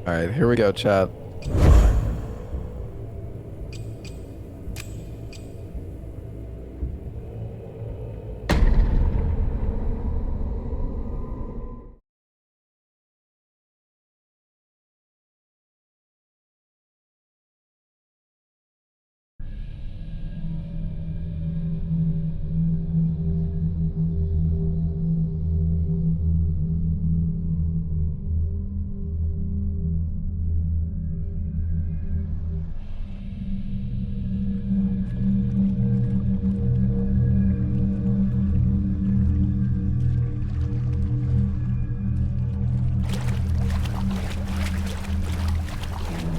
Alright, here we go, chat.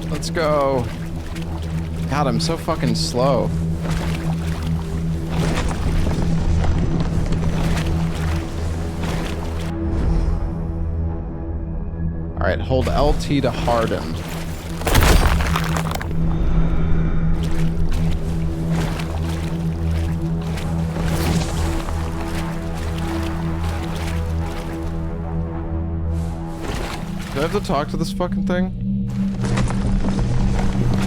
Let's go. God, I'm so fucking slow. Alright, hold LT to harden. Do I have to talk to this fucking thing?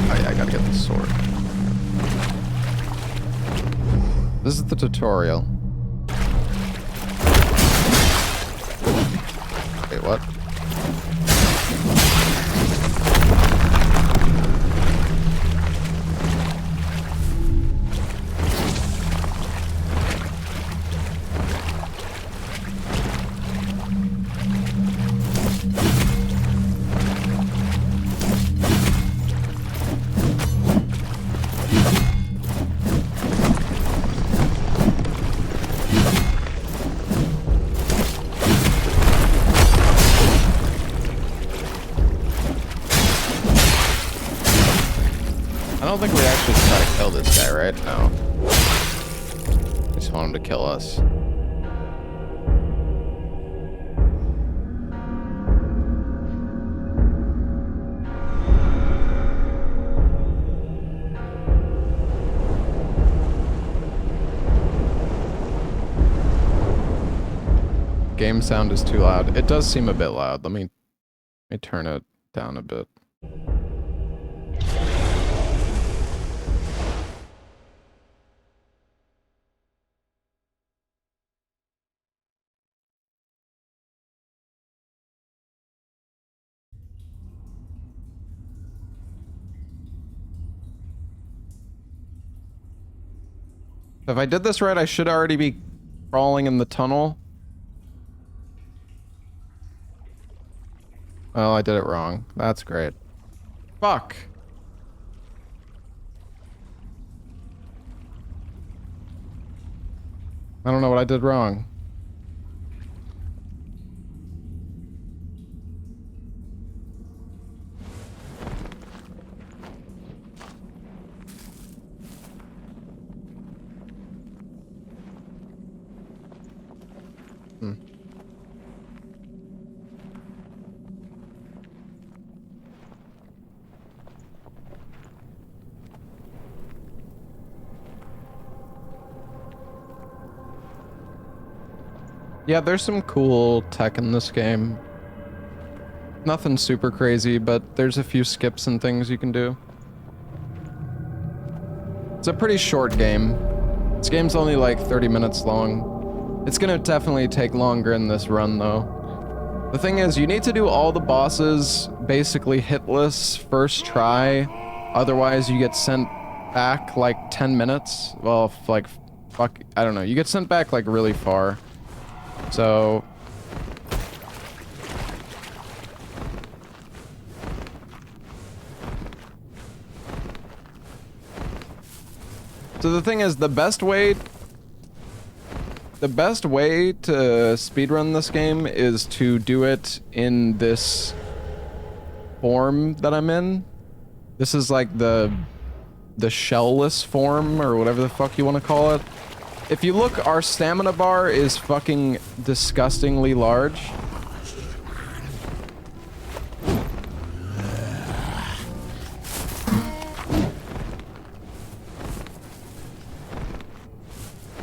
Oh yeah, I gotta get the sword. This is the tutorial. Wait, what? I don't think we actually try to kill this guy, right? No. We just want him to kill us. Game sound is too loud. It does seem a bit loud. Let me turn it down a bit. If I did this right, I should already be crawling in the tunnel. Well, I did it wrong. That's great. Fuck. I don't know what I did wrong. Yeah, there's some cool tech in this game. Nothing super crazy, but there's a few skips and things you can do. It's a pretty short game. This game's only like 30 minutes long. It's gonna definitely take longer in this run though. The thing is, you need to do all the bosses basically hitless first try, otherwise you get sent back like 10 minutes. Well, like, fuck, I don't know. You get sent back like really far. So the thing is, the best way to speedrun this game is to do it in this form that I'm in. This is like the shell-less form, or whatever the fuck you want to call it. If you look, our stamina bar is fucking disgustingly large.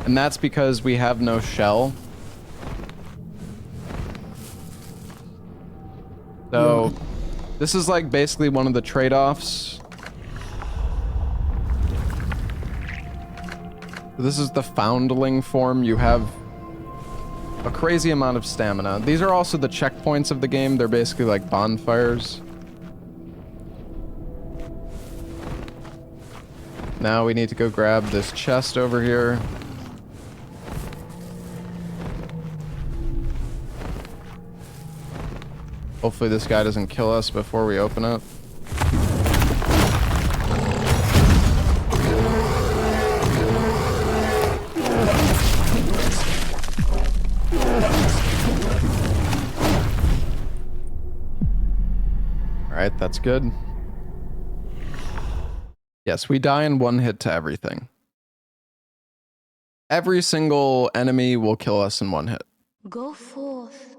And that's because we have no shell. So This is like basically one of the trade-offs. This is the foundling form. You have a crazy amount of stamina. These are also the checkpoints of the game. They're basically like bonfires. Now we need to go grab this chest over here. Hopefully this guy doesn't kill us before we open it. Alright, that's good. Yes, we die in one hit to everything. Every single enemy will kill us in one hit. Go forth,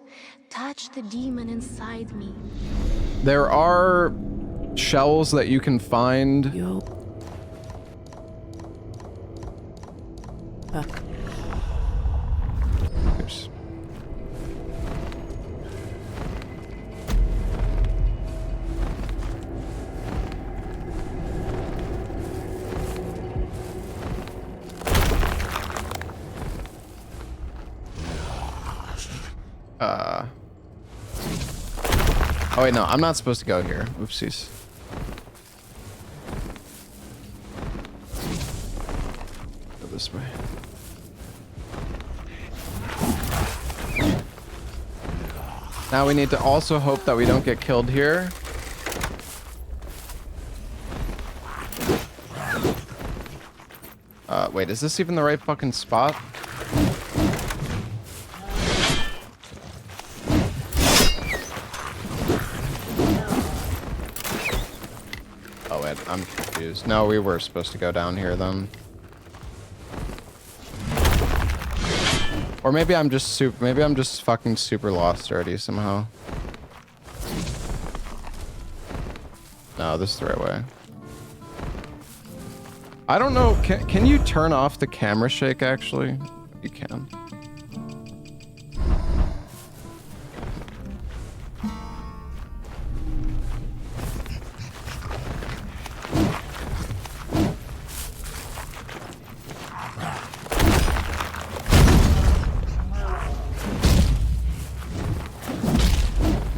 touch the demon inside me. There are shells that you can find. Oops. Oh wait, no, I'm not supposed to go here. Oopsies. Go this way. Now we need to also hope that we don't get killed here. Wait, is this even the right fucking spot? Oh wait, I'm confused. No, we were supposed to go down here then. Or maybe I'm just fucking super lost already somehow. No, this is the right way. I don't know, can you turn off the camera shake actually? You can.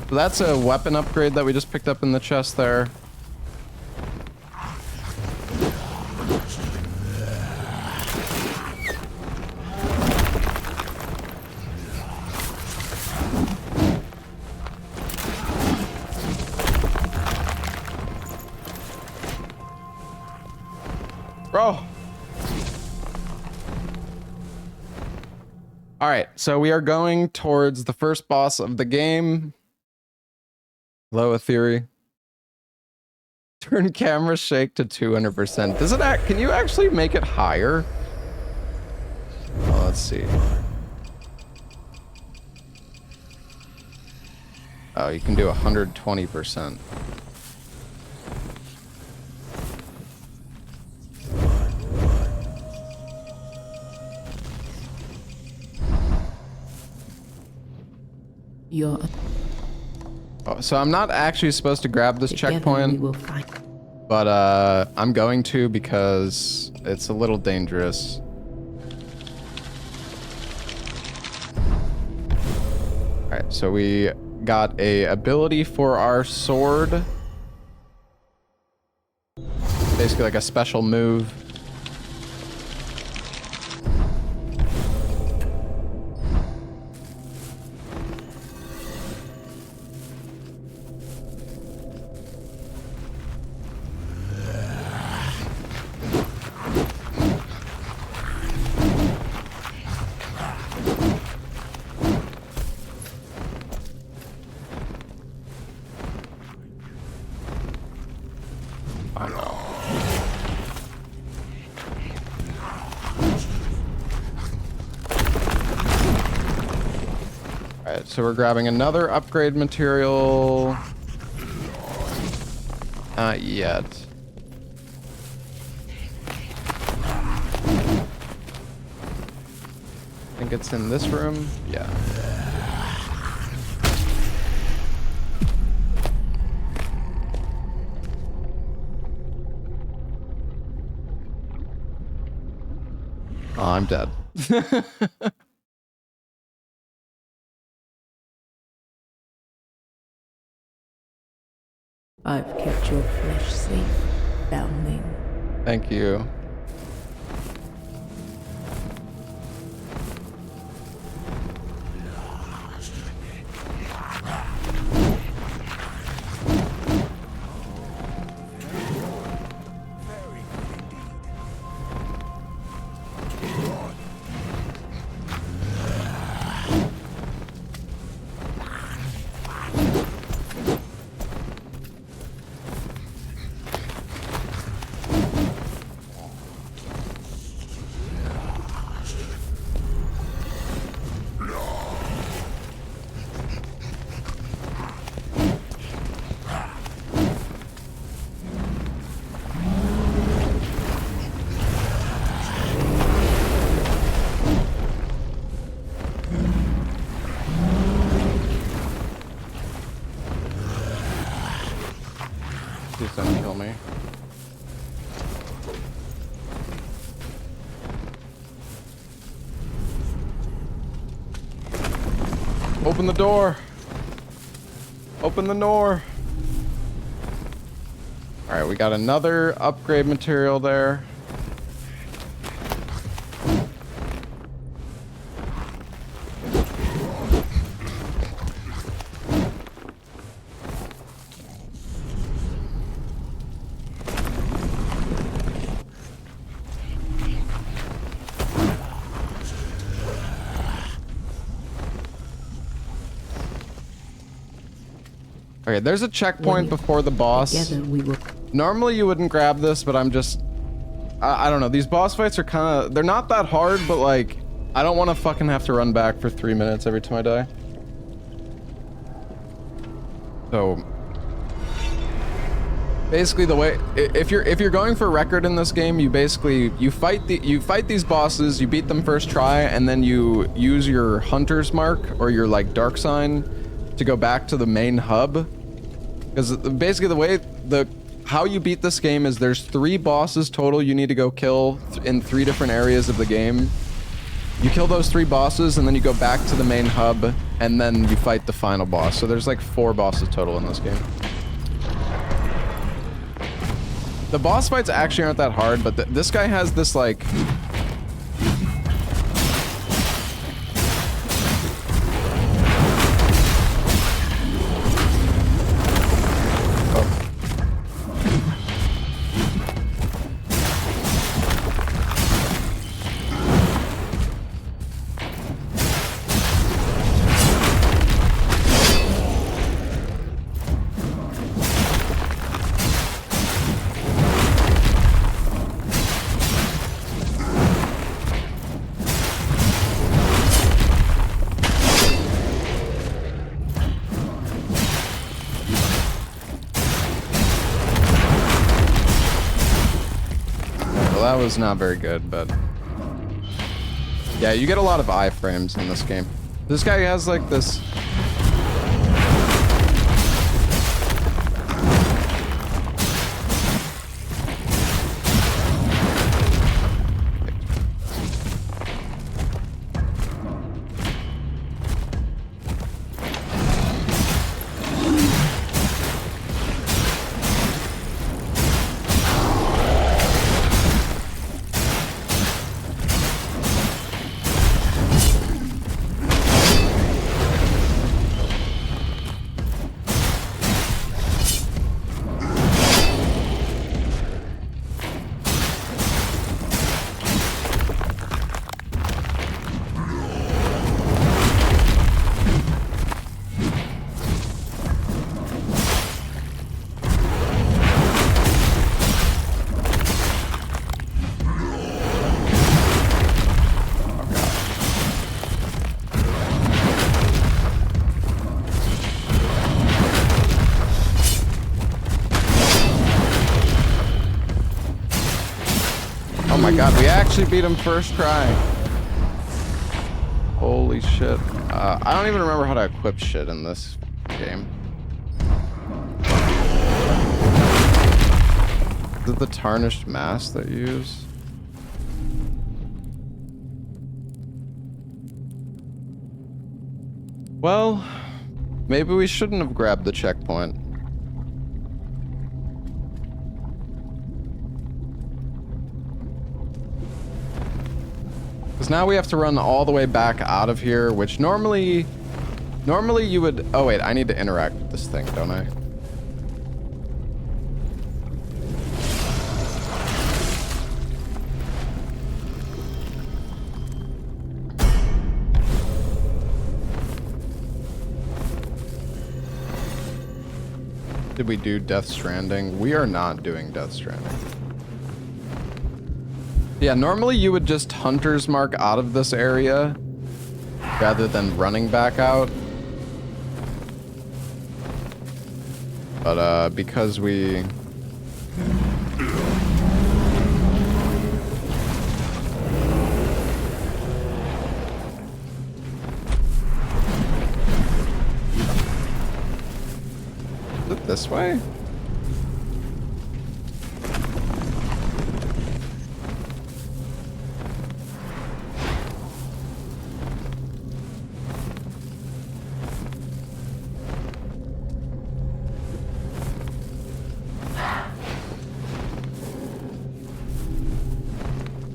So that's a weapon upgrade that we just picked up in the chest there. Bro. All right, so we are going towards the first boss of the game. Loa theory. Turn camera shake to 200%. Does it can you actually make it higher? Oh, let's see. Oh, you can do 120%. Oh, so I'm not actually supposed to grab this checkpoint, but I'm going to because it's a little dangerous. All right, so we got a ability for our sword. Basically like a special move. So we're grabbing another upgrade material. Not yet. I think it's in this room. Yeah. I'm dead. I've kept your flesh safe, foundling. Thank you. Please don't kill me. Open the door. Open the door. All right, we got another upgrade material there. Okay, there's a checkpoint before the boss. Together we will. Normally you wouldn't grab this, but I'm just... I don't know, these boss fights are kind of... They're not that hard, but like... I don't want to fucking have to run back for 3 minutes every time I die. So... Basically the way... If you're going for record in this game, you basically... You fight these bosses, you beat them first try, and then you use your hunter's mark, or your like dark sign, to go back to the main hub. Because basically the way... How you beat this game is there's 3 bosses total you need to go kill in 3 different areas of the game. You kill those 3 bosses and then you go back to the main hub and then you fight the final boss. So there's like 4 bosses total in this game. The boss fights actually aren't that hard, but this guy has this like... That was not very good, but yeah, you get a lot of iframes in this game. This guy has like this. Oh my god, we actually beat him first try. Holy shit. I don't even remember how to equip shit in this game. Is it the tarnished mask that you use? Well, maybe we shouldn't have grabbed the checkpoint. Because now we have to run all the way back out of here, which normally you would... Oh wait, I need to interact with this thing, don't I? Did we do Death Stranding? We are not doing Death Stranding. Yeah, normally you would just Hunter's Mark out of this area rather than running back out. But because we... Is it this way?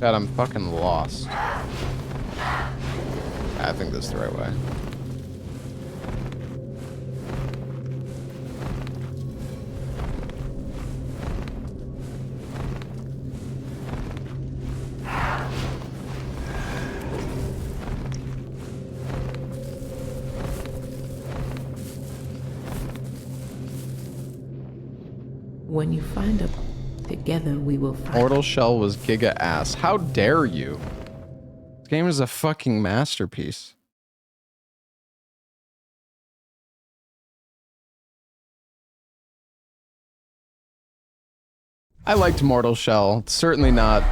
God, I'm fucking lost. I think this is the right way. When you find a... Together we will fight. Mortal Shell was giga ass. How dare you? This game is a fucking masterpiece. I liked Mortal Shell. It's certainly not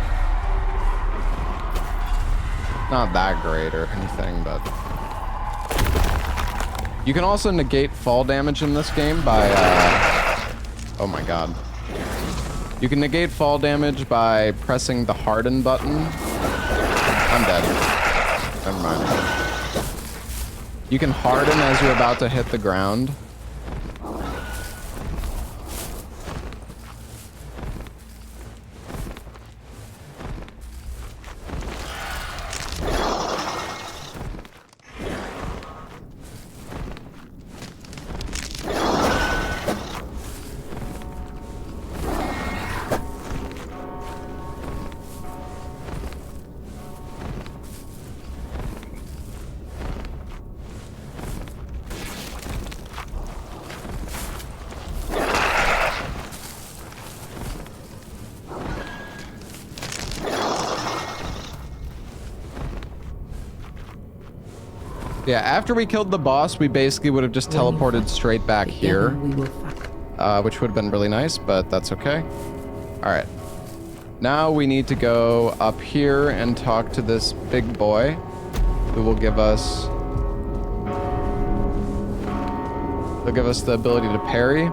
that great or anything, but you can also negate fall damage in this game by oh my god. You can negate fall damage by pressing the harden button. I'm dead. Never mind. You can harden as you're about to hit the ground. Yeah, after we killed the boss, we basically would have just teleported straight back here, which would have been really nice, but that's okay. All right. Now we need to go up here and talk to this big boy who will give us... He'll give us the ability to parry.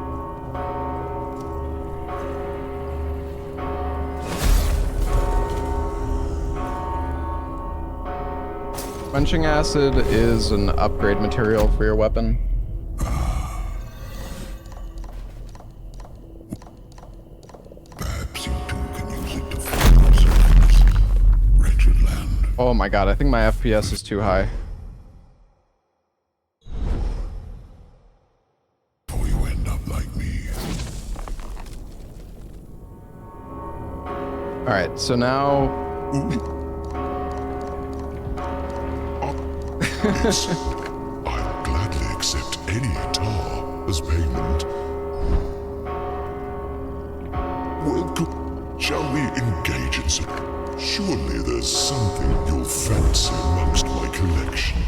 Quenching Acid is an upgrade material for your weapon. Perhaps you too can use it to free yourself from this wretched land. Oh my god, I think my FPS is too high. Or you end up like me. Alright, so now... I'll gladly accept any tar as payment. Welcome. Shall we engage in some... Surely there's something you'll fancy amongst my collection.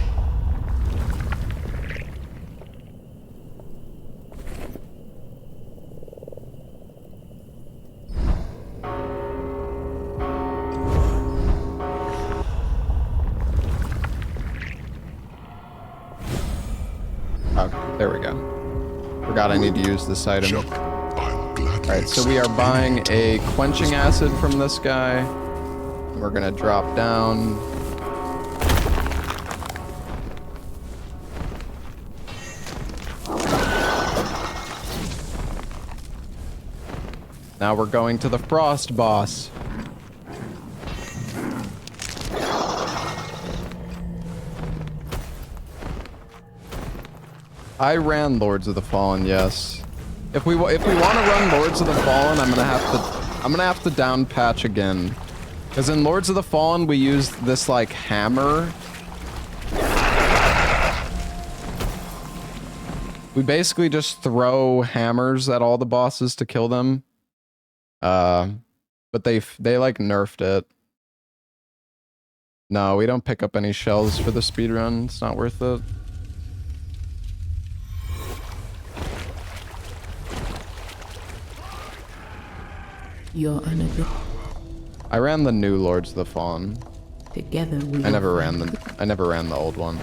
There we go. Forgot I need to use this item. Alright, so we are buying a Quenching Acid from this guy. We're gonna drop down. Now we're going to the Frost boss. I ran Lords of the Fallen, yes. If we want to run Lords of the Fallen, I'm gonna have to down patch again. Because in Lords of the Fallen, we used this like hammer. We basically just throw hammers at all the bosses to kill them. But they like nerfed it. No, we don't pick up any shells for the speedrun. It's not worth it. You're unable. I ran the new Lords of the Fallen. Together we I never ran the old one.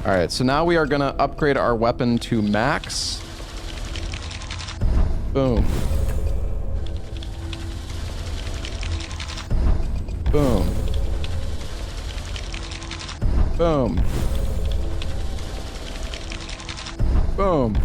All right, so now we are gonna upgrade our weapon to max. Boom. Boom. Boom. Boom.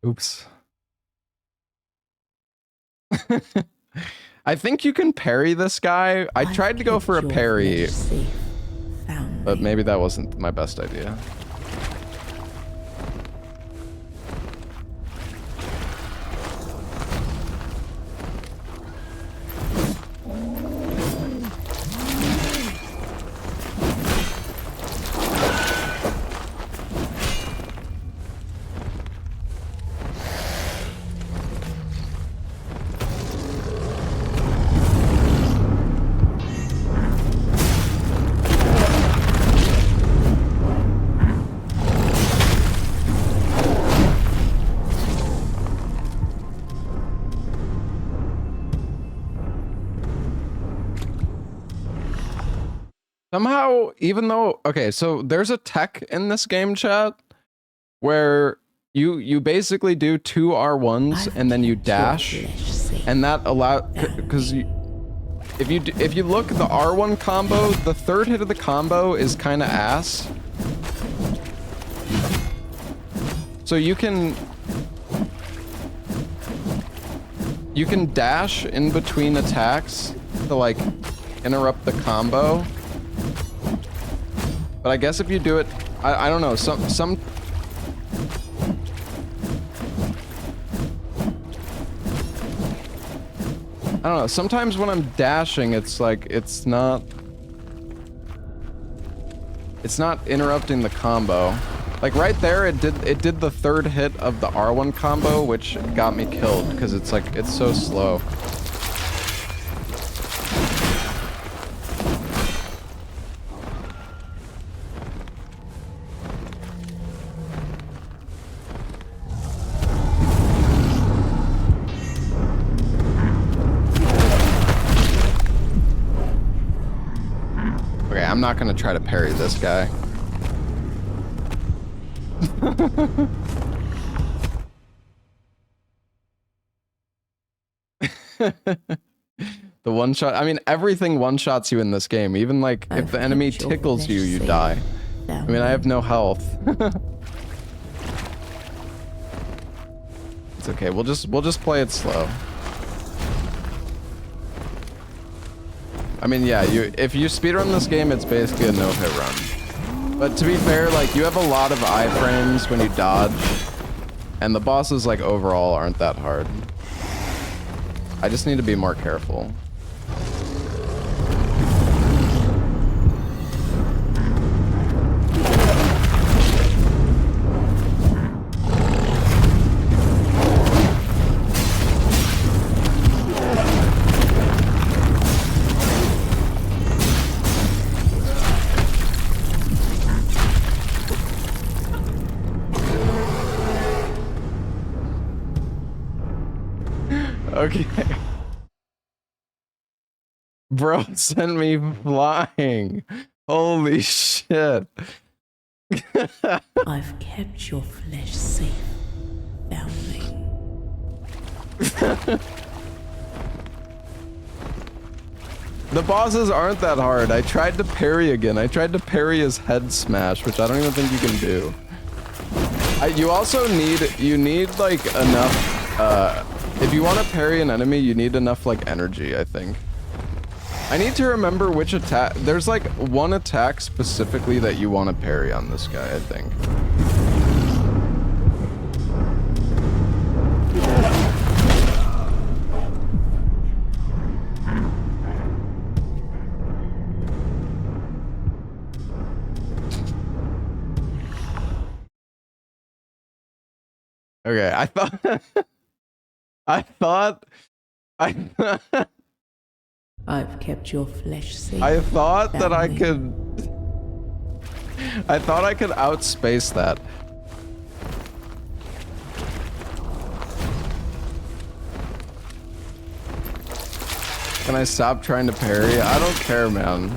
Oops. I think you can parry this guy. I tried to go for a parry, but maybe that wasn't my best idea. Somehow, even though, okay, so there's a tech in this game, chat, where you basically do 2 R1s and then you dash, and that because if you look at the R1 combo, the third hit of the combo is kind of ass. So you can dash in between attacks to like interrupt the combo. But I guess if you do it, I don't know, some I don't know, sometimes when I'm dashing, it's like, it's not interrupting the combo. Like right there, it did the third hit of the R1 combo, which got me killed, because it's like, it's so slow. I'm not gonna try to parry this guy. The one shot, I mean, everything one shots you in this game. Even like if the enemy tickles you, you die. I mean, I have no health. It's okay. We'll just play it slow. I mean, yeah, if you speedrun this game, it's basically a no-hit run. But to be fair, like, you have a lot of iframes when you dodge, and the bosses, like, overall aren't that hard. I just need to be more careful. Okay. Bro sent me flying. Holy shit. I've kept your flesh safe, foundling. The bosses aren't that hard. I tried to parry again. I tried to parry his head smash, which I don't even think you can do. You also need like enough, if you want to parry an enemy, you need enough like energy, I think. I need to remember which attack, there's like one attack specifically that you want to parry on this guy, I think. Okay, I thought I've kept your flesh safe. I thought that I foundling. could outspace that. Can I stop trying to parry? I don't care, man.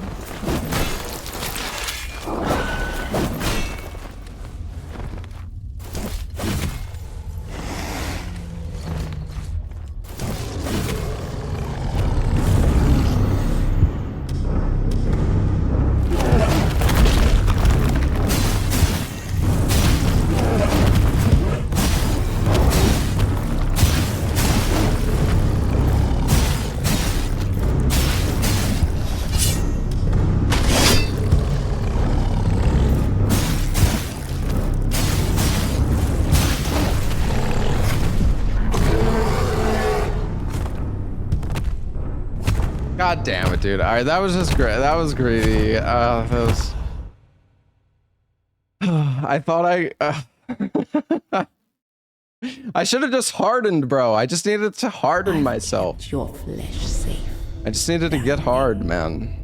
God damn it, dude. All right, that was just great. That was greedy. That was... I thought I should have just hardened, bro. I just needed to harden myself. Kept your flesh safe. I just needed to get hard, man.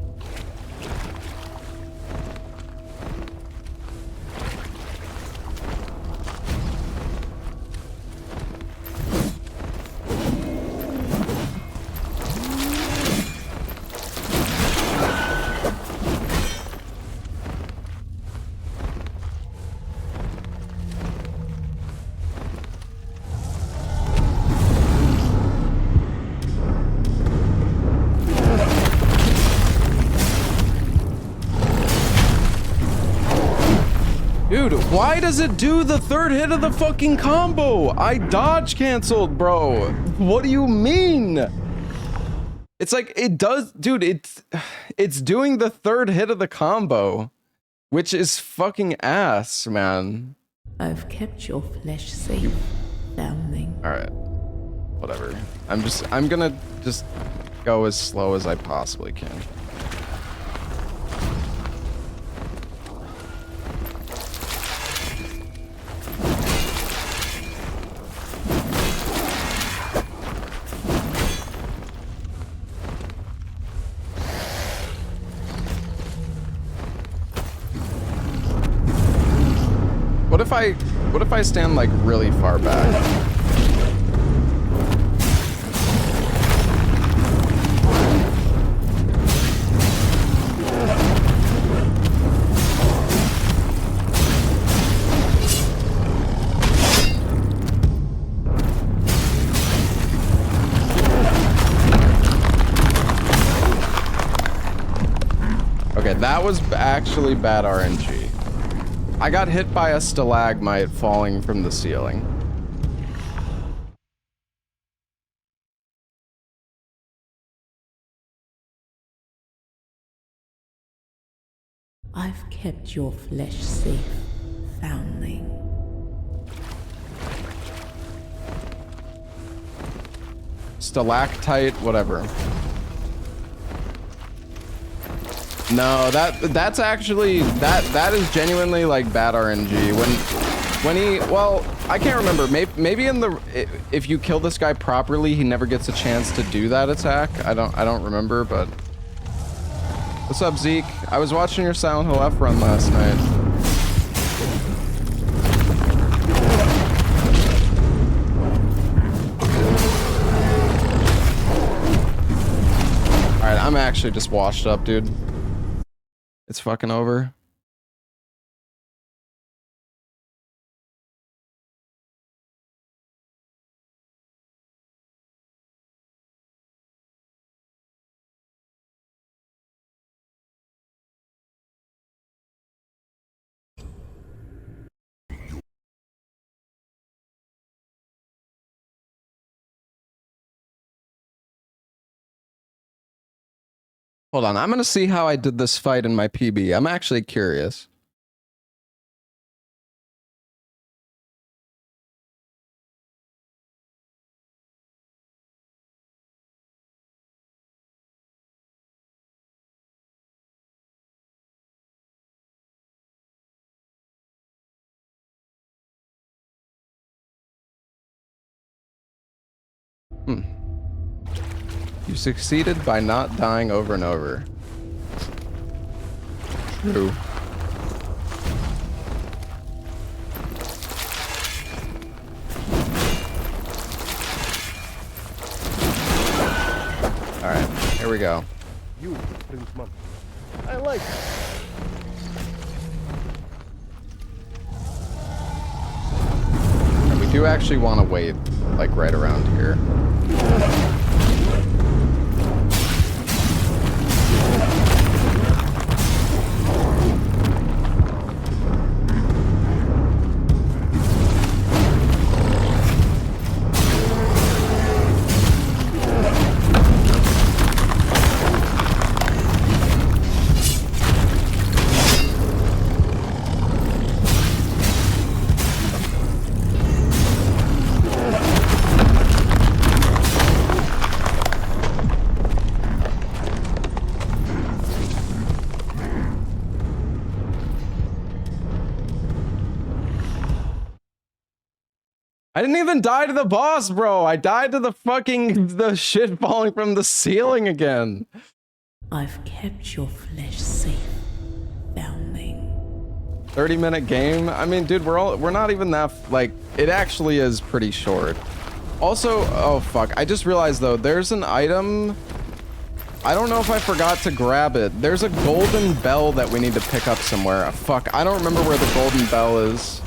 Dude, why does it do the third hit of the fucking combo? I dodge canceled, bro. What do you mean? It's like, it does, dude, it's doing the third hit of the combo, which is fucking ass, man. I've kept your flesh safe, foundling. All right, whatever. I'm gonna just go as slow as I possibly can. What if I stand like really far back? Okay, that was actually bad RNG. I got hit by a stalagmite falling from the ceiling. I've kept your flesh safe, foundling. Stalactite, whatever. No, that's actually that is genuinely like bad RNG. When he, well, I can't remember. Maybe in the, if you kill this guy properly, he never gets a chance to do that attack. I don't remember, but what's up, Zeke? I was watching your Silent Hill F run last night. actually just washed up, dude. It's fucking over. Hold on, I'm gonna see how I did this fight in my PB. I'm actually curious. You succeeded by not dying over and over. True. Alright, here we go. You, Prince Mum. I like it. And we do actually want to wait, like, right around here. I didn't even die to the boss, bro. I died to the shit falling from the ceiling again. I've kept your flesh safe, foundling. 30-minute game. I mean, dude, we're not even that, like, it actually is pretty short. Also, oh fuck, I just realized though, there's an item. I don't know if I forgot to grab it. There's a golden bell that we need to pick up somewhere. Fuck, I don't remember where the golden bell is.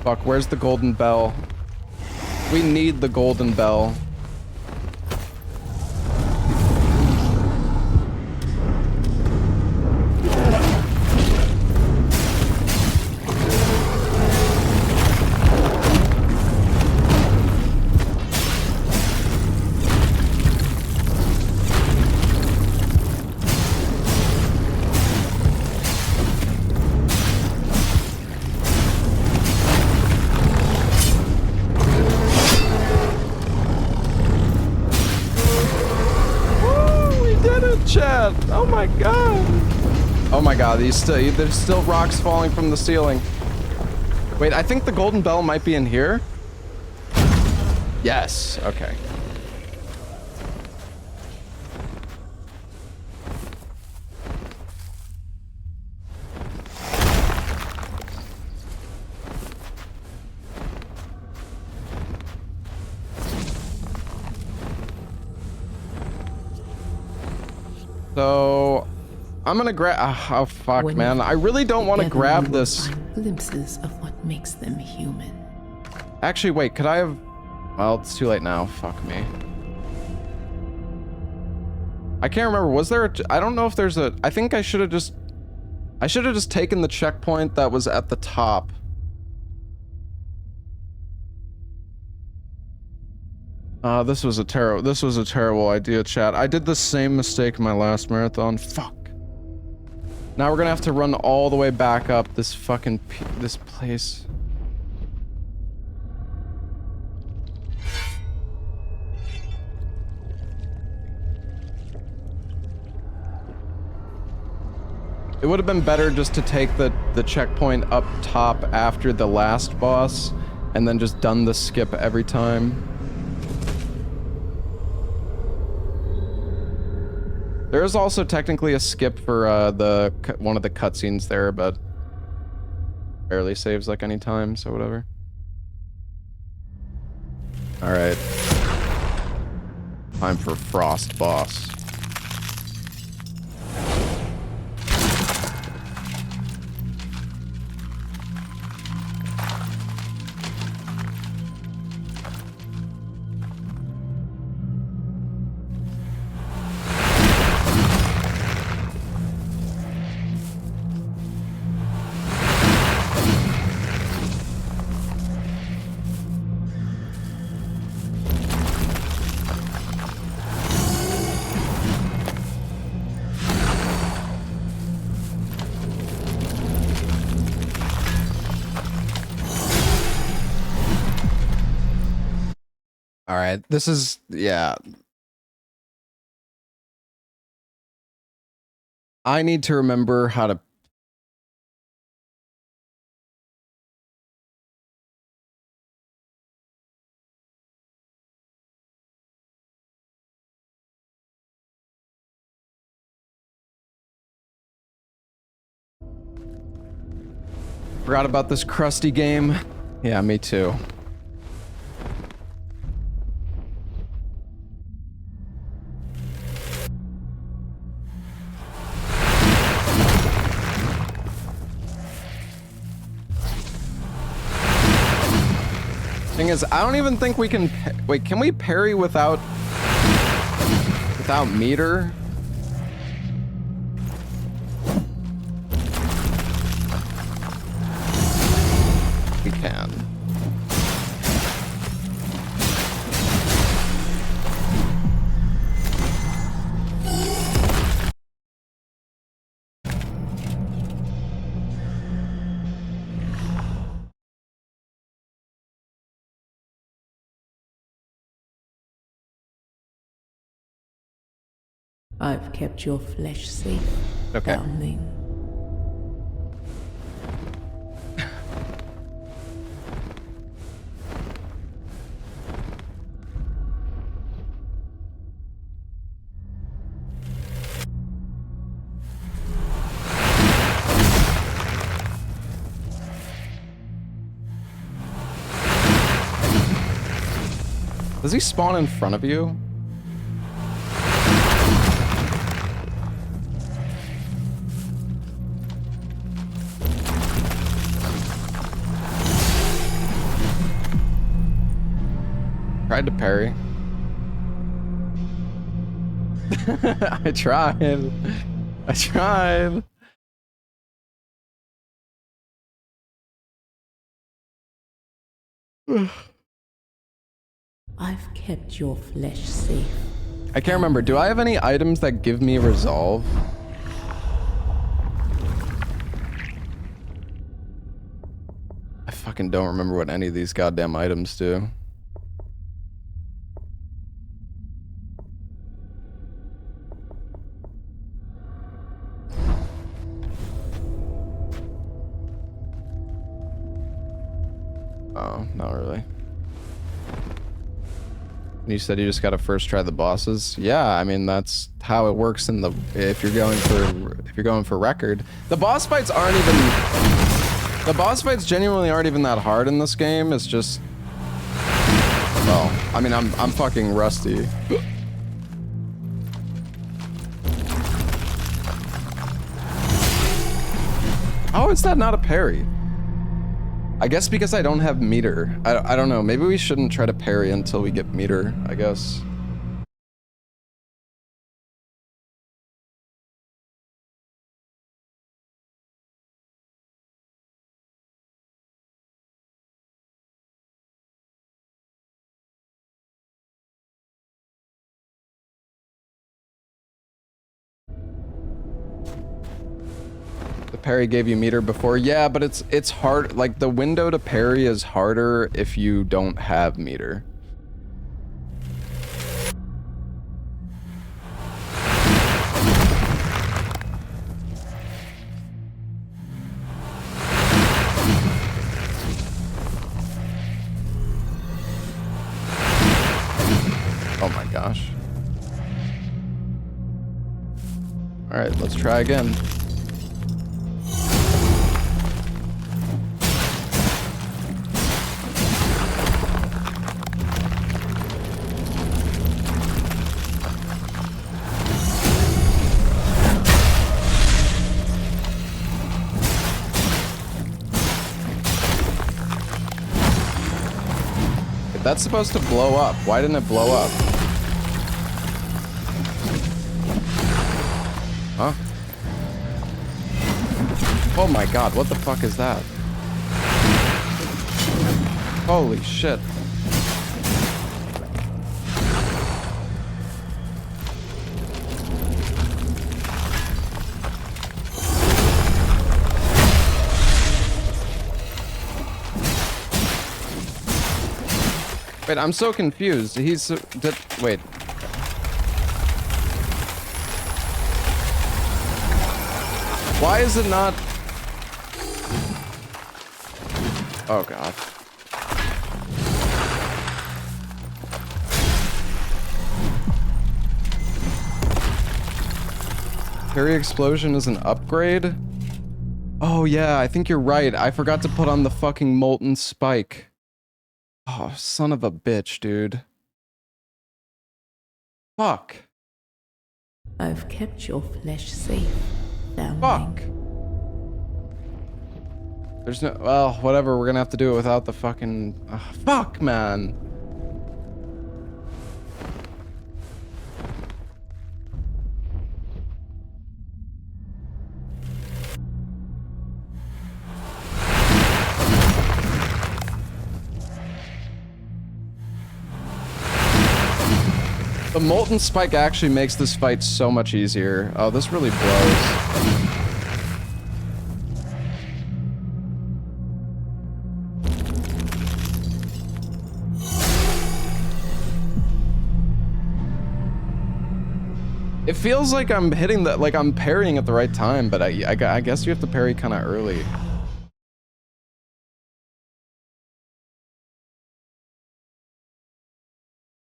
Fuck, where's the golden bell? We need the golden bell. Oh my god! Oh my god, there's still rocks falling from the ceiling. Wait, I think the golden bell might be in here. Yes, okay. So, I'm gonna grab. Oh fuck, When man! I really don't want to together, grab we will this. find glimpses of what makes them human. Actually, wait. Could I have? Well, it's too late now. Fuck me. I can't remember. Was there? I don't know if there's a. I think I should have just. I should have just taken the checkpoint that was at the top. This was a terrible idea, chat. I did the same mistake in my last marathon. Fuck. Now we're gonna have to run all the way back up this fucking this place. It would have been better just to take the checkpoint up top after the last boss and then just done the skip every time. There is also technically a skip for one of the cutscenes there, but barely saves like any time, so whatever. All right, time for Frost Boss. All right, this is, yeah. I need to remember how to. Forgot about this crusty game. Yeah, me too. Thing is, I don't even think we can. Wait, can we parry without meter? We can. I've kept your flesh safe, Okay. foundling. Does he spawn in front of you? Tried to parry. I tried. I tried. I've kept your flesh safe. I can't remember. Do I have any items that give me resolve? I fucking don't remember what any of these goddamn items do. Oh, not really. You said you just gotta first try the bosses. Yeah, I mean that's how it works in the if you're going for record. The boss fights genuinely aren't even that hard in this game. It's just, well, I mean I'm fucking rusty. How is that not a parry? I guess because I don't have meter. I don't know. Maybe we shouldn't try to parry until we get meter, I guess. The parry gave you meter before. Yeah, but it's hard. Like the window to parry is harder if you don't have meter. Oh my gosh. All right, let's try again. That's supposed to blow up. Why didn't it blow up? Huh? Oh my god, what the fuck is that? Holy shit. Wait, I'm so confused. Wait. Why is it not? Oh god. Parry explosion is an upgrade? Oh yeah, I think you're right. I forgot to put on the fucking molten spike. Oh, son of a bitch, dude. Fuck. I've kept your flesh safe, foundling. Fuck. There's no, well, whatever, we're gonna have to do it without the fucking, fuck, man. The molten spike actually makes this fight so much easier. Oh, this really blows. It feels like I'm hitting the, like I'm parrying at the right time, but I guess you have to parry kind of early.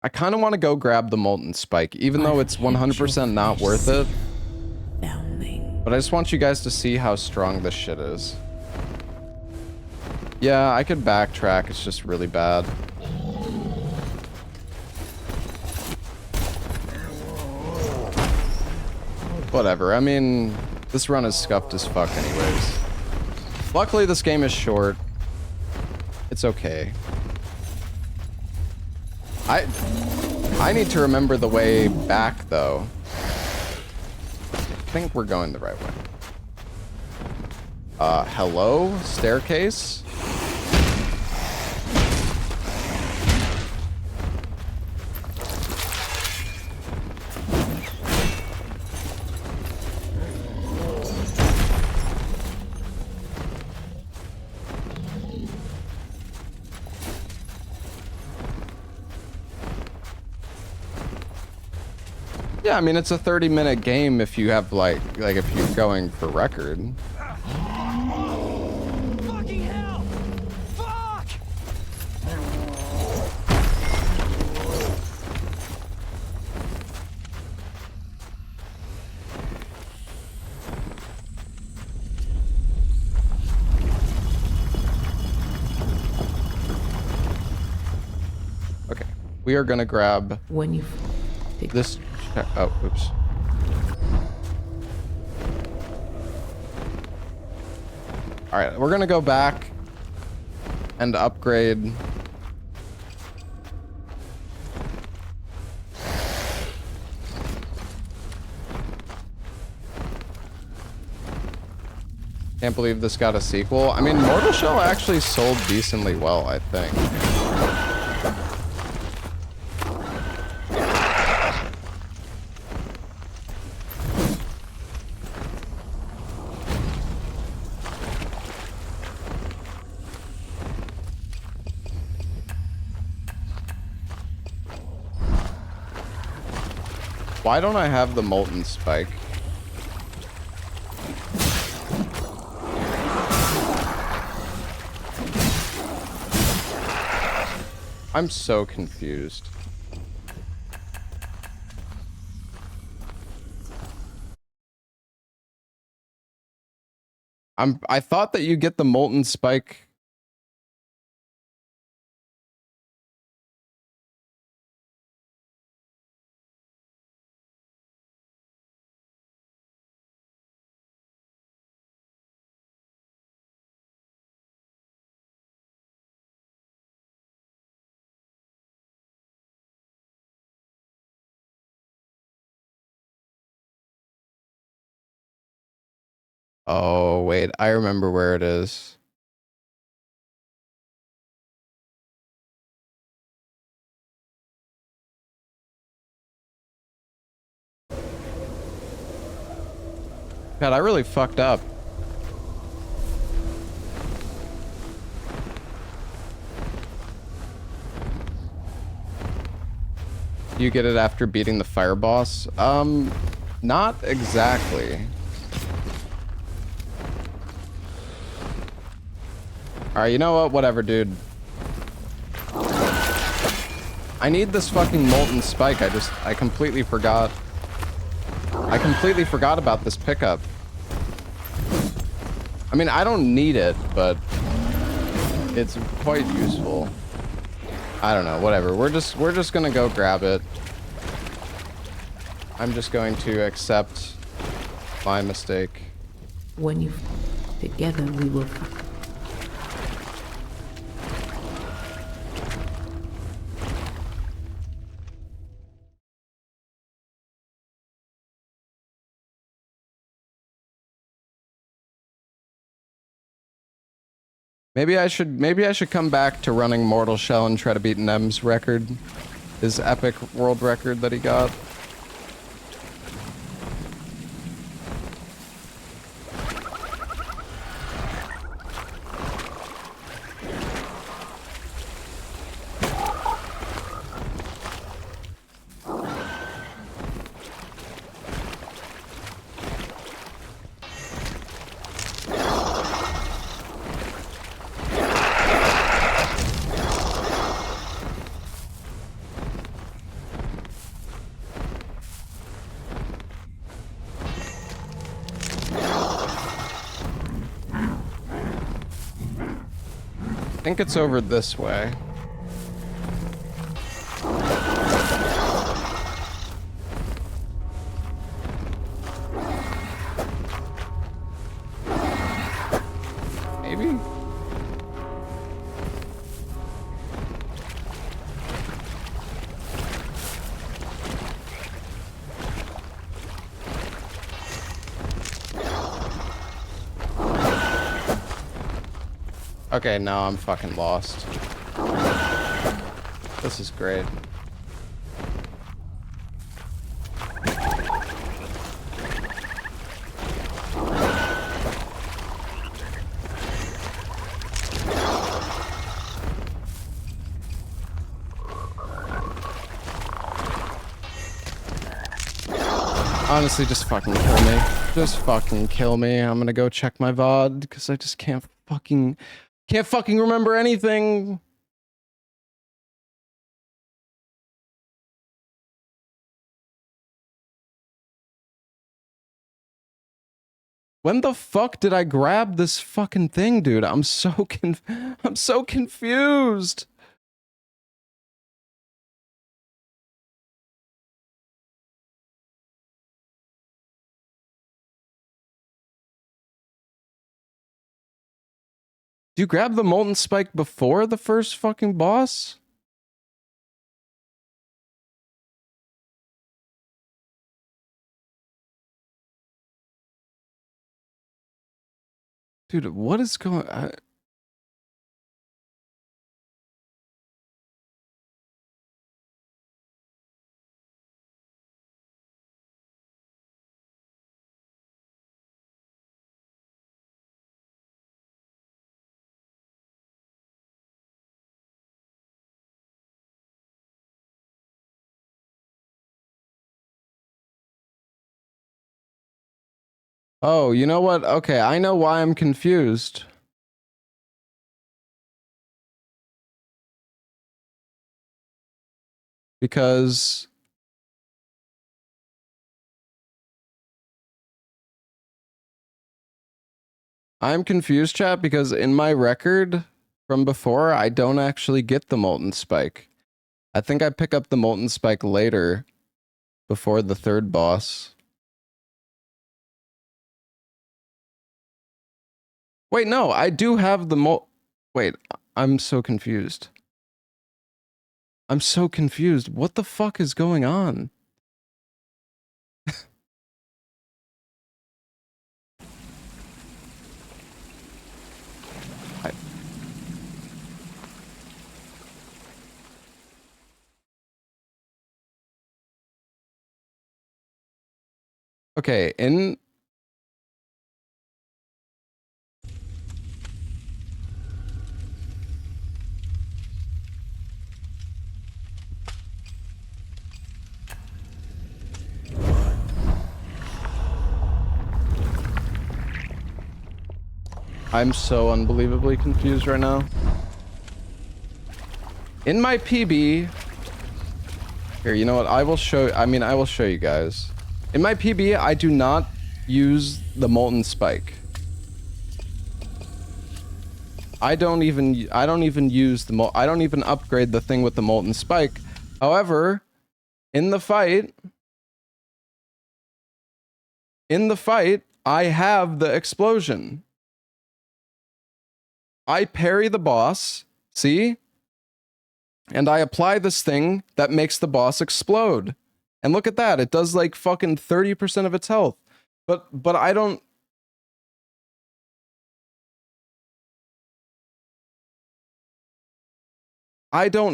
I kind of want to go grab the molten spike, even though it's 100% not worth it. Foundling. But I just want you guys to see how strong this shit is. Yeah, I could backtrack, it's just really bad. Whatever, I mean, this run is scuffed as fuck anyways. Luckily, this game is short. It's okay. I need to remember the way back, though. I think we're going the right way. Hello? Staircase? Yeah, I mean, it's a 30-minute game if you have, like if you're going for record. Fucking hell! Fuck! Okay, we are gonna grab When you pick this. Oh, oops. All right, we're gonna go back and upgrade. Can't believe this got a sequel. I mean, Mortal Shell actually sold decently well, I think. Why don't I have the molten spike? I'm so confused. I thought that you get the molten spike. Oh, wait, I remember where it is. God, I really fucked up. You get it after beating the fire boss? Not exactly. Alright, you know what? Whatever, dude. I need this fucking molten spike. I completely forgot. I completely forgot about this pickup. I mean, I don't need it, but it's quite useful. I don't know, whatever. We're just gonna go grab it. I'm just going to accept my mistake. When you together we will. Maybe I should come back to running Mortal Shell and try to beat Nem's record. His epic world record that he got. I think it's over this way. Maybe? Okay, now I'm fucking lost. This is great. Honestly, just fucking kill me. Just fucking kill me. I'm gonna go check my VOD because I just can't fucking remember anything. When the fuck did I grab this fucking thing, dude? I'm so confused. Do you grab the molten spike before the first fucking boss? Dude, what is going on? Oh, you know what? Okay, I know why I'm confused. Because I'm confused, chat, because in my record from before, I don't actually get the molten spike. I think I pick up the molten spike later, before the third boss. Wait, no, I do have the Wait, I'm so confused. I'm so confused. What the fuck is going on? I... Okay, in... I'm so unbelievably confused right now. In my PB, here, you know what? I will show you guys. In my PB, I do not use the molten spike. I don't even use I don't even upgrade the thing with the molten spike. However, in the fight, I have the explosion. I parry the boss, see? And I apply this thing that makes the boss explode. And look at that, it does like fucking 30% of its health. But I don't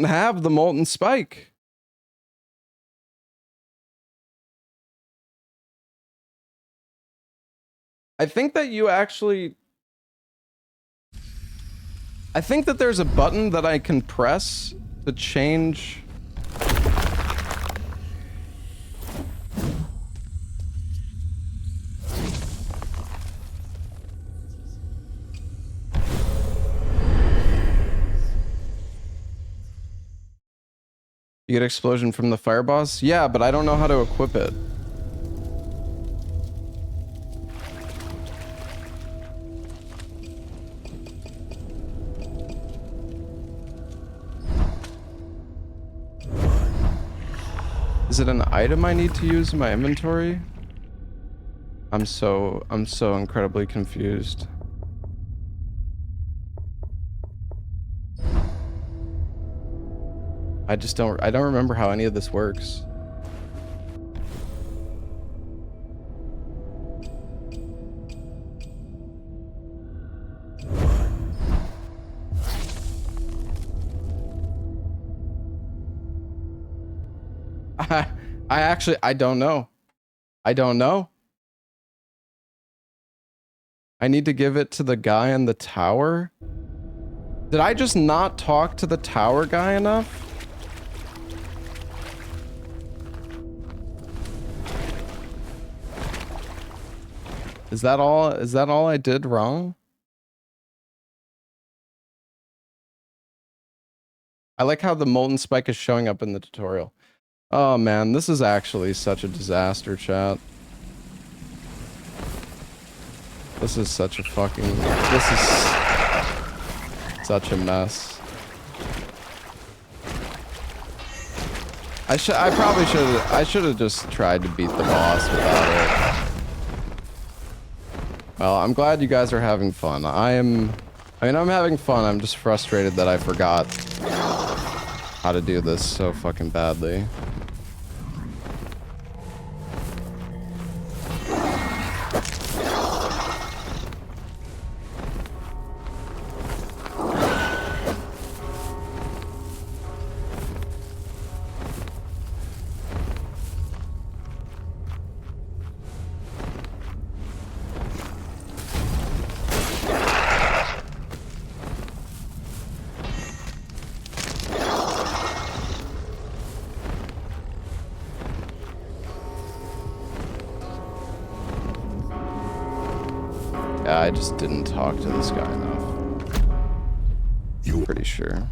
have the molten spike. I think that I think that there's a button that I can press to change. You get explosion from the fire boss? Yeah, but I don't know how to equip it. Is it an item I need to use in my inventory? I'm so incredibly confused. I don't remember how any of this works. I don't know. I don't know. I need to give it to the guy in the tower? Did I just not talk to the tower guy enough? Is that all I did wrong? I like how the molten spike is showing up in the tutorial. Oh man, this is actually such a disaster, chat. This is such a such a mess. I should have just tried to beat the boss without it. Well, I'm glad you guys are having fun. I'm having fun. I'm just frustrated that I forgot how to do this so fucking badly. Yeah, I just didn't talk to this guy enough. I'm pretty sure.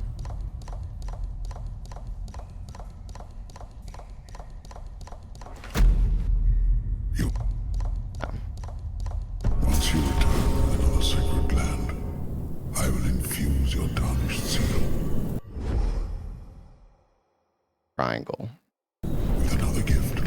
Once you return with another sacred land, I will infuse your tarnished seal Triangle. with another gift.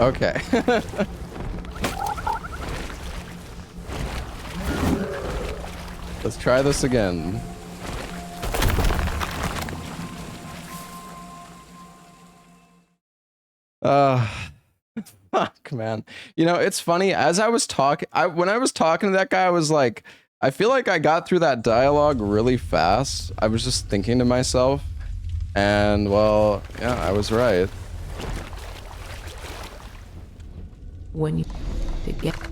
Okay. Let's try this again. Fuck, man. You know, it's funny. As I was talking, when I was talking to that guy, I was like, I feel like I got through that dialogue really fast. I was just thinking to myself, and well, yeah, I was right. When you together.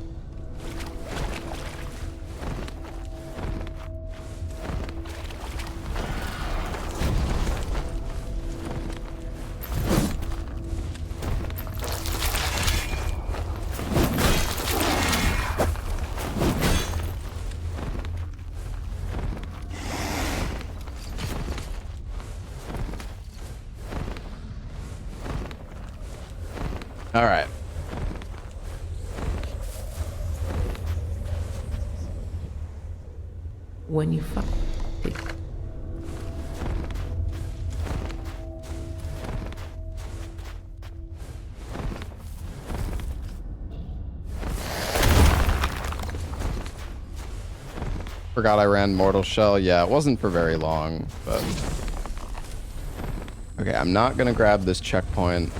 All right. When you find Forgot I ran Mortal Shell. Yeah, it wasn't for very long, but okay, I'm not gonna grab this checkpoint.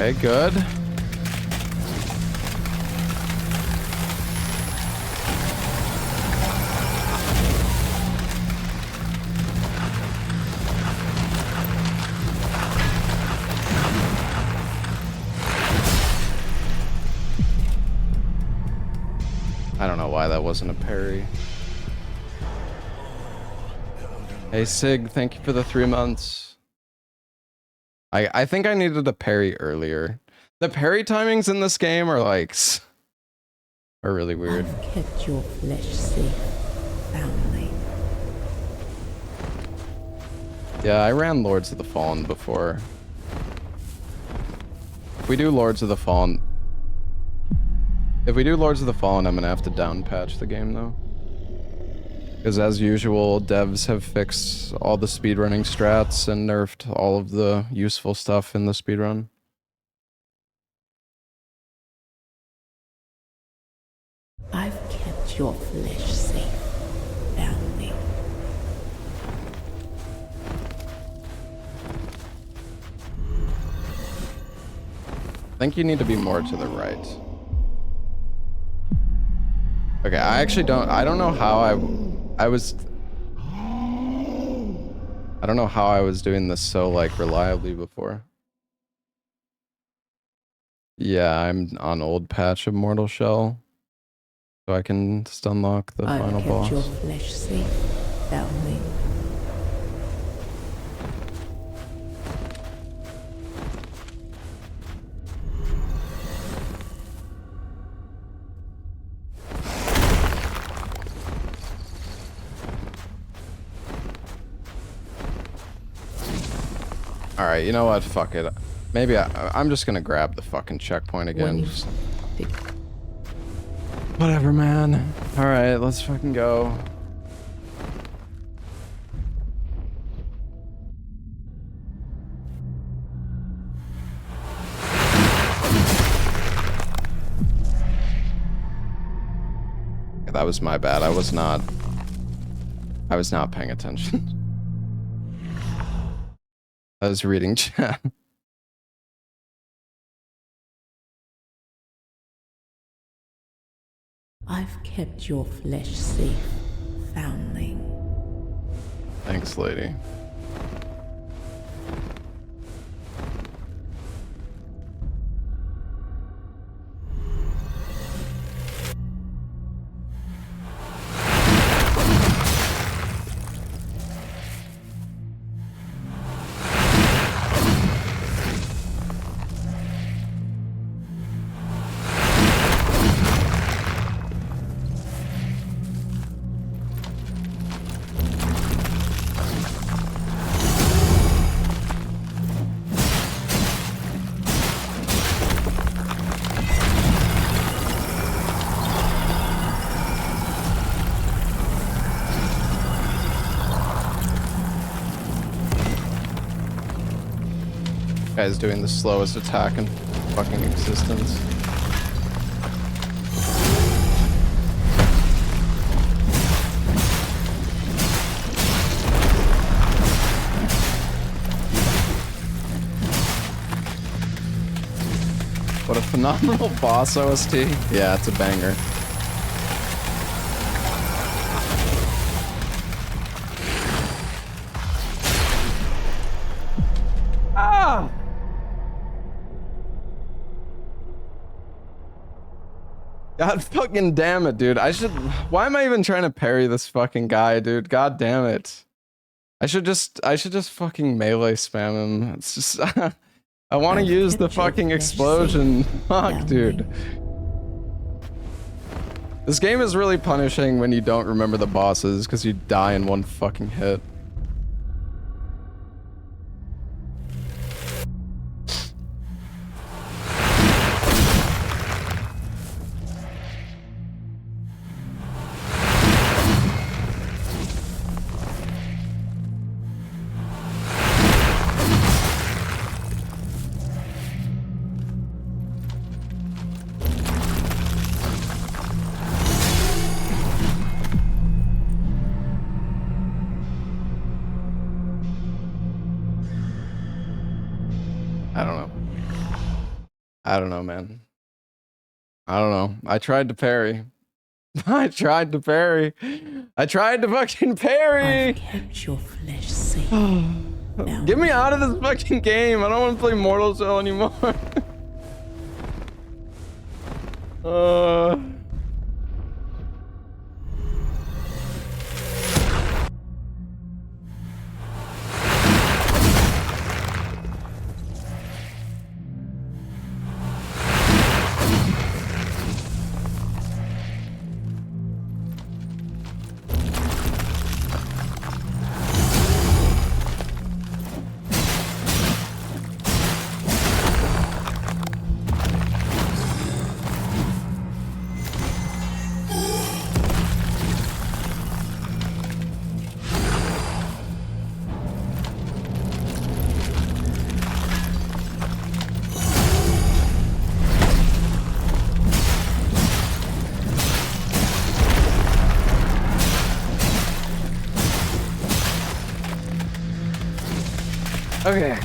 Okay, good. I don't know why that wasn't a parry. Hey Sig, thank you for the 3 months. I think I needed a parry earlier. The parry timings in this game are like are really weird. I've kept your flesh safe, family. Yeah, I ran Lords of the Fallen before. If we do Lords of the Fallen, I'm gonna have to down patch the game though. Because as usual, devs have fixed all the speedrunning strats and nerfed all of the useful stuff in the speedrun. I've kept your flesh safe, family. I think you need to be more to the right. Okay, I don't know how I don't know how I was doing this so like reliably before. Yeah, I'm on old patch of Mortal Shell. So I can just unlock the final boss. I've kept your flesh safe, family. Alright, you know what? Fuck it. Maybe I'm just gonna grab the fucking checkpoint again. Just... Whatever, man. Alright, let's fucking go. That was my bad. I was not paying attention. I was reading chat. I've kept your flesh safe, foundling. Thanks, lady. guy's doing the slowest attack in fucking existence. What a phenomenal boss OST. Yeah, it's a banger. Ah! God fucking damn it, dude. Why am I even trying to parry this fucking guy, dude? God damn it. I should just fucking melee spam him. It's just I want to use the fucking explosion. Fuck, dude. This game is really punishing when you don't remember the bosses because you die in one fucking hit. I don't know, man. I don't know. I tried to parry. I tried to parry. I tried to fucking parry. I've kept your flesh safe. Get me out of this fucking game. I don't want to play Mortal Cell anymore. Okay.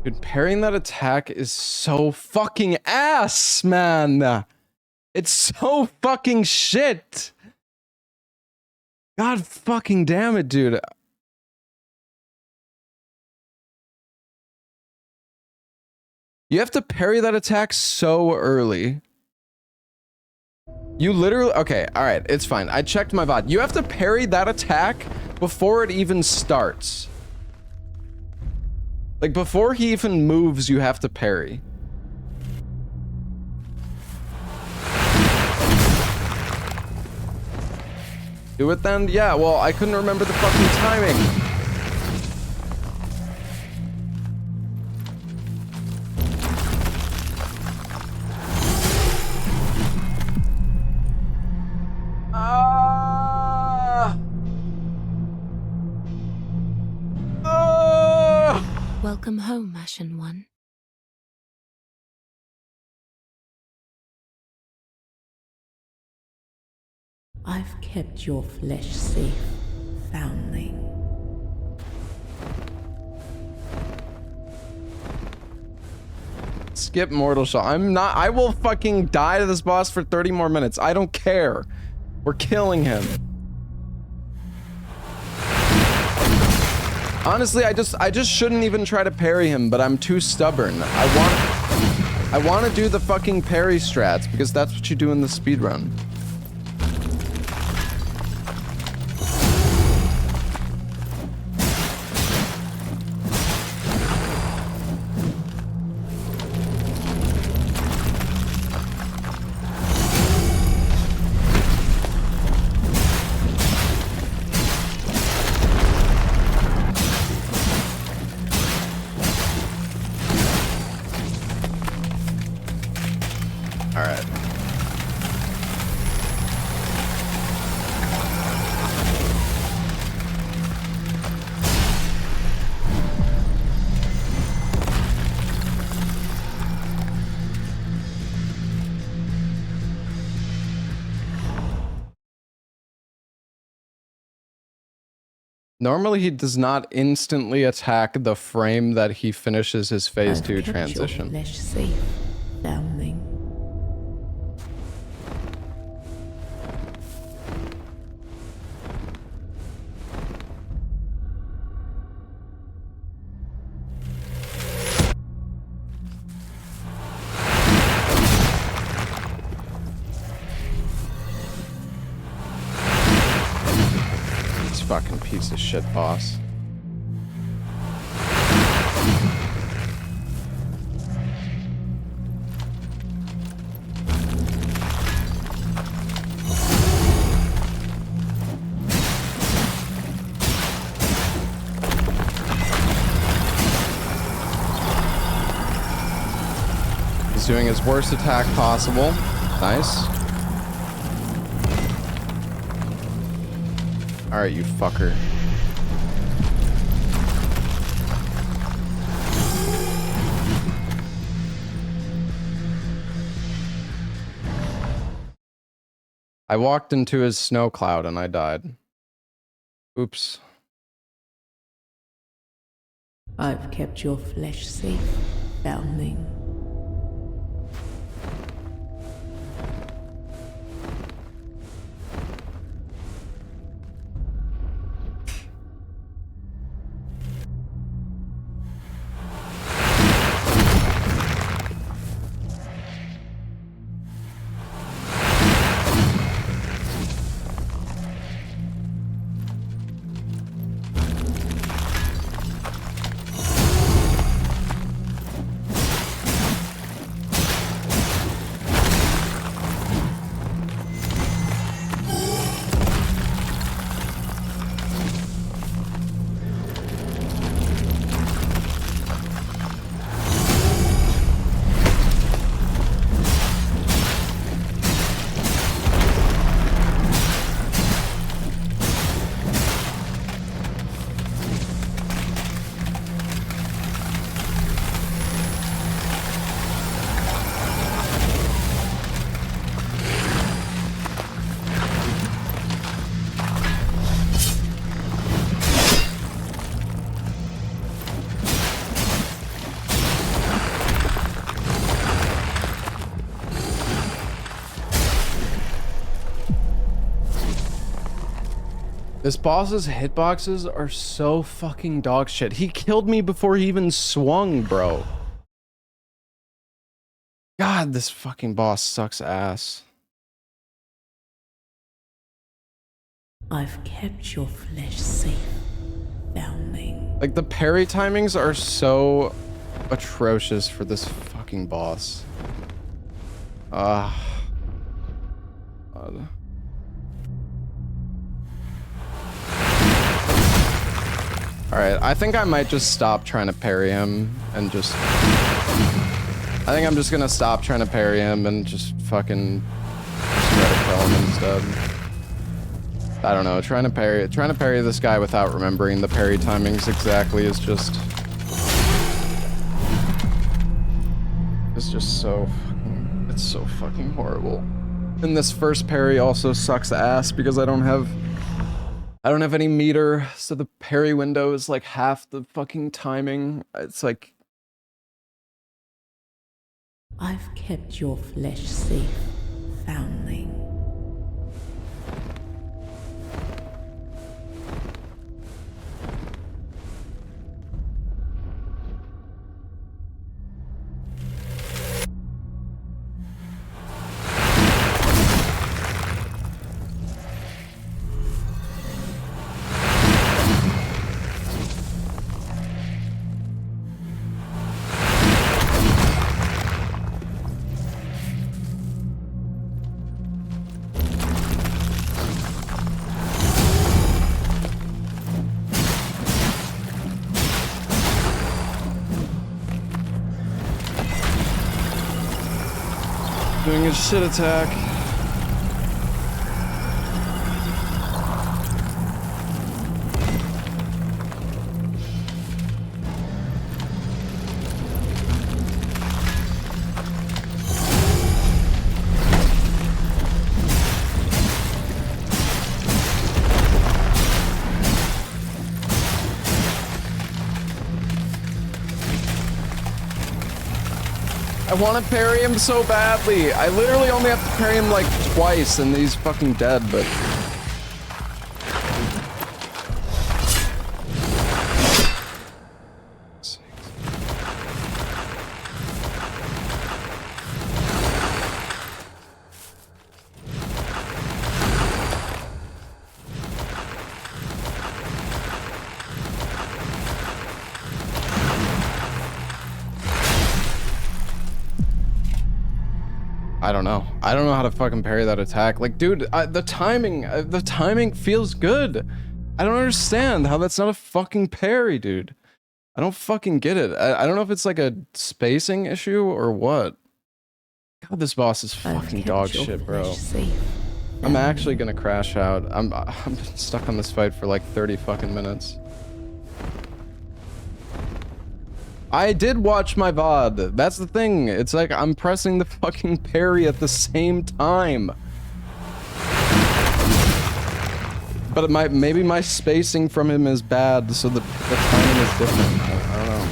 Dude, parrying that attack is so fucking ass, man. It's so fucking shit. God fucking damn it, dude. You have to parry that attack so early. You literally... Okay, alright, it's fine. I checked my VOD. You have to parry that attack before it even starts. Like, before he even moves, you have to parry. Do it then? Yeah, well, I couldn't remember the fucking timing. Welcome home, Ashen One. I've kept your flesh safe, foundling. Skip Mortal Shell. I will fucking die to this boss for 30 more minutes. I don't care. We're killing him. Honestly, I just shouldn't even try to parry him, but I'm too stubborn. I want to do the fucking parry strats because that's what you do in the speedrun. Normally he does not instantly attack the frame that he finishes his phase I've 2 kept your transition. flesh safe, foundling. Fucking piece of shit boss. He's doing his worst attack possible. Nice. Alright, you fucker. I walked into his snow cloud and I died. Oops. I've kept your flesh safe, foundling. This boss's hitboxes are so fucking dog shit. He killed me before he even swung, bro. God, this fucking boss sucks ass. I've kept your flesh safe, foundling. Like, the parry timings are so atrocious for this fucking boss. God. Alright, I think I might just stop trying to parry him and just... I think I'm just gonna stop trying to parry him and just fucking just try to kill him instead. I don't know, trying to parry this guy without remembering the parry timings exactly is just... It's just so fucking... It's so fucking horrible. And this first parry also sucks ass because I don't have any meter, so the parry window is like half the fucking timing. It's like... I've kept your flesh safe, foundling. Doing a shit attack. I want to parry him so badly. I literally only have to parry him like twice and he's fucking dead, but... I don't know. I don't know how to fucking parry that attack. Like, dude, the timing feels good. I don't understand how that's not a fucking parry, dude. I don't fucking get it. I don't know if it's like a spacing issue or what. God, this boss is fucking dog shit, bro. I'm actually gonna crash out. I'm stuck on this fight for like 30 fucking minutes. I did watch my VOD. That's the thing. It's like I'm pressing the fucking parry at the same time. But maybe my spacing from him is bad, so the timing is different. I don't know.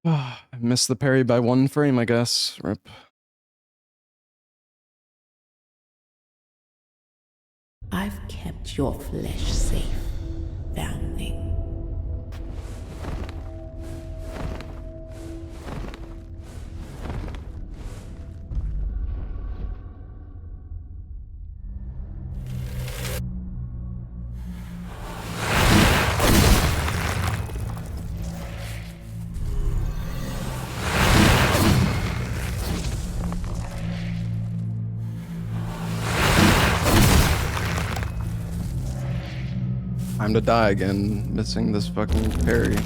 I missed the parry by 1 frame, I guess. Rip. I've kept your flesh safe, foundling. Time to die again, missing this fucking parry.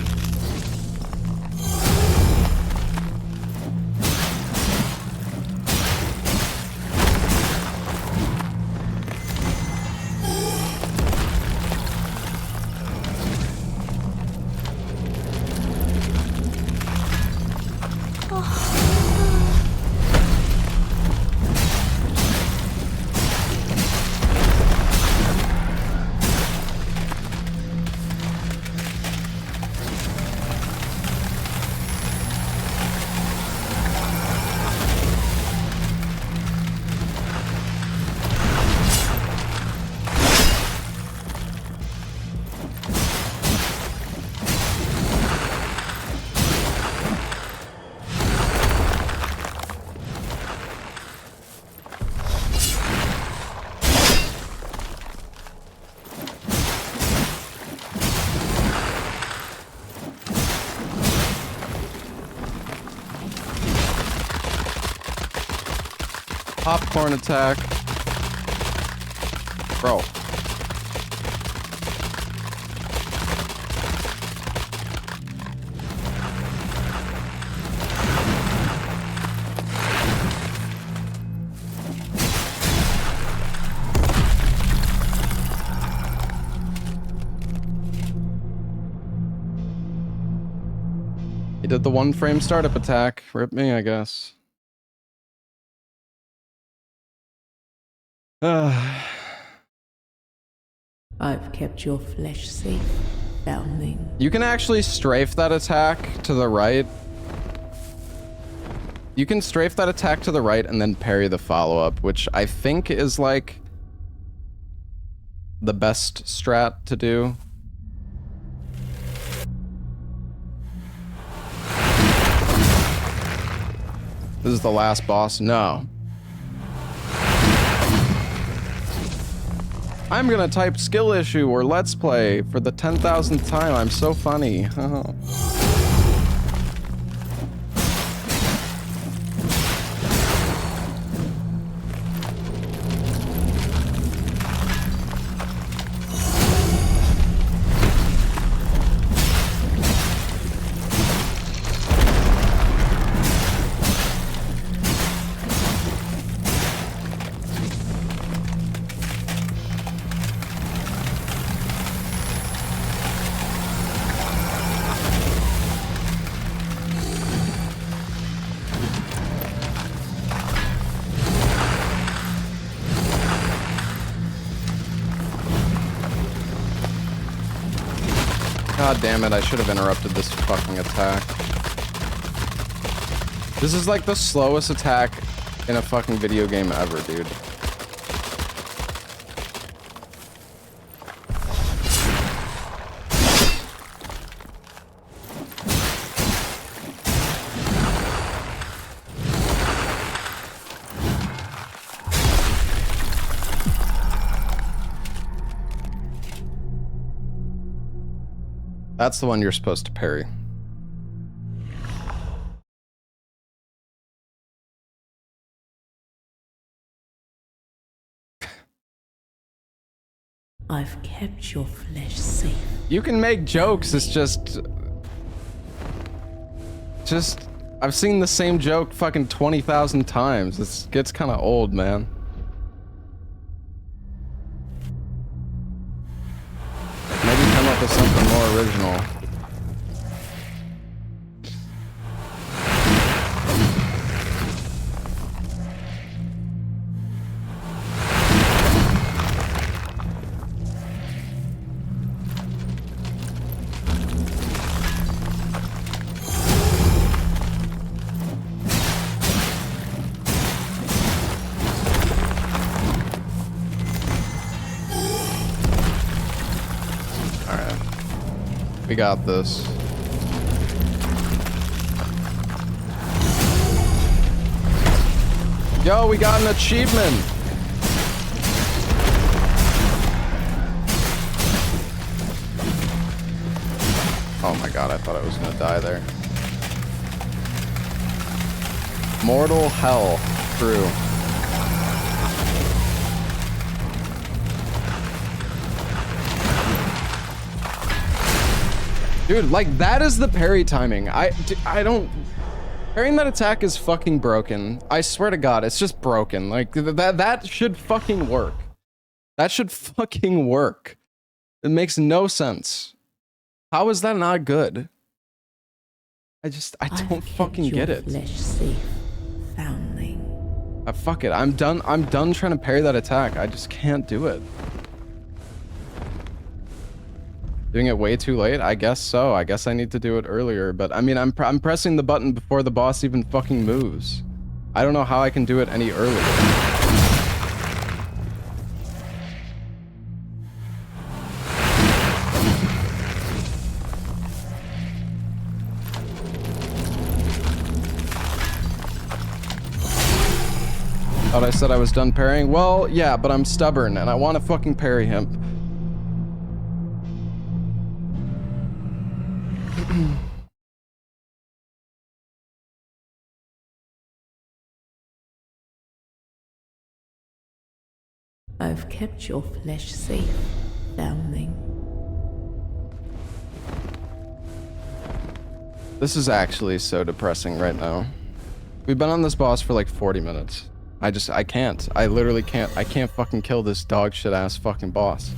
Popcorn attack. Bro. He did the 1 frame startup attack. Rip me, I guess. I've kept your flesh safe, foundling. You can actually strafe that attack to the right. You can strafe that attack to the right and then parry the follow-up, which I think is like the best strat to do. This is the last boss? No. I'm gonna type skill issue or let's play for the 10,000th time. I'm so funny. God damn it, I should have interrupted this fucking attack. This is like the slowest attack in a fucking video game ever, dude. That's the one you're supposed to parry. I've kept your flesh safe. You can make jokes, it's just... I've seen the same joke fucking 20,000 times. It gets kind of old, man. Maybe come up with something more original. We got this. Yo, we got an achievement! Oh my god, I thought I was gonna die there. Mortal Hell. True. Dude, like, that is the parry timing. I don't... Parrying that attack is fucking broken. I swear to God, it's just broken. Like, that should fucking work. That should fucking work. It makes no sense. How is that not good? I don't fucking get it. Flesh safe, foundling. Fuck it. I'm done trying to parry that attack. I just can't do it. Doing it way too late? I guess so. I guess I need to do it earlier, but I mean, I'm pressing the button before the boss even fucking moves. I don't know how I can do it any earlier. Thought I said I was done parrying? Well, yeah, but I'm stubborn and I want to fucking parry him. I've kept your flesh safe, foundling. This is actually so depressing right now. We've been on this boss for like 40 minutes. I can't. I literally can't. I can't fucking kill this dog shit ass fucking boss.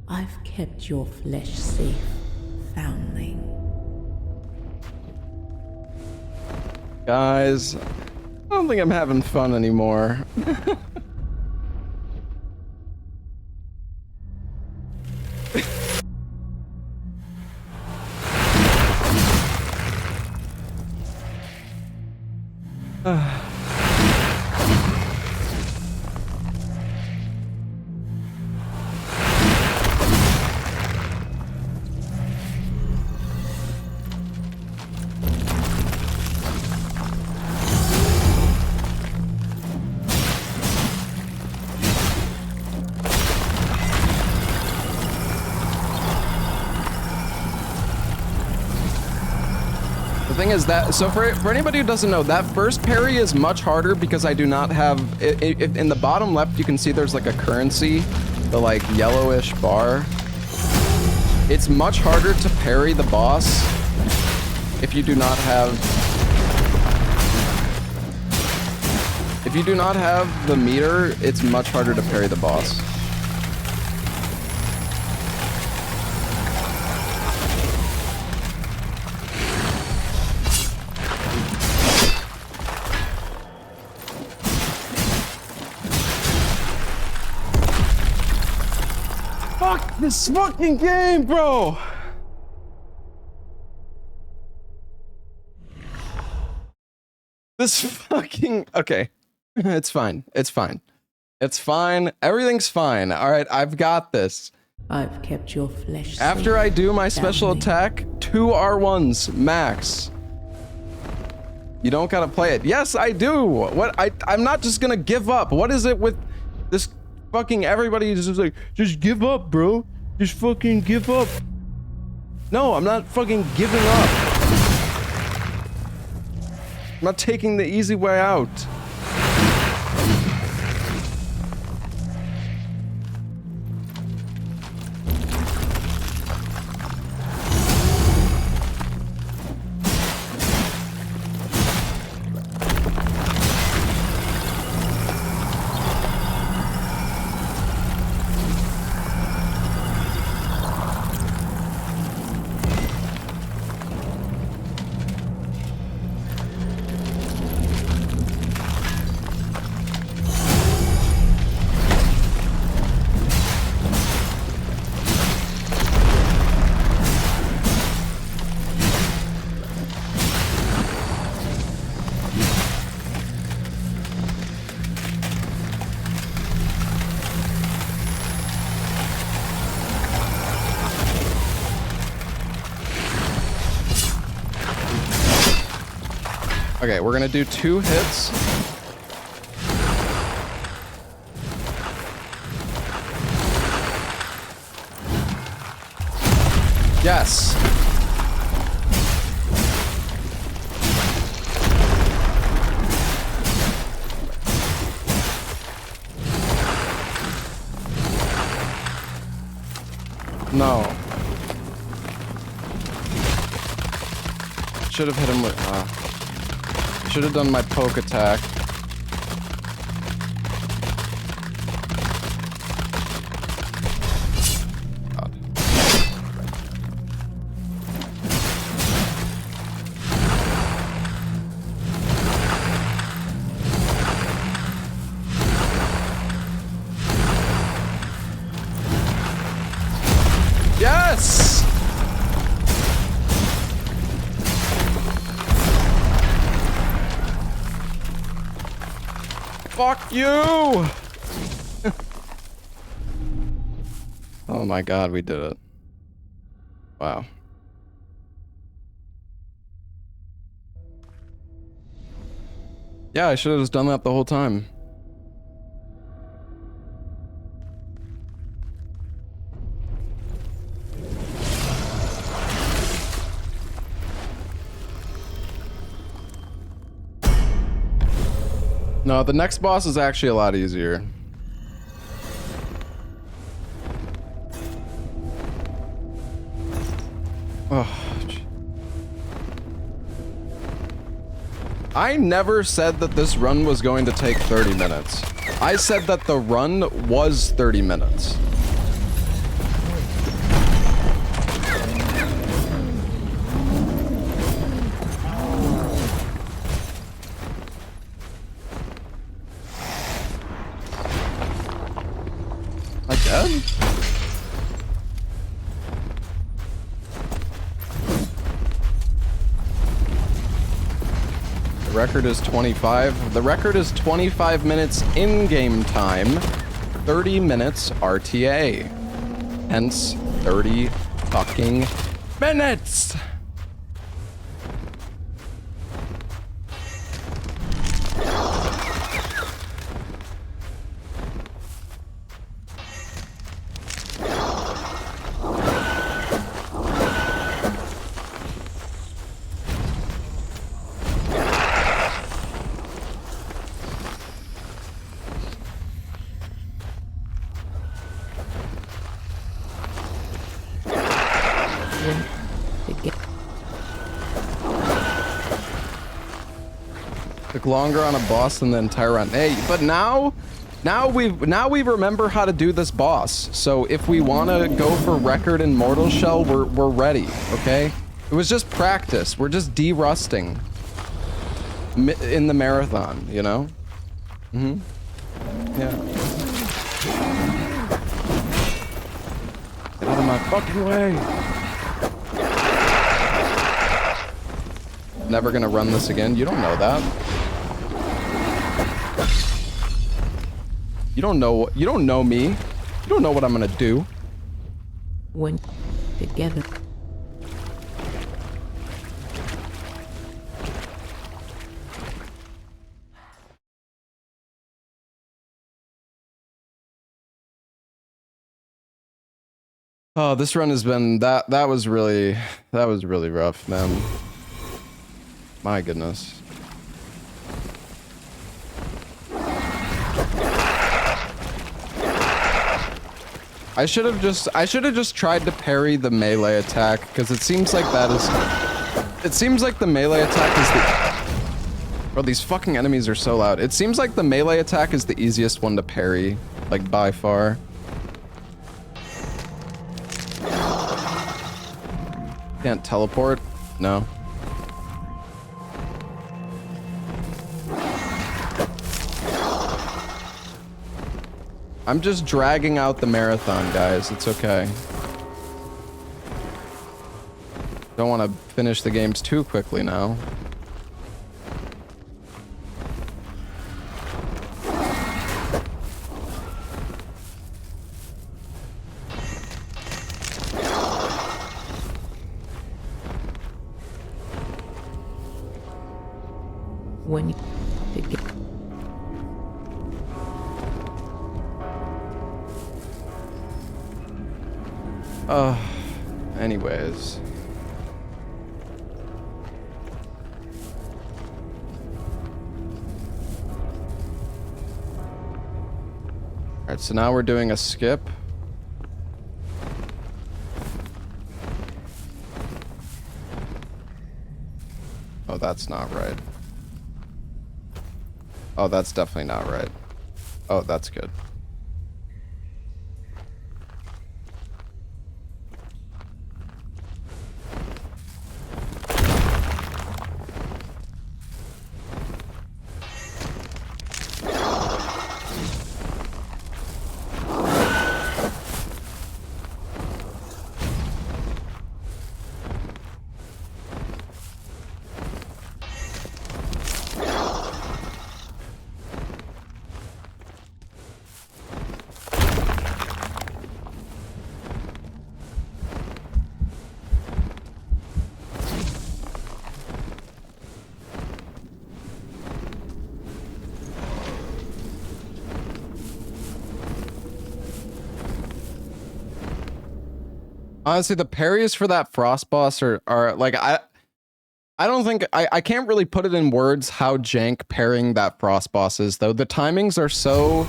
I've kept your flesh safe, foundling. Guys, I don't think I'm having fun anymore. The thing is that, so for anybody who doesn't know, that first parry is much harder because I do not have, in the bottom left you can see there's like a currency the like yellowish bar, it's much harder to parry the boss if you do not have the meter. It's much harder to parry the boss. Fuck this fucking game, bro! This fucking... Okay. It's fine. It's fine. It's fine. Everything's fine. Alright, I've got this. I've kept your flesh After safe. I do my special Damn me. attack, 2 R1s, max. You don't gotta play it. Yes, I do! What? I'm not just gonna give up. What is it with this fucking everybody is just like, just give up, bro. Just fucking give up. No, I'm not fucking giving up. I'm not taking the easy way out. Okay, we're gonna do 2 hits. Yes. No. Should have hit him with... should have done my poke attack. God. Yes! Fuck you! Oh my god, we did it. Wow. Yeah, I should have just done that the whole time. No, the next boss is actually a lot easier. Oh, I never said that this run was going to take 30 minutes. I said that the run was 30 minutes. I dead? The record is 25. The record is 25 minutes in-game time, 30 minutes RTA. Hence, 30 fucking minutes! together. Took longer on a boss than the entire run. Hey, but now we remember how to do this boss. So if we want to go for record in Mortal Shell, we're ready. Okay. It was just practice. We're just de-rusting in the marathon. You know. Yeah. Get out of my fucking way. Never gonna run this again. You don't know that. You don't know me. You don't know what I'm gonna do. When together. Oh, this run has been that was really rough, man. My goodness. I should have just tried to parry the melee attack, because it seems like the melee attack is the... Bro, these fucking enemies are so loud. It seems like the melee attack is the easiest one to parry, like by far. Can't teleport? No. I'm just dragging out the marathon, guys. It's okay. Don't want to finish the games too quickly now. When you together. Anyways. Alright, so now we're doing a skip. Oh, that's not right. Oh, that's definitely not right. Oh, that's good. Honestly, the parries for that frost boss are like I don't think I can't really put it in words how jank parrying that frost boss is though. The timings are so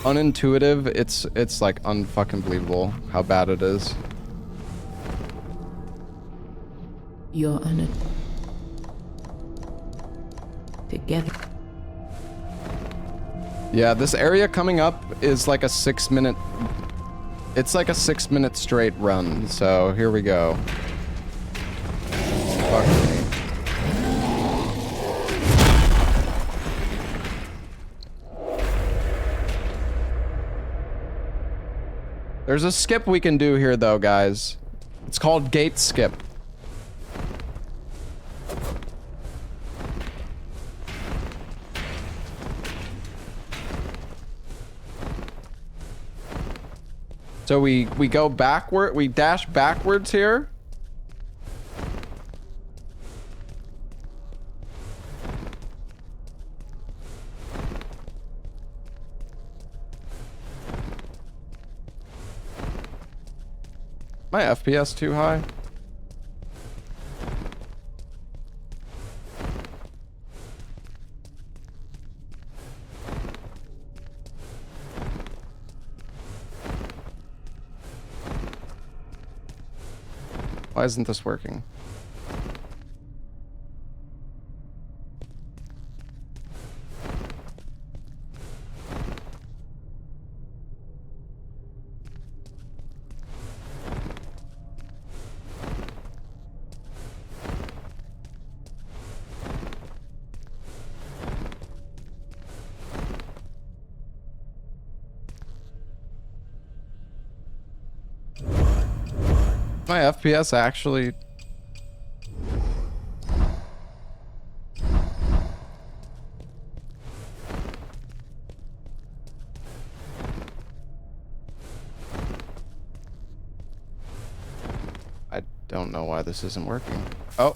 unintuitive. It's like unfucking believable how bad it is. You're on it together. Yeah, this area coming up is like a 6-minute. It's like a 6-minute straight run, so here we go. Fuck me. There's a skip we can do here though, guys. It's called gate skip. So we go backward, we dash backwards here. My FPS too high? My Why isn't this working? My FPS actually... I don't know why this isn't working. Oh.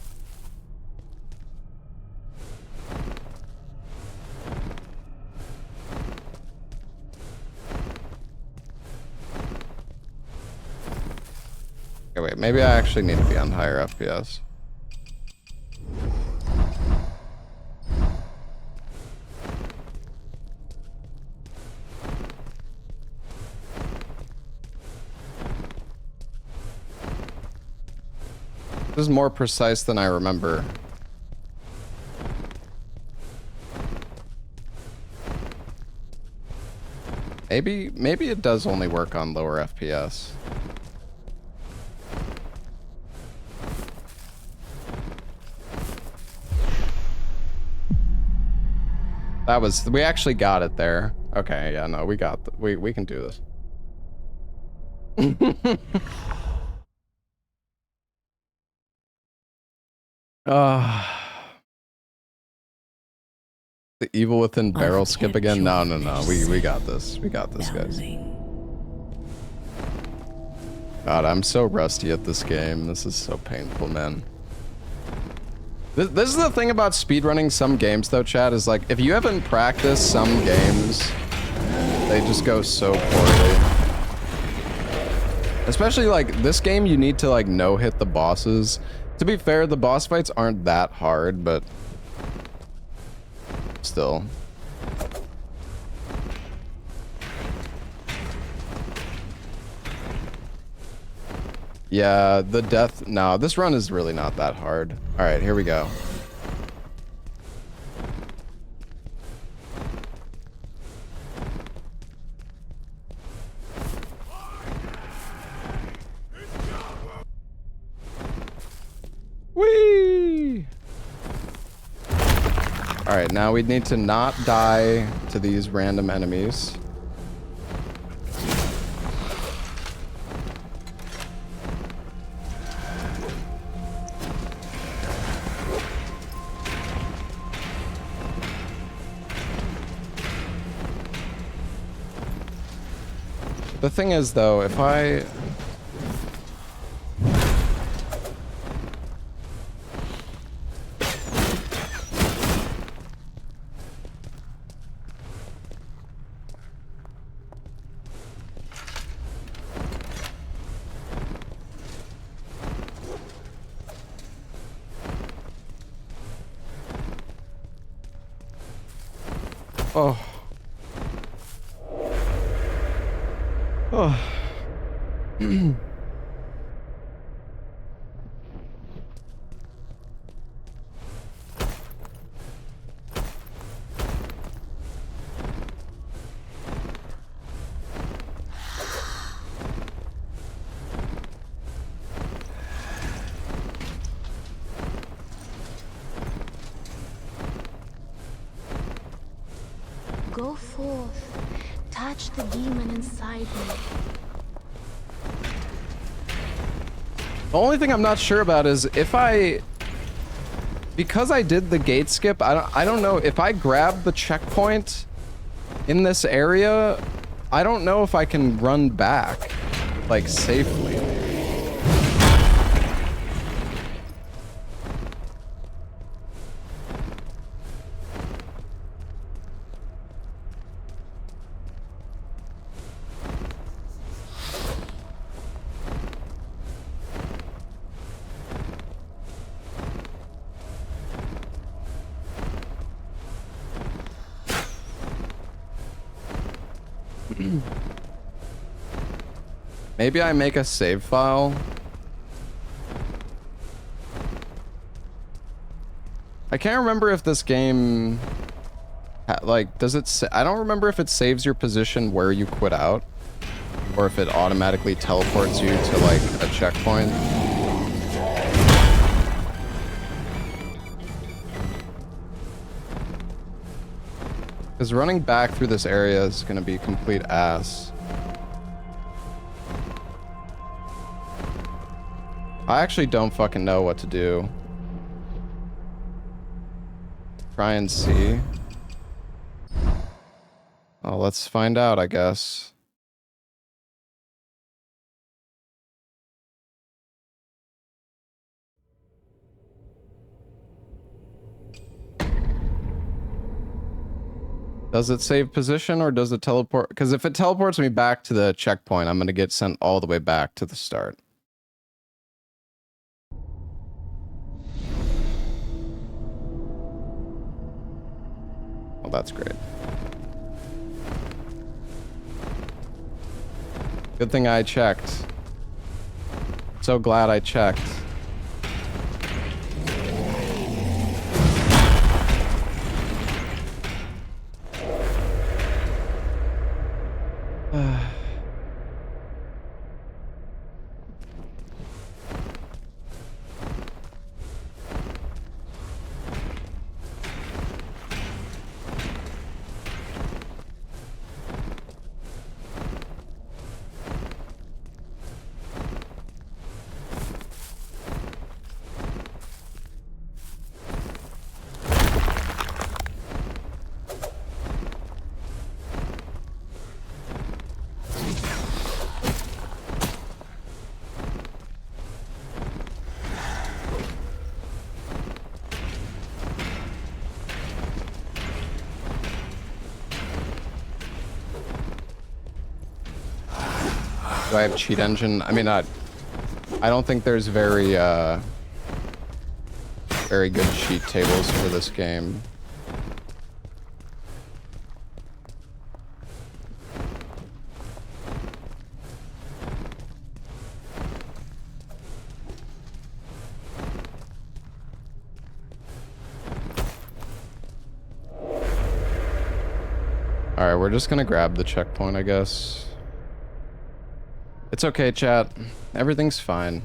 Okay, wait, maybe I actually need to be on higher FPS. This is more precise than I remember. Maybe it does only work on lower FPS. That was, we actually got it there. Okay, yeah, no, we got, we can do this. The evil within barrel skip again? No, no, no, we got this. We got this, guys. God, I'm so rusty at this game. This is so painful, man. This is the thing about speedrunning some games, though, Chad, is like, if you haven't practiced some games, they just go so poorly. Especially, like, this game, you need to, like, no-hit the bosses. To be fair, the boss fights aren't that hard, but... still. Yeah, the death... no, this run is really not that hard. Alright, here we go. Whee! Alright, now we need to not die to these random enemies. The thing is, though, if I... oh. Oh. Go forth. Touch the demon inside me. The only thing I'm not sure about is if I... because I did the gate skip, I don't know if I grab the checkpoint in this area, I don't know if I can run back, like, safely. Maybe I make a save file I can't remember if this game, like, does it? I don't remember if it saves your position where you quit out, or if it automatically teleports you to like a checkpoint. Because running back through this area is gonna be complete ass. I actually don't fucking know what to do. Try and see. Oh, let's find out, I guess. Does it save position or does it teleport? Because if it teleports me back to the checkpoint, I'm gonna get sent all the way back to the start. Oh, that's great. Good thing I checked. So glad I checked. Do I have cheat engine? I mean, I don't think there's very good cheat tables for this game. Alright, we're just gonna grab the checkpoint, I guess. It's okay, chat. Everything's fine.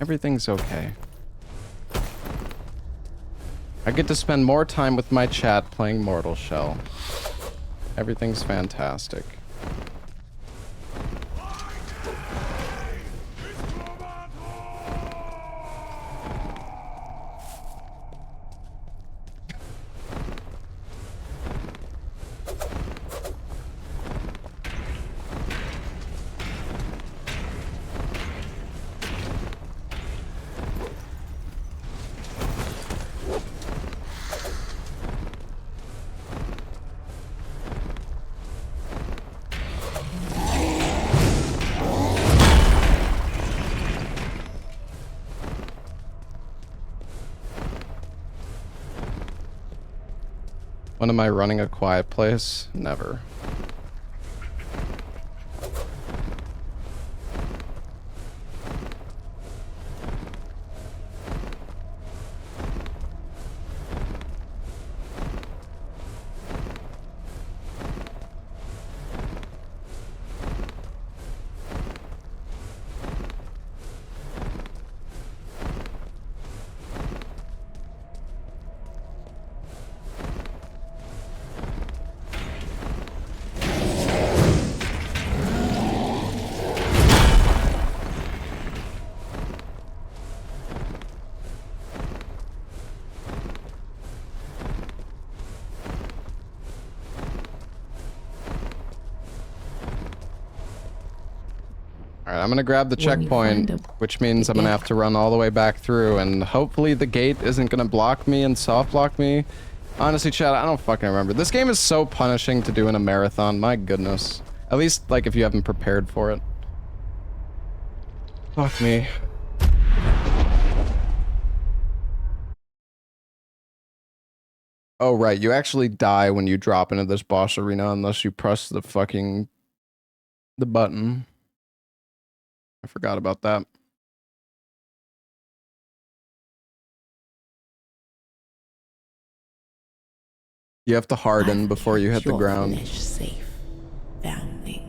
Everything's okay. I get to spend more time with my chat playing Mortal Shell. Everything's fantastic. When am I running a quiet place? Never. Alright, I'm gonna grab the checkpoint, which means I'm gonna have to run all the way back through, and hopefully the gate isn't gonna block me and soft block me. Honestly, chat, I don't fucking remember. This game is so punishing to do in a marathon, my goodness. At least, like, if you haven't prepared for it. Fuck me. Oh, right, you actually die when you drop into this boss arena unless you press the fucking... the button. I forgot about that. You have to harden I've before you hit kept the your ground. flesh safe, foundling.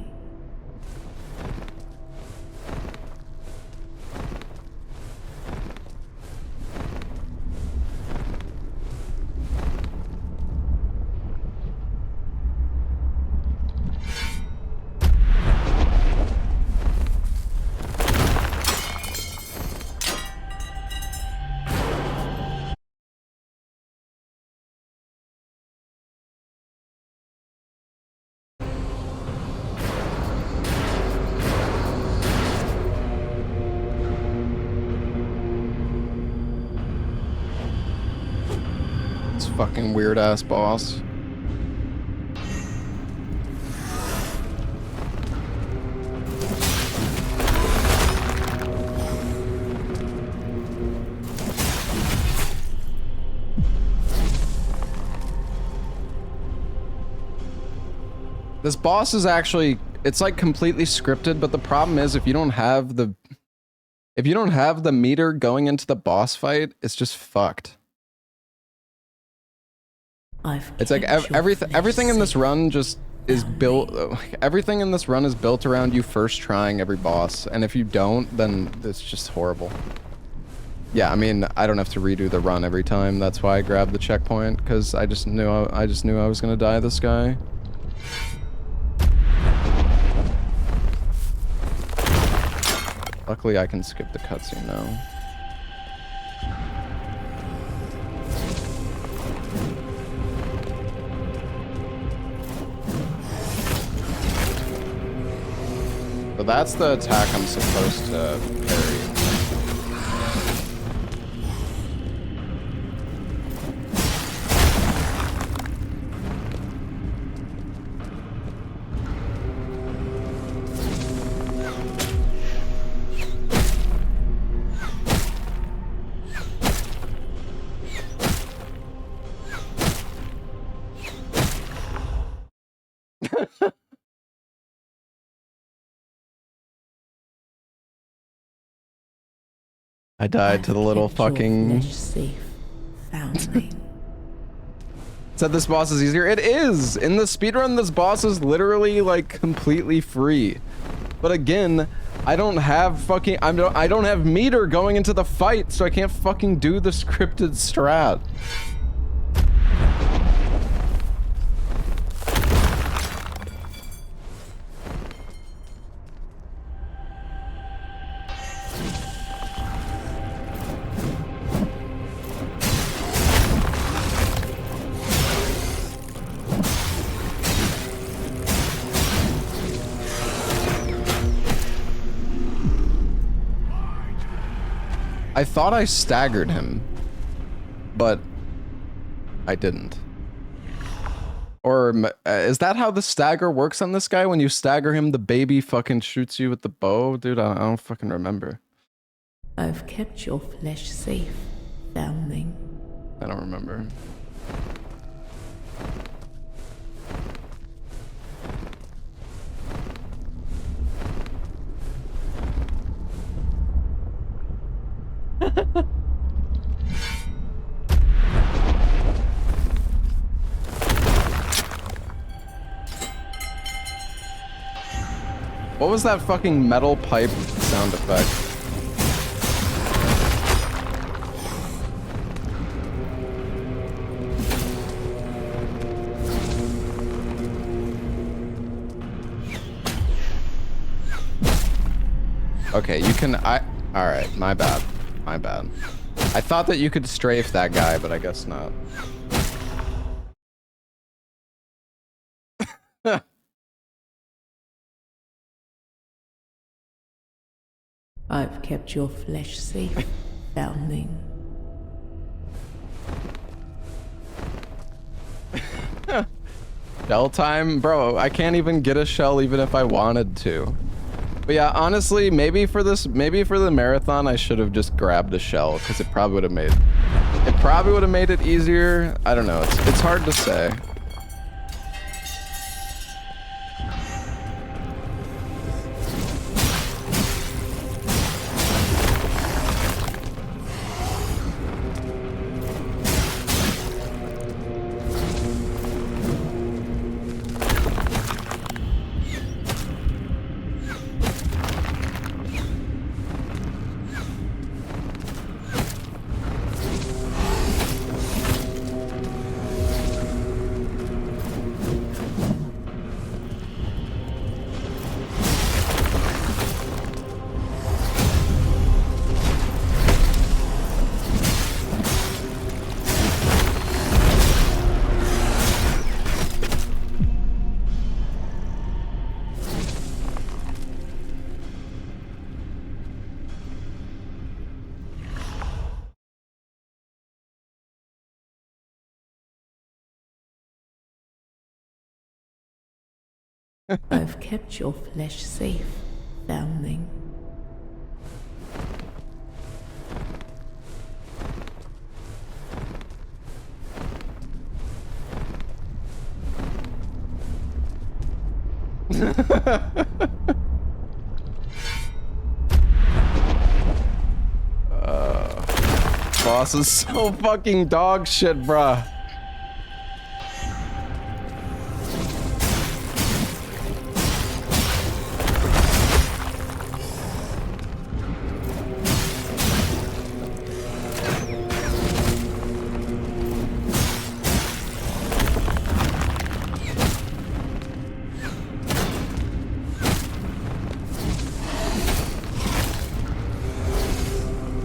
This fucking weird ass boss. This boss is actually, it's like completely scripted, but the problem is if you don't have the meter going into the boss fight, it's just fucked. It's like everything in this run just is built, everything in this run is built around you first trying every boss, and if you don't, then it's just horrible. Yeah, I mean, I don't have to redo the run every time. That's why I grabbed the checkpoint, because I just knew I was gonna die this guy. Luckily, I can skip the cutscene now. So that's the attack I'm supposed to parry. I died to the little fucking... Safe, foundling. Said this boss is easier. It is! In the speedrun, this boss is literally, like, completely free. But again, I don't have fucking... I don't have meter going into the fight, so I can't fucking do the scripted strat. I thought I staggered him, but I didn't. Or is that how the stagger works on this guy? When you stagger him, the baby fucking shoots you with the bow? Dude, I don't fucking remember. I've kept your flesh safe, foundling. I don't remember. What was that fucking metal pipe sound effect? Okay, you can... Alright, my bad. My bad. I thought that you could strafe that guy, but I guess not. I've kept your flesh safe, foundling. Shell time? Bro, I can't even get a shell even if I wanted to. But yeah, honestly, maybe for the marathon, I should have just grabbed a shell, because it probably would have made it easier. I don't know, it's hard to say. I've kept your flesh safe, foundling. Boss is so fucking dog shit, bruh.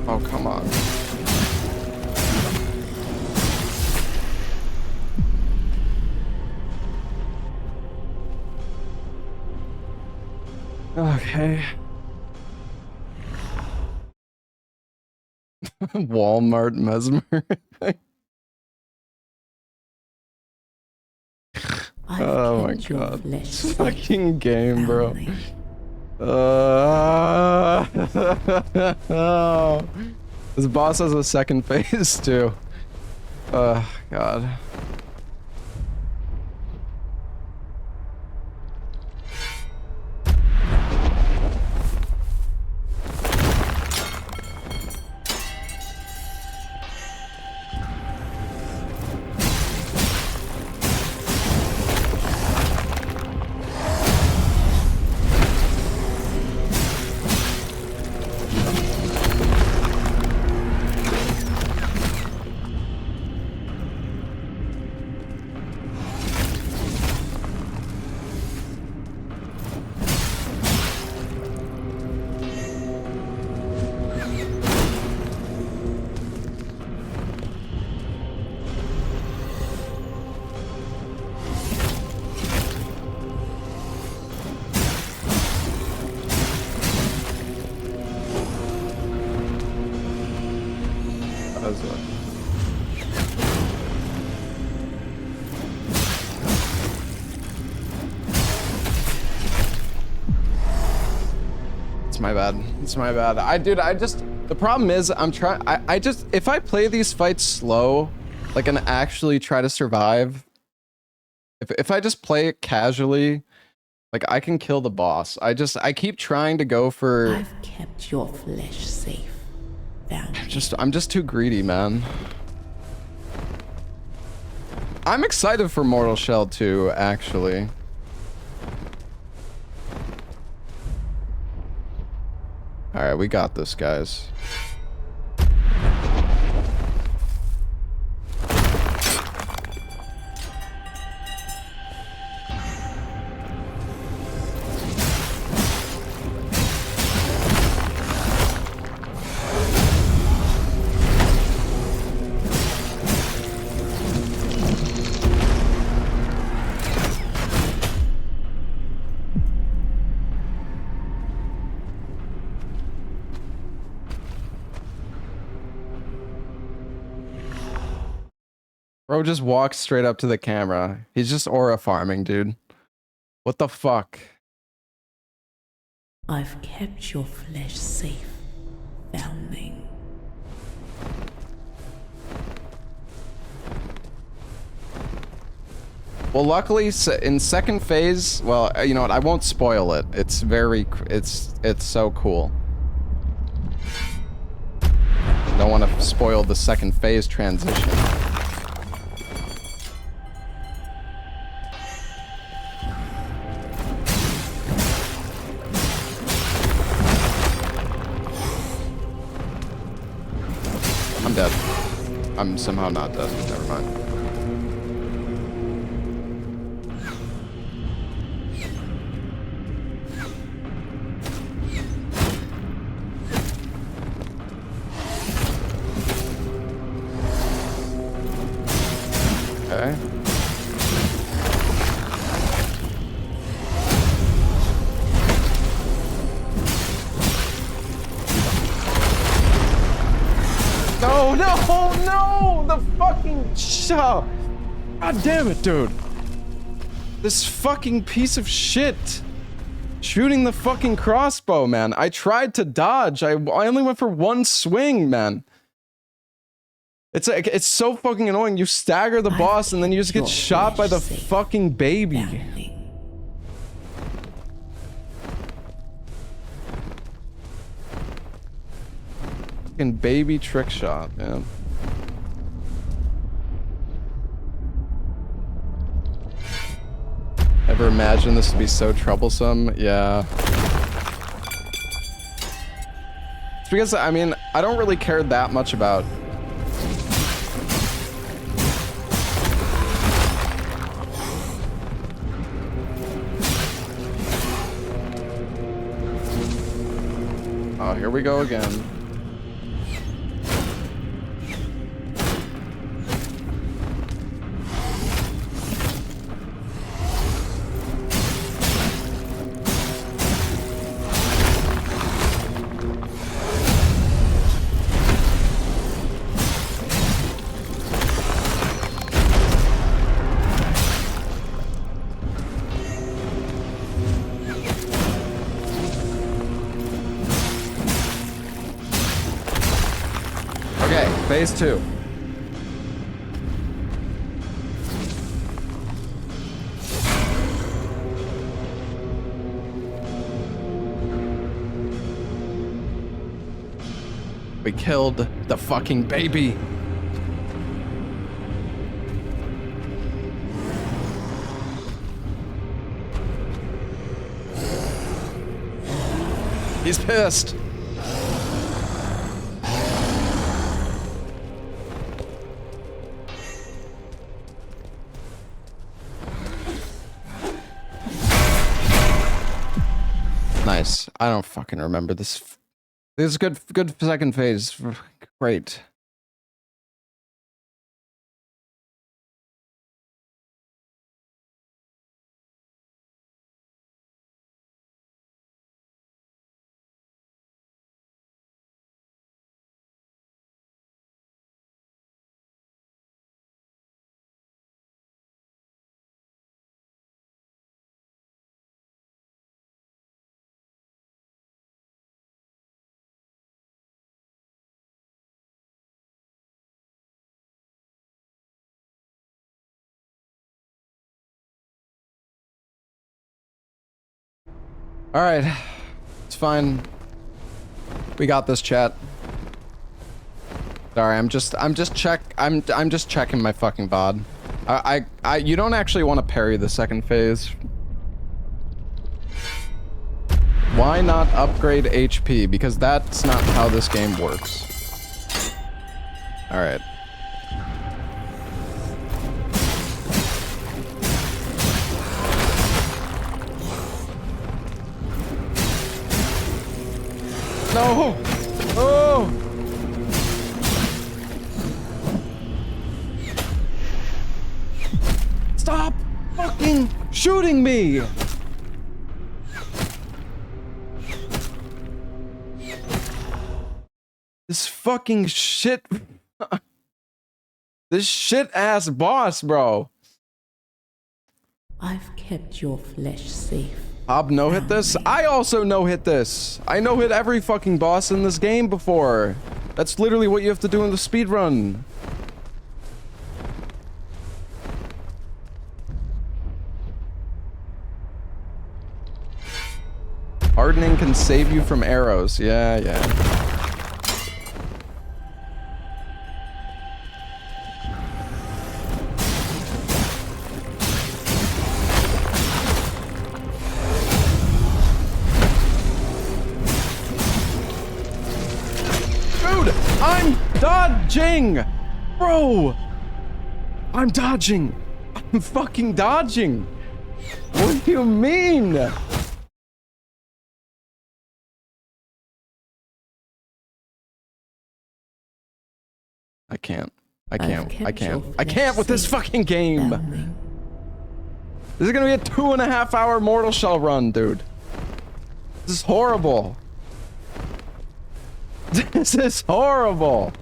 Oh, come on. Okay. Walmart mesmer. Oh my god. This fucking game, bro. This boss has a second phase too. Oh god. It's my bad. It's my bad. The problem is if I play these fights slow, like, and actually try to survive, if I just play it casually, like, I can kill the boss. I keep trying to go for... I've kept your flesh safe. I'm just too greedy, man. I'm excited for Mortal Shell 2, actually. Alright, we got this, guys. Bro just walks straight up to the camera. He's just aura farming, dude. What the fuck? I've kept your flesh safe, foundling. Well, luckily, in second phase, well, you know what? I won't spoil it. It's so cool. Don't want to spoil the second phase transition. I'm dead. I'm somehow not dead. Never mind. Okay. No, no, no! The fucking shove! God damn it, dude! This fucking piece of shit. Shooting the fucking crossbow, man. I tried to dodge. I only went for one swing, man. It's so fucking annoying. You stagger the boss and then you just get shot by the fucking baby. Fucking baby trick shot, man. Ever imagine this would be so troublesome? Yeah. It's because, I mean, I don't really care that much about... Oh, here we go again. Phase 2. We killed the fucking baby. He's pissed. Nice. I don't fucking remember this. This is good second phase. Great. All right, it's fine. We got this, chat. Sorry, I'm just checking my fucking VOD. You don't actually want to parry the second phase. Why not upgrade HP? Because that's not how this game works. All right. No! Oh! Stop fucking shooting me! This fucking shit... This shit-ass boss, bro. I've kept your flesh safe. Hob no-hit this? I also no-hit this. I no-hit every fucking boss in this game before. That's literally what you have to do in the speedrun. Hardening can save you from arrows. Yeah, yeah. I'm dodging! Bro! I'm dodging! I'm fucking dodging! What do you mean? I can't with this fucking game! This is gonna be a 2.5 hour Mortal Shell run, dude. This is horrible. This is horrible.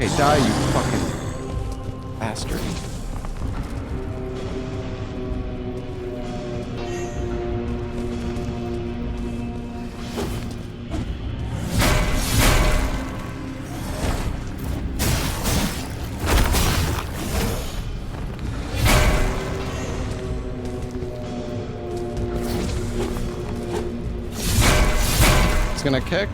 Okay, die, you fucking bastard. It's gonna kick.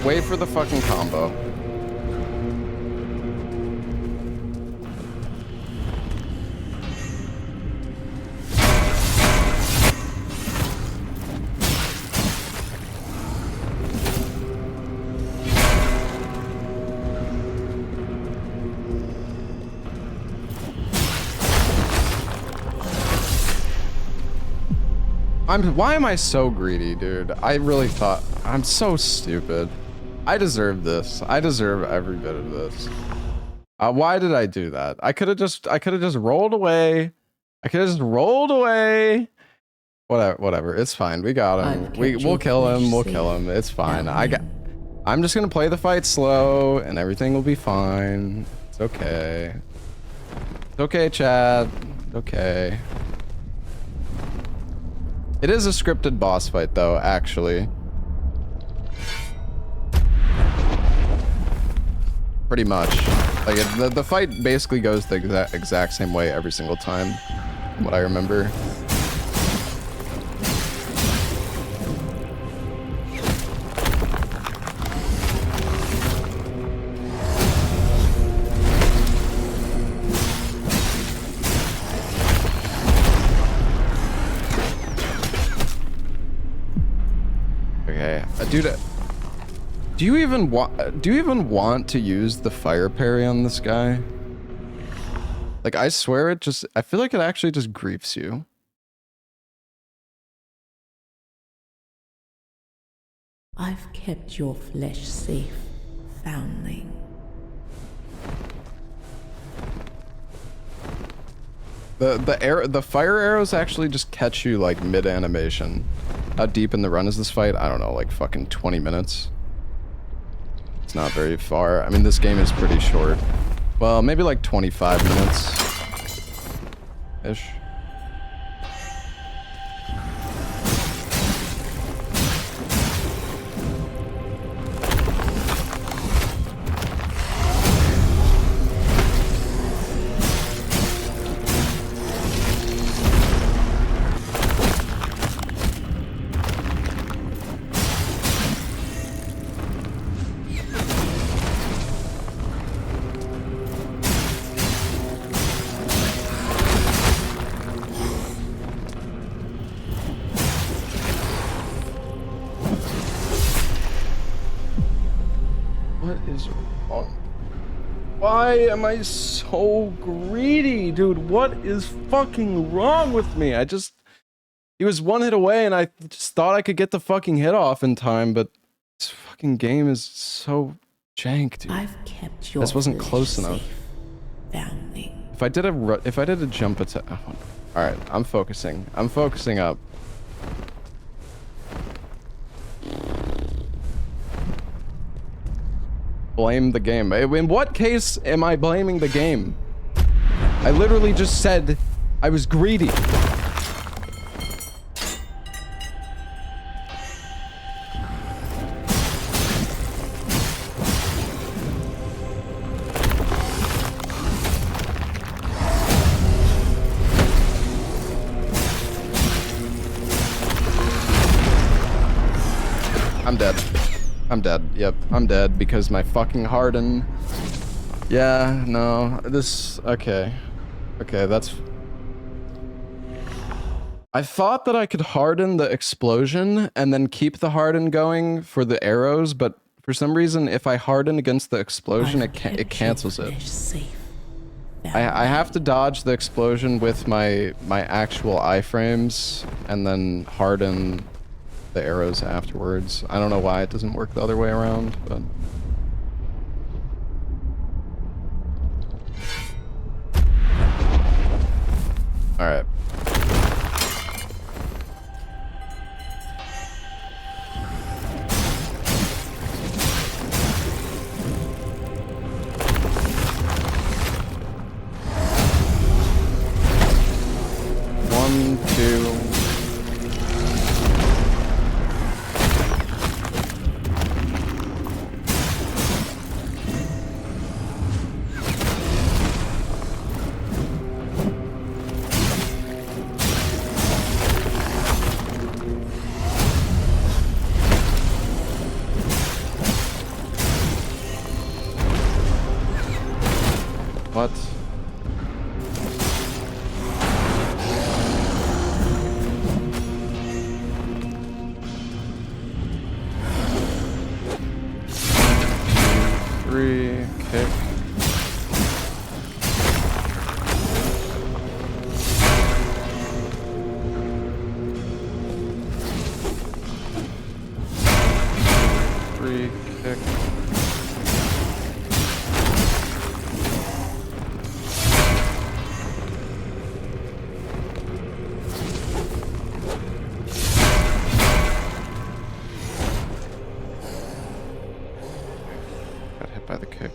Wait for the fucking combo. Why am I so greedy, dude? I really thought I'm so stupid. I deserve this. I deserve every bit of this. Why did I do that? I could have just rolled away. I could have just rolled away. Whatever. It's fine. We got him. We'll kill him. We'll kill him. It's fine. I'm just gonna play the fight slow and everything will be fine. It's okay. It's okay, chat. It's okay. It is a scripted boss fight though, actually. Pretty much. Like the fight basically goes the exact same way every single time, from what I remember. Okay, dude. Do you even want to use the fire parry on this guy? Like, I swear I feel like it actually just griefs you. I've kept your flesh safe, foundling. The fire arrows actually just catch you like mid-animation. How deep in the run is this fight? I don't know, like fucking 20 minutes. It's not very far. I mean, this game is pretty short. Well, maybe like 25 minutes-ish. Why am I so greedy, dude? What is fucking wrong with me? He was one hit away and I just thought I could get the fucking hit off in time, but this fucking game is so jank, dude. I've kept your this wasn't close enough. Foundling. If I did a jump attack, oh, all right, I'm focusing up. Blame the game. In what case am I blaming the game? I literally just said I was greedy. I'm dead. I'm dead. Yep, I'm dead because my fucking harden. Yeah, no, this, okay. Okay, that's... I thought that I could harden the explosion and then keep the harden going for the arrows, but for some reason, if I harden against the explosion, it cancels it. Safe. I have to dodge the explosion with my actual iframes and then harden the arrows afterwards. I don't know why it doesn't work the other way around, but... Alright. One, two... What? Three, kick. Three, kick. Got hit by the kick.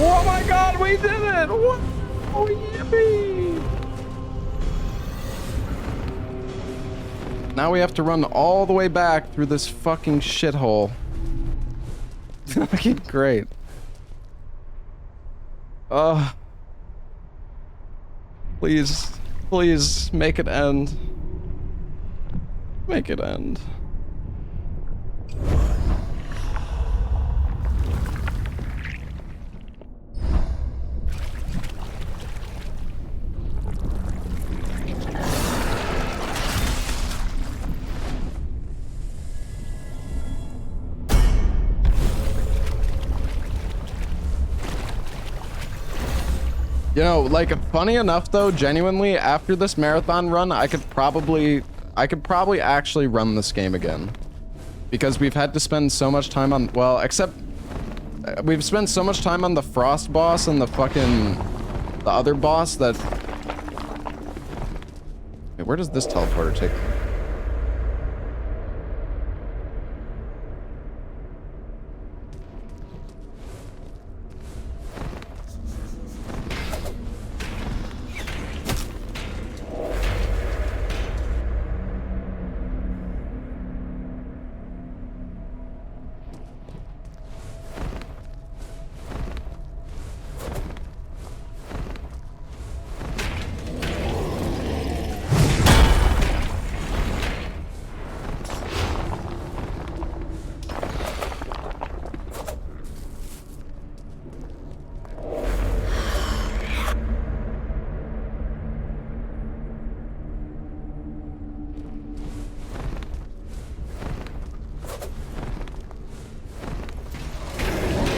Oh my god, we did it! What? Oh, yippee! Now we have to run all the way back through this fucking shithole. Fucking great. Please, please, make it end. Make it end. You know, like, funny enough though, genuinely, after this marathon run, I could probably actually run this game again. Because we've had to spend so much time on, well, except, we've spent so much time on the Frost boss and the other boss that... Wait, where does this teleporter take me?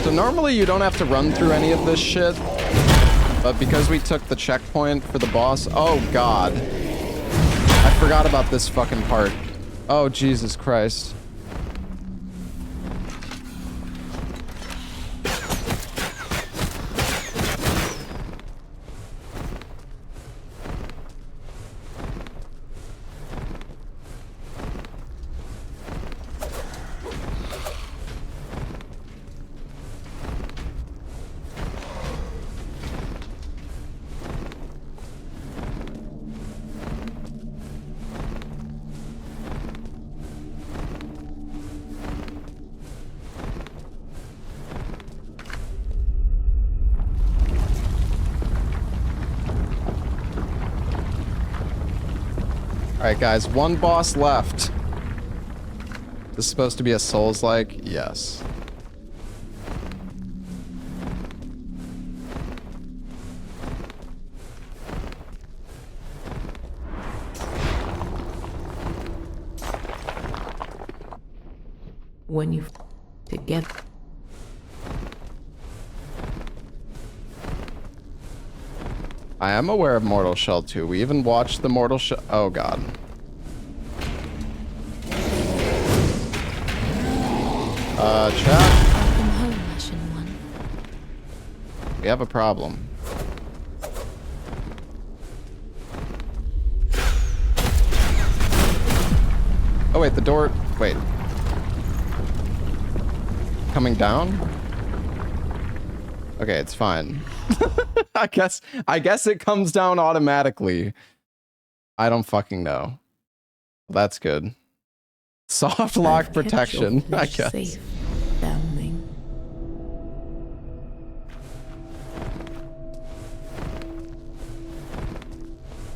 So normally you don't have to run through any of this shit, but because we took the checkpoint for the boss, oh god. I forgot about this fucking part. Oh, Jesus Christ. Alright, guys, one boss left. This is supposed to be a Souls-like? Yes. When you together. I am aware of Mortal Shell 2. We even watched the Mortal Shell... Oh, God. Chat. Welcome home, Russian one. We have a problem. Oh, wait, the door... Wait. Coming down? Okay, it's fine. I guess it comes down automatically. I don't fucking know. That's good. Soft lock I've kept your protection, I flesh guess. Safe, darling.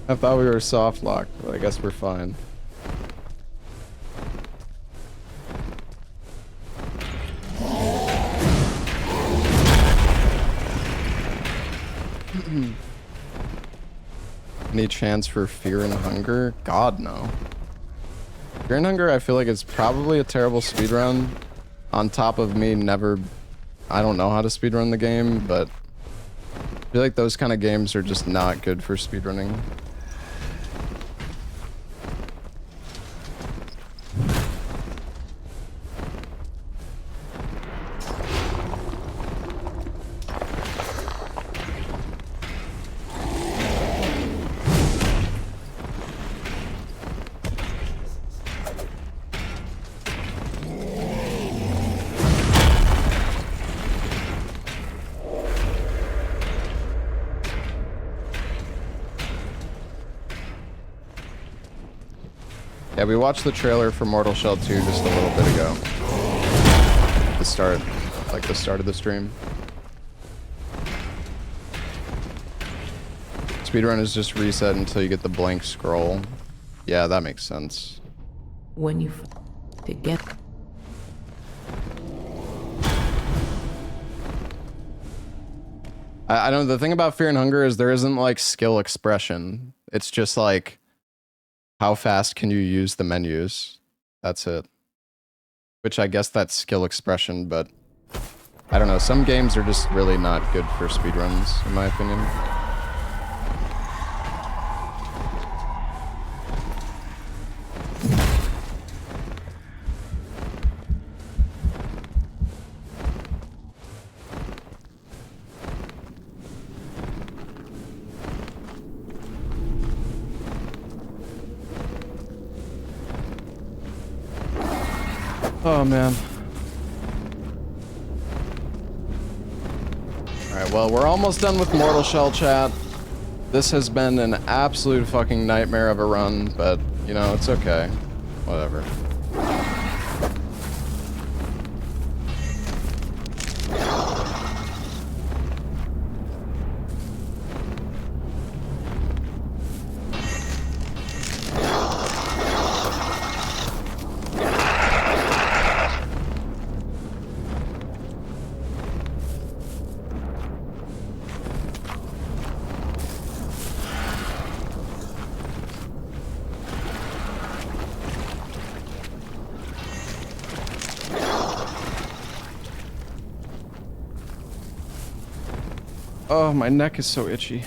I thought we were soft locked, but I guess we're fine. Any chance for Fear and Hunger? God, no. Fear and Hunger, I feel like it's probably a terrible speedrun. On top of me never... I don't know how to speedrun the game, but... I feel like those kind of games are just not good for speedrunning. Yeah, we watched the trailer for Mortal Shell 2 just a little bit ago. The start of the stream. Speedrun is just reset until you get the blank scroll. Yeah, that makes sense. When you together. I don't know, the thing about Fear and Hunger is there isn't like skill expression. It's just like, how fast can you use the menus? That's it. Which I guess that's skill expression, but I don't know. Some games are just really not good for speedruns, in my opinion. Oh, man. Alright, well, we're almost done with Mortal Shell, chat. This has been an absolute fucking nightmare of a run, but, you know, it's okay. Whatever. Oh, my neck is so itchy.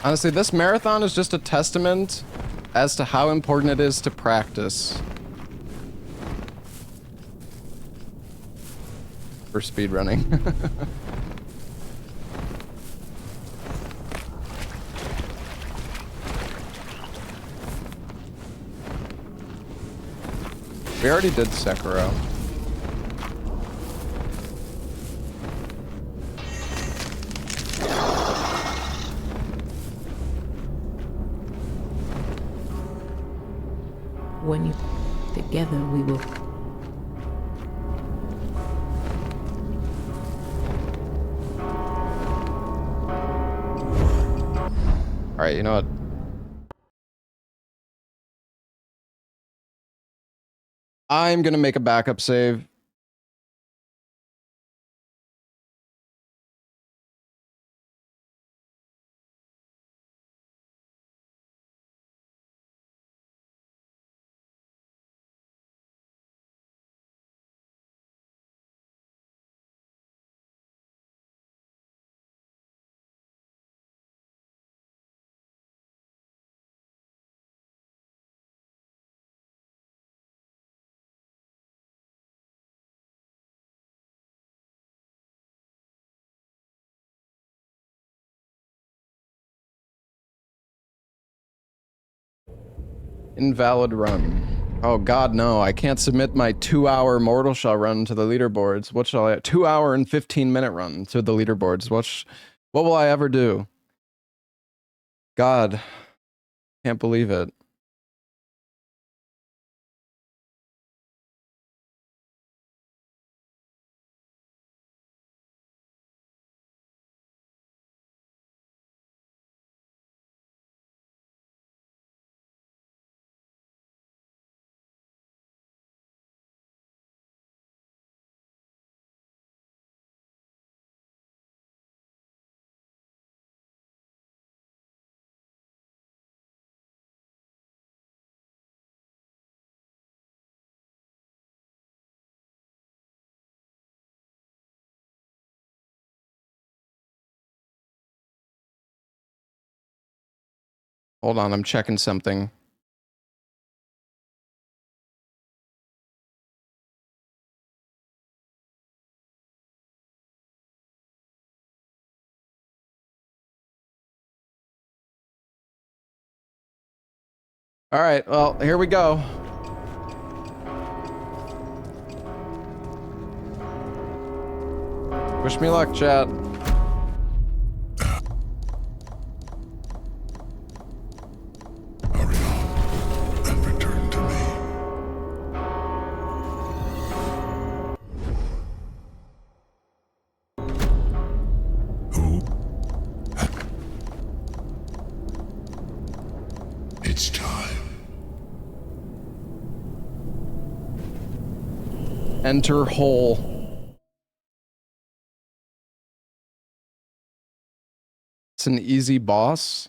Honestly, this marathon is just a testament as to how important it is to practice for speedrunning. We already did Sekiro. When you together, we will. Alright, you know what? I'm gonna make a backup save. Invalid run. Oh god, no. I can't submit my 2-hour Mortal Shell run to the leaderboards. What shall I... 2-hour and 15-minute run to the leaderboards. What will I ever do? God. Can't believe it. Hold on, I'm checking something. Alright, well, here we go. Wish me luck, chat. Hurry on and return to me. Who? It's time. Enter hole. It's an easy boss.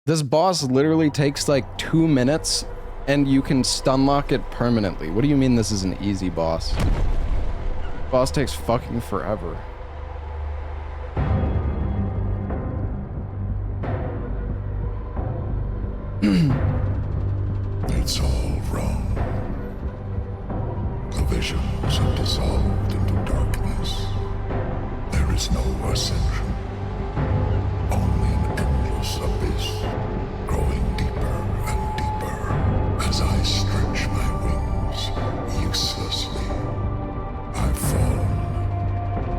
This boss literally takes like 2 minutes and you can stun lock it permanently. What do you mean this is an easy boss? Boss takes fucking forever. It's all wrong. The visions have dissolved into darkness. There is no ascension. Only an endless abyss, growing deeper and deeper as I stretch my wings uselessly. I've fallen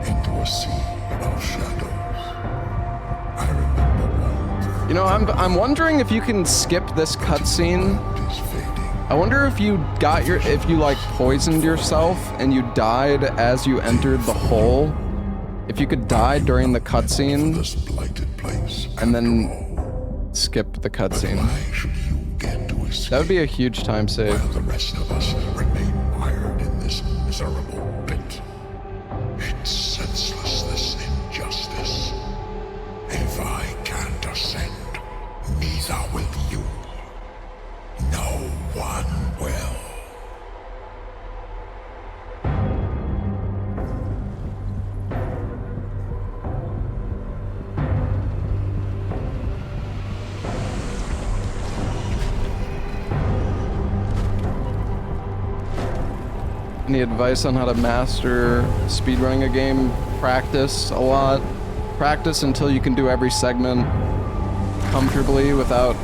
into a sea of shadows. I remember warmth. You know, I'm wondering if you can skip this cutscene. Is fading. I wonder if you like poisoned yourself and you died as you entered the hole. If you could die during the cutscene This blighted place and then after all. skip the But cutscene. why should you get to escape That would be a huge time save. while the rest of us remain mired in this miserable pit? It's senseless, this injustice. If I can't ascend, neither will you. No one will. Any advice on how to master speedrunning a game? Practice a lot. Practice until you can do every segment comfortably without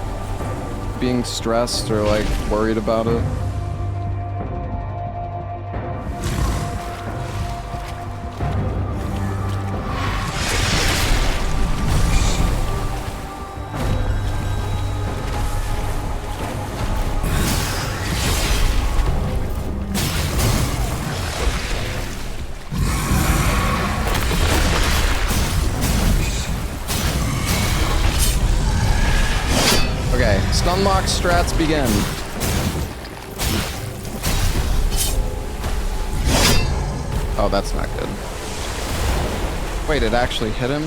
being stressed or like worried about it. Stunlock strats begin. Oh, that's not good. Wait, it actually hit him?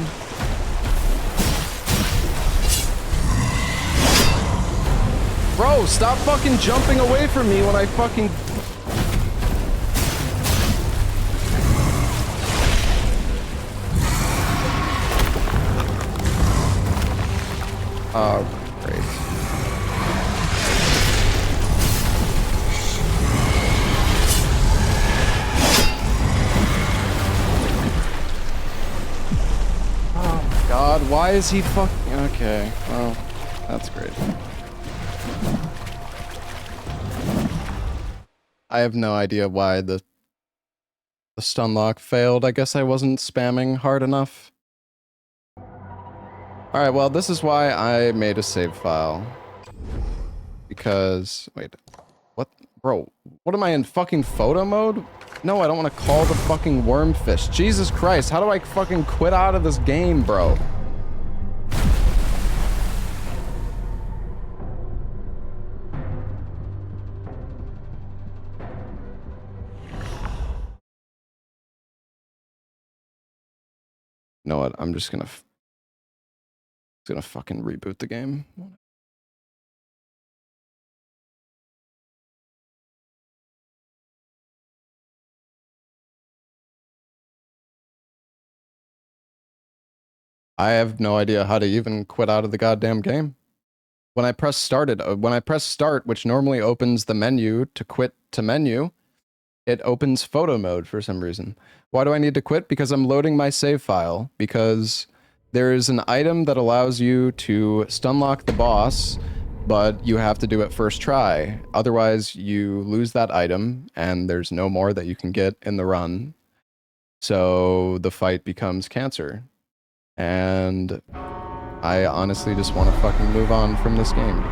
Bro, stop fucking jumping away from me when I fucking... Oh, great. Oh, God, why is he fucking... Okay, well, that's great. I have no idea why the stun lock failed. I guess I wasn't spamming hard enough. Alright, well, this is why I made a save file. Because... Wait. What? Bro, what am I in fucking photo mode? No, I don't want to call the fucking wormfish. Jesus Christ, how do I fucking quit out of this game, bro? You know what? I'm just gonna fucking reboot the game. I have no idea how to even quit out of the goddamn game. When I press start, which normally opens the menu to quit to menu, it opens photo mode for some reason. Why do I need to quit? Because I'm loading my save file, because there is an item that allows you to stunlock the boss, but you have to do it first try. Otherwise, you lose that item, and there's no more that you can get in the run. So the fight becomes cancer. And I honestly just want to fucking move on from this game.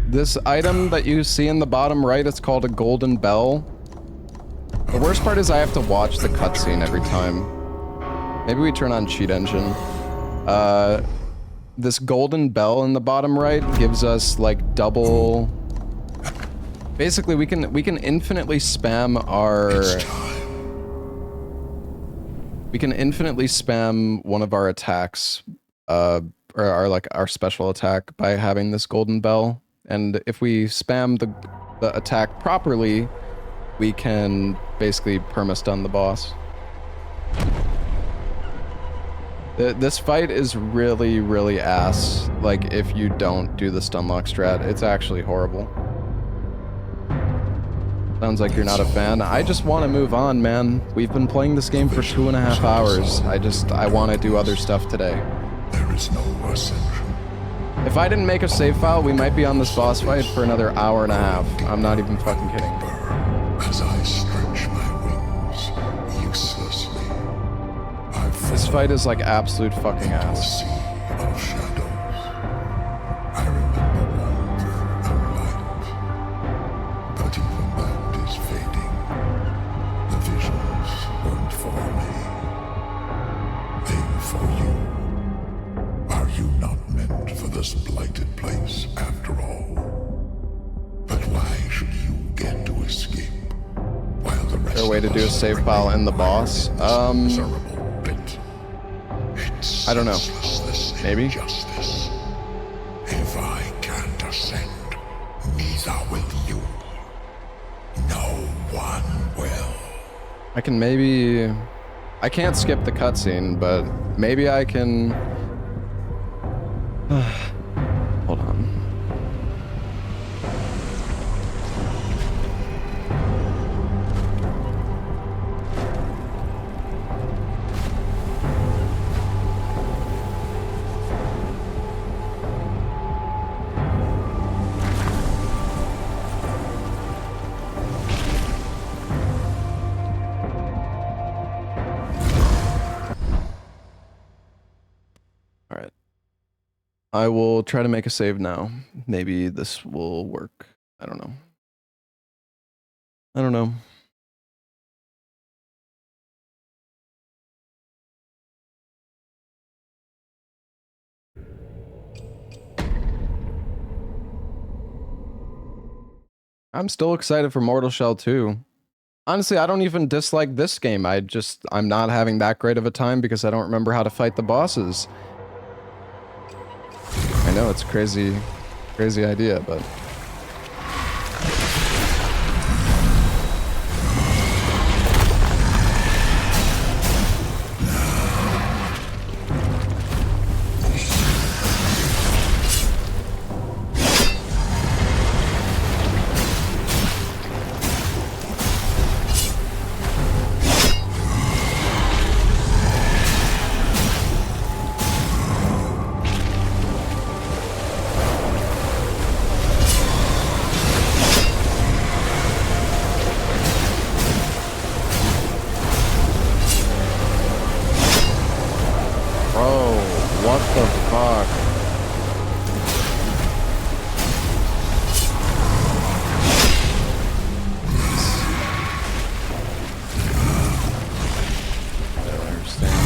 This item that you see in the bottom right, it's called a golden bell. The worst part is I have to watch the cutscene every time. Maybe we turn on cheat engine. This golden bell in the bottom right gives us like double... Basically, we can infinitely spam our... We can infinitely spam one of our attacks, or our special attack by having this golden bell. And if we spam the attack properly, we can basically perma-stun the boss. This fight is really, really ass. Like, if you don't do the stunlock strat, it's actually horrible. Sounds like you're not a fan. I just want to move on, man. We've been playing this game for 2.5 hours. I want to do other stuff today. There is no ascension. If I didn't make a save file, we might be on this boss fight for another hour and a half. I'm not even fucking kidding. As I stretch my wings uselessly, this fight is like absolute fucking ass. sea of shadows. I remember wonder and light, but even that is fading. The visions weren't for me. They were for you. Are you not meant for this blighted place after all? But why should you get to escape while the rest Is there a way to do a save file in the boss? I don't know. Maybe? If I can't ascend, neither will you. No one will. I can maybe... I can't skip the cutscene, but maybe I can... Hold on. I will try to make a save now. Maybe this will work. I don't know. I'm still excited for Mortal Shell 2. Honestly, I don't even dislike this game. I'm not having that great of a time because I don't remember how to fight the bosses. I know it's crazy idea, but bro, what the fuck? I don't understand.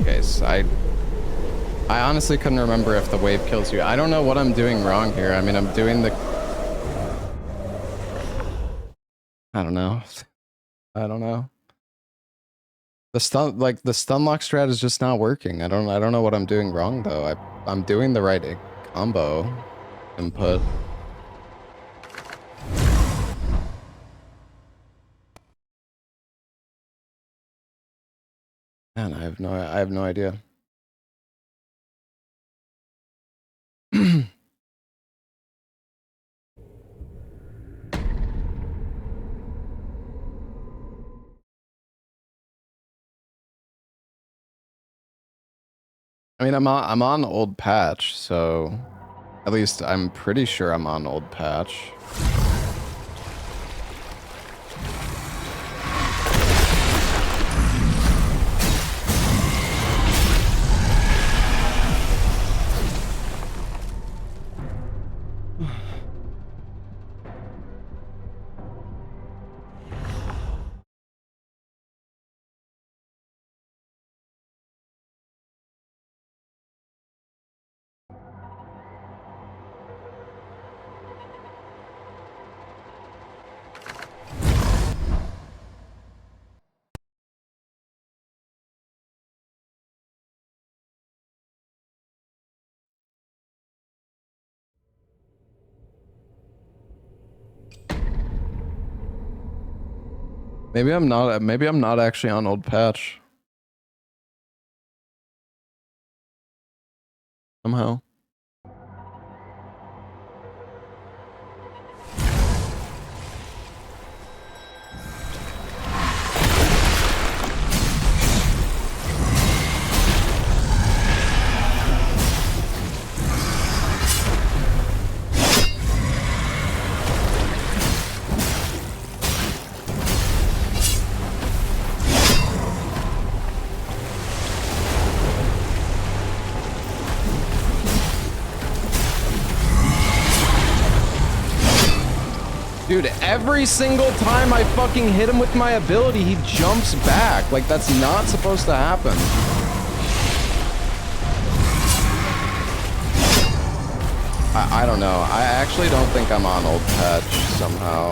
Okay, so I honestly couldn't remember if the wave kills you. I don't know what I'm doing wrong here. I mean, I'm doing the... I don't know. I don't know. The stun lock strat is just not working. I don't know what I'm doing wrong though. I'm doing the right combo input. Man, I have no idea. I mean, I'm on old patch, so at least I'm pretty sure I'm on old patch. Maybe I'm not actually on old patch. Somehow. Dude, every single time I fucking hit him with my ability, he jumps back. Like, that's not supposed to happen. I don't know. I actually don't think I'm on old patch somehow.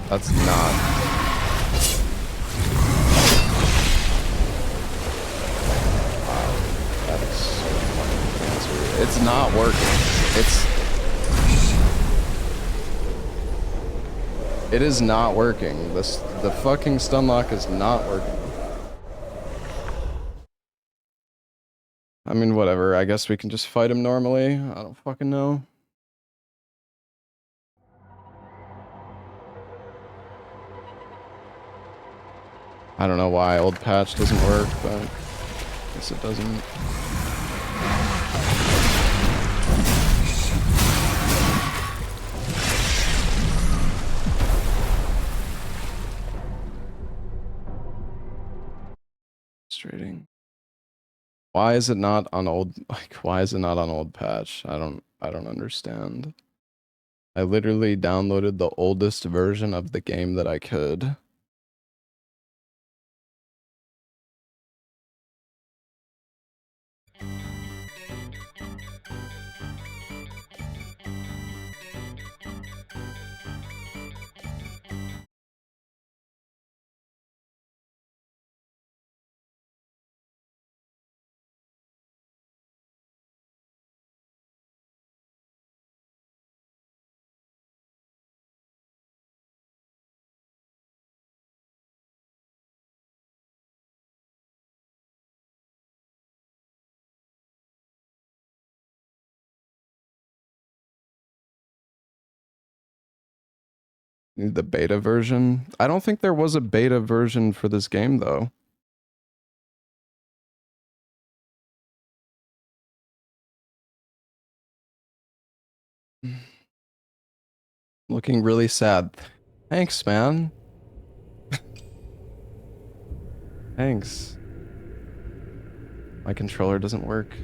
That's not. Wow. That is so fucking cancer. It's not working. It is not working. The fucking stun lock is not working. I mean, whatever. I guess we can just fight him normally. I don't fucking know. I don't know why old patch doesn't work, but I guess it doesn't. Frustrating. Why is it not on old, why is it not on old patch? I don't I don't understand. I literally downloaded the oldest version of the game that I could. The beta version? I don't think there was a beta version for this game, though. Looking really sad. Thanks, man. Thanks. My controller doesn't work.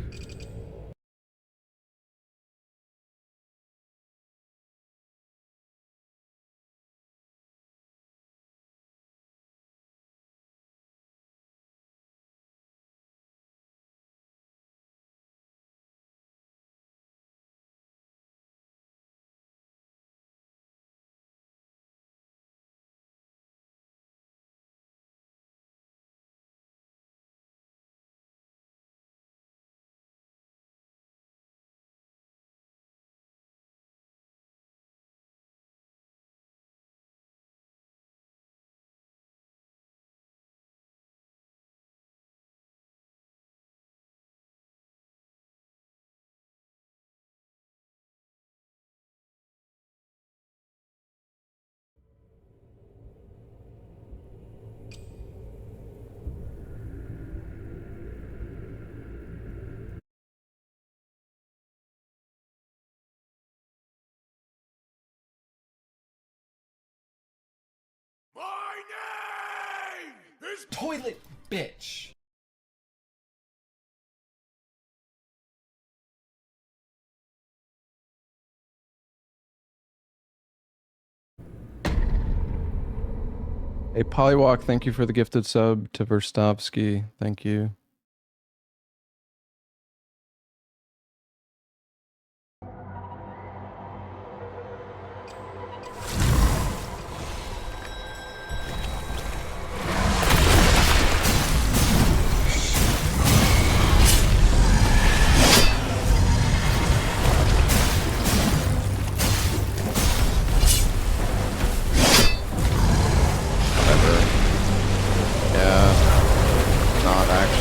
My name is Toilet bitch. Hey, Polywalk, thank you for the gifted sub to Verstovsky. Thank you.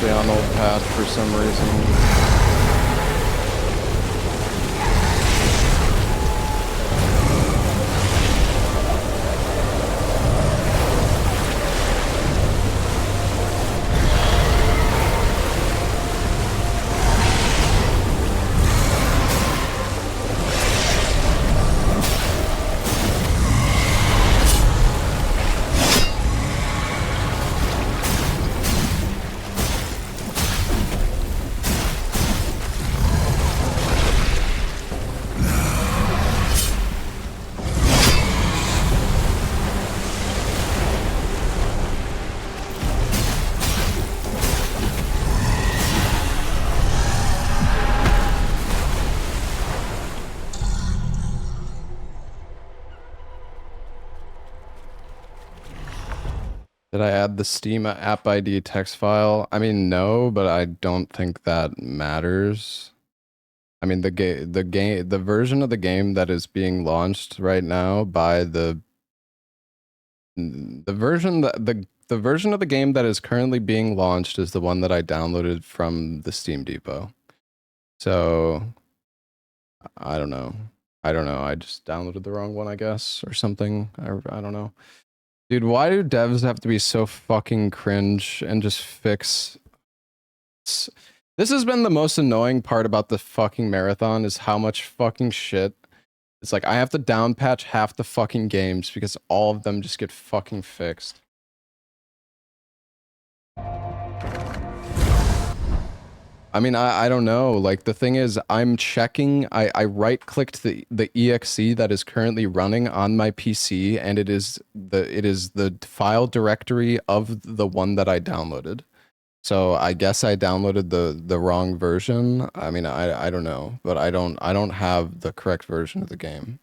On old path for some reason. Did I add the Steam app ID text file? I mean, no, but I don't think that matters. I mean, the version of the game that is being launched right now by the version that the version of the game that is currently being launched is the one that I downloaded from the Steam Depot. So I don't know. I just downloaded the wrong one, I guess, or something. I don't know. Dude, why do devs have to be so fucking cringe and just fix... This has been the most annoying part about the fucking marathon, is how much fucking shit. It's like, I have to down patch half the fucking games because all of them just get fucking fixed. I mean, I don't know. Like, the thing is, I'm checking. I right-clicked the exe that is currently running on my PC, and it is the file directory of the one that I downloaded. So I guess I downloaded the wrong version. I mean, I don't know, but I don't have the correct version of the game.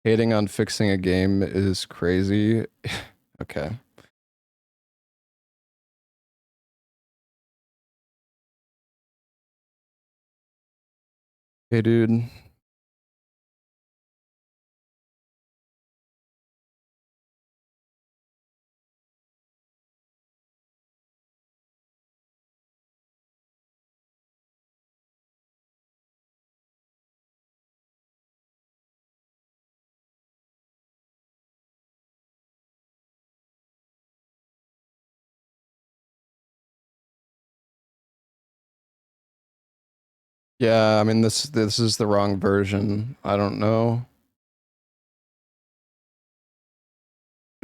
Hating on fixing a game is crazy. Okay. Hey, dude. Yeah, I mean, this is the wrong version. I don't know.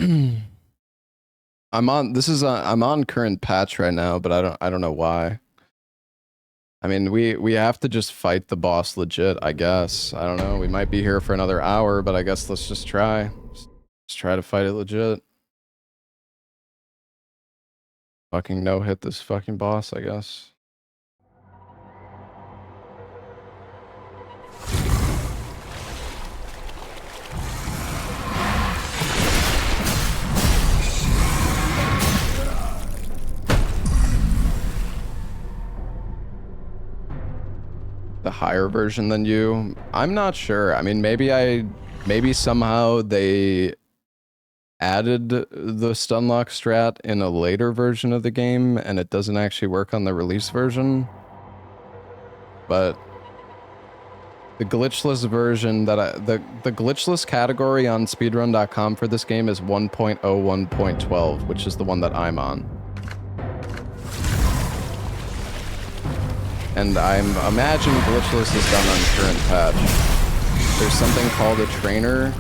I'm on current patch right now, but I don't know why. I mean, we have to just fight the boss legit, I guess. I don't know. We might be here for another hour, but I guess let's just try. Just try to fight it legit. Fucking no hit this fucking boss, I guess. The higher version than you? I'm not sure. I mean, maybe somehow they added the stunlock strat in a later version of the game and it doesn't actually work on the release version. But the glitchless version that the glitchless category on speedrun.com for this game is 1.01.12, which is the one that I'm on. And I'm imagine glitchless is done on current patch. There's something called a trainer.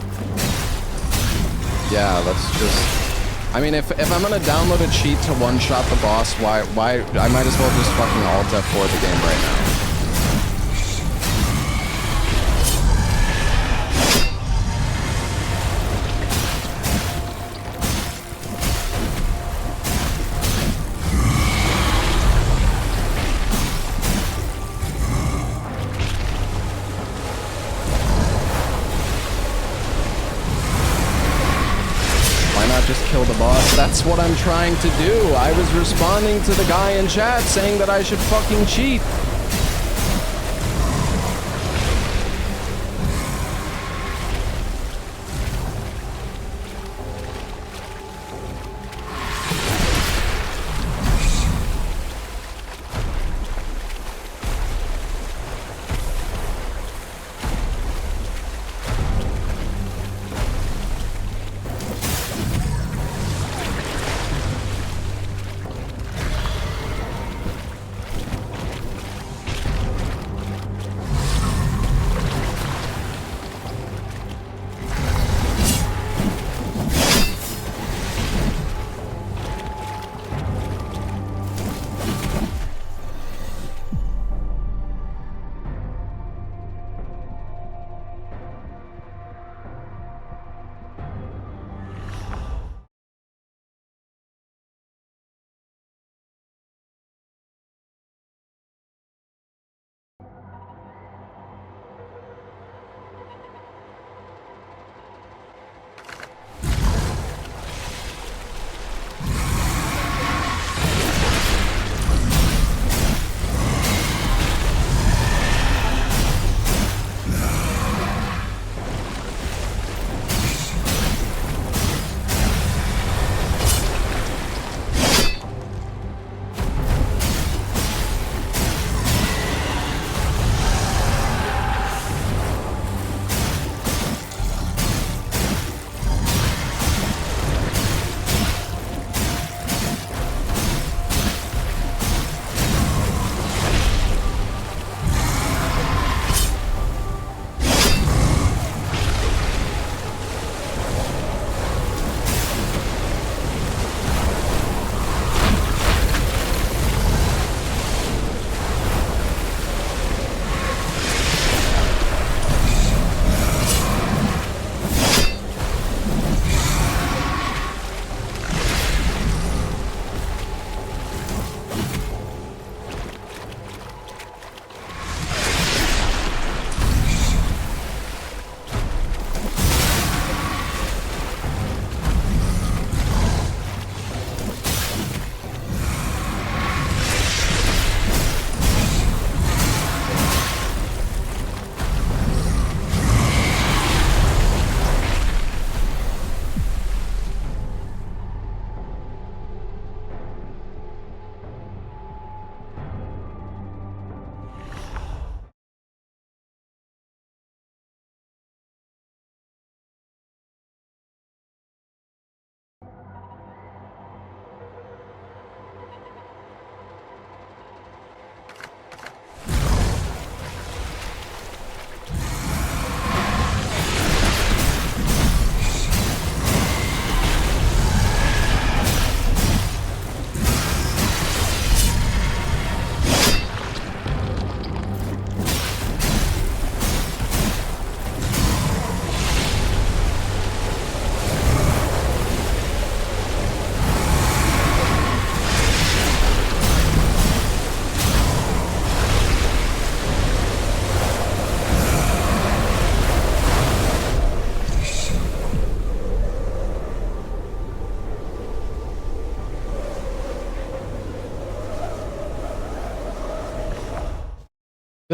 Yeah, that's just... I mean, if I'm gonna download a cheat to one-shot the boss, why I might as well just fucking Alt F4 the game right now. Just kill the boss. That's what I'm trying to do. I was responding to the guy in chat saying that I should fucking cheat.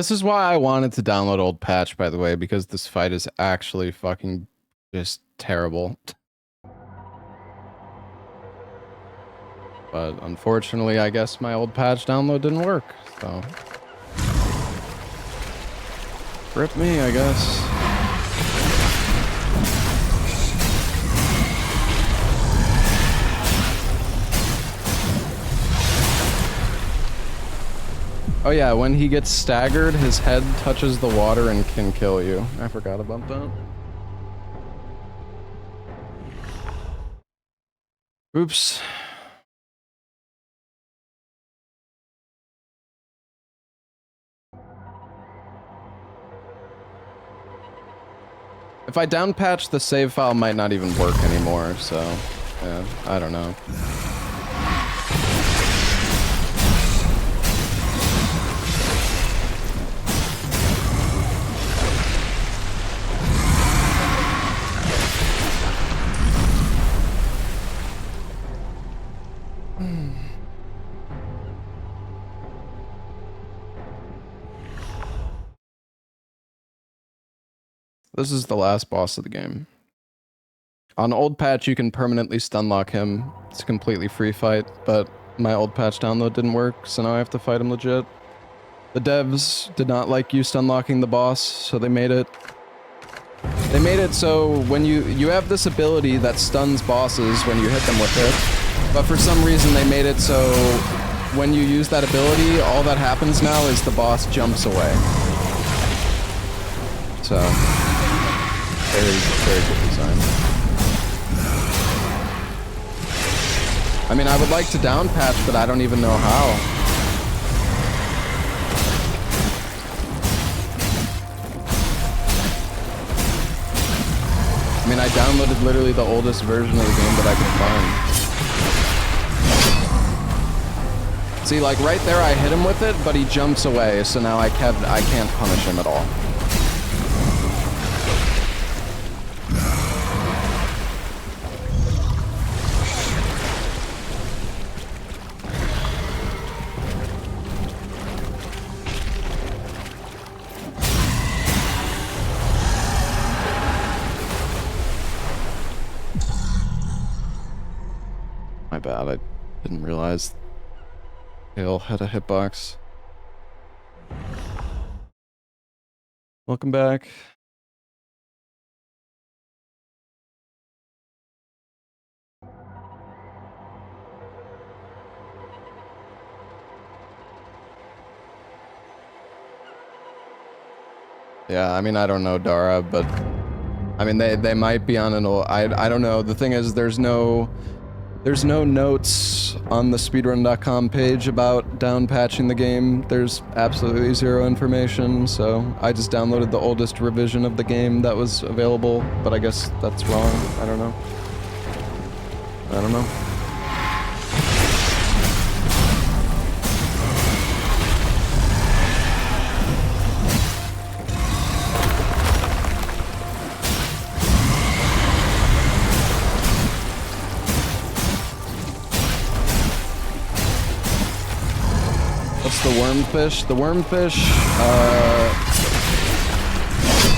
This is why I wanted to download Old Patch, by the way, because this fight is actually fucking just terrible. But unfortunately, I guess my Old Patch download didn't work, so... Rip me, I guess. Oh yeah, when he gets staggered, his head touches the water and can kill you. I forgot about that. Oops. If I downpatch, the save file might not even work anymore, so... yeah, I don't know. This is the last boss of the game. On Old Patch, you can permanently stunlock him. It's a completely free fight, but my Old Patch download didn't work, so now I have to fight him legit. The devs did not like you stunlocking the boss, so they made it so when you have this ability that stuns bosses when you hit them with it, but for some reason they made it so when you use that ability, all that happens now is the boss jumps away. So, very good design. I mean, I would like to down patch, but I don't even know how. I mean, I downloaded literally the oldest version of the game that I could find. See, like right there, I hit him with it, but he jumps away, so now I can't punish him at all. My bad, I didn't realize Hale had a hitbox. Welcome back. Yeah, I mean, I don't know Dara, but I mean, they might be on an old, I don't know. The thing is, there's no notes on the speedrun.com page about down patching the game. There's absolutely zero information, so I just downloaded the oldest revision of the game that was available, but I guess that's wrong. I don't know. I don't know. The wormfish. The wormfish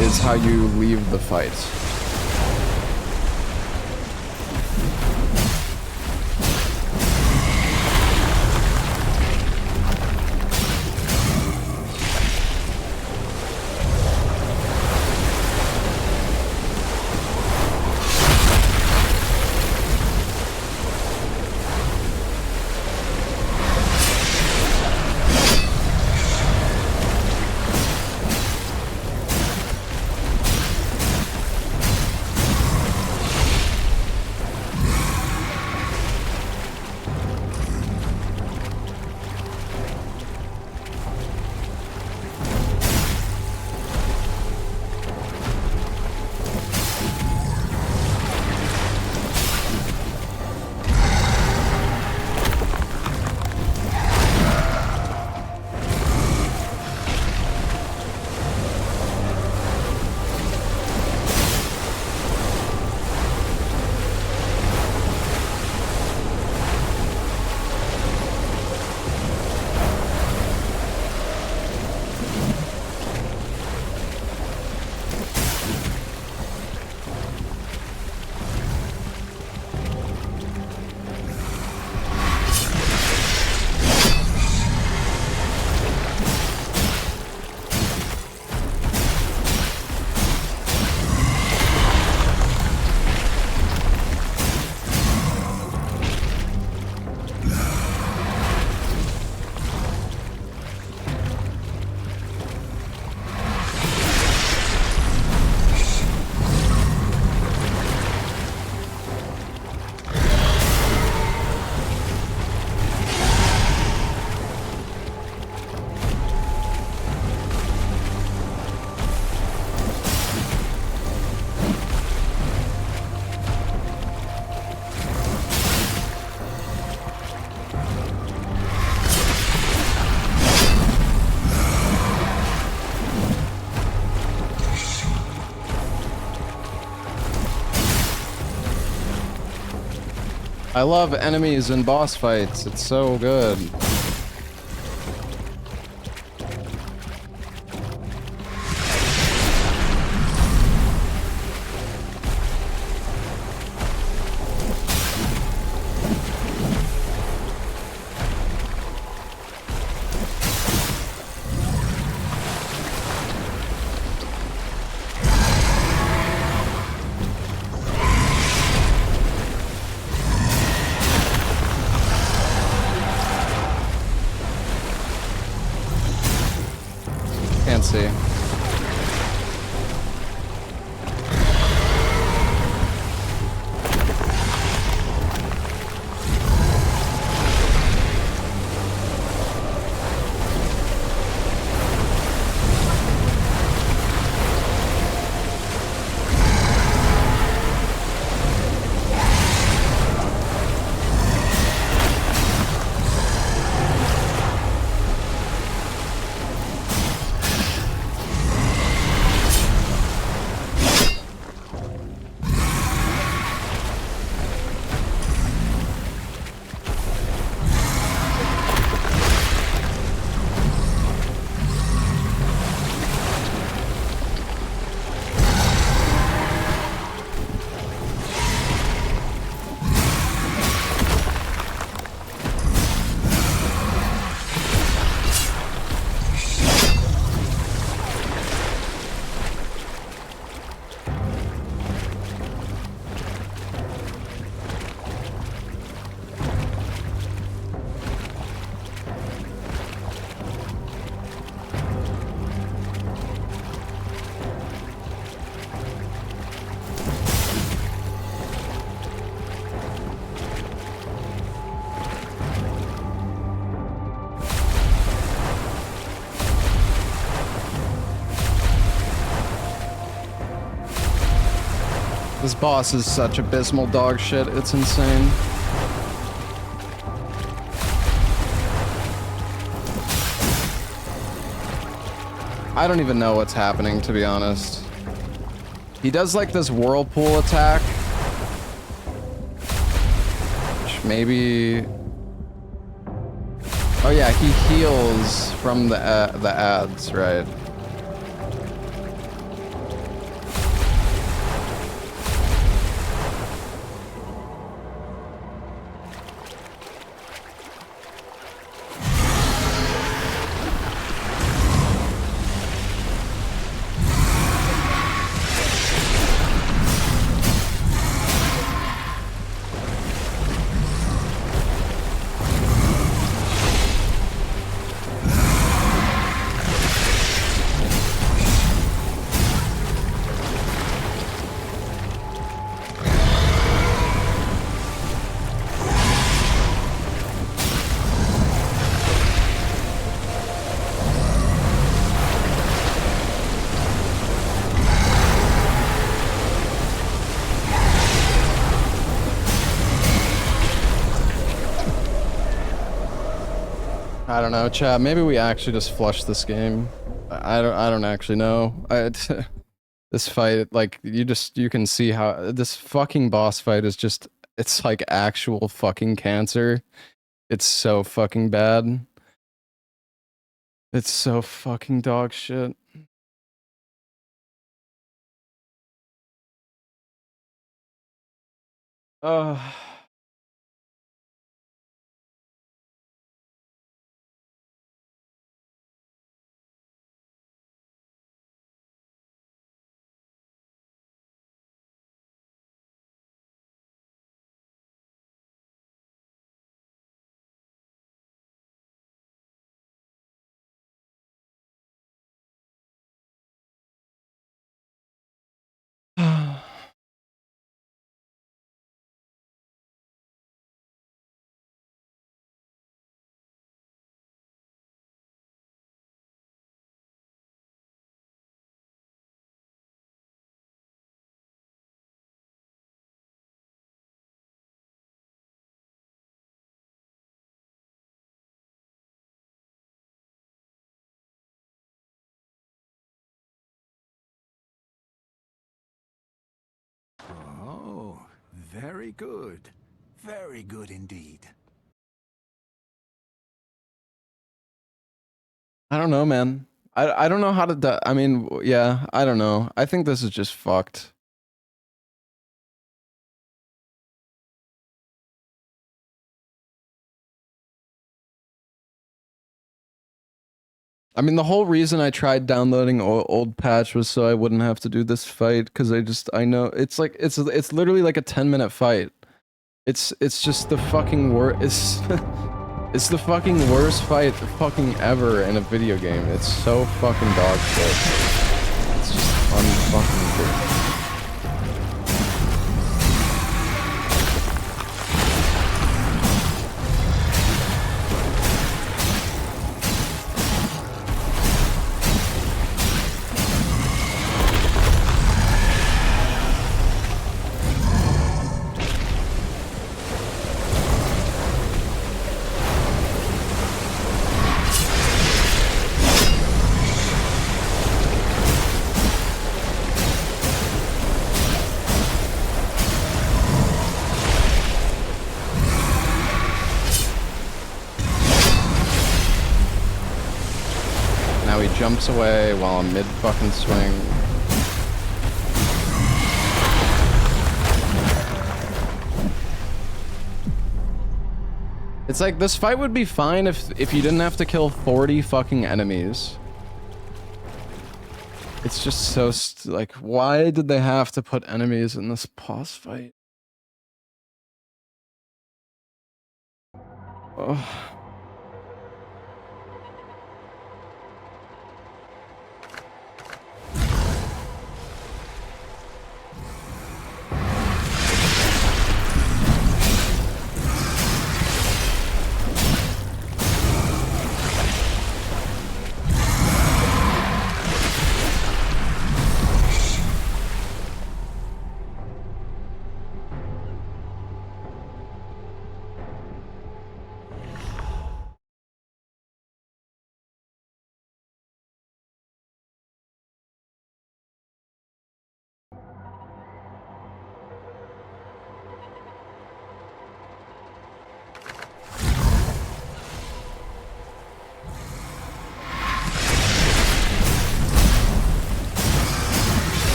is how you leave the fight. I love enemies and boss fights. It's so good. Can't see. This boss is such abysmal dog shit, it's insane. I don't even know what's happening, to be honest. He does like this whirlpool attack. Which maybe... Oh yeah, he heals from the ads, right? I don't know, chat. Maybe we actually just flush this game. I don't actually know. This fight, like, you can see how this fucking boss fight is just, it's like actual fucking cancer. It's so fucking bad. It's so fucking dog shit. Ugh. Oh, very good. Very good indeed. I don't know, man. I don't know how to I mean, yeah, I don't know. I think this is just fucked. I mean, the whole reason I tried downloading old patch was so I wouldn't have to do this fight, because I know it's like it's literally like a 10-minute fight. It's just the fucking worst. It's the fucking worst fight fucking ever in a video game. It's so fucking dog shit. It's just unfucking good. Now he jumps away while I'm mid fucking swing. It's like this fight would be fine if you didn't have to kill 40 fucking enemies. It's just so like, why did they have to put enemies in this boss fight? Oh.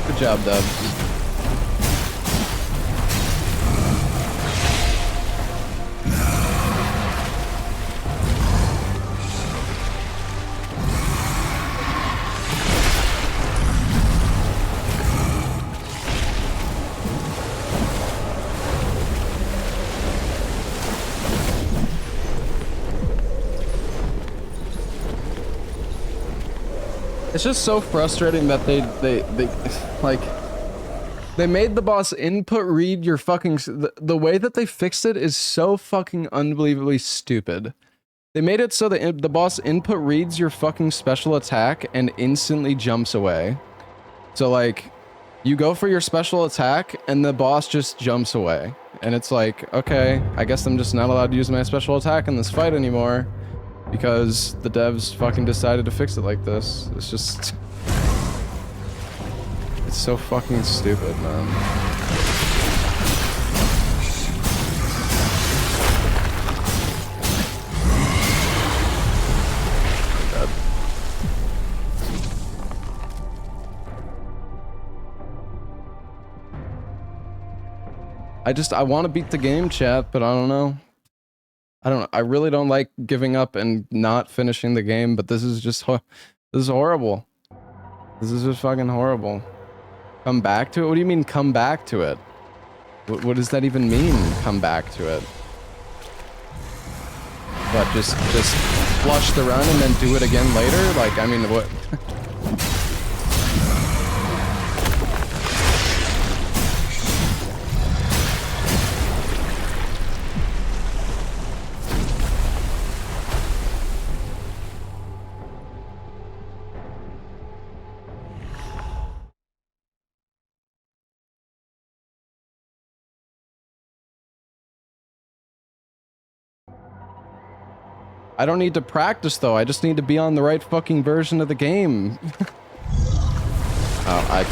Good job, Dub. It's just so frustrating that they like they made the boss input read your fucking the way that they fixed it is so fucking unbelievably stupid. They made it so that the boss input reads your fucking special attack and instantly jumps away. So like you go for your special attack and the boss just jumps away. And it's like, okay, I guess I'm just not allowed to use my special attack in this fight anymore. Because the devs fucking decided to fix it like this. It's just... It's so fucking stupid, man. I want to beat the game, chat, but I don't know. I really don't like giving up and not finishing the game, but this is just, this is horrible. This is just fucking horrible. Come back to it? What do you mean come back to it? What does that even mean, come back to it? What, just flush the run and then do it again later? Like, I mean, what? I don't need to practice though, I just need to be on the right fucking version of the game. Oh,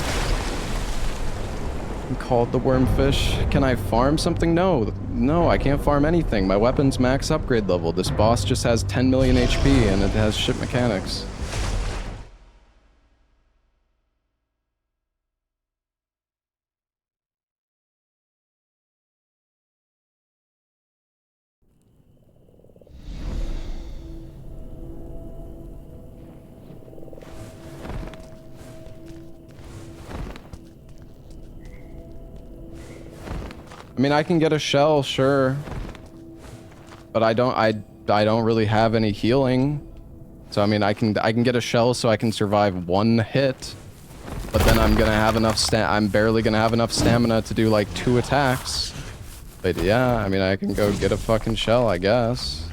I'm called the wormfish. Can I farm something? No. No, I can't farm anything. My weapon's max upgrade level. This boss just has 10 million HP and it has shit mechanics. I mean, I can get a shell, sure. But I don't really have any healing. So I mean, I can get a shell so I can survive one hit. But then I'm barely gonna have enough stamina to do like 2 attacks. But yeah, I mean, I can go get a fucking shell, I guess.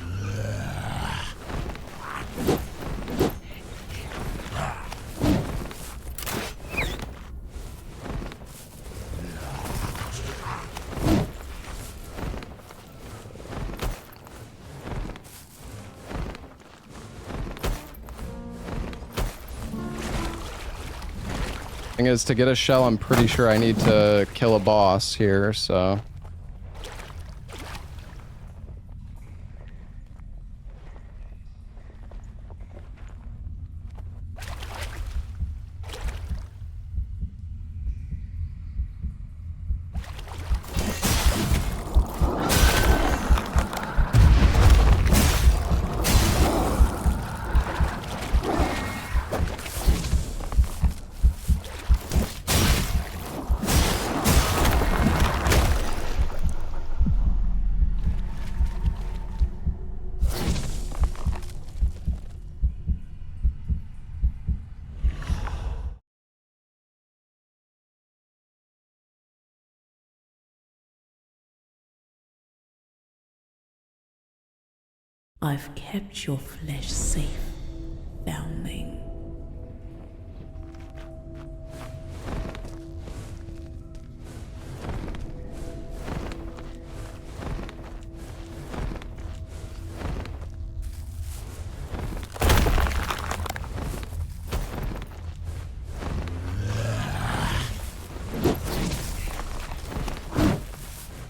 Thing is, to get a shell, I'm pretty sure I need to kill a boss here, so... I've kept your flesh safe, foundling.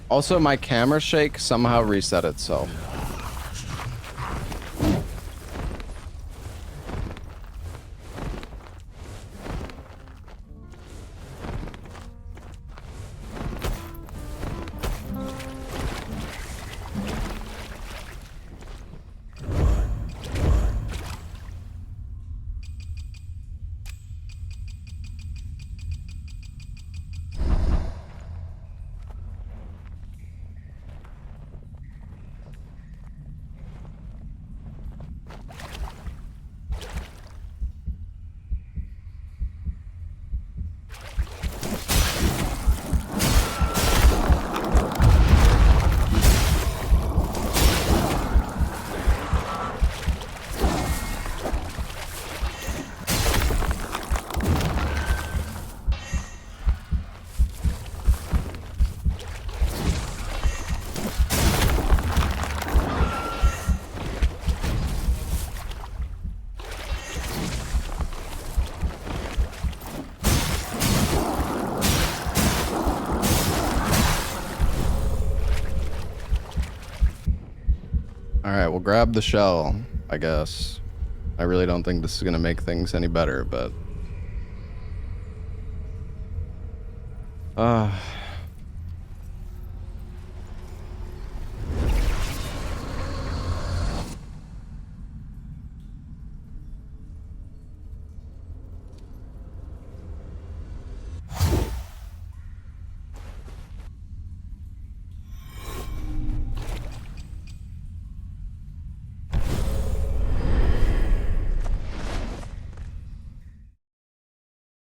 Also, my camera shake somehow reset itself. Alright, we'll grab the shell, I guess. I really don't think this is gonna make things any better, but...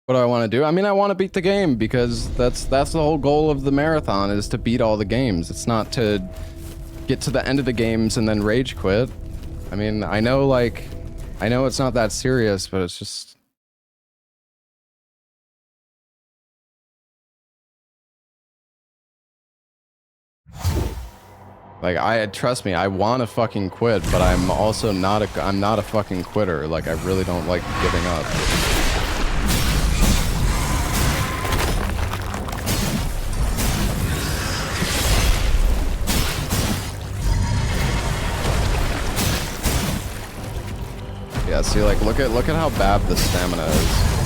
What do I want to do? I mean, I want to beat the game because that's the whole goal of the marathon is to beat all the games. It's not to get to the end of the games and then rage quit. I mean, I know it's not that serious, but it's just... Like, trust me, I want to fucking quit, but I'm also not a fucking quitter. Like, I really don't like giving up. Yeah, see, like, look at how bad the stamina is.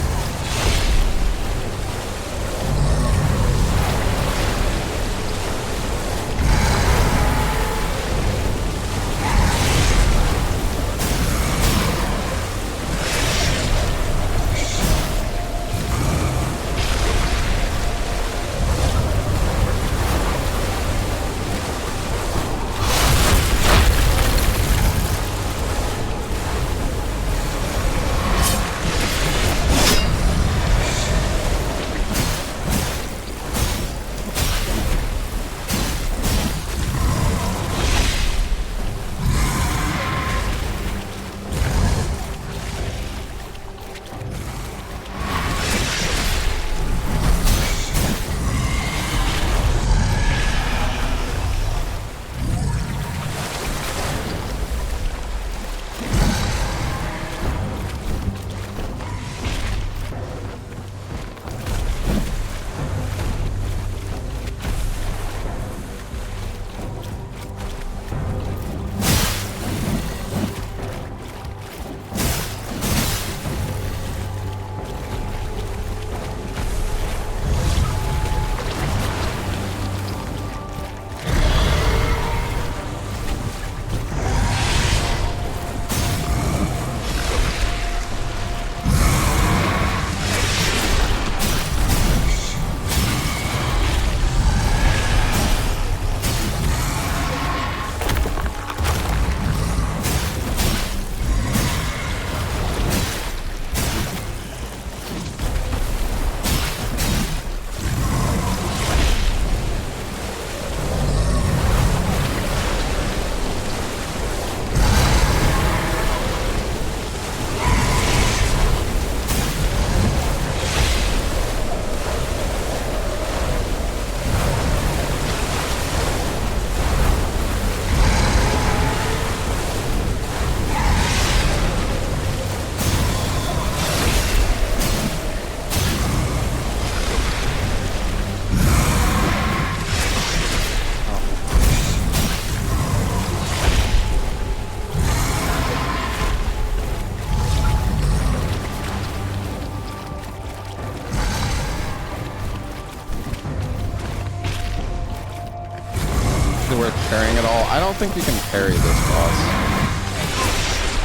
Worth carrying at all. I don't think you can carry this boss.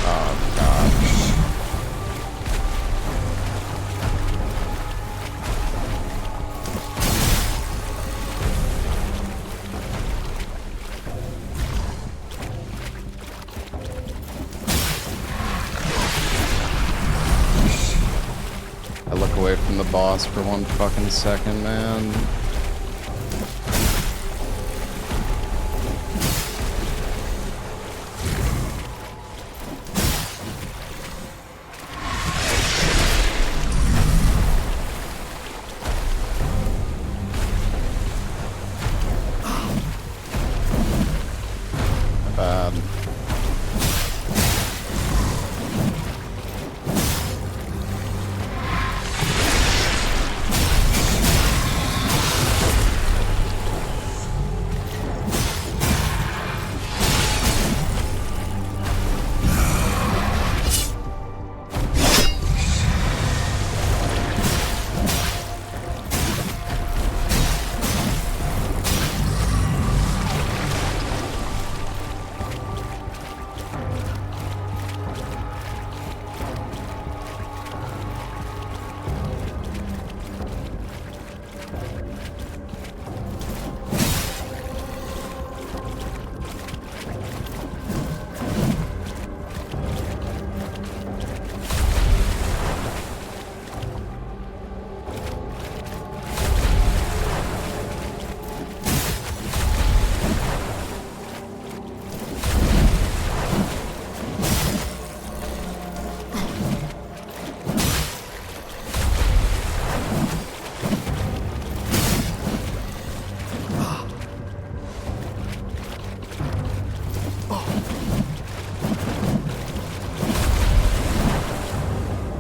Oh god. I look away from the boss for 1 fucking second, man.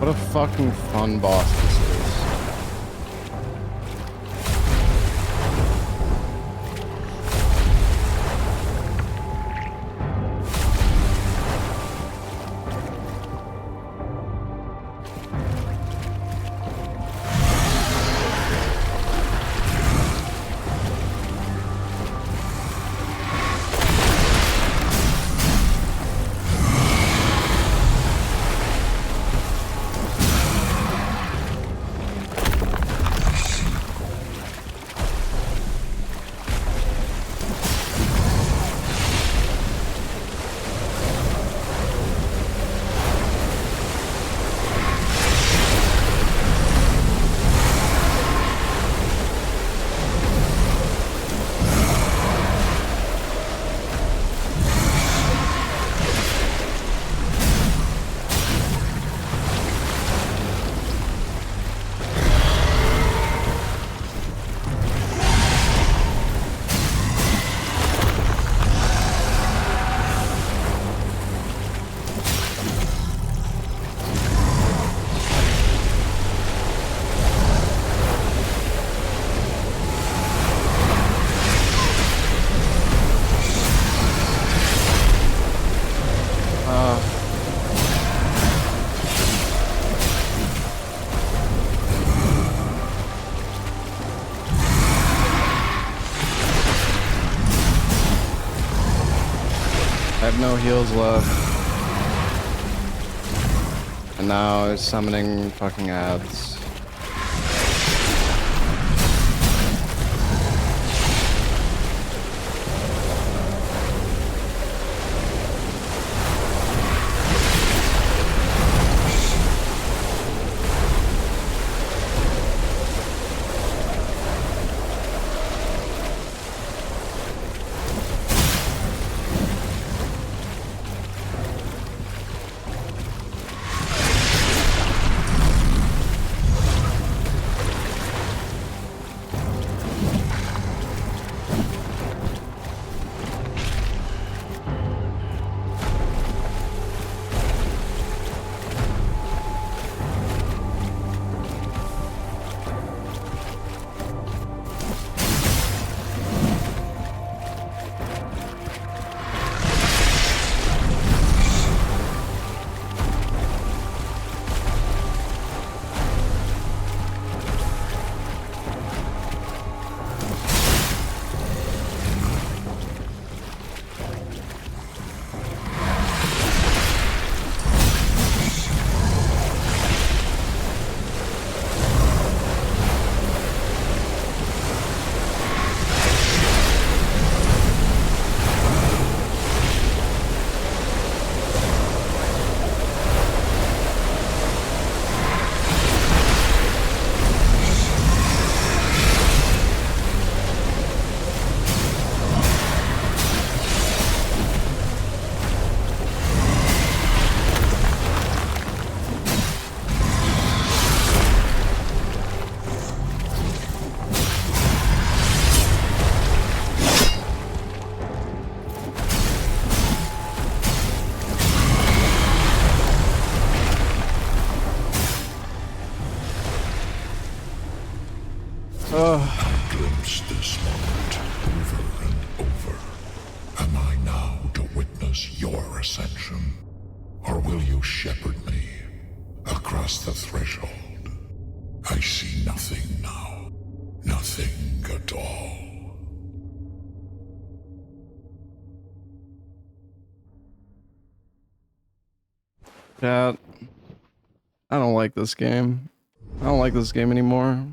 What a fucking fun boss this is. I have no heals left. And now it's summoning fucking ads. I glimpsed this moment over and over. Am I now to witness your ascension? Or will you shepherd me across the threshold? I see nothing now. Nothing at all. Chat, I don't like this game. I don't like this game anymore.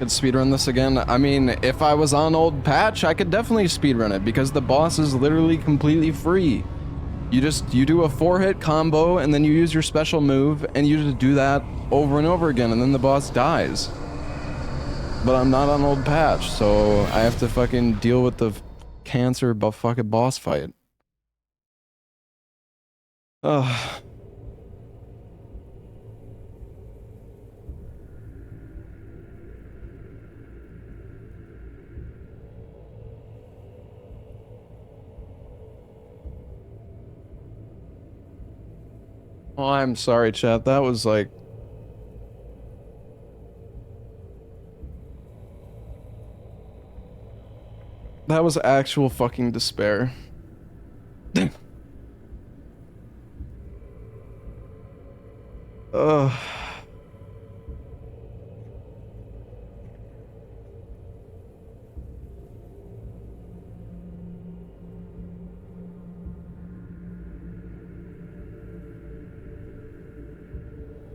Could speedrun this again? I mean, if I was on old patch, I could definitely speedrun it because the boss is literally completely free. You do a 4-hit combo and then you use your special move and you just do that over and over again and then the boss dies. But I'm not on old patch, so I have to fucking deal with the cancer fucking boss fight. Ugh. Oh, I'm sorry, chat. That was like... That was actual fucking despair. Ugh.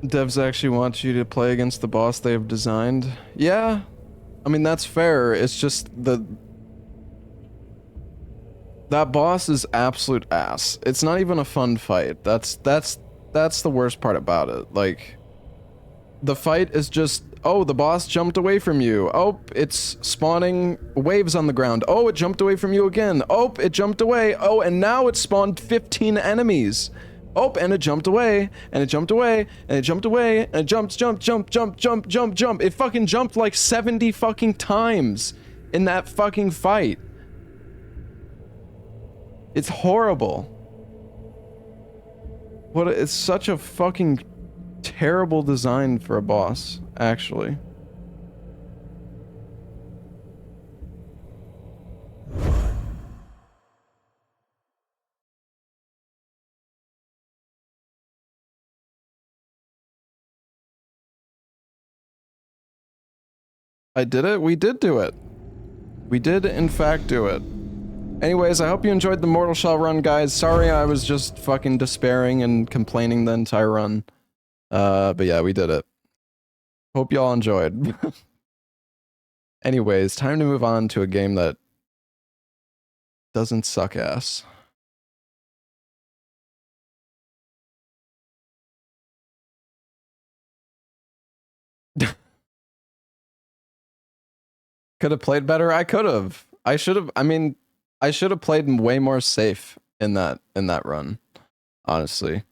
Devs actually want you to play against the boss they have designed. Yeah, I mean, that's fair. It's just that boss is absolute ass. It's not even a fun fight. That's the worst part about it. Like, the fight is just, oh, the boss jumped away from you. Oh, it's spawning waves on the ground. Oh, it jumped away from you again. Oh, it jumped away. Oh, and now it spawned 15 enemies. Oh, and it jumped away, and it jumped away, and it jumped away, and it jumped. It fucking jumped like 70 fucking times in that fucking fight. It's horrible. It's such a fucking terrible design for a boss, actually. I did it? We did do it. We did, in fact, do it. Anyways, I hope you enjoyed the Mortal Shell run, guys. Sorry I was just fucking despairing and complaining the entire run. But yeah, we did it. Hope y'all enjoyed. Anyways, time to move on to a game that doesn't suck ass. Could have played better? I could have. I should have. I mean, I should have played way more safe in that run. Honestly,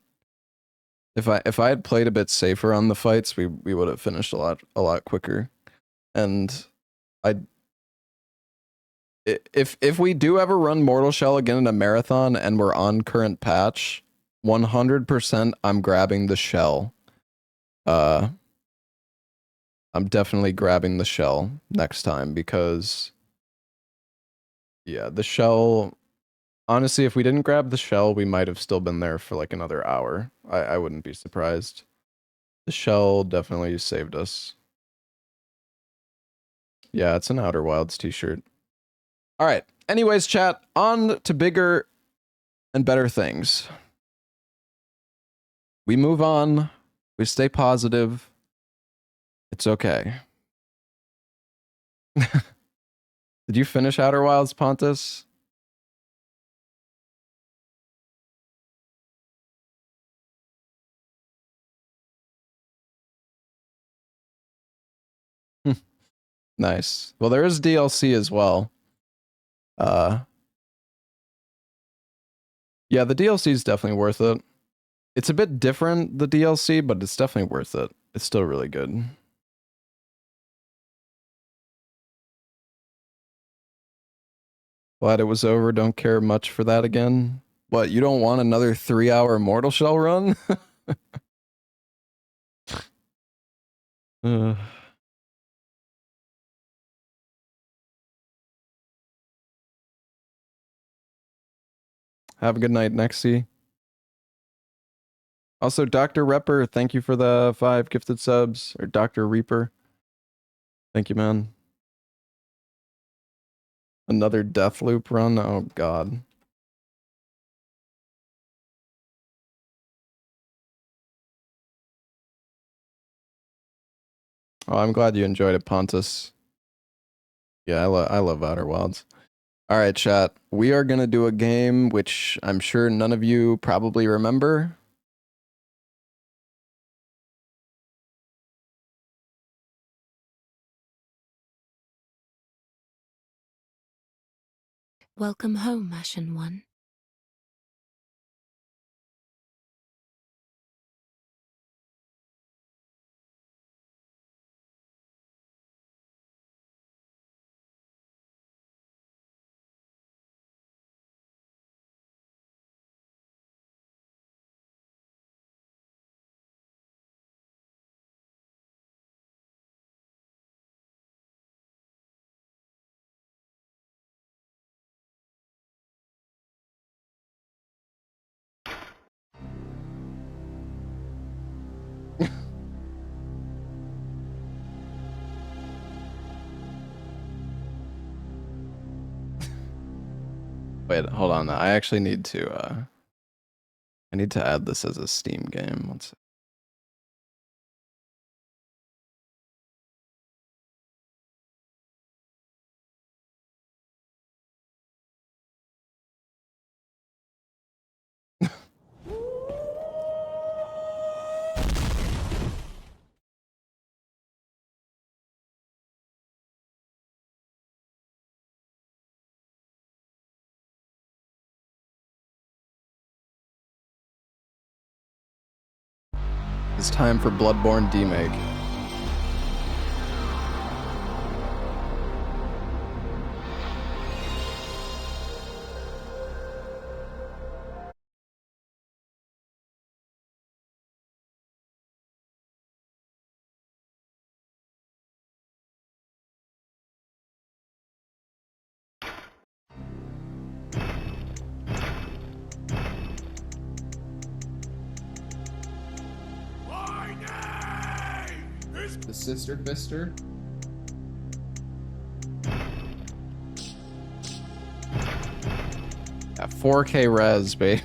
if I had played a bit safer on the fights, we would have finished a lot quicker. And if we do ever run Mortal Shell again in a marathon and we're on current patch, 100% I'm grabbing the shell. I'm definitely grabbing the shell next time because, yeah, the shell, honestly, if we didn't grab the shell, we might have still been there for like another hour. I wouldn't be surprised. The shell definitely saved us. Yeah, it's an Outer Wilds t-shirt. All right. Anyways, chat, on to bigger and better things. We move on. We stay positive. It's okay. Did you finish Outer Wilds, Pontus? Nice. Well, there is DLC as well. Yeah, the DLC is definitely worth it. It's a bit different, the DLC, but it's definitely worth it. It's still really good. Glad it was over. Don't care much for that again. What, you don't want another 3-hour Mortal Shell run? Have a good night, Nexie. Also, Dr. Repper, thank you for the 5 gifted subs. Or Dr. Reaper. Thank you, man. Another death loop run? Oh, God. Oh, I'm glad you enjoyed it, Pontus. Yeah, I love Outer Wilds. All right, chat. We are gonna do a game which I'm sure none of you probably remember. Welcome home, Ashen One. Wait, hold on. I actually need to I need to add this as a Steam game. Let's see. It's time for Bloodborne Remake. The Sister Fister? Yeah, 4K res, babe.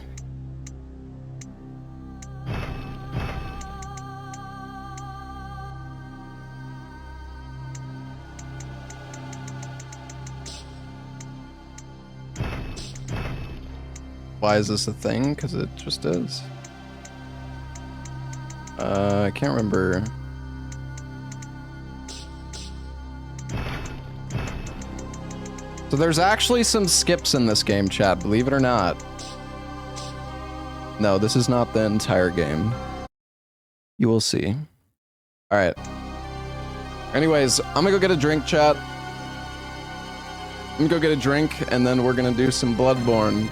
Why is this a thing? Because it just is. I can't remember. So there's actually some skips in this game, chat, believe it or not. No, this is not the entire game. You will see. Alright. Anyways, I'm gonna go get a drink, chat. I'm gonna go get a drink, and then we're gonna do some Bloodborne.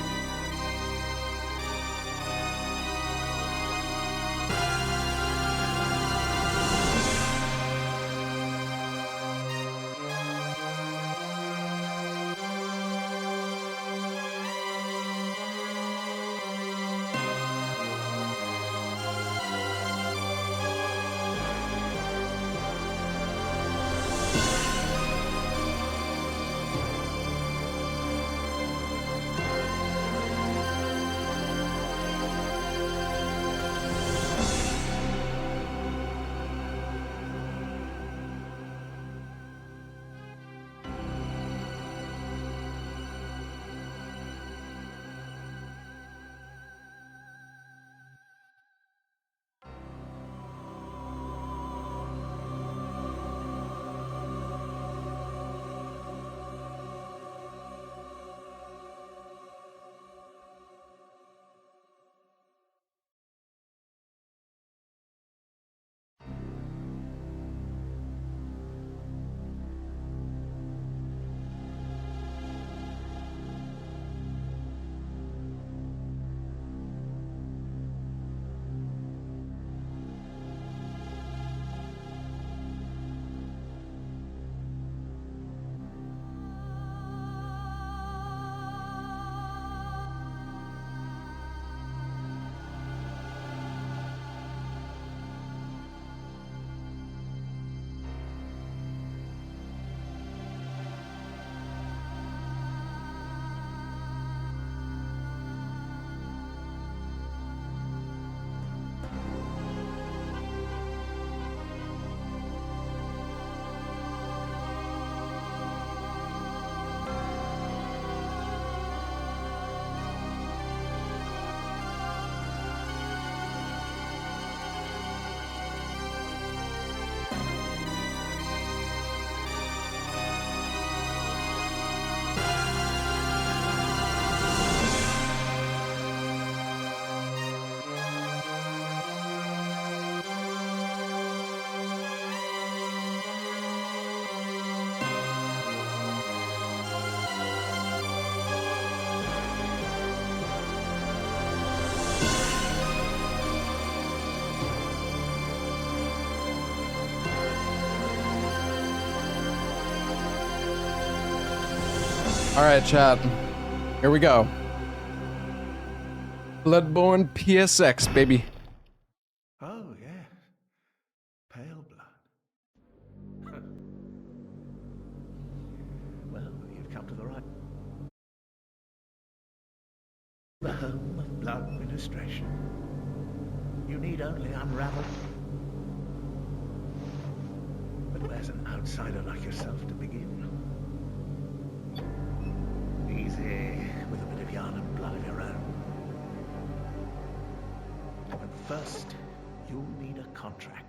All right, chat. Here we go. Bloodborne PSX, baby. Oh, yes. Pale blood. Well, you've come to the right. The home of blood administration. You need only unravel. But where's an outsider like yourself to begin? Easy, with a bit of yarn and blood of your own. But first, you'll need a contract.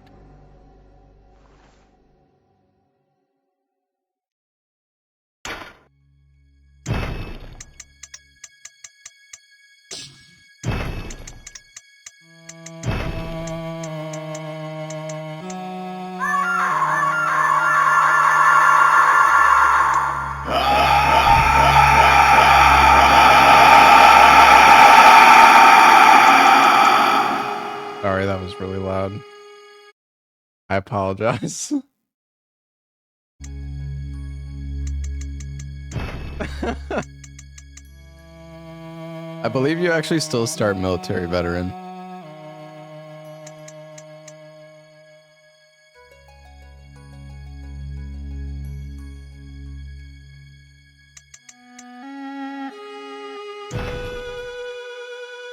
Sorry, that was really loud. I apologize. I believe you actually still start military veteran.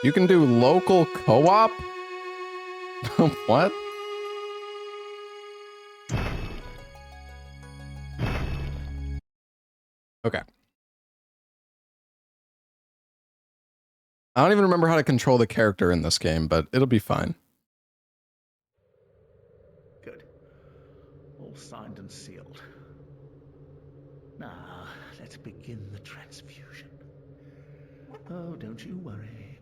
You can do local co-op? What? Okay. I don't even remember how to control the character in this game, but it'll be fine. Good. All signed and sealed. Now, let's begin the transfusion. Oh, don't you worry.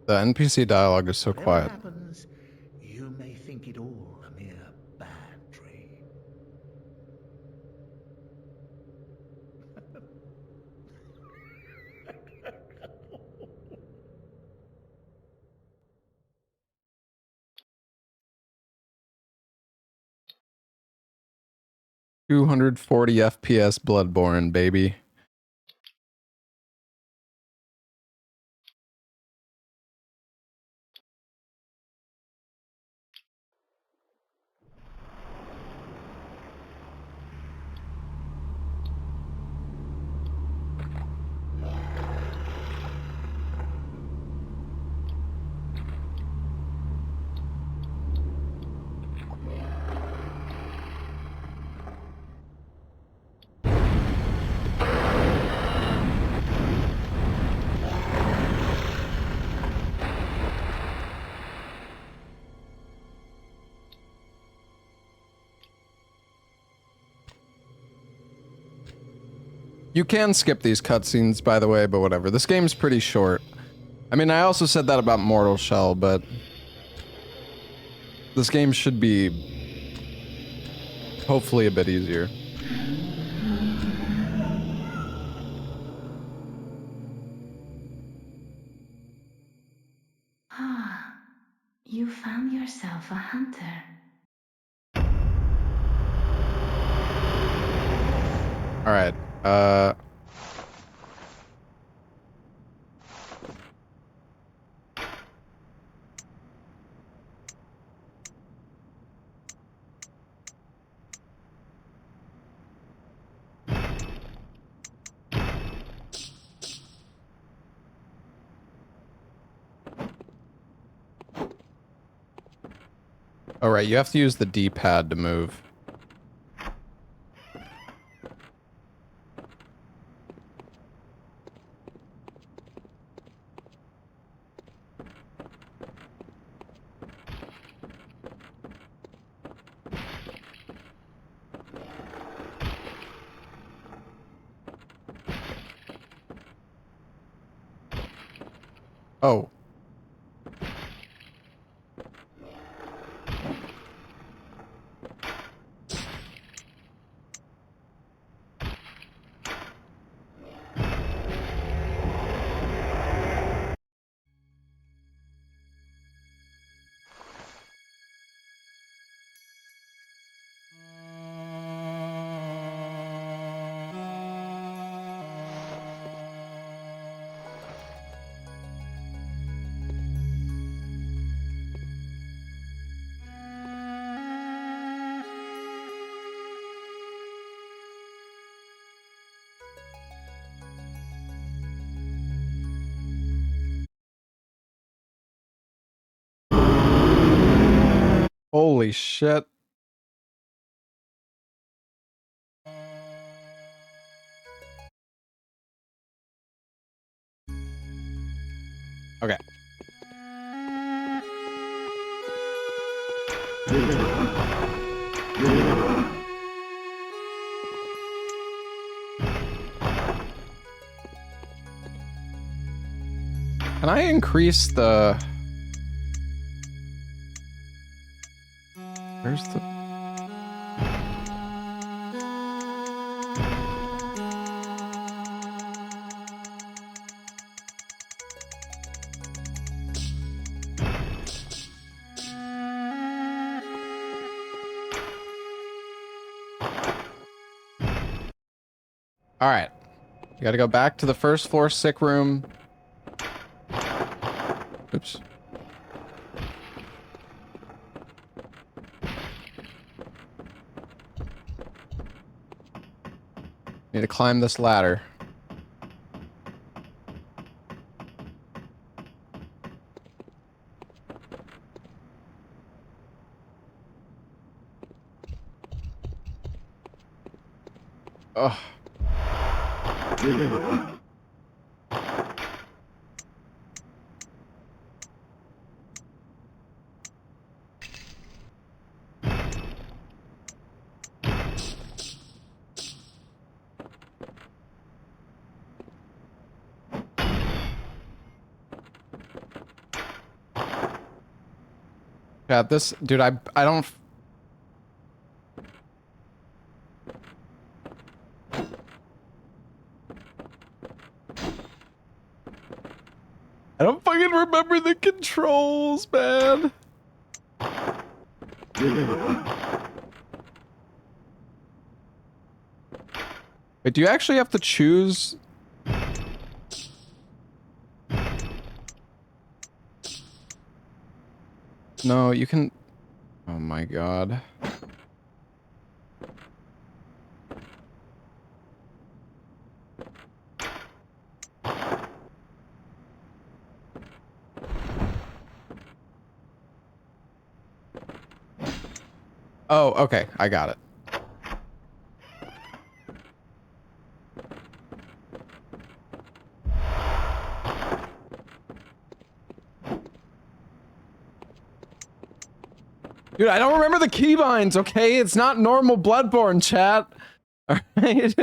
The NPC dialogue is so Whatever quiet. happens, you may think it all a mere bad dream. 240 FPS Bloodborne, baby. You can skip these cutscenes, by the way, but whatever. This game's pretty short. I mean, I also said that about Mortal Shell, but this game should be hopefully a bit easier. Ah, you found yourself a hunter. All right. All right, you have to use the D-pad to move. Oh. Holy shit. Okay. Can I increase the... Where's the... All right. You gotta go back to the first floor sick room. Oops. Need to climb this ladder. Ugh. Yeah, this dude, I don't. I don't fucking remember the controls, man. Wait, do you actually have to choose? No, you can... Oh my god. Oh, okay, I got it. Dude, I don't remember the keybinds, okay? It's not normal Bloodborne, chat. Alright?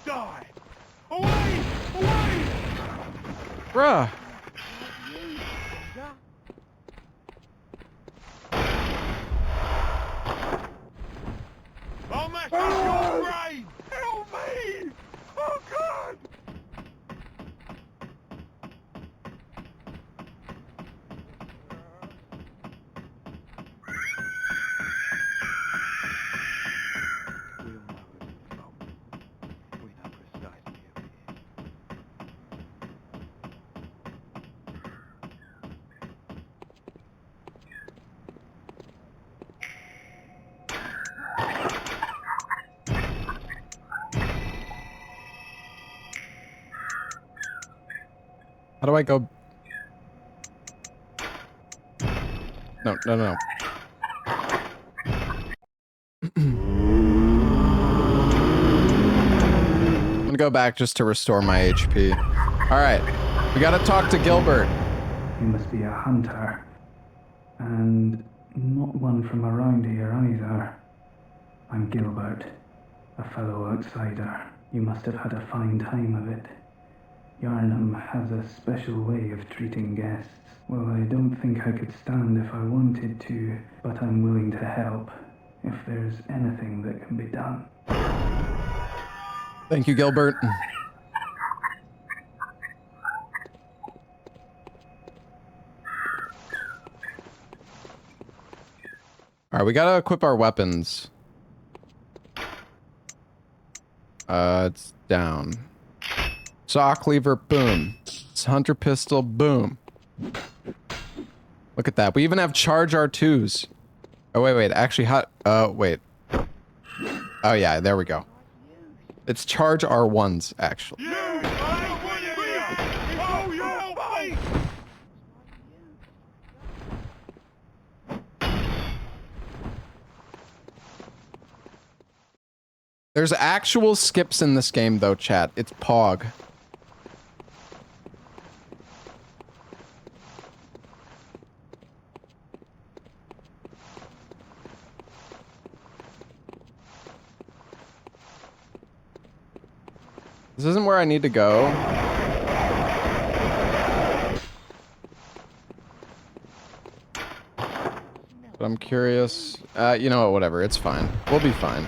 Die! Away! Away! Bruh. I'll mess up your brain! Help me! Oh God! We'll know it from. We know precisely who it is. How do I go? No, no, no. I'm gonna go back just to restore my HP. Alright, we gotta talk to Gilbert. You must be a hunter. And not one from around here either. I'm Gilbert, a fellow outsider. You must have had a fine time of it. Yarnum has a special way of treating guests. Well, I don't think I could stand if I wanted to, but I'm willing to help if there's anything that can be done. Thank you, Gilbert. All right, we gotta equip our weapons. It's down. Saw cleaver, boom. It's hunter pistol, boom. Look at that. We even have charge R2s. Oh, wait. Actually, hot. Wait. Oh, yeah, there we go. It's charge R1s, actually. There's actual skips in this game, though, chat. It's Pog. This isn't where I need to go. But I'm curious. You know what, whatever. It's fine. We'll be fine.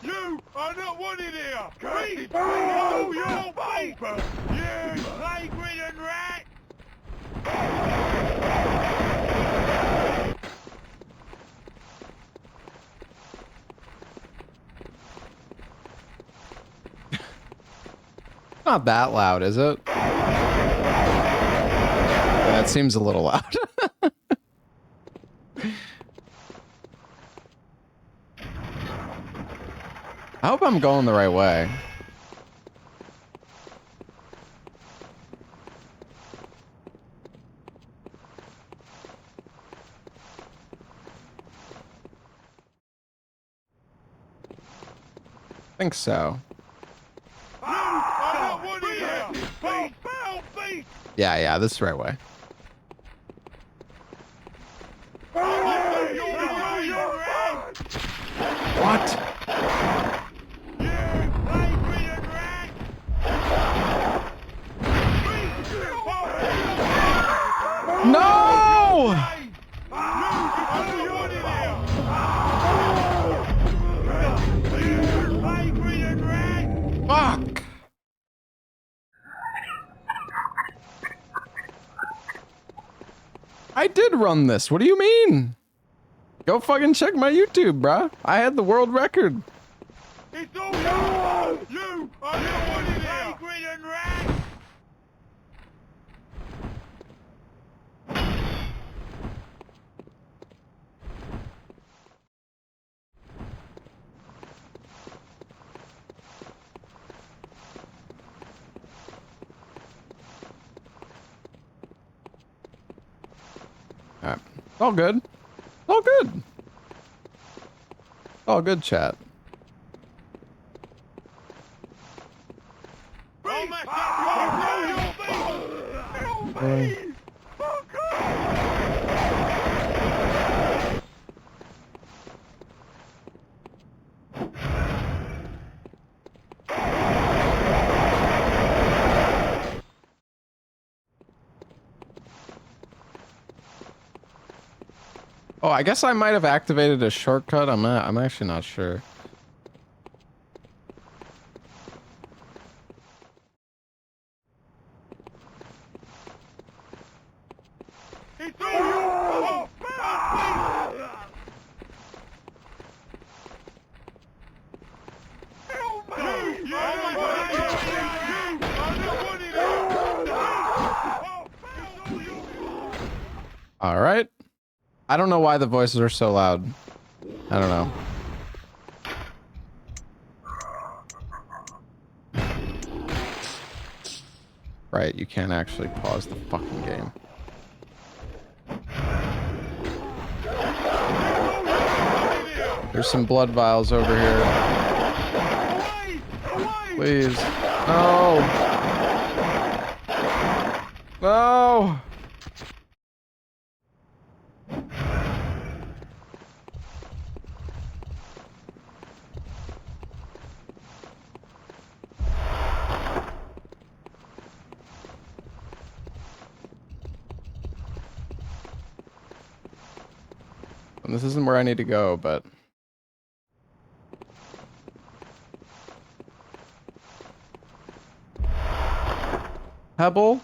You are not wanted here! Please, hold your paper! You flagrant rat! Not that loud, is it? That seems a little loud. I hope I'm going the right way. I think so. Yeah, this is the right way. What? No! Fuck! I did run this. What do you mean? Go fucking check my YouTube, bruh. I had the world record. It's all you! You are not wanted here! Flagrant rat! Alright. All good. All good. All good, chat. Oh, I guess I might have activated a shortcut. I'm actually not sure. It's all you! All right. I don't know why the voices are so loud. I don't know. Right, you can't actually pause the fucking game. There's some blood vials over here. Please. No. No. And this isn't where I need to go, but Pebble?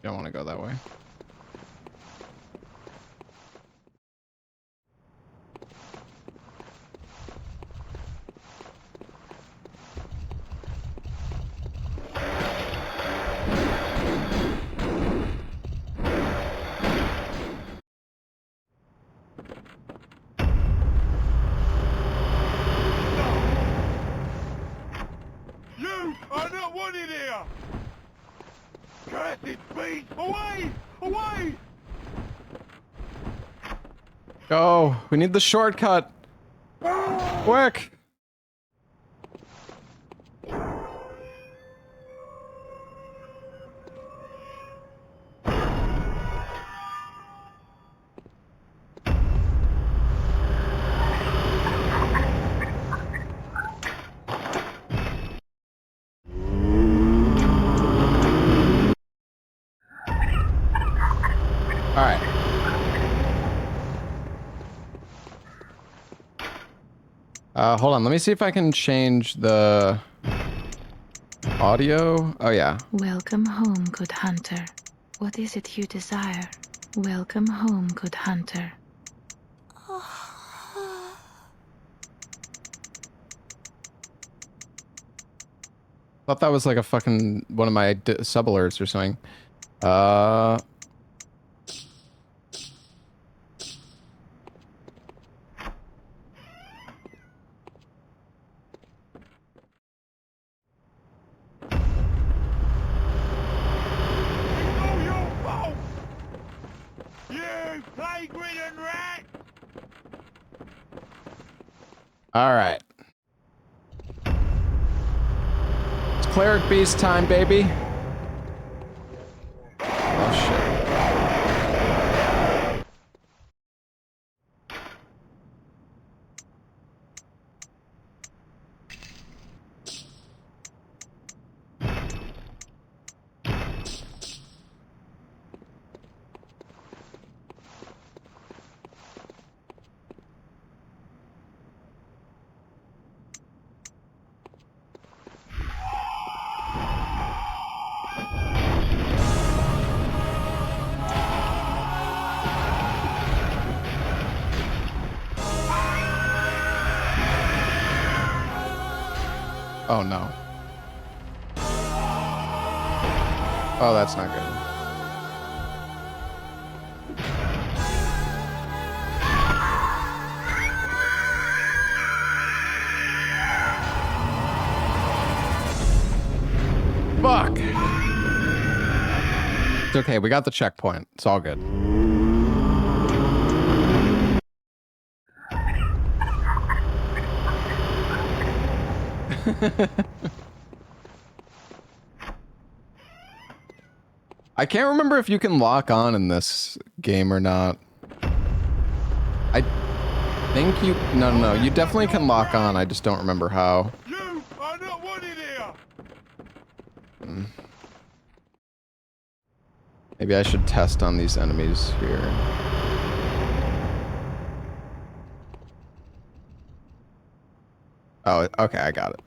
Don't want to go that way. You are not wanted here! Cursed beast! Away! Away! Go. We need the shortcut. Quick. All right. Hold on. Let me see if I can change the audio. Oh, yeah. Welcome home, good hunter. What is it you desire? Welcome home, good hunter. Thought that was like a fucking one of my sub alerts or something. It's all your fault! You plague-ridden rat! All right. It's cleric beast time, baby. Oh shit. Oh no. Oh, that's not good. Fuck. It's okay, we got the checkpoint. It's all good. I can't remember if you can lock on in this game or not. I think you... No, you definitely can lock on. I just don't remember how. You are not wanted here! Maybe I should test on these enemies here. Oh, okay, I got it.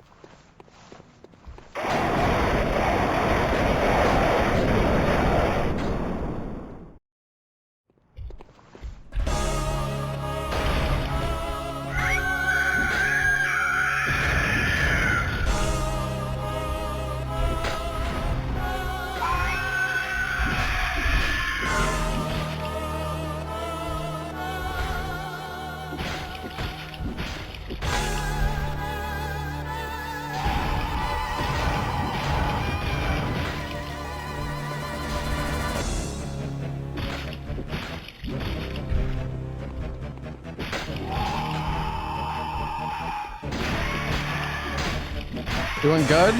Doing good?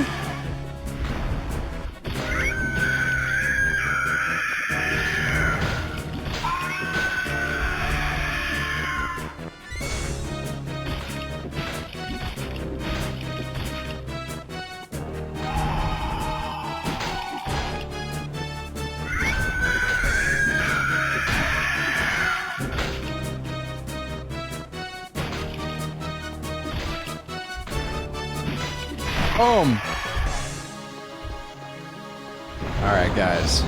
Boom. All right, guys.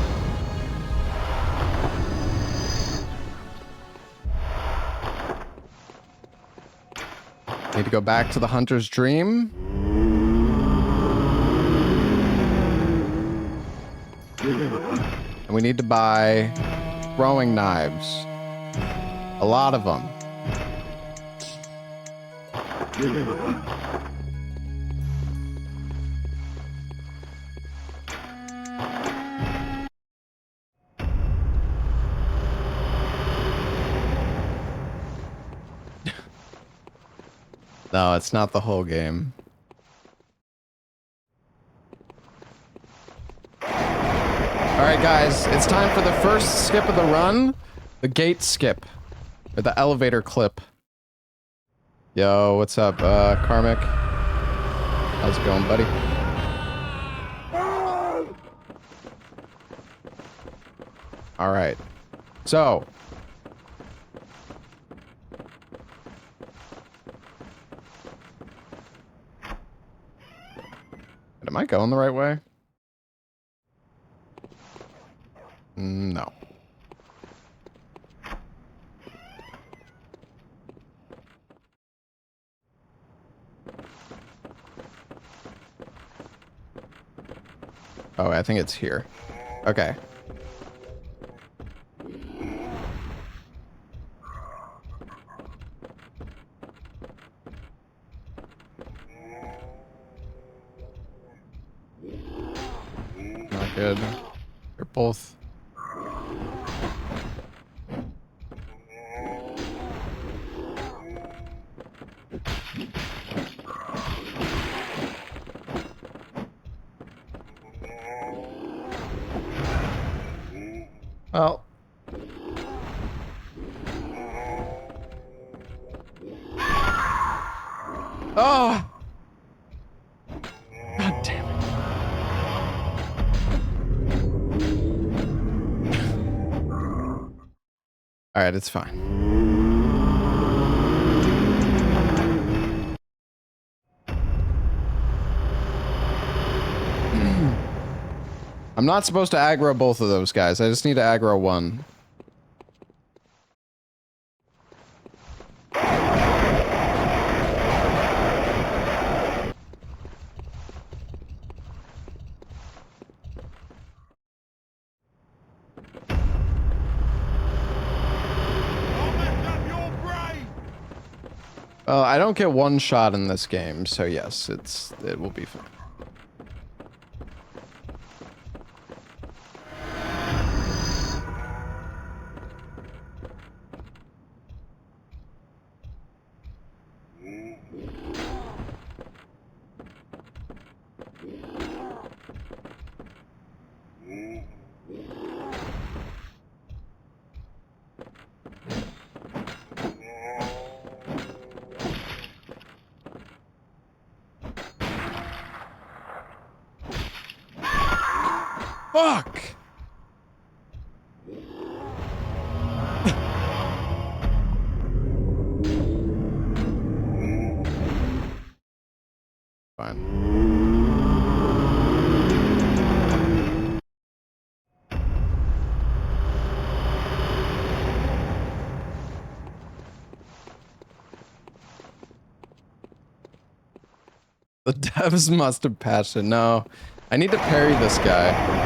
Need to go back to the hunter's dream. And we need to buy throwing knives. A lot of them. No, it's not the whole game. Alright guys, it's time for the first skip of the run. The gate skip. Or the elevator clip. Yo, what's up, Karmic? How's it going, buddy? Alright. So. Am I going the right way? No. Oh, I think it's here. Okay. Not good. They're both... Well. Oh! God damn it. Alright, it's fine. I'm not supposed to aggro both of those guys. I just need to aggro one. Well, I don't get one shot in this game, so yes, it will be fine. Fuck! Fine. The devs must have patched it. No. I need to parry this guy.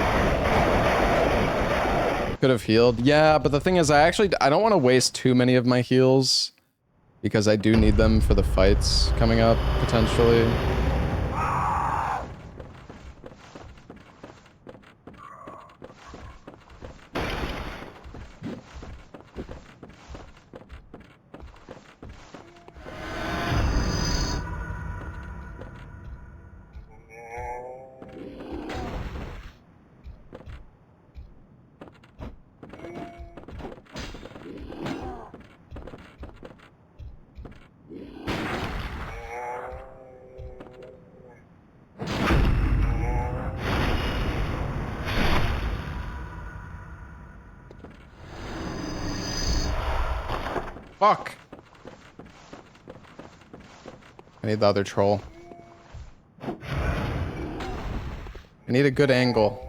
Could have healed. Yeah, but the thing is, I don't want to waste too many of my heals. Because I do need them for the fights coming up, potentially. Fuck! I need the other troll. I need a good angle.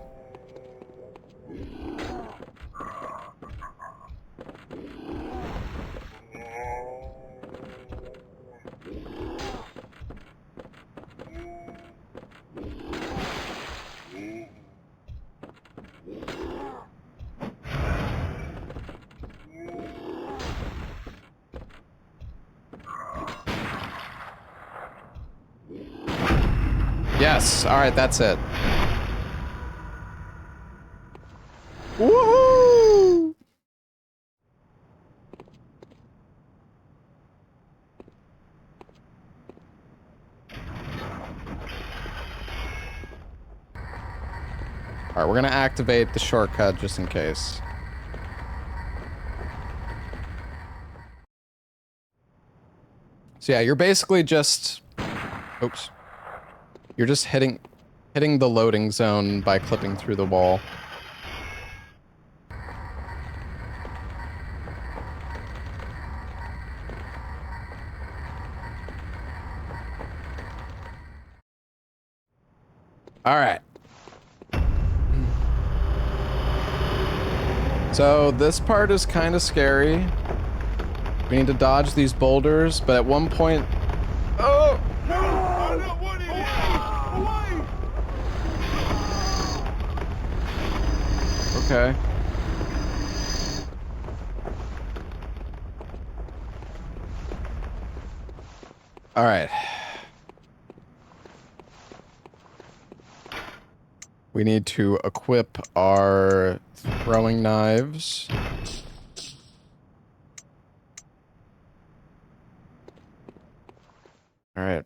Yes, alright, that's it. Woohoo! Alright, we're gonna activate the shortcut just in case. So yeah, you're basically just... Oops. You're just hitting the loading zone by clipping through the wall. Alright. So this part is kind of scary. We need to dodge these boulders, but at one point... Oh! Okay. Alright. We need to equip our throwing knives. Alright.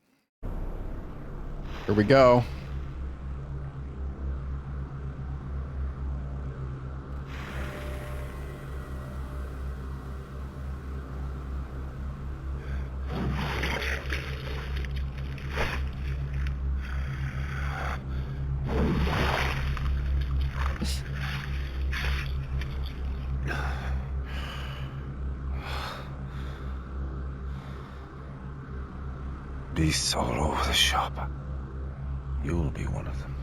Here we go. Beasts all over the shop. You'll be one of them,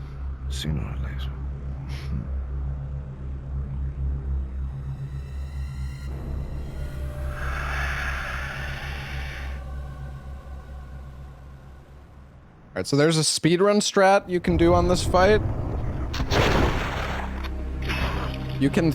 sooner or later. Alright, so there's a speedrun strat you can do on this fight. You can...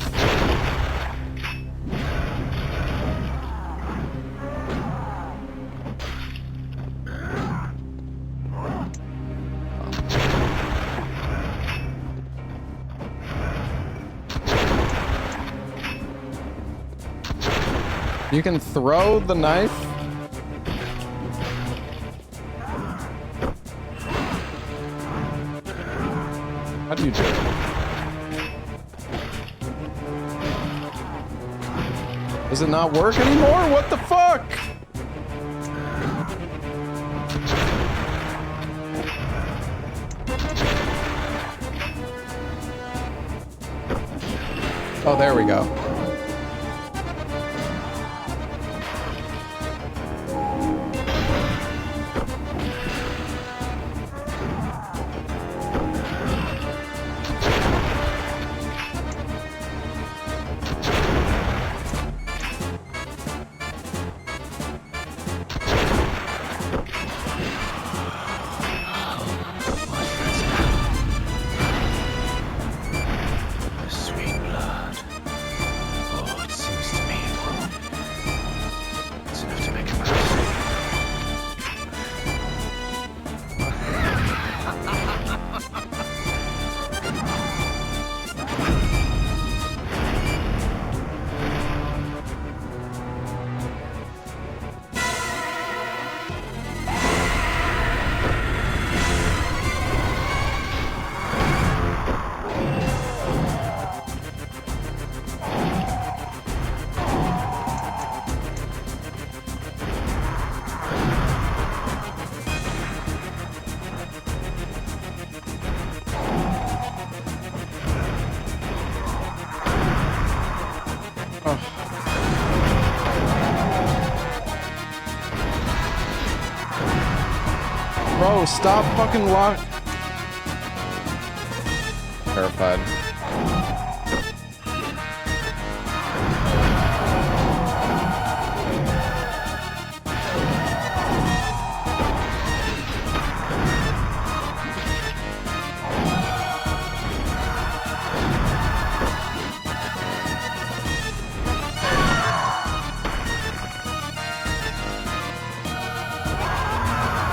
You can throw the knife. How do you do it? Does it not work anymore? What the fuck? Oh, there we go. Bro, stop fucking lock. terrified.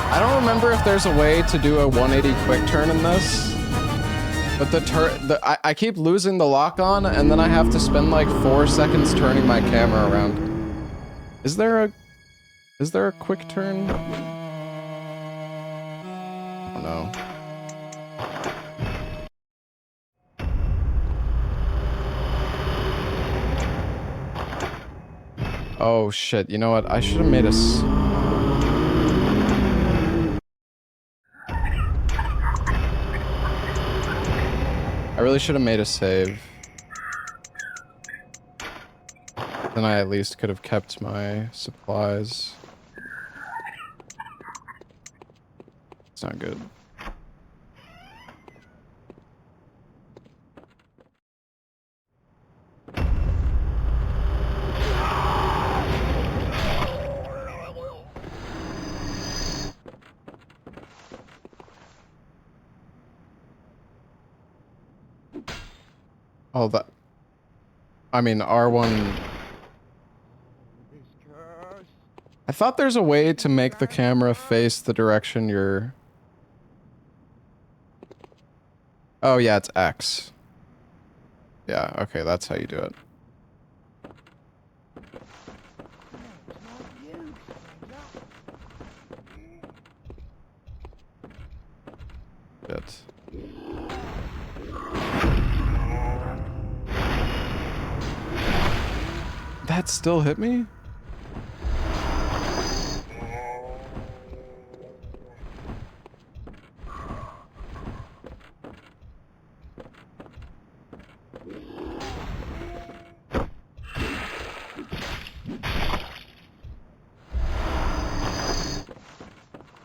I don't remember if there's a way to do a 180 quick turn in this, but I keep losing the lock on, and then I have to spend like 4 seconds turning my camera around. Is there a quick turn? Oh no. Oh shit, you know what? I should have made I really should have made a save. Then I at least could have kept my supplies. It's not good. Oh, that... I mean, R1... I thought there's a way to make the camera face the direction you're... Oh yeah, it's X. Yeah, okay, that's how you do it. Shit. That still hit me?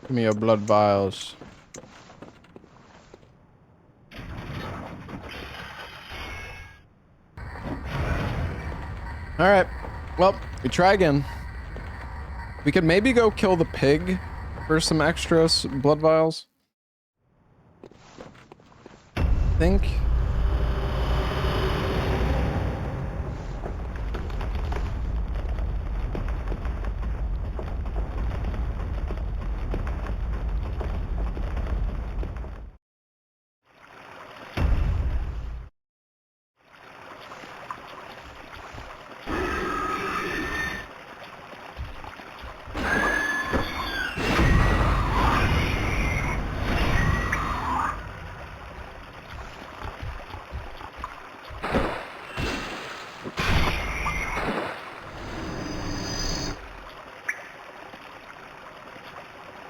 Give me your blood vials. Alright. Well, we try again. We could maybe go kill the pig for some extra blood vials. I think.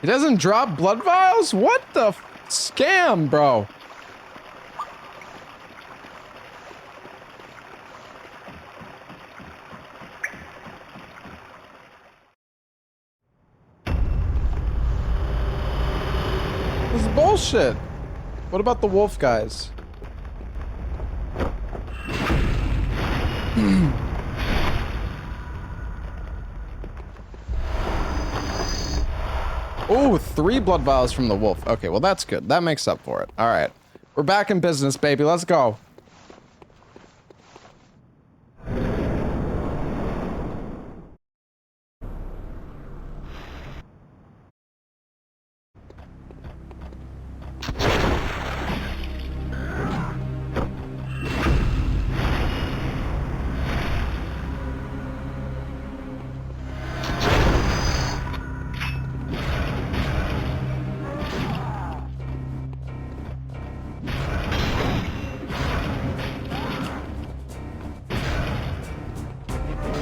He doesn't drop blood vials? What the scam, bro? This is bullshit. What about the wolf guys? Oh, 3 blood vials from the wolf. Okay, well that's good. That makes up for it. All right. We're back in business, baby. Let's go.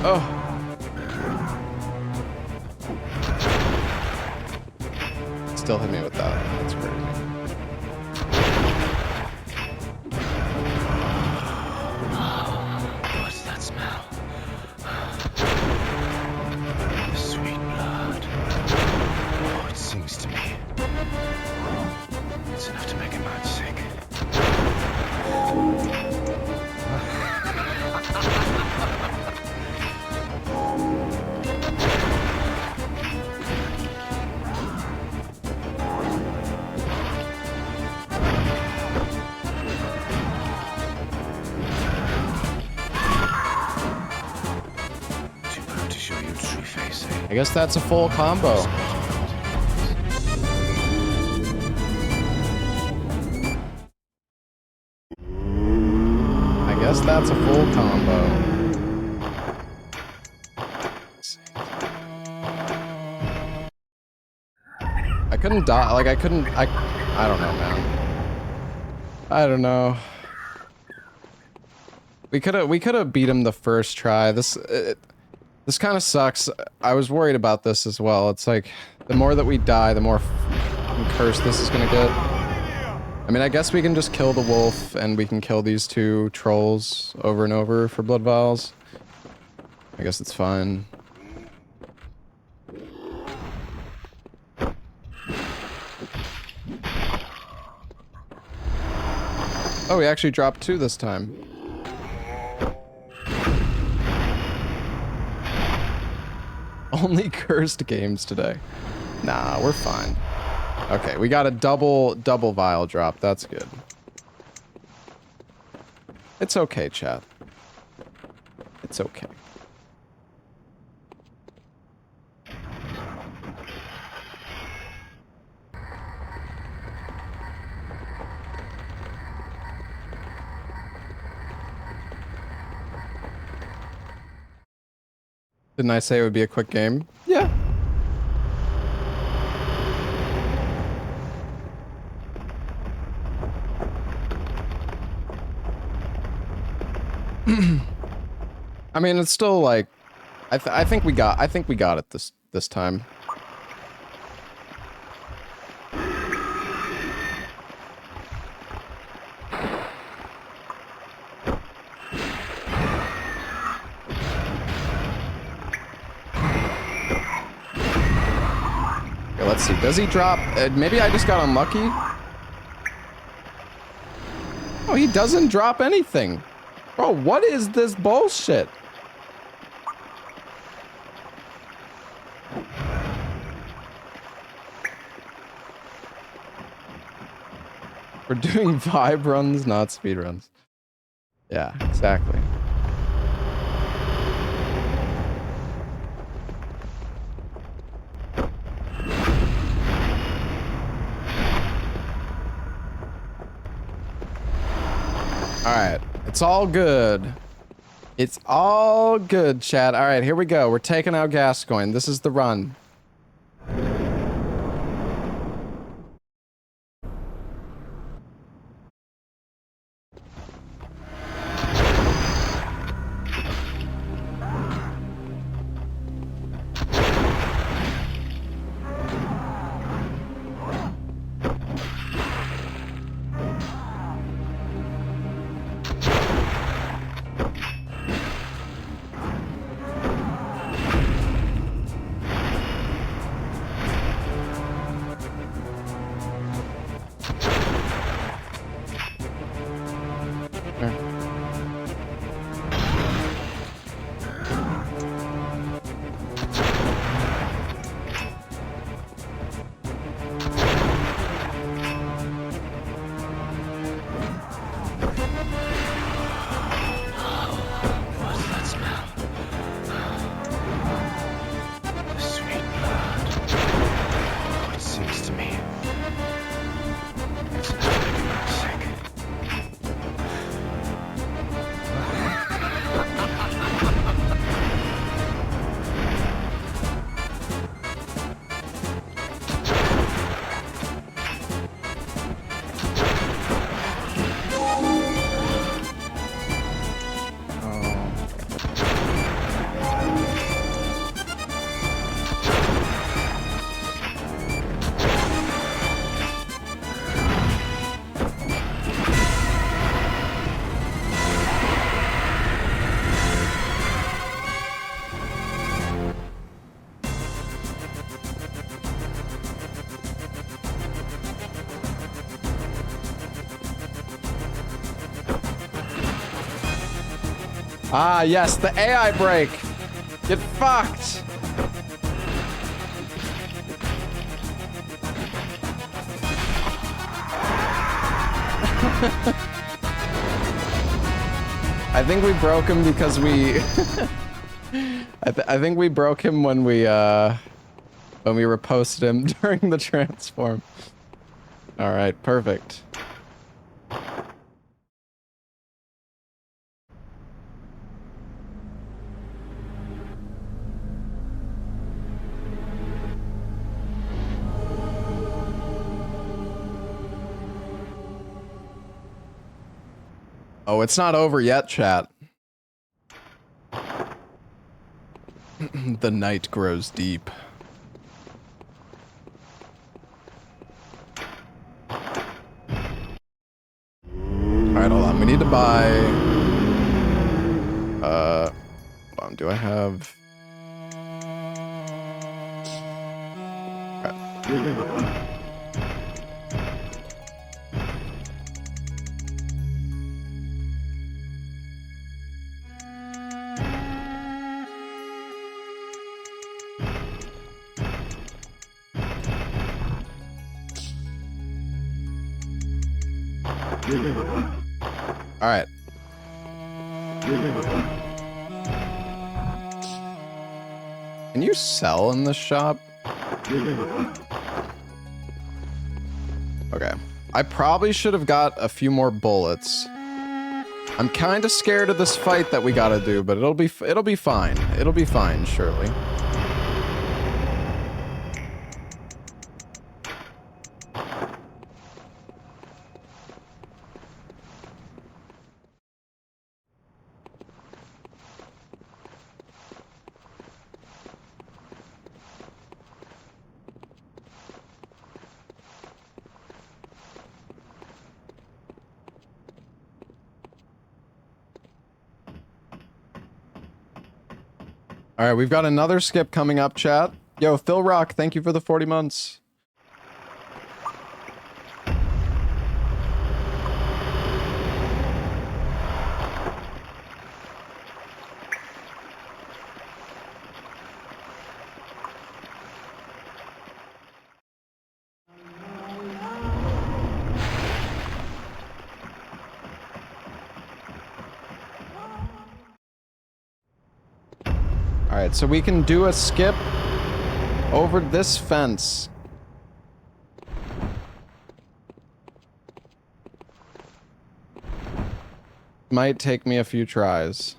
Oh. Still hit me with that. That's crazy. What's that smell? Sweet blood. Oh, it sings to me. It's enough to make a man sick. I guess that's a full combo. I guess that's a full combo. I couldn't die, like I don't know, man. I don't know. We could have beat him the first try. This kind of sucks. I was worried about this as well. It's like, the more that we die, the more cursed this is gonna get. I mean, I guess we can just kill the wolf, and we can kill these two trolls over and over for blood vials. I guess it's fine. Oh, we actually dropped 2 this time. Only cursed games today. Nah, we're fine. Okay, we got a double vial drop. That's good. It's okay, chat. It's okay. Didn't I say it would be a quick game? Yeah. I mean, it's still like, I think we got it this time. Let's see. Does he drop? Maybe I just got unlucky. Oh, he doesn't drop anything. Bro, what is this bullshit? We're doing vibe runs, not speed runs. Yeah, exactly. Alright, it's all good. It's all good, chat. Alright, here we go. We're taking out Gascoigne. This is the run. Ah, yes, the AI break. Get fucked. I think we broke him because we I think we broke him when we reposted him during the transform. All right, perfect. Oh, it's not over yet, chat. The night grows deep. Alright, hold on. We need to buy... hold on. Do I have... Alright. Can you sell in this shop? Okay. I probably should have got a few more bullets. I'm kind of scared of this fight that we gotta do, but it'll be fine. It'll be fine, surely. All right, we've got another skip coming up, chat. Yo, Phil Rock, thank you for the 40 months. Alright, so we can do a skip over this fence. Might take me a few tries.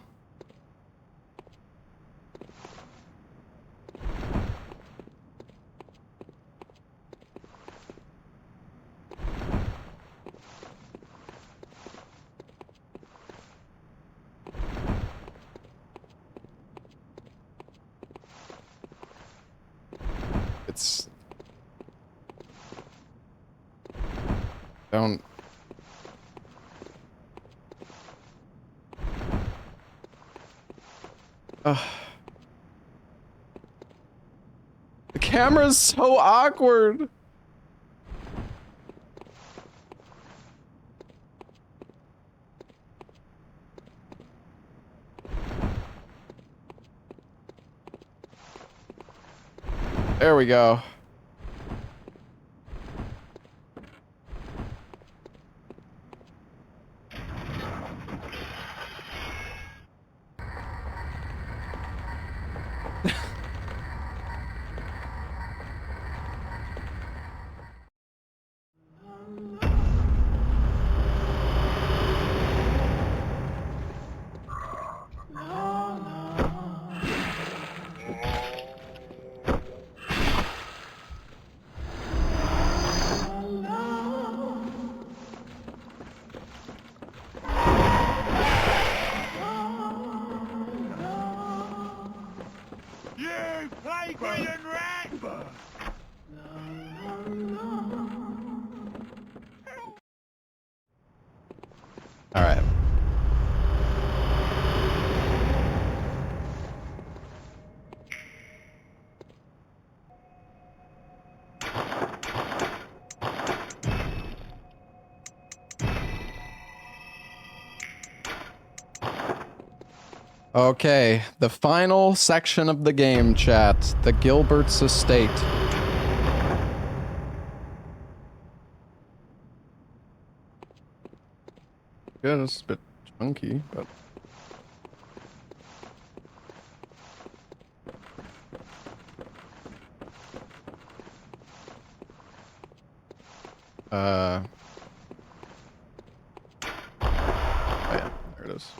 Don't... Ugh. The camera's so awkward! There we go. Alright. Okay, the final section of the game, chat. The Gilbert's estate. Good, it's a bit chunky, but... Oh yeah, there it is.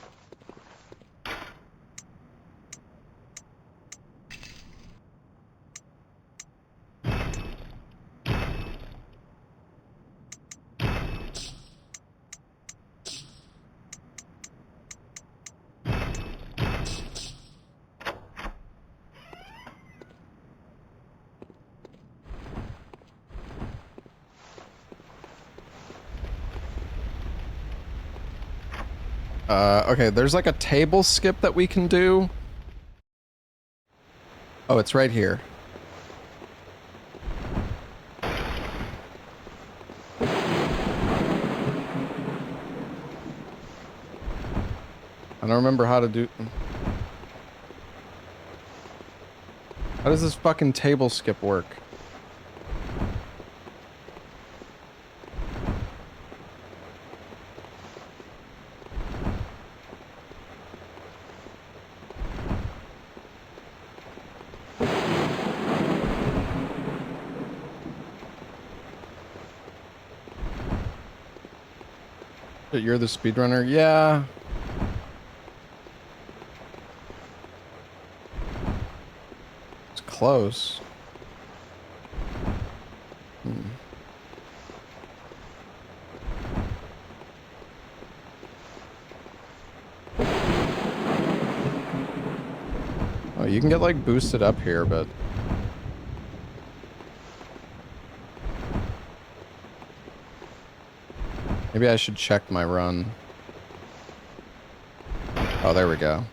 Okay, there's like a table skip that we can do. Oh, it's right here. I don't remember how to do... How does this fucking table skip work? You're the speedrunner? Yeah. It's close. Oh, you can get like boosted up here, but... Maybe I should check my run. Oh, there we go.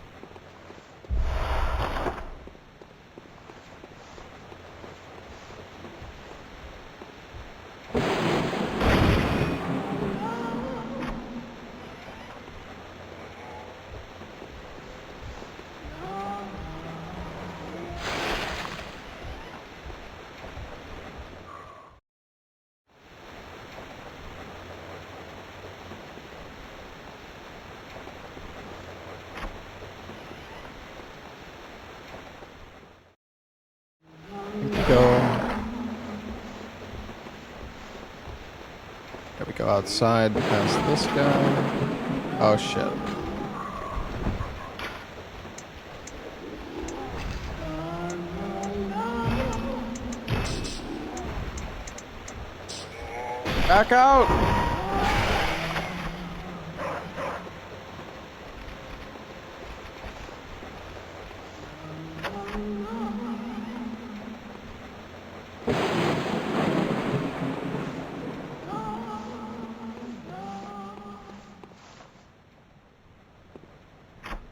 Go outside past this guy. Oh shit. Back out!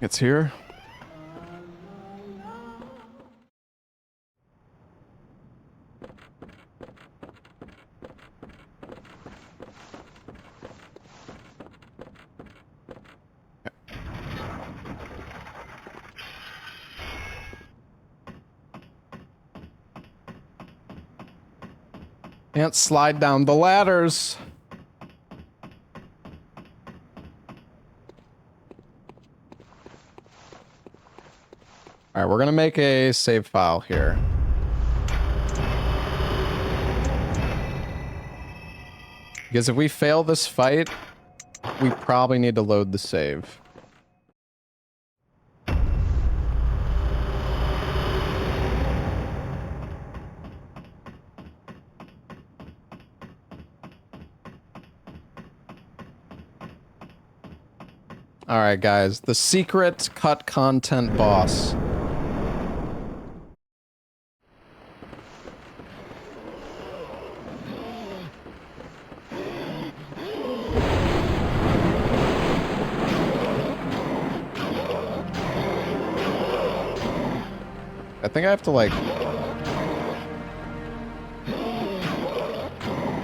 It's here. Can't slide down the ladders. Alright, we're gonna make a save file here. Because if we fail this fight, we probably need to load the save. Alright guys, the secret cut content boss. I think I have to like...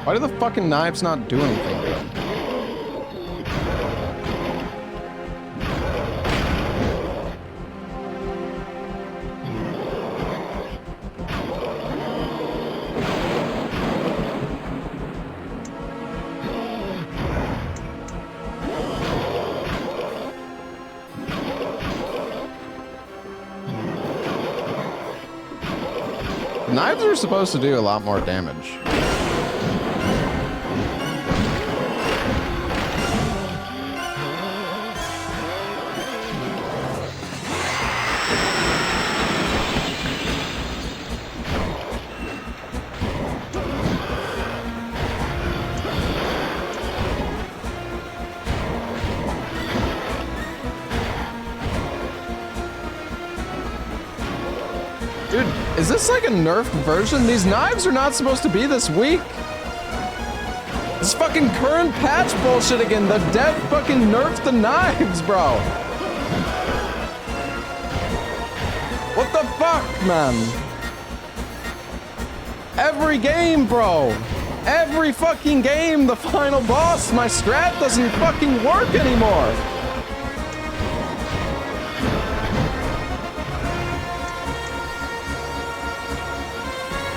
Why do the fucking knives not do anything good? Knives are supposed to do a lot more damage. Dude, is this like a nerfed version? These knives are not supposed to be this weak. This fucking current patch bullshit again. The dev fucking nerfed the knives, bro. What the fuck, man? Every game, bro. Every fucking game, the final boss, my strat doesn't fucking work anymore.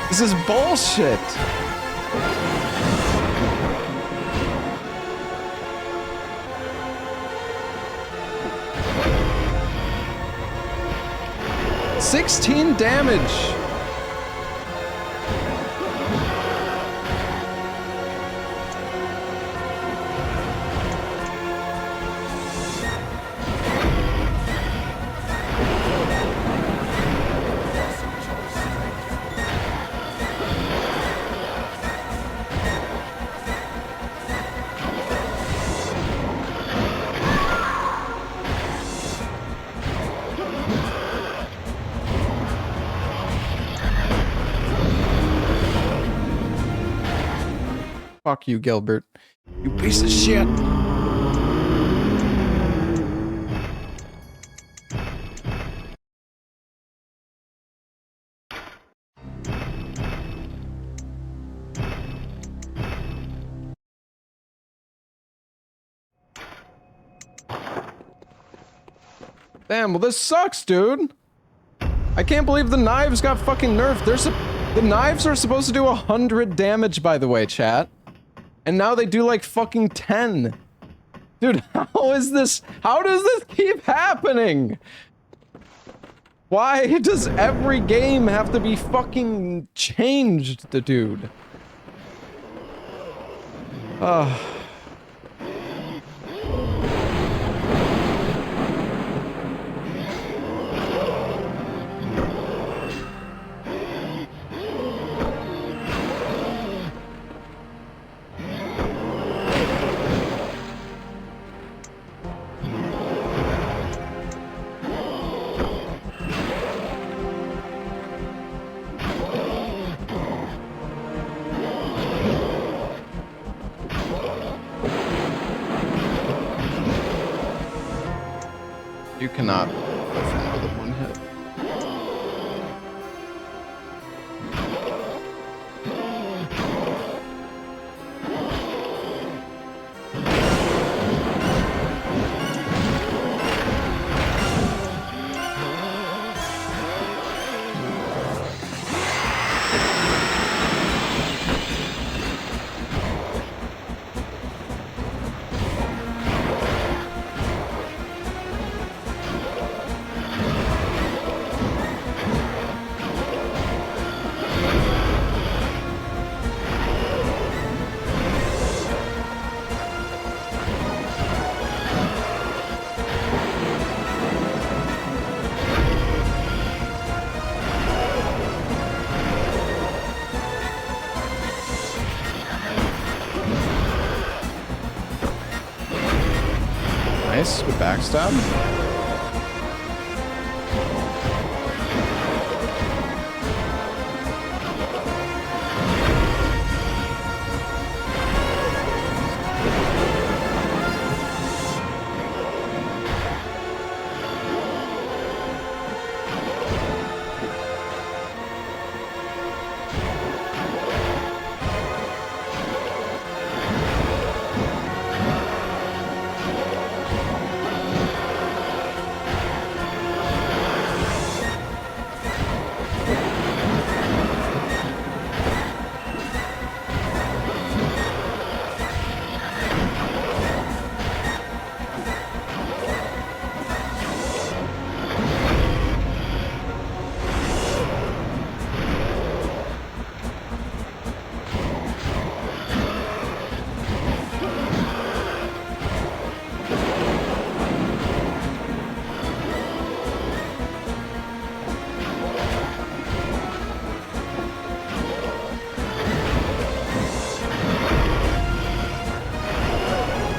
This is bullshit. $16 damage. Fuck you, Gilbert. You piece of shit. Damn, well this sucks, dude. I can't believe the knives got fucking nerfed. The knives are supposed to do 100 damage, by the way, chat. And now they do like fucking 10. Dude, how is this? How does this keep happening? Why does every game have to be fucking changed, dude? Ugh. You cannot defend with a one hit. Nice, good backstab.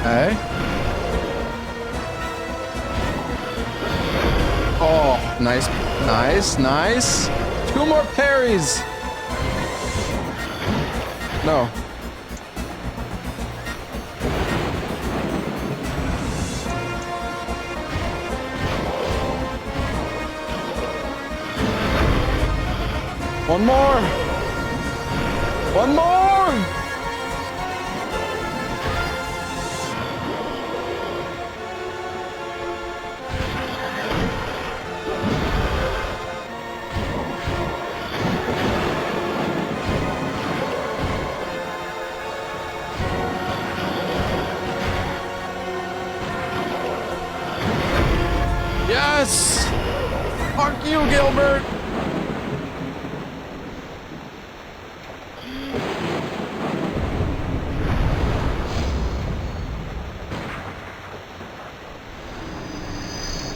Okay. Oh, nice, nice, nice. 2 more parries! No. One more! One more! Yes! Fuck you, Gilbert!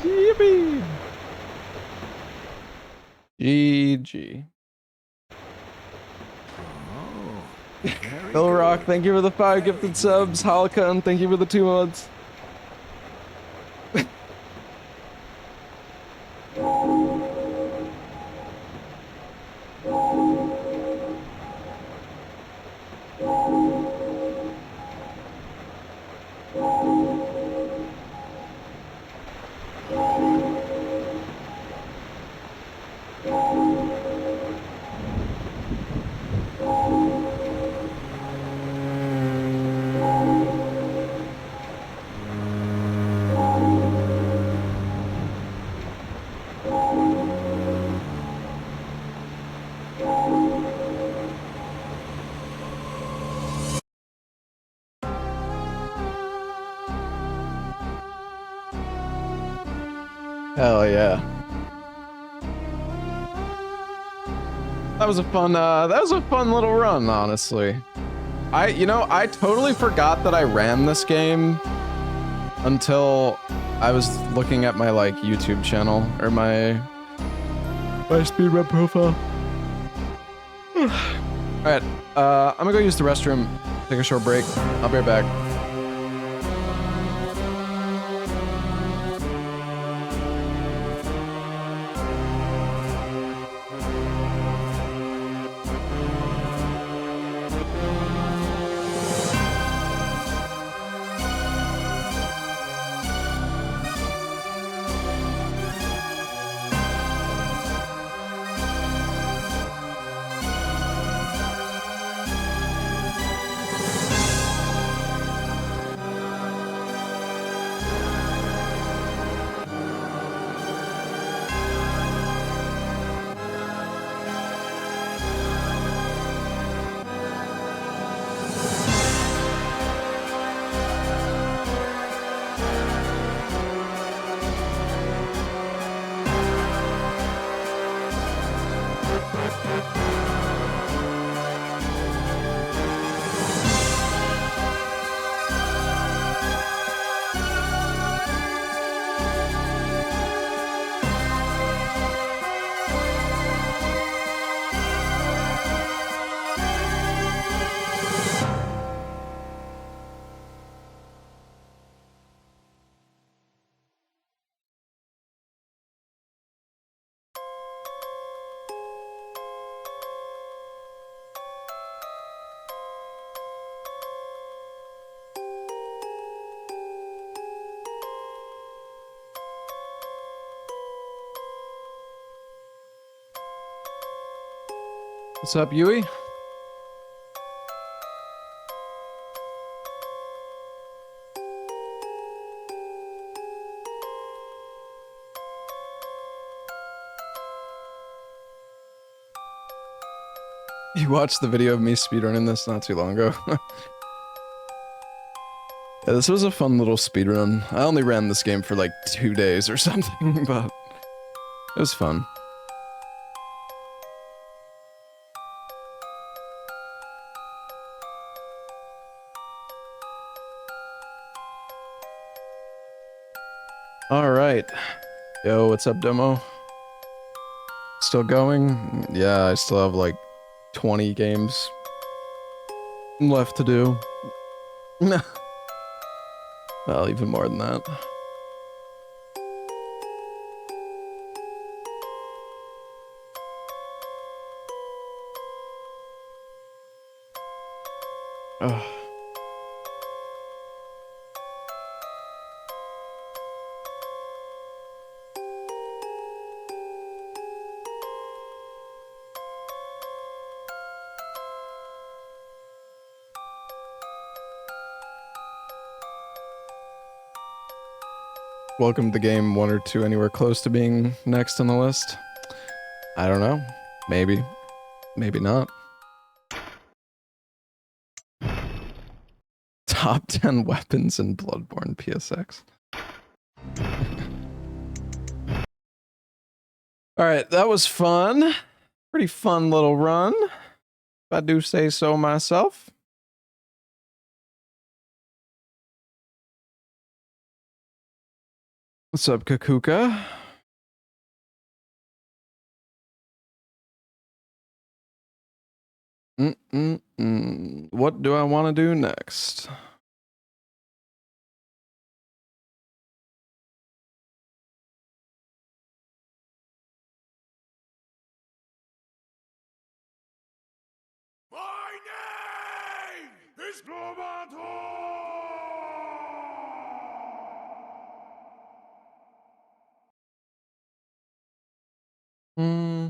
Yippee! GG. Bill Rock, thank you for the 5 gifted subs. Halcon, thank you for the 2 mods. Hell yeah. That was a fun little run, honestly. I totally forgot that I ran this game until I was looking at my like YouTube channel or my speedrun profile. Alright, I'm gonna go use the restroom, take a short break. I'll be right back. What's up, Yui? You watched the video of me speedrunning this not too long ago. Yeah, this was a fun little speedrun. I only ran this game for like 2 days or something, but it was fun. All right. Yo, what's up, demo? Still going? Yeah, I still have like 20 games left to do. Well, even more than that. Ugh. Welcome to game 1 or 2 anywhere close to being next on the list. I don't know. Maybe. Maybe not. Top 10 weapons in Bloodborne PSX. Alright, that was fun. Pretty fun little run, if I do say so myself. What's up, Kakuka? What do I want to do next? My name is Bloodborne. Hmm.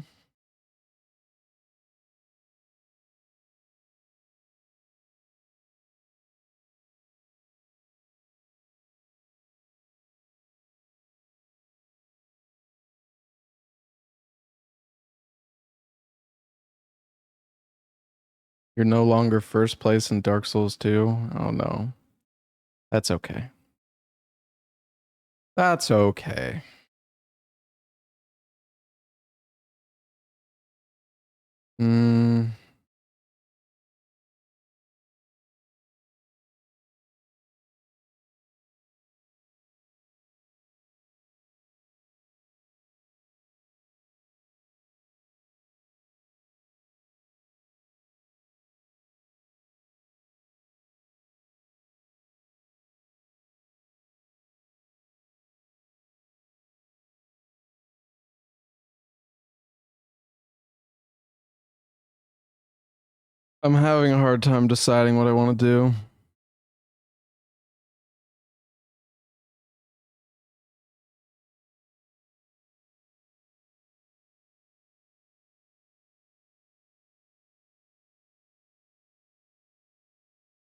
You're no longer first place in Dark Souls 2? Oh no. That's okay. That's okay. Hmm. I'm having a hard time deciding what I want to do.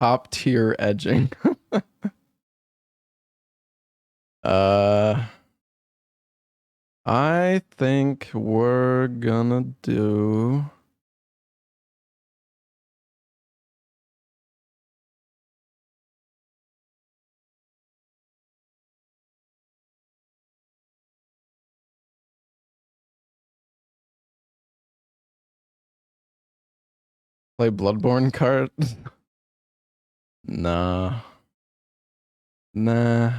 Top tier edging. uh, I think we're gonna do. Play Bloodborne card? Nah. Nah.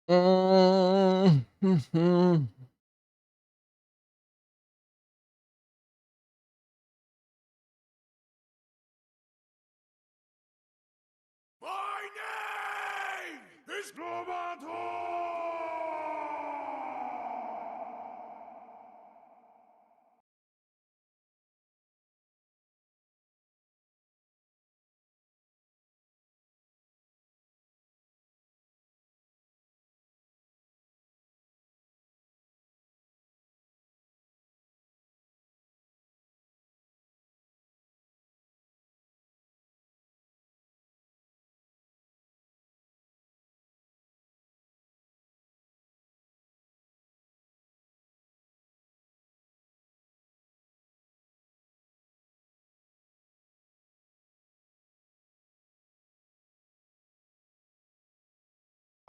Mm-hmm. My name is Bloodborne.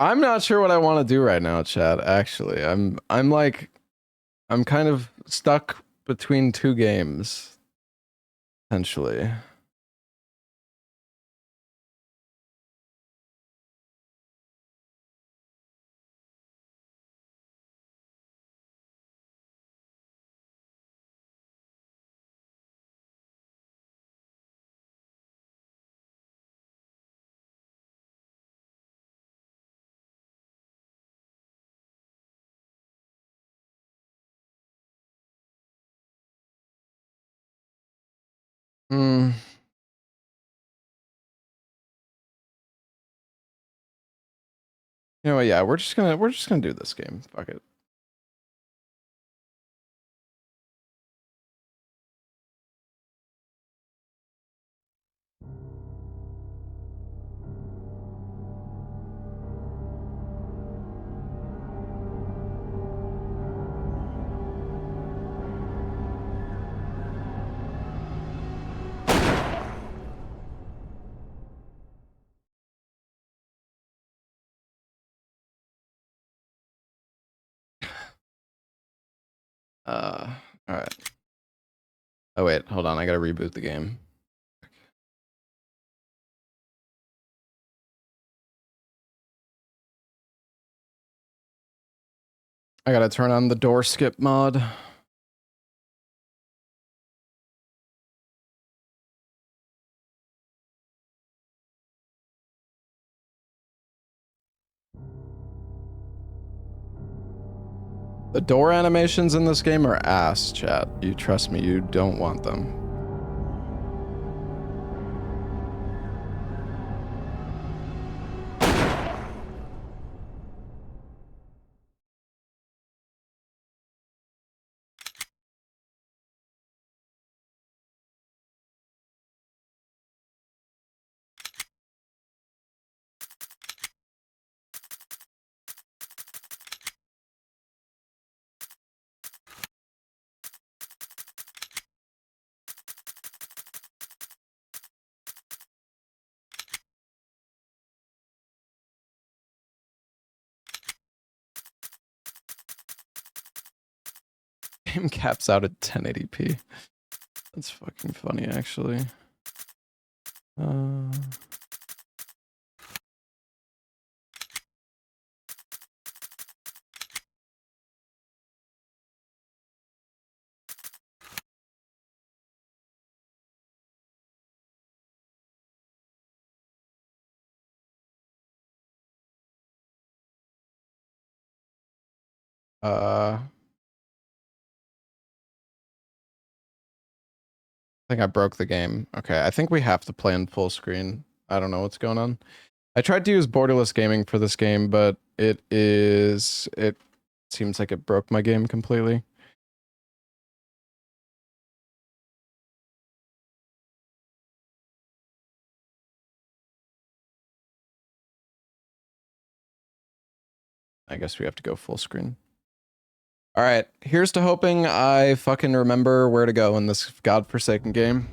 I'm not sure what I want to do right now, Chad. Actually, I'm kind of stuck between 2 games, potentially. Hmm. You know what? Yeah, we're just gonna do this game. Fuck it. All right. Oh wait, hold on. I gotta reboot the game. I gotta turn on the door skip mod. The door animations in this game are ass, chat. You trust me, you don't want them. Game caps out at 1080p. That's fucking funny, actually. I think I broke the game. Okay, I think we have to play in full screen. I don't know what's going on. I tried to use borderless gaming for this game, but it seems like it broke my game completely. I guess we have to go full screen. All right, here's to hoping I fucking remember where to go in this godforsaken game.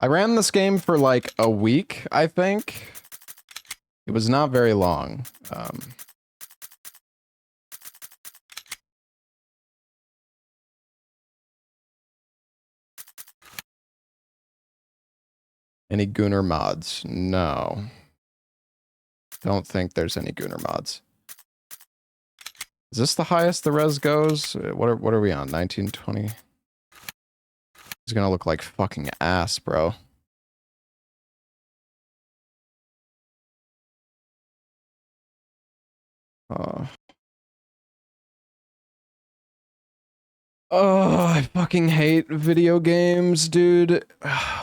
I ran this game for like a week, I think. It was not very long. Any Gunner mods? No. Don't think there's any Gunner mods. Is this the highest the res goes? What are we on? 1920? It's gonna look like fucking ass, bro. Oh, I fucking hate video games, dude.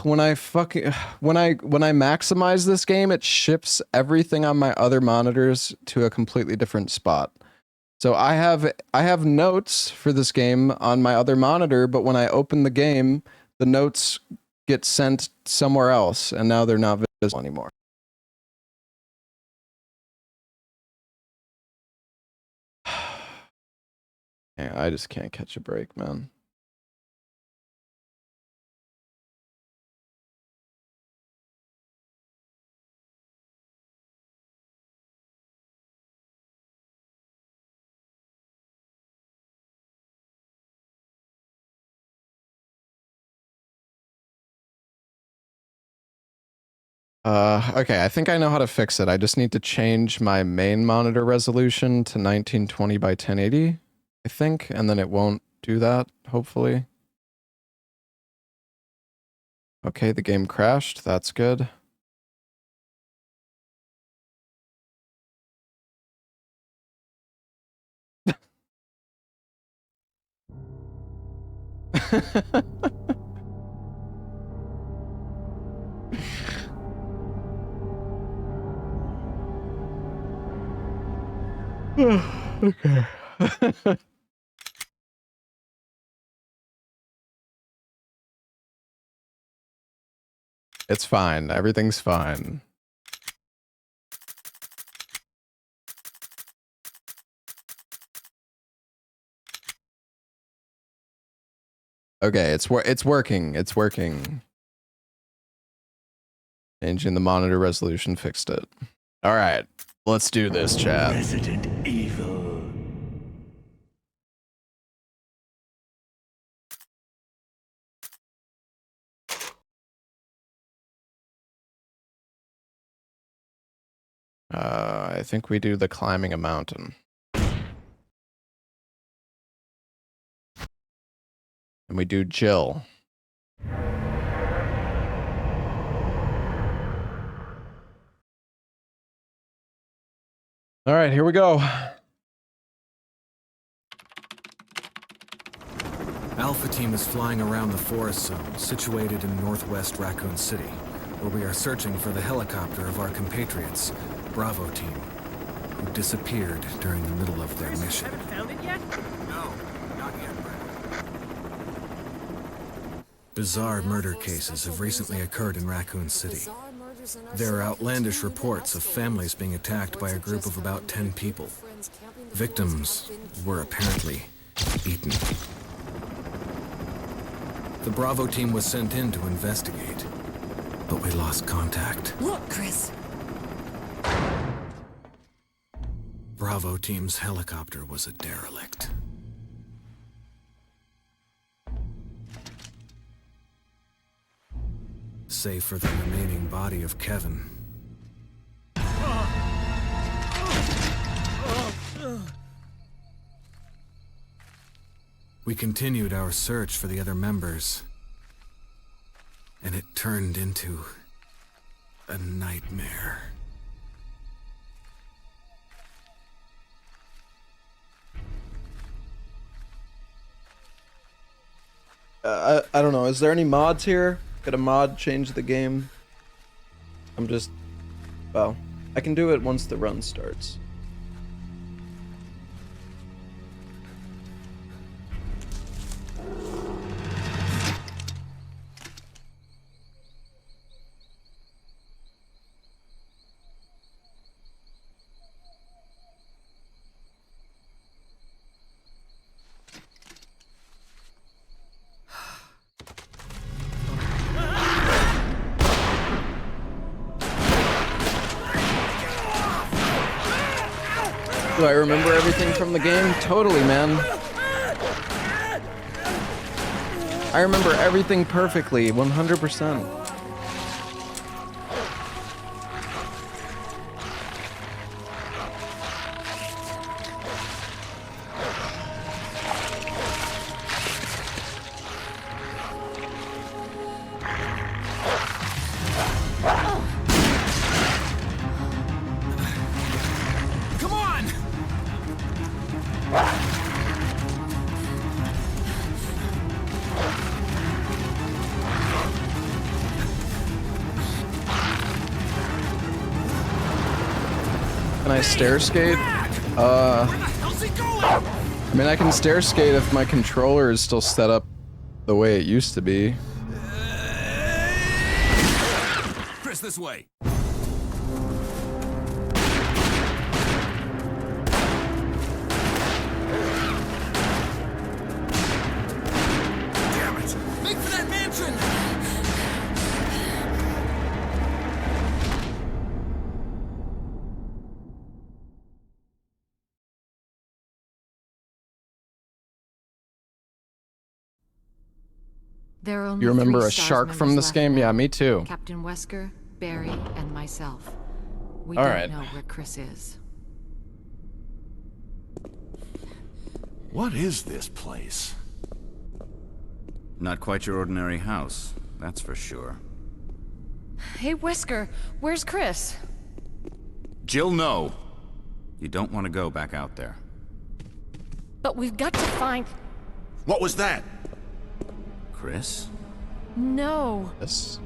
When I maximize this game, it shifts everything on my other monitors to a completely different spot. So I have notes for this game on my other monitor, but when I open the game, the notes get sent somewhere else, and now they're not visible anymore. Yeah, I just can't catch a break, man. Okay, I think I know how to fix it. I just need to change my main monitor resolution to 1920 by 1080, I think, and then it won't do that, hopefully. Okay, the game crashed. That's good. Okay. It's fine. Everything's fine. Okay, it's working. It's working. Changing the monitor resolution fixed it. All right, let's do this, chat. Resident Evil. I think we do the climbing a mountain. And we do Jill. All right, here we go. Alpha Team is flying around the forest zone, situated in northwest Raccoon City, where we are searching for the helicopter of our compatriots, Bravo Team, who disappeared during the middle of their mission. Haven't found it yet? No, not yet, Brad. Bizarre murder cases have recently occurred in Raccoon City. There are outlandish reports of families being attacked by a group of about 10 people. Victims were apparently eaten. The Bravo Team was sent in to investigate, but we lost contact. Look, Chris. Bravo Team's helicopter was a derelict. Save for the remaining body of Kevin. We continued our search for the other members, and it turned into a nightmare. I don't know. Is there any mods here? Could a mod change the game? Well, I can do it once the run starts. Do I remember everything from the game? Totally, man. I remember everything perfectly, 100%. Can I stair skate? I mean, I can stair skate if my controller is still set up the way it used to be. Chris, this way. Damn it! Make for that mansion! There are only You remember three a STARS shark from members this left game? now. Yeah, me too. Captain Wesker, Barry, and myself. We All don't right. know where Chris is. What is this place? Not quite your ordinary house, that's for sure. Hey, Wesker, where's Chris? Jill, no! You don't want to go back out there. But we've got to find... What was that? Chris? No. Yes.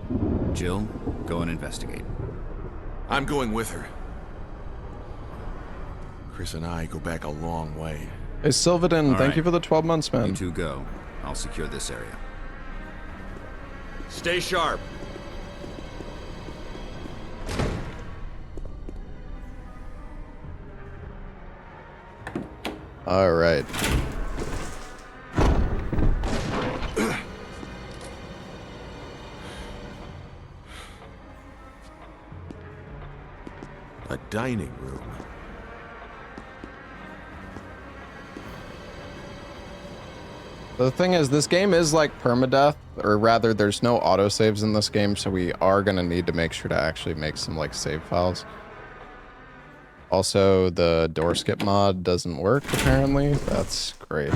Jill, go and investigate. I'm going with her. Chris and I go back a long way. Hey, Sylvaden, All thank right. you for the 12 months, man. You two go. I'll secure this area. Stay sharp. All right. A dining room. The thing is, this game is like permadeath, or rather, there's no autosaves in this game, so we are gonna need to make sure to actually make some like save files. Also, the door skip mod doesn't work, apparently. That's great.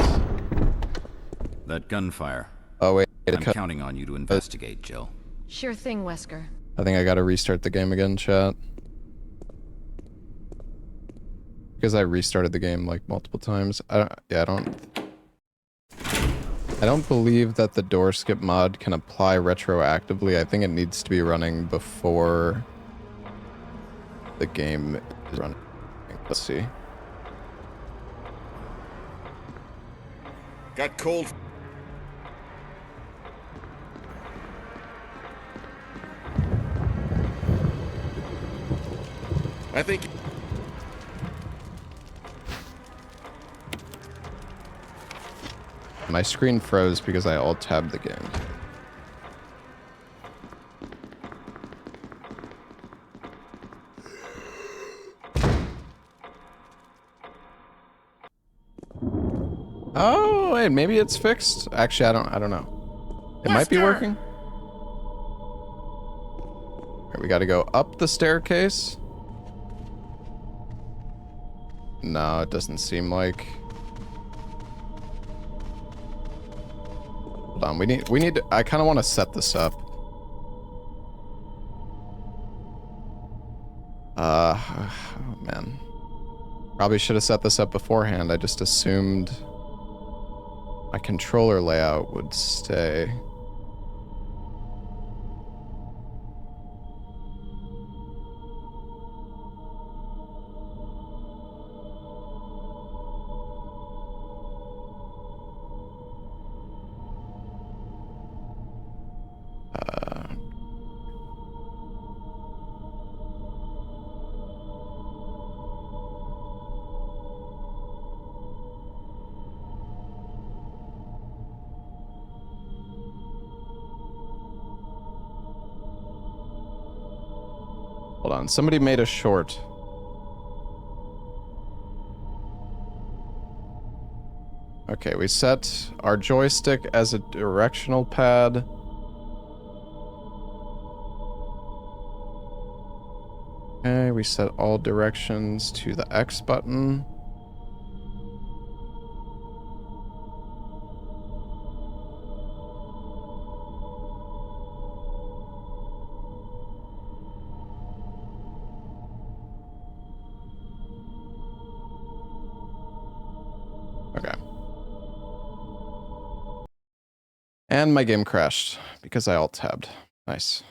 That gunfire. Oh, wait. I'm counting on you to investigate, Jill. Sure thing, Wesker. I think I gotta restart the game again, chat. Because I restarted the game like multiple times. I don't believe that the door skip mod can apply retroactively. I think it needs to be running before the game is running. Let's see. Got cold. I think... My screen froze because I alt-tabbed the game. Oh, wait, maybe it's fixed? Actually, I don't know. It might be working. Alright, we gotta go up the staircase. No, it doesn't seem like. Hold on, we need to, I kind of want to set this up. Oh man. Probably should have set this up beforehand. I just assumed my controller layout would stay. Hold on, somebody made a short. Okay, we set our joystick as a directional pad. Okay, we set all directions to the X button. Okay. And my game crashed because I alt-tabbed. Nice.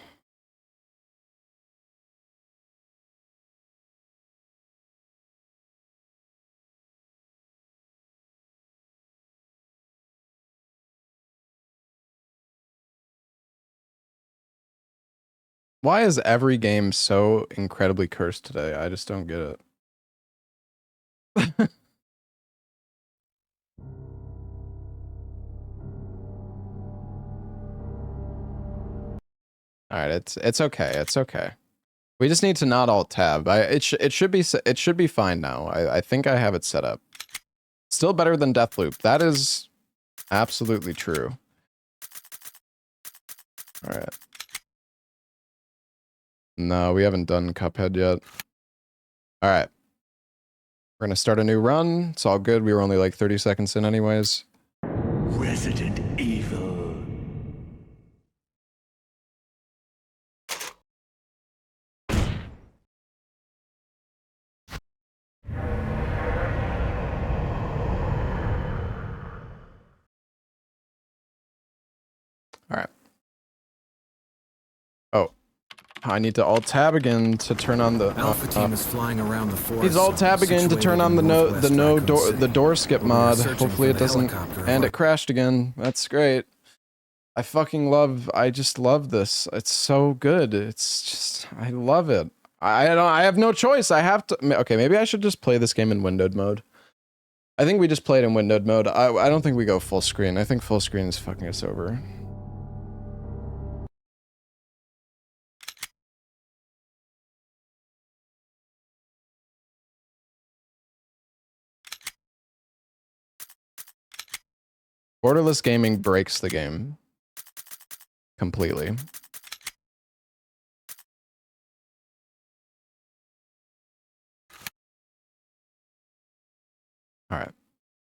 Why is every game so incredibly cursed today? I just don't get it. All right, it's okay. It's okay. We just need to not alt tab. It should be fine now. I think I have it set up. Still better than Deathloop. That is absolutely true. All right. No, we haven't done Cuphead yet. Alright. We're gonna start a new run. It's all good. We were only like 30 seconds in anyways. Resident Evil. Alright. Oh. I need to alt-tab again to turn on the... Alpha team is flying around the forest. He's alt-tab again to turn on the door skip mod. Hopefully it doesn't... And it crashed again. That's great. I just love this. It's so good. It's just... I love it. I have no choice. I have to... Okay, maybe I should just play this game in windowed mode. I think we just play it in windowed mode. I don't think we go full screen. I think full screen is fucking us over. Borderless gaming breaks the game. Completely. Alright.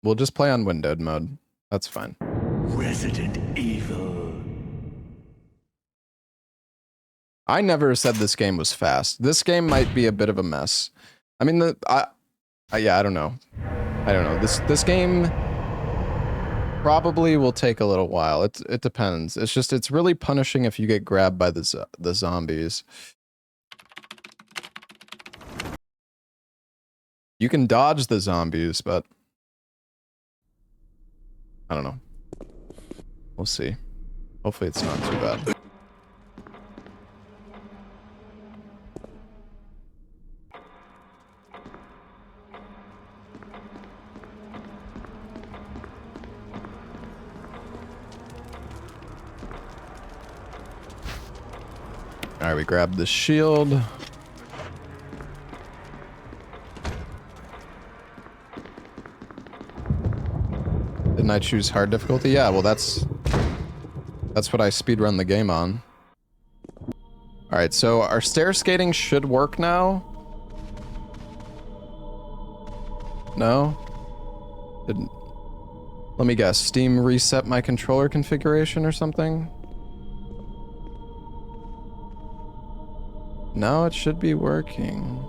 We'll just play on windowed mode. That's fine. Resident Evil. I never said this game was fast. This game might be a bit of a mess. I mean, yeah, I don't know. I don't know. This game probably will take a little while. It depends. It's just, it's really punishing if you get grabbed by the zombies. You can dodge the zombies, but I don't know. We'll see. Hopefully it's not too bad. Alright, we grabbed the shield. Didn't I choose hard difficulty? Yeah, well that's what I speedrun the game on. Alright, so our stair skating should work now. No? Didn't. Let me guess, Steam reset my controller configuration or something? Now it should be working.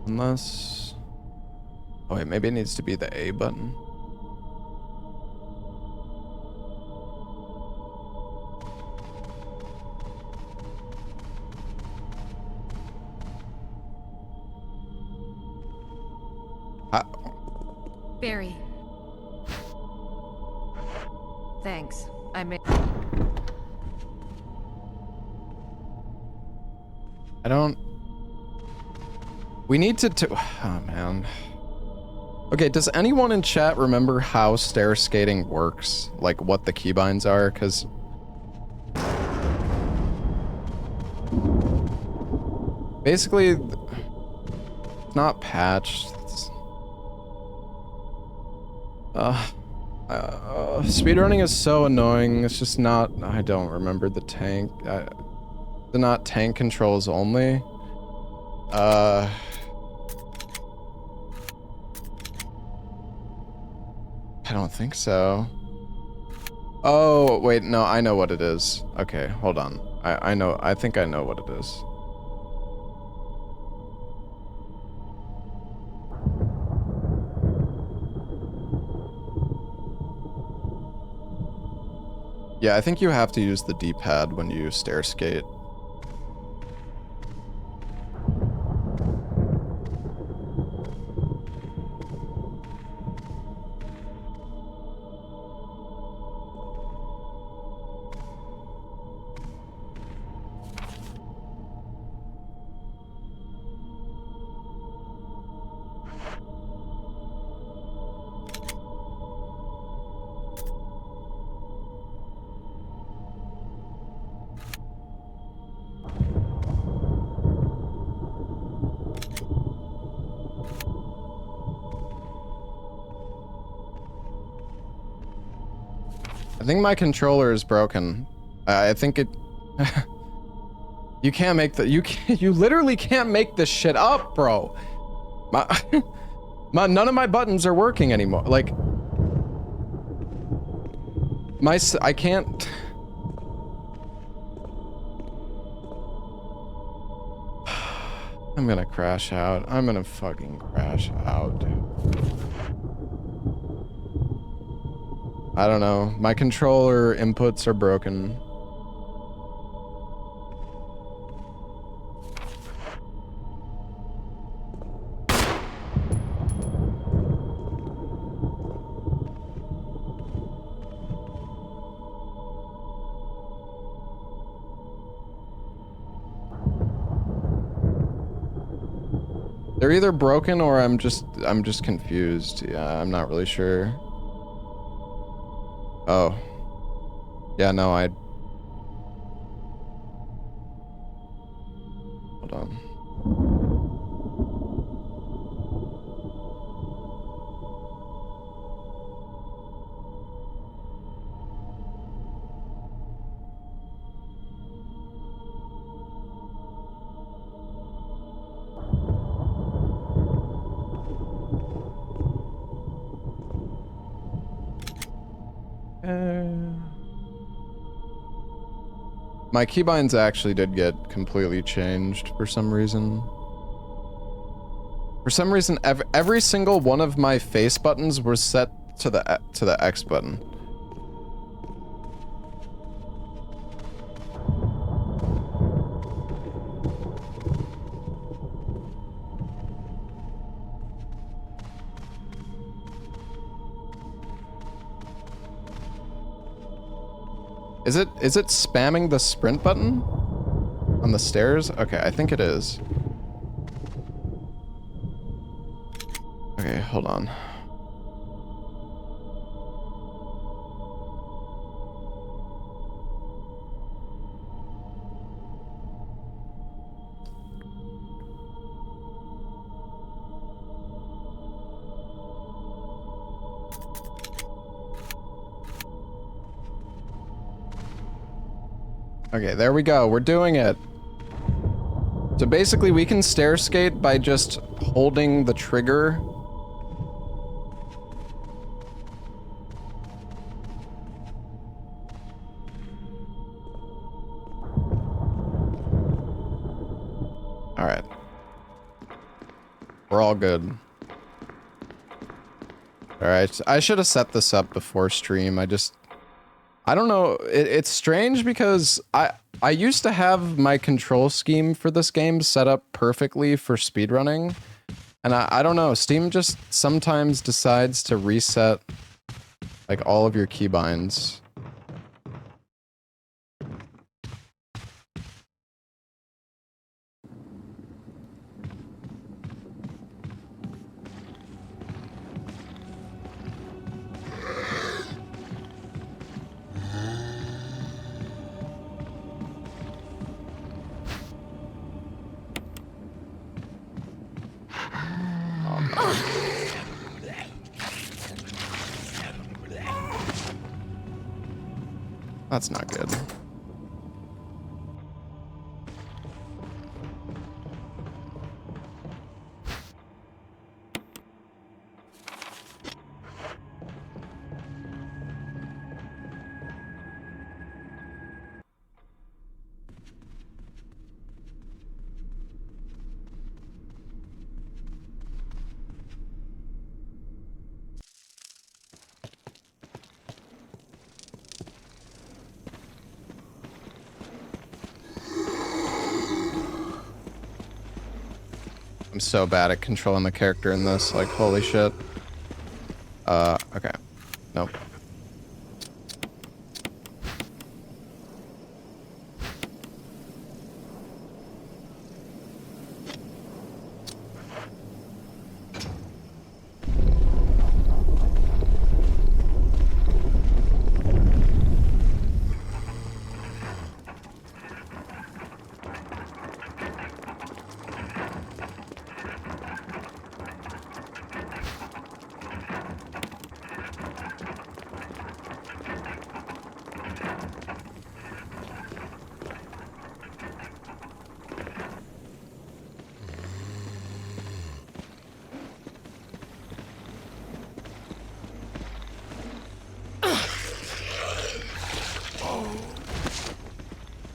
Unless... Oh wait, maybe it needs to be the A button. Barry. Thanks. I made... I don't... We need to... Oh, man. Okay, does anyone in chat remember how stair skating works? Like, what the keybinds are? Because... Basically... It's not patched. It's... speedrunning is so annoying. It's just not... I don't remember the tank. They're not tank controls only. I don't think so. Oh, wait, no, I know what it is. Okay, hold on. I think I know what it is. Yeah, I think you have to use the D-pad when you stair skate. I think my controller is broken. I think it... You can't make the... You literally can't make this shit up, bro. None of my buttons are working anymore. Like... I can't... I'm gonna crash out. I'm gonna fucking crash out, dude. I don't know. My controller inputs are broken. They're either broken or I'm just confused. Yeah, I'm not really sure. Oh. Yeah, no, hold on. My keybinds actually did get completely changed for some reason. For some reason, every single one of my face buttons were set to the X button. Is it spamming the sprint button on the stairs? Okay, I think it is. Okay, hold on. Okay, there we go. We're doing it. So basically, we can stair skate by just holding the trigger. All right. We're all good. All right. I should have set this up before stream. I don't know. It's strange because I used to have my control scheme for this game set up perfectly for speedrunning. And I don't know. Steam just sometimes decides to reset like all of your keybinds. That's not good. I'm so bad at controlling the character in this, like, holy shit. Okay. Nope.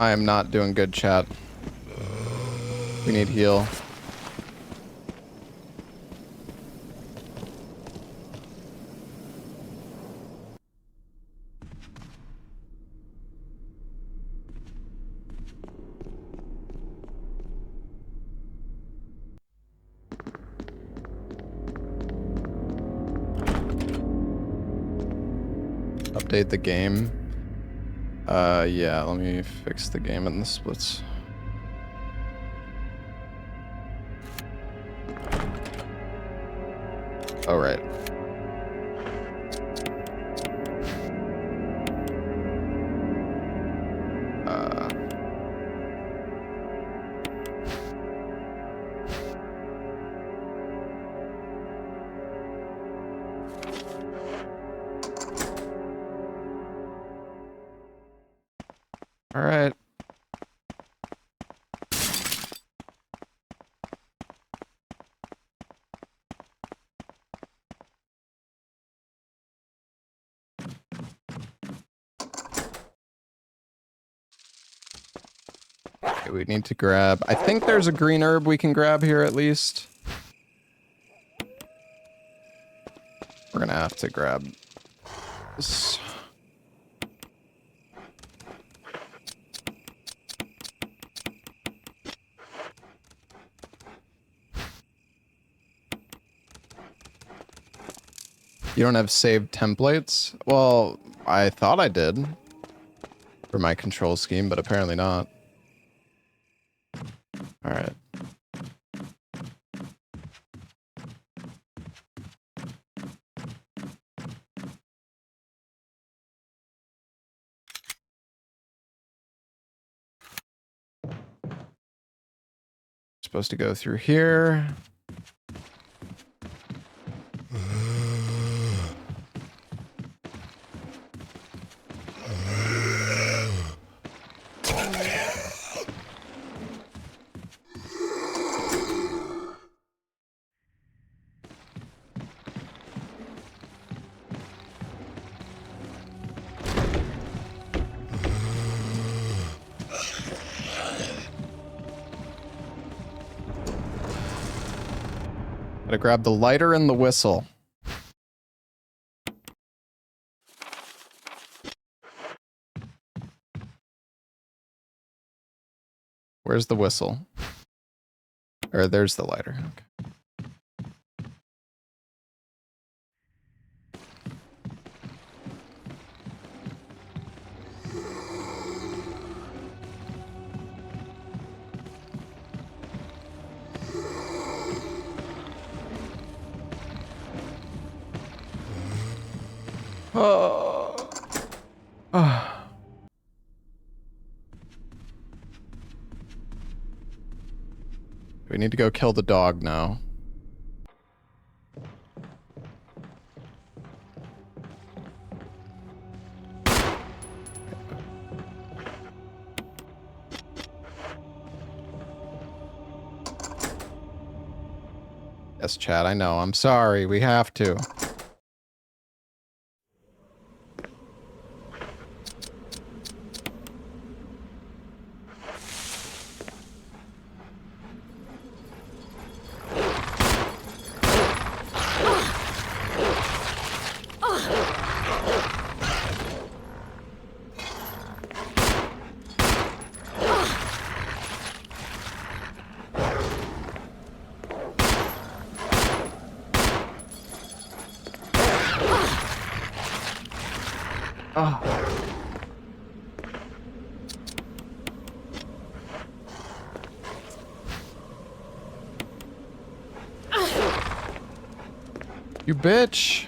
I am not doing good, chat. We need heal. Update the game. Yeah, let me fix the game and the splits. Oh, right. All right. Okay, we need to grab... I think there's a green herb we can grab here at least. We're gonna have to grab this. You don't have saved templates? Well, I thought I did for my control scheme, but apparently not. All right. Supposed to go through here. Gotta grab the lighter and the whistle. Where's the whistle? Or there's the lighter. Okay. Oh. Oh. We need to go kill the dog now. Yes, chat, I know. I'm sorry. We have to. You bitch!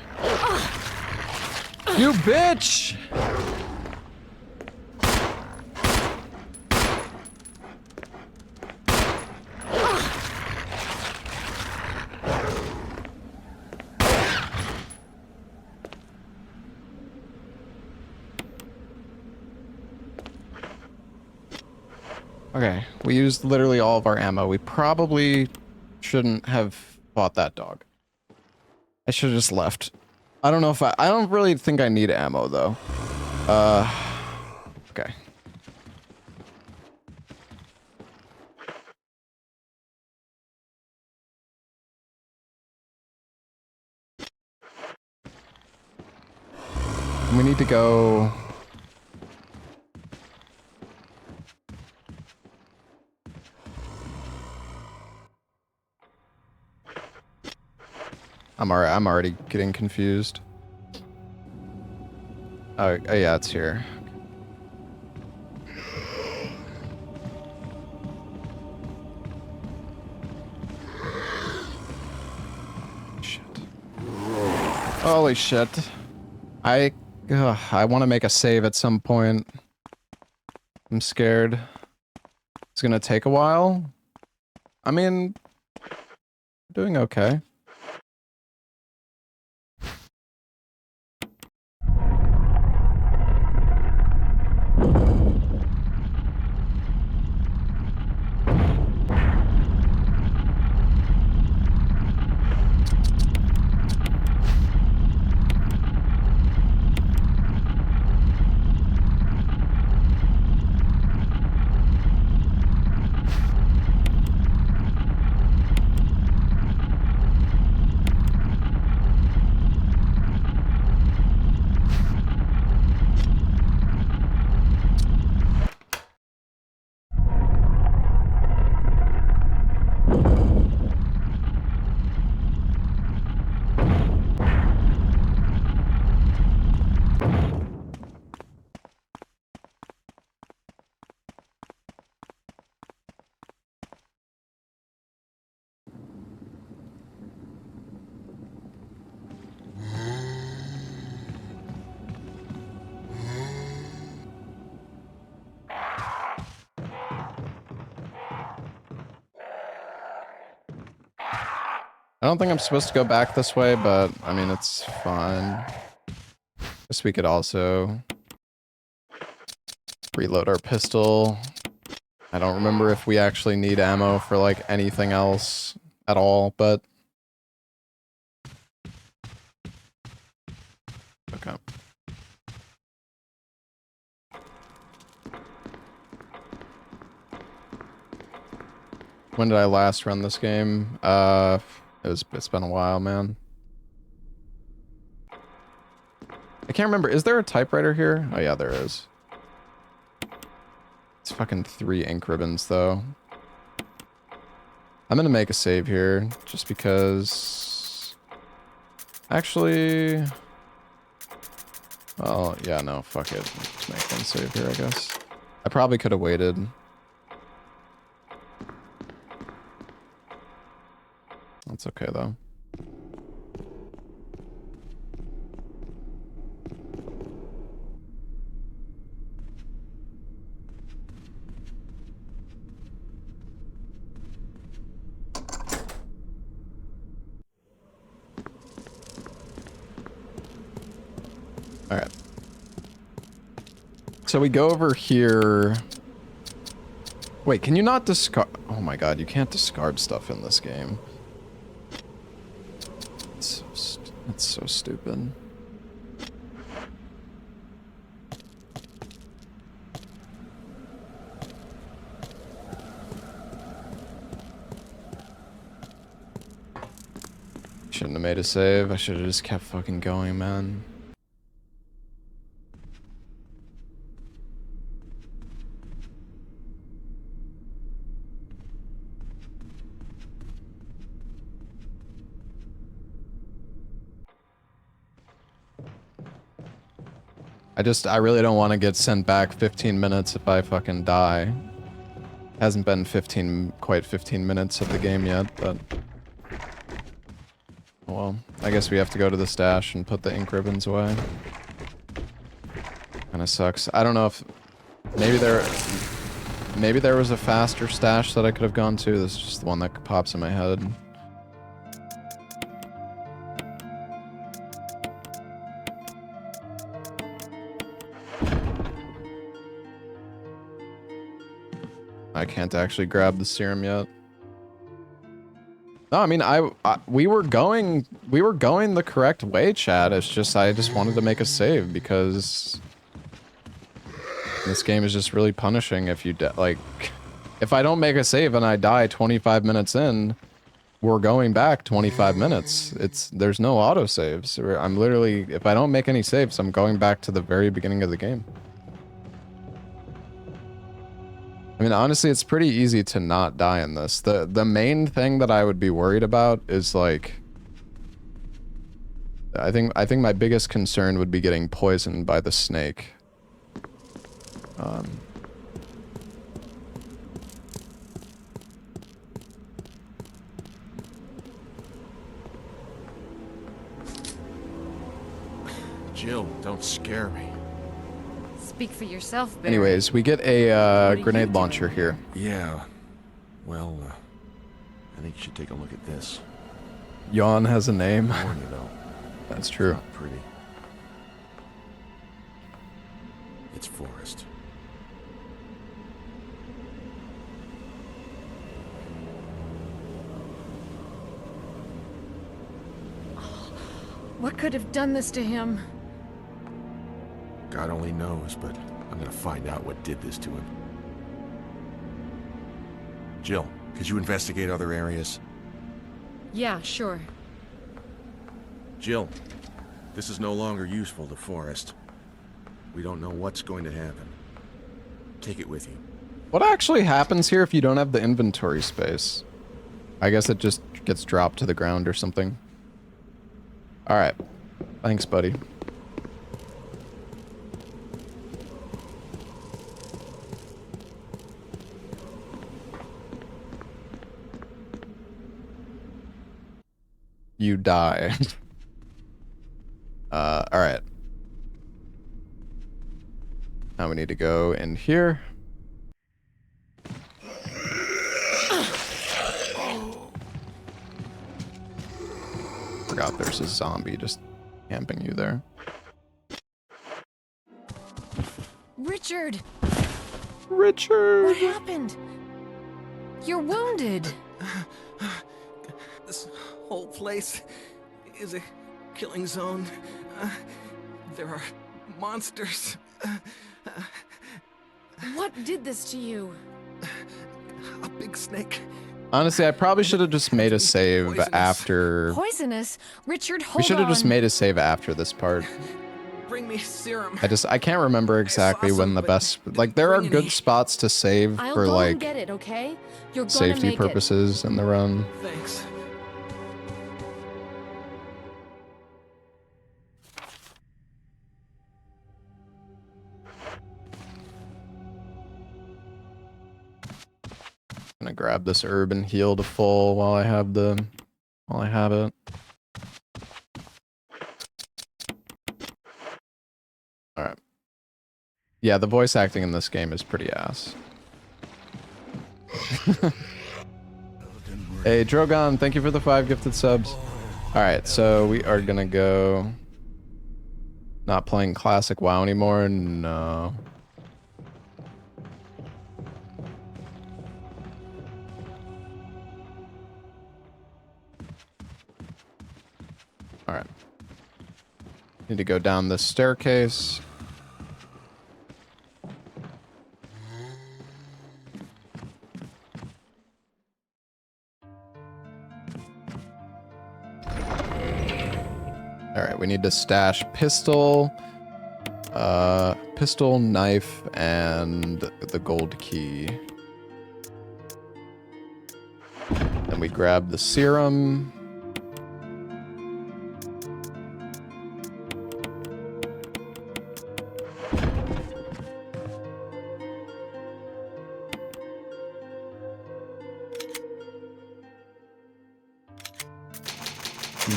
You bitch! Okay, we used literally all of our ammo. We probably shouldn't have fought that dog. I should have just left. I don't know if I don't really think I need ammo though. Okay. We need to go... I'm already getting confused. Oh, yeah, it's here. Shit. Holy shit. I want to make a save at some point. I'm scared. It's gonna take a while. I mean, doing okay. I don't think I'm supposed to go back this way, but I mean, it's fine. Guess we could also reload our pistol. I don't remember if we actually need ammo for like anything else at all, but okay. When did I last run this game? It's been a while, man. I can't remember. Is there a typewriter here? Oh yeah, there is. It's fucking 3 ink ribbons though. I'm gonna make a save here just because. Actually. Oh yeah, no, fuck it. Just make one save here, I guess. I probably could have waited. That's okay, though. Alright. So we go over here. Wait, can you not discard... Oh my god, you can't discard stuff in this game. It's so stupid. Shouldn't have made a save. I should have just kept fucking going, man. I really don't want to get sent back 15 minutes if I fucking die. Hasn't been quite 15 minutes of the game yet, but... Well, I guess we have to go to the stash and put the ink ribbons away. Kinda sucks. I don't know if... Maybe there was a faster stash that I could have gone to. This is just the one that pops in my head. I can't actually grab the serum yet. No, I mean, we were going the correct way, Chad. It's just, I just wanted to make a save because this game is just really punishing if you like, if I don't make a save and I die 25 minutes in, we're going back 25 minutes. There's no autosaves. I'm literally, if I don't make any saves, I'm going back to the very beginning of the game. I mean, honestly, it's pretty easy to not die in this. The main thing that I would be worried about is like, I think my biggest concern would be getting poisoned by the snake. Jill, don't scare me. Speak for yourself, Barry. Anyways, we get a grenade launcher here. Yeah. Well, I think you should take a look at this. Yawn has a name. I warn you, though. That's true. It's not pretty. It's forest. What could have done this to him? God only knows, but I'm gonna find out what did this to him. Jill, could you investigate other areas? Yeah, sure. Jill, this is no longer useful to Forrest. We don't know what's going to happen. Take it with you. What actually happens here if you don't have the inventory space? I guess it just gets dropped to the ground or something. Alright. Thanks, buddy. You die. Alright. Now we need to go in here. Forgot there's a zombie just camping you there. Richard! Richard! What happened? You're wounded. This whole place is a killing zone. There are monsters. What did this to you? A big snake. Honestly, I probably should have just made a save after... Poisonous? Richard, hold on. We should have just made a save after this part. Bring me serum. I can't remember exactly when the best... Like, there are good spots to save I'll for, go like, and get it, okay? You're gonna safety make purposes in the run. Thanks. Gonna grab this herb and heal to full while I have it. Alright. Yeah, the voice acting in this game is pretty ass. Hey, Drogon, thank you for the 5 gifted subs. Alright, so we are gonna go... Not playing classic WoW anymore? No. Alright. Need to go down this staircase. Alright, we need to stash pistol, knife, and the gold key. Then we grab the serum.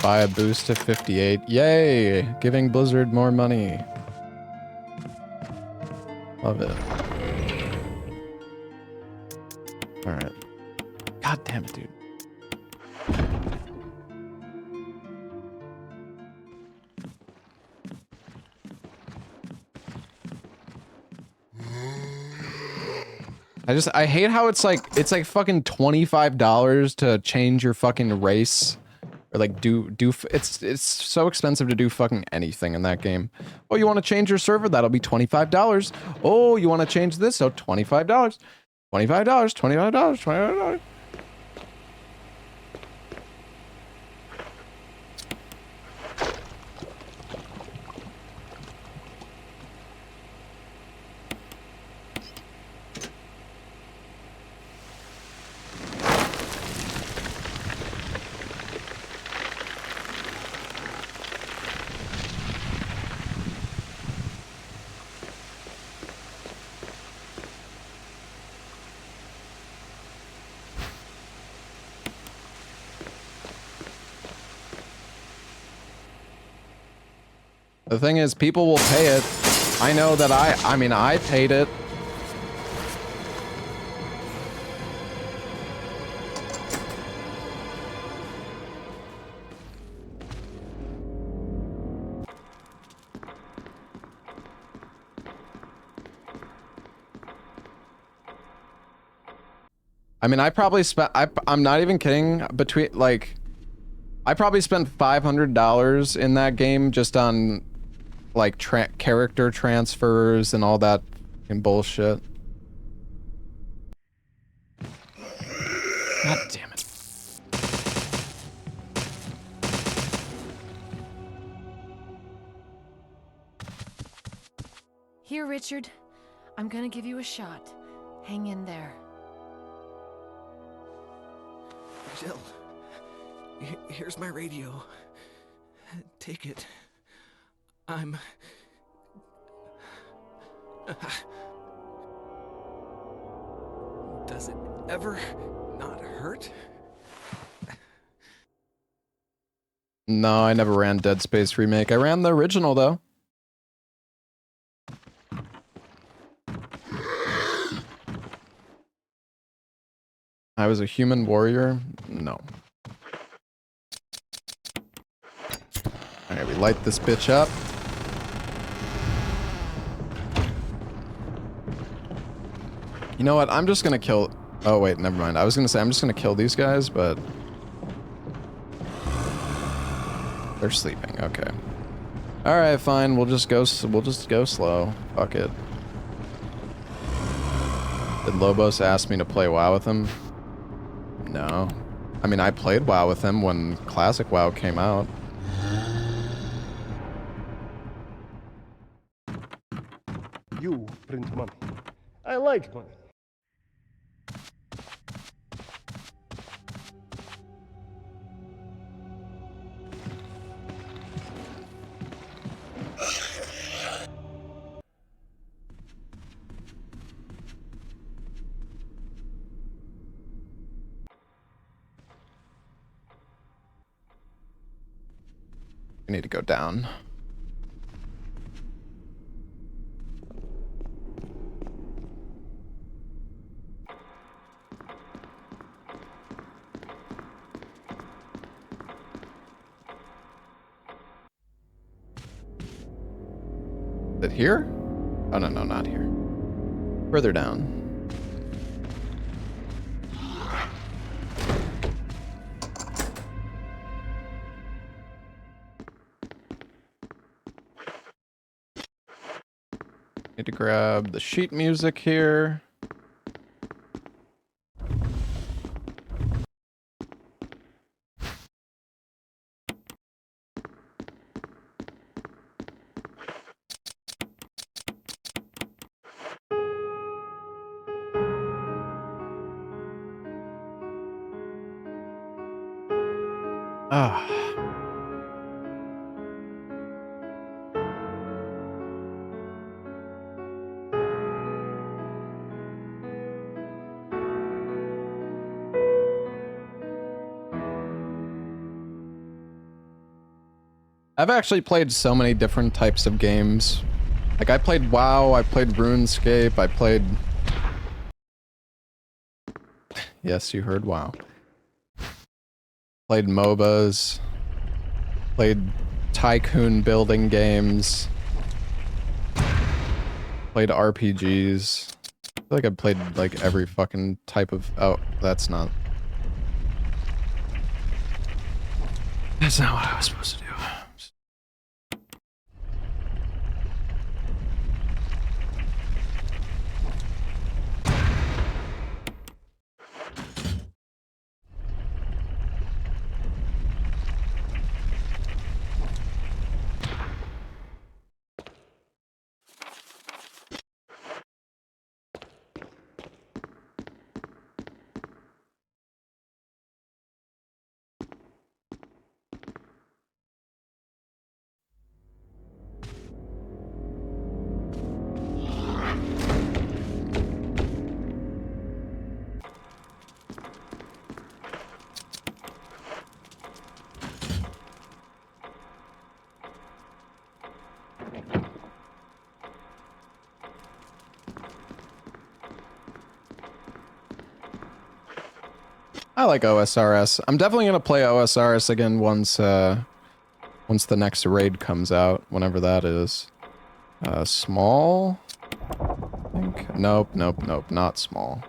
Buy a boost to 58. Yay! Giving Blizzard more money. Love it. Alright. God damn it, dude. I hate how it's like fucking $25 to change your fucking race. Or like it's so expensive to do fucking anything in that game. Oh, you want to change your server? That'll be $25. Oh, you want to change this? Oh, $25. $25, $25, $25. The thing is, people will pay it. I know that I mean, I paid it. I mean, I probably spent, I'm not even kidding, between, like, I probably spent $500 in that game just on, like, character transfers and all that fucking bullshit. God damn it. Here, Richard. I'm gonna give you a shot. Hang in there. Jill, here's my radio. Take it. I'm... Does it ever not hurt? No, I never ran Dead Space Remake. I ran the original, though. I was a human warrior? No. Alright, we light this bitch up. You know what? I'm just gonna kill... Oh, wait, never mind. I was gonna say I'm just gonna kill these guys, but... They're sleeping. Okay. Alright, fine. We'll just go slow. Fuck it. Did Lobos ask me to play WoW with him? No. I mean, I played WoW with him when Classic WoW came out. You print money. I like money. We need to go down. Is it here? Oh, no, no, not here. Further down. Need to grab the sheet music here. Ah. I've actually played so many different types of games. Like, I played WoW, I played RuneScape, I played... Yes, you heard WoW. Played MOBAs. Played tycoon building games. Played RPGs. I feel like I've played, like, every fucking type of... Oh, that's not... That's not what I was supposed to do. I like OSRS. I'm definitely gonna play OSRS again once once the next raid comes out, whenever that is. Small? I think. Nope, nope, nope, not small.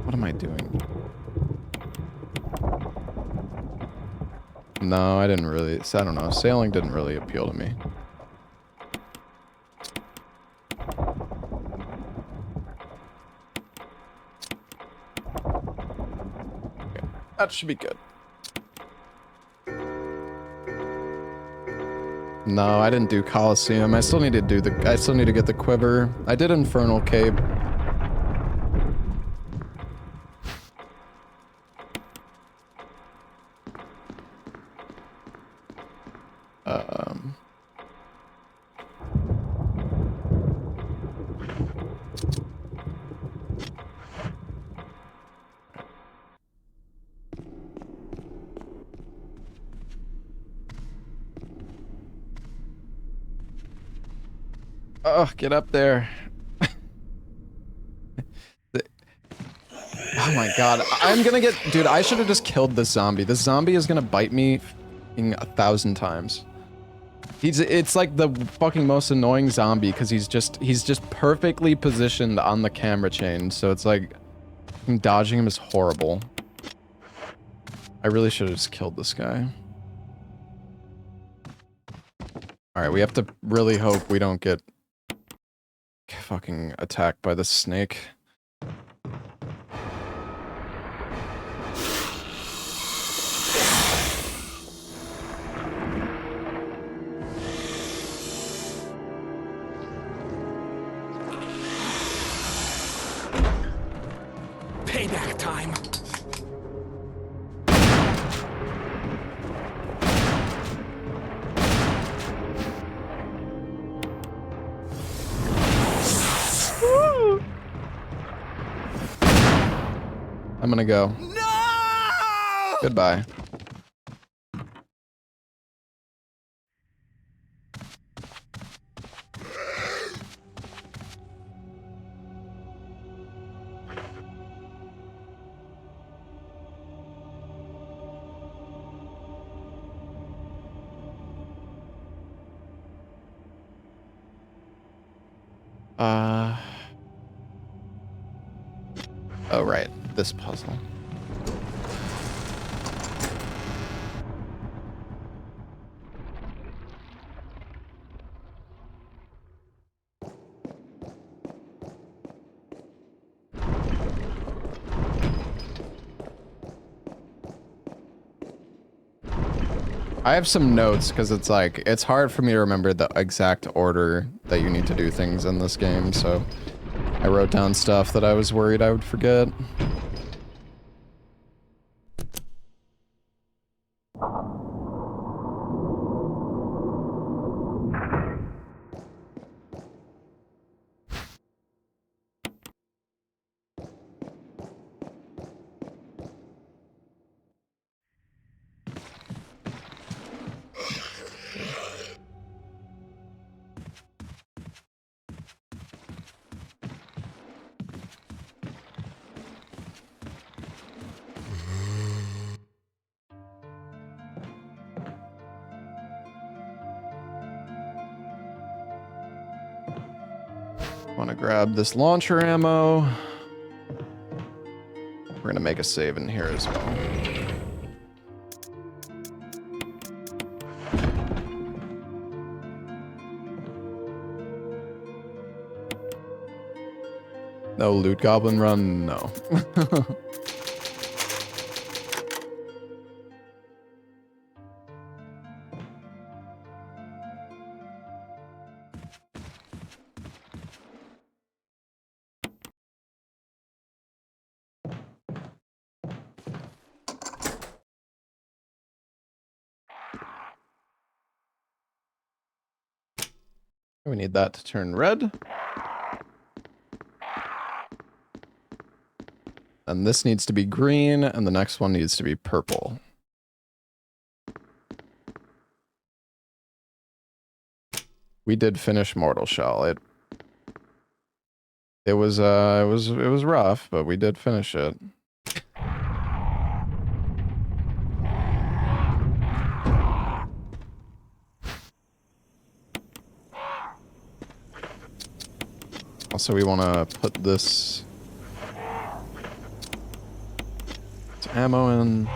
What am I doing? No, I didn't really. I don't know. Sailing didn't really appeal to me. Okay, that should be good. No, I didn't do Coliseum. I still need to do the. I still need to get the quiver. I did Infernal Cape. Oh, get up there. Oh my god, I'm gonna get... Dude, I should have just killed this zombie. This zombie is gonna bite me 1,000 times. It's like the fucking most annoying zombie, because he's just perfectly positioned on the camera chain, so it's like... Dodging him is horrible. I really should have just killed this guy. Alright, we have to really hope we don't get... fucking attacked by the snake. Payback time. I'm gonna go. No! Goodbye. Oh, right. This puzzle. I have some notes because it's like, it's hard for me to remember the exact order that you need to do things in this game, so I wrote down stuff that I was worried I would forget. Want to grab this launcher ammo. We're gonna make a save in here as well. No loot goblin run? No. We need that to turn red. And this needs to be green, and the next one needs to be purple. We did finish Mortal Shell. It was rough, but we did finish it. Also, we want to put this ammo in.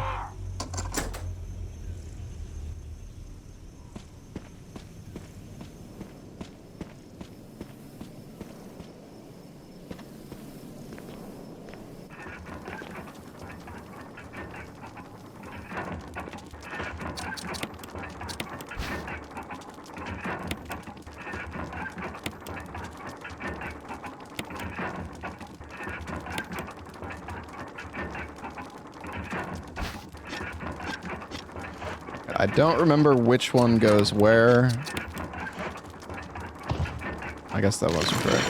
I don't remember which one goes where. I guess that was correct.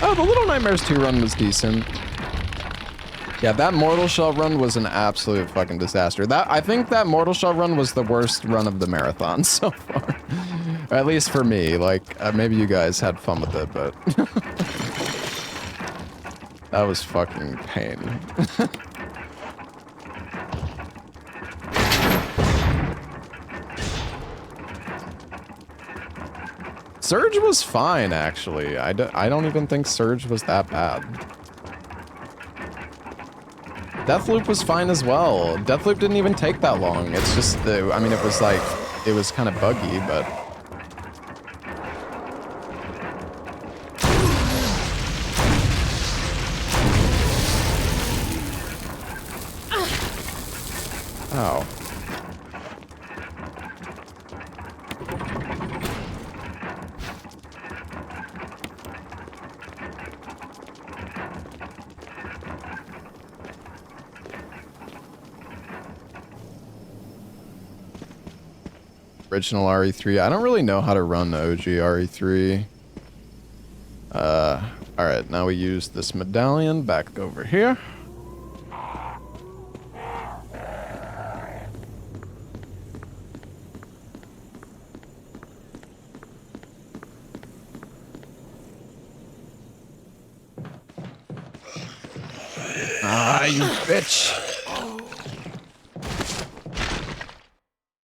Oh, the Little Nightmares 2 run was decent. Yeah, that Mortal Shell run was an absolute fucking disaster. I think that Mortal Shell run was the worst run of the marathon so far. Or at least for me. Like, maybe you guys had fun with it, but... that was fucking pain. Surge was fine, actually. I don't even think Surge was that bad. Deathloop was fine as well. Deathloop didn't even take that long. It's just I mean, it was like, it was kind of buggy, but... Oh. Original RE3. I don't really know how to run OG RE3. Alright, now we use this medallion back over here. Ah, you bitch!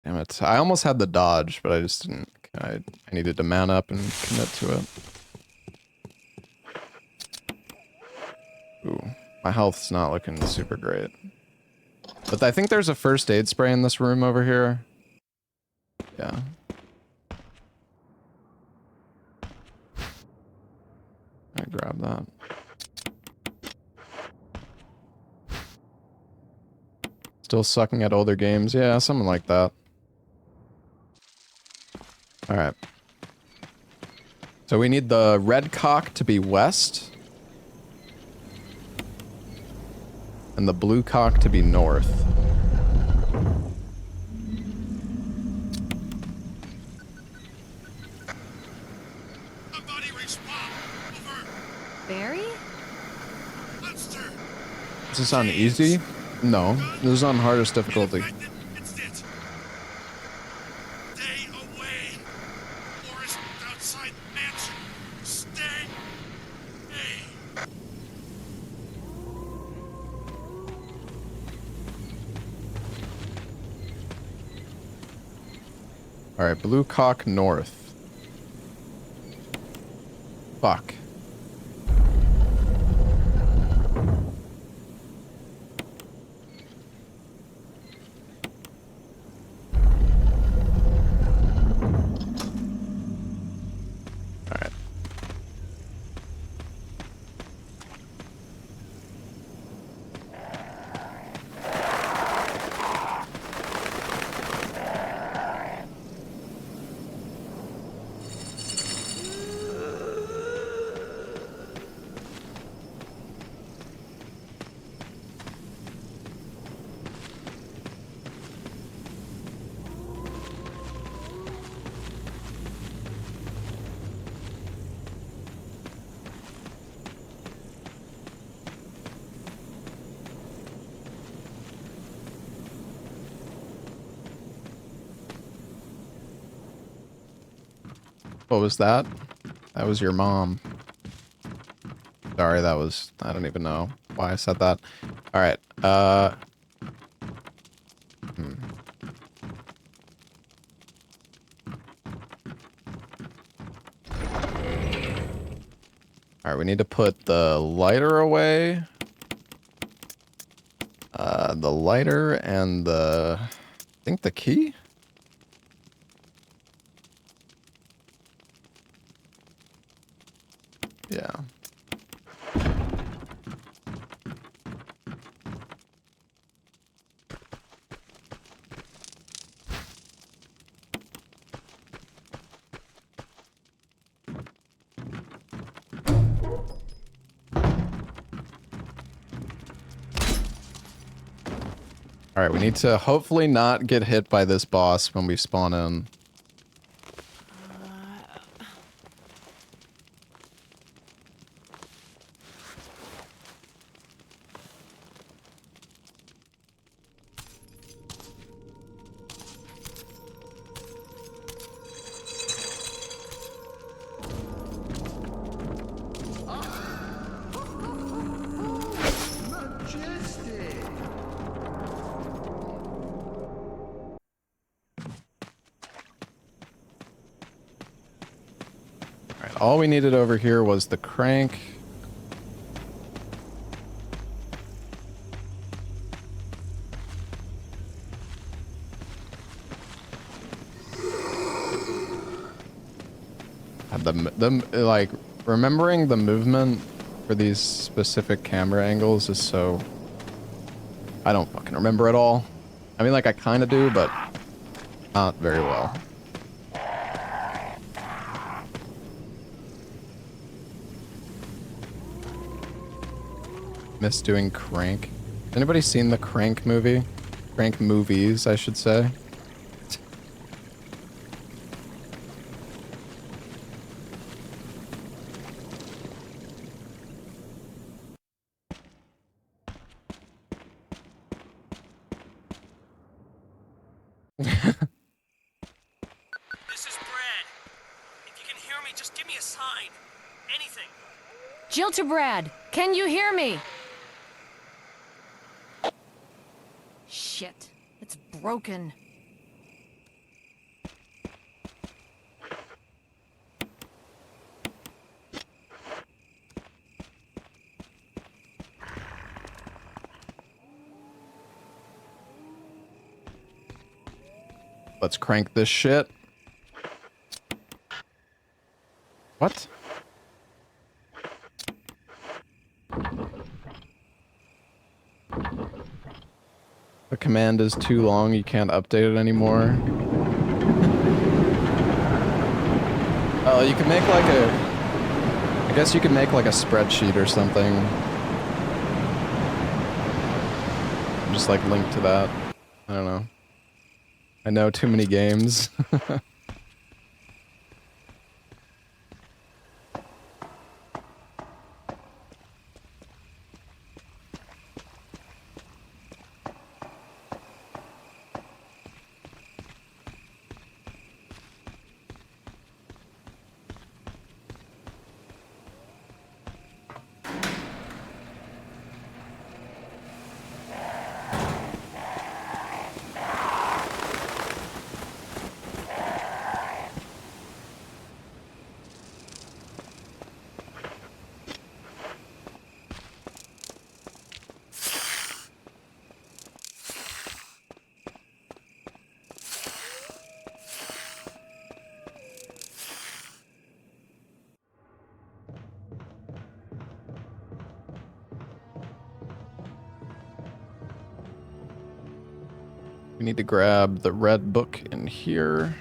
Damn it. I almost had the dodge, but I just didn't. I needed to man up and commit to it. Ooh, my health's not looking super great. But I think there's a first aid spray in this room over here. Yeah. I grab that. Still sucking at older games. Yeah, something like that. Alright. So we need the red cock to be west. And the blue cock to be north. Barry? Is this on easy? No, this is on hardest difficulty. Alright, blue cock north. Fuck. Alright. What was that? That was your mom. Sorry, that was... I don't even know why I said that. Alright, Alright, we need to put the lighter away. The lighter and the... I think the key? Yeah. Alright, we need to hopefully not get hit by this boss when we spawn in. All we needed over here was the crank. Like, remembering the movement for these specific camera angles is so... I don't fucking remember it all. I mean, like, I kind of do, but not very well. Miss doing Crank. Anybody seen the Crank movie? Crank movies, I should say. This is Brad. If you can hear me, just give me a sign. Anything. Jill to Brad. Can you hear me? Shit. It's broken. Let's crank this shit. What? The command is too long, you can't update it anymore. Oh, you can make like a... I guess you could make like a spreadsheet or something. Just like link to that. I don't know. I know too many games. We need to grab the red book in here.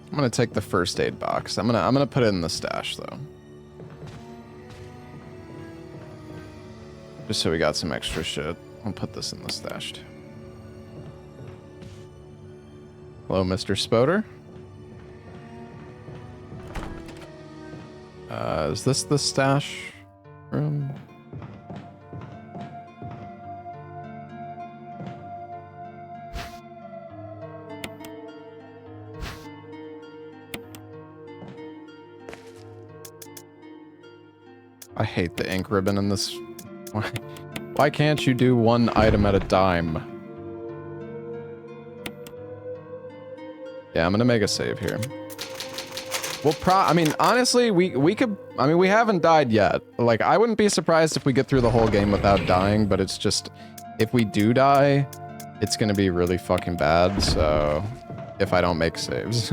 I'm gonna take the first aid box. I'm gonna put it in the stash though. Just so we got some extra shit. I'll put this in the stash too. Hello, Mr. Spoder. Is this the stash room? I hate the ink ribbon in this. Why can't you do one item at a time? Yeah, I'm gonna make a save here. I mean, honestly, we could, I mean, we haven't died yet. Like, I wouldn't be surprised if we get through the whole game without dying, but it's just, if we do die, it's gonna be really fucking bad, so, if I don't make saves.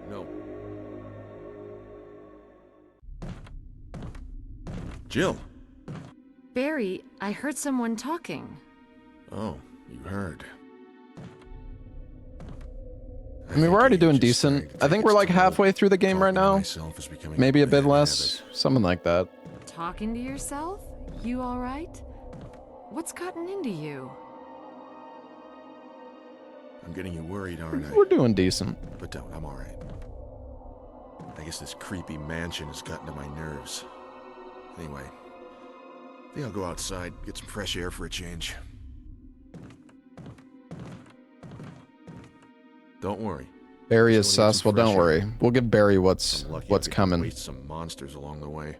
No. Jill. Barry, I heard someone talking. Oh, you heard. I mean, we're already doing decent. I think we're like halfway through the game right now. Maybe a bit less. Something like that. Talking to yourself? You alright? What's gotten into you? I'm getting you worried, aren't I? We're doing decent. But don't, I'm alright. I guess this creepy mansion has gotten to my nerves. Anyway, I think I'll go outside, get some fresh air for a change. Don't worry. Barry is sus. Well, don't worry. We'll give Barry what's coming. Waste some monsters along the way.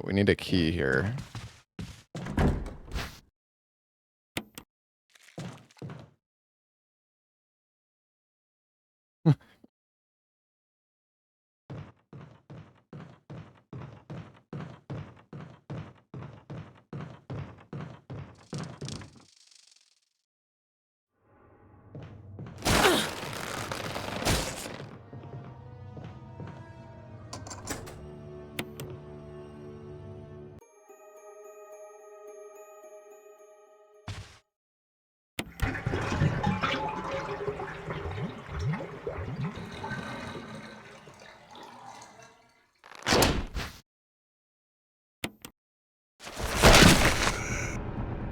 We need a key here.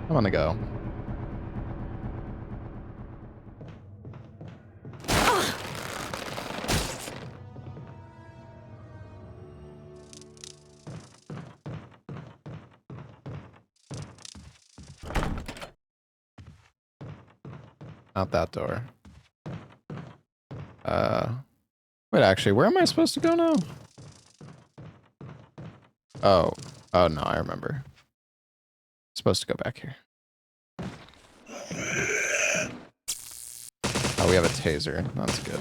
I want to go. Not that door. Wait, actually, where am I supposed to go now? Oh no, I remember. Supposed to go back here. Oh, we have a taser. That's good.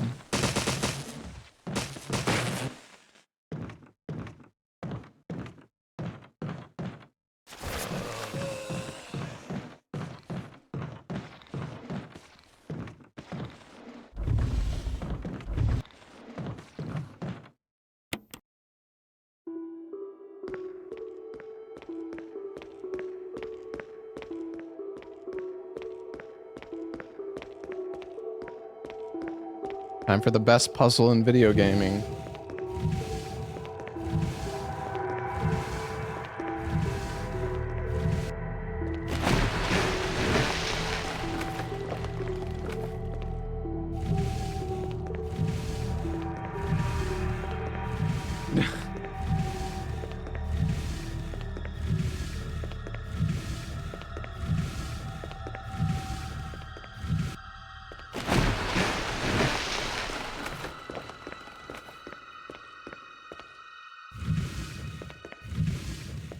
Time for the best puzzle in video gaming.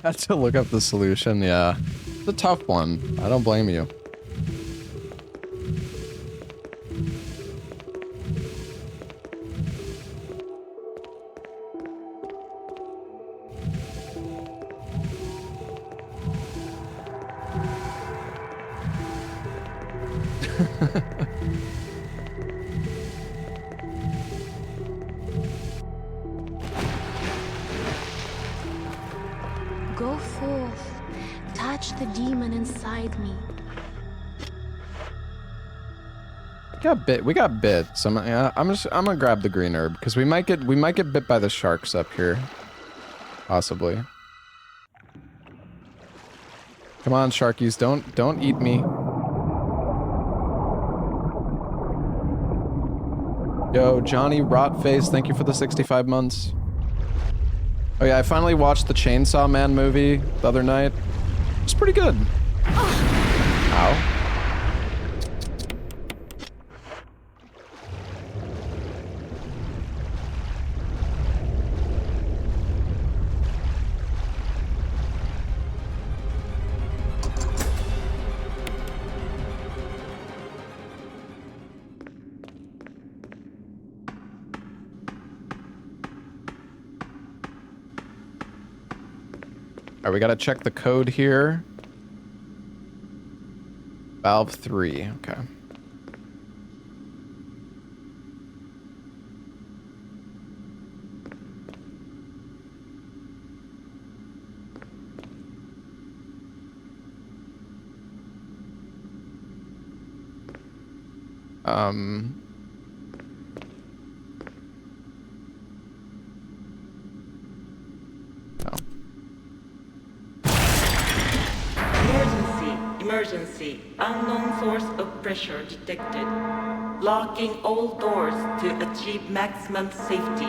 Had to look up the solution, yeah. It's a tough one. I don't blame you. Go forth, touch the demon inside me. We got bit. So I'm gonna grab the green herb because we might get bit by the sharks up here, possibly. Come on, Sharkies, don't eat me. Yo, Johnny Rotface, thank you for the 65 months. Oh yeah, I finally watched the Chainsaw Man movie the other night. It's pretty good. Ow. All right, we gotta check the code here. Valve 3, okay. Emergency. Unknown source of pressure detected. Locking all doors to achieve maximum safety.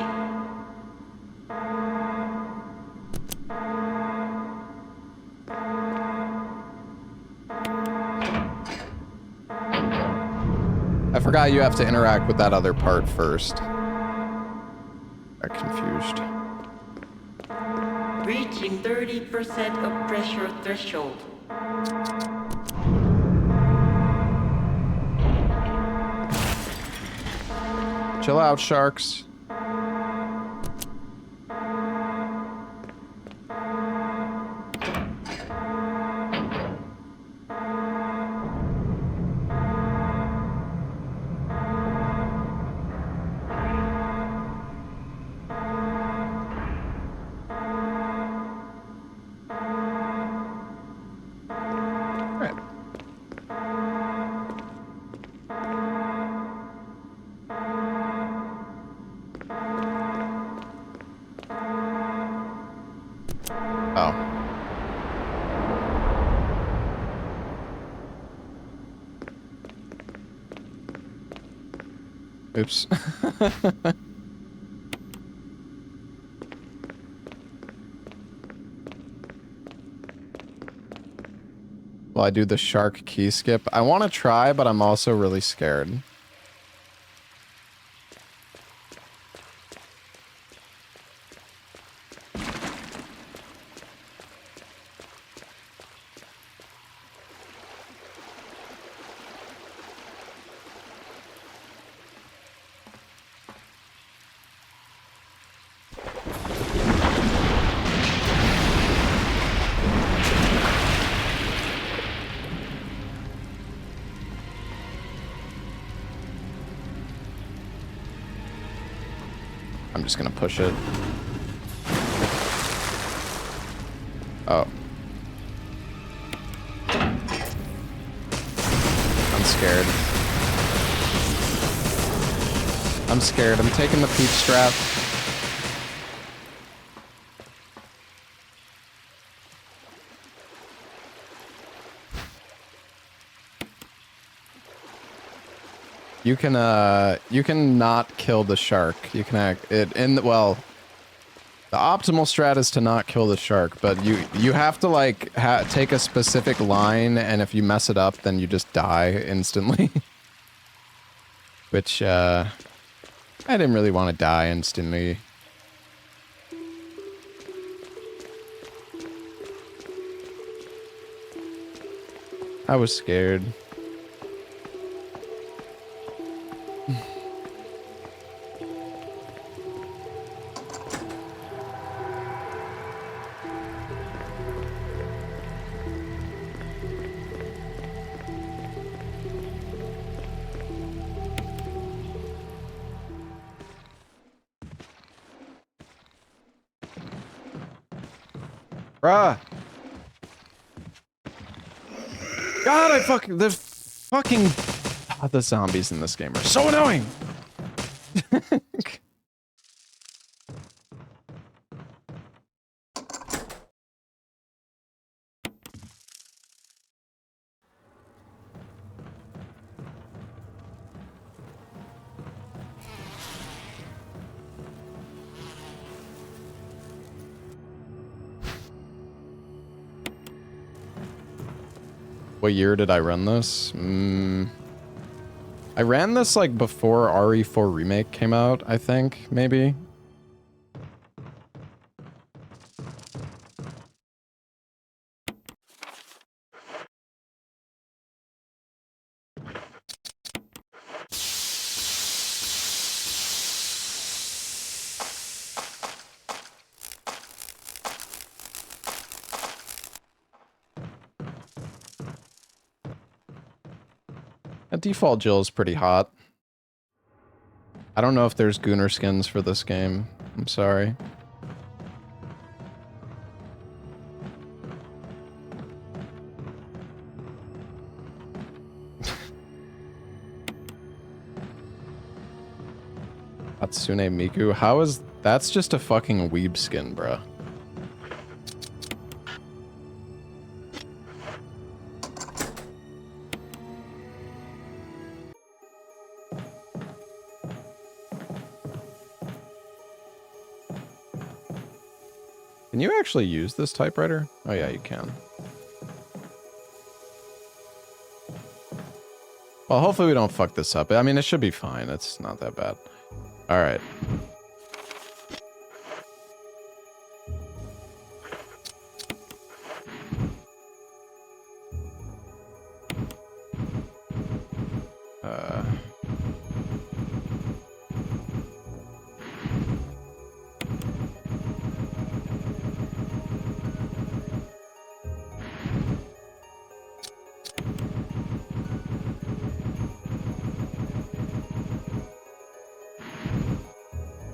I forgot you have to interact with that other part first. Got confused. Reaching 30% of pressure threshold. Chill out, sharks. Oops. Well, I do the shark key skip. I want to try, but I'm also really scared. I'm just gonna push it. Oh. I'm scared. I'm scared. I'm taking the peach strap. You can not kill the shark. You can act it in the, well, the optimal strat is to not kill the shark, but you have to like take a specific line, and if you mess it up, then you just die instantly. Which I didn't really want to die instantly. I was scared. Bruh. God, the zombies in this game are so annoying. What year did I run this? I ran this like before RE4 Remake came out, I think, maybe. That default Jill is pretty hot. I don't know if there's Gooner skins for this game. I'm sorry. Hatsune Miku? How is... That's just a fucking weeb skin, bruh. Can you actually use this typewriter? Oh yeah, you can. Well, hopefully we don't fuck this up. I mean, it should be fine. It's not that bad. All right.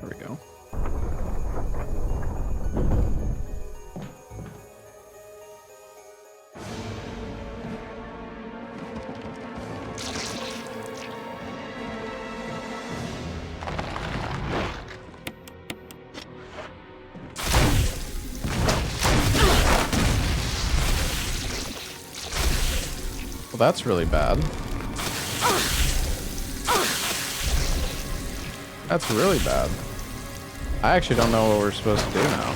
There we go. Well, that's really bad. That's really bad. I actually don't know what we're supposed to do now.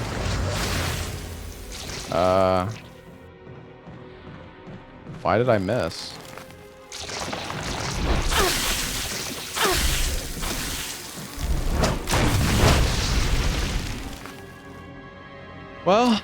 Why did I miss? Well,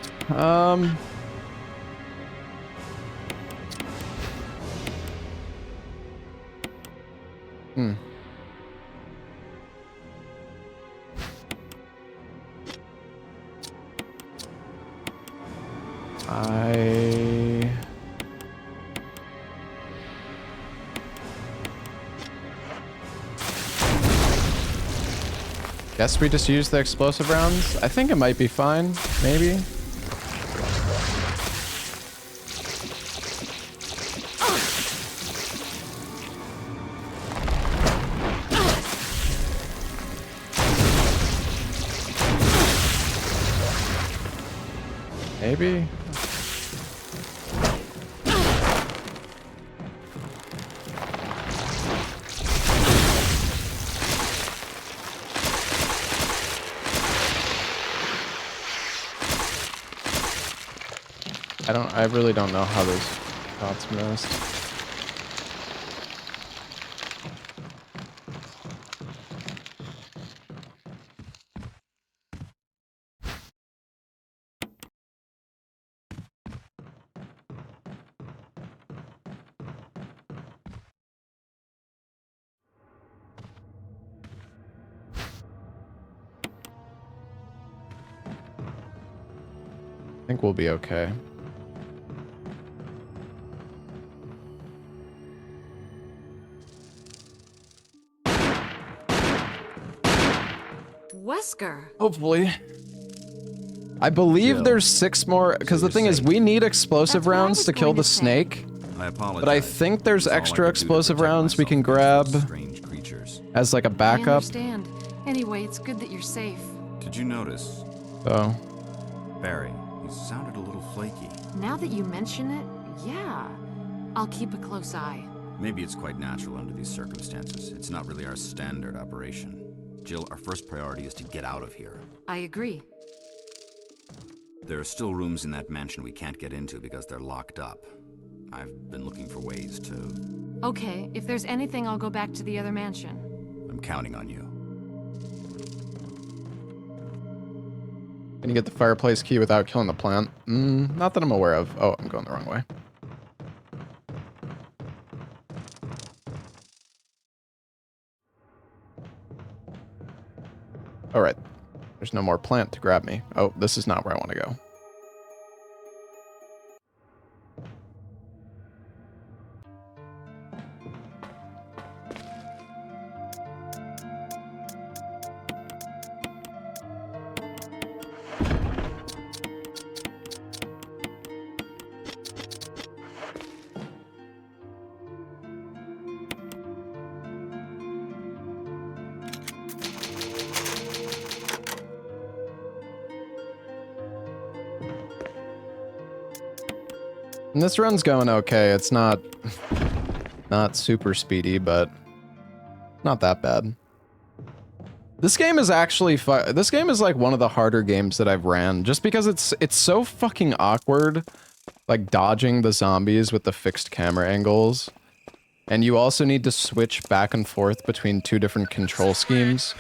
guess we just use the explosive rounds. I think it might be fine, maybe. Maybe. I really don't know how those shots missed. I think we'll be okay. Wesker. Hopefully. I believe there's 6 more, because the thing is, we need explosive rounds to kill the snake. I apologize. But I think there's extra explosive rounds we can grab as like a I backup. understand. Anyway, it's good that you're safe. Did you notice? Oh. Barry, you sounded a little flaky. Now that you mention it, yeah. I'll keep a close eye. Maybe it's quite natural under these circumstances. It's not really our standard operation. Jill, our first priority is to get out of here. I agree. There are still rooms in that mansion we can't get into because they're locked up. I've been looking for ways to... Okay, if there's anything, I'll go back to the other mansion. I'm counting on you. Can you get the fireplace key without killing the plant? Not that I'm aware of. Oh, I'm going the wrong way. All right. There's no more plant to grab me. Oh, this is not where I want to go. And this run's going okay. It's not super speedy, but not that bad. This game is actually this game is like one of the harder games that I've ran, just because it's so fucking awkward, like dodging the zombies with the fixed camera angles. And you also need to switch back and forth between two different control schemes.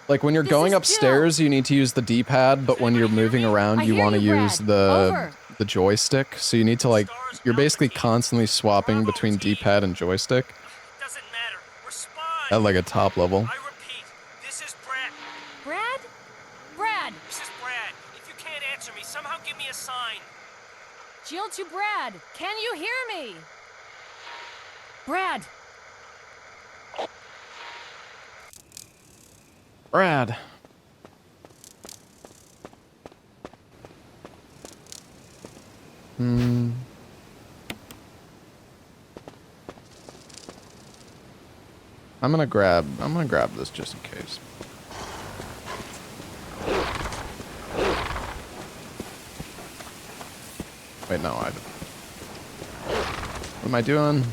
Like when you're going upstairs, you need to use the D-pad, but when you're moving around, you want to use the joystick. So you need to like, you're basically constantly swapping between D-pad and joystick. At like a top level. This is Brad. Brad? Brad! This is Brad. If you can't answer me, somehow give me a sign. Jill to Brad! Can you hear me? Brad! Brad. I'm gonna grab this just in case. Wait, no, what am I doing?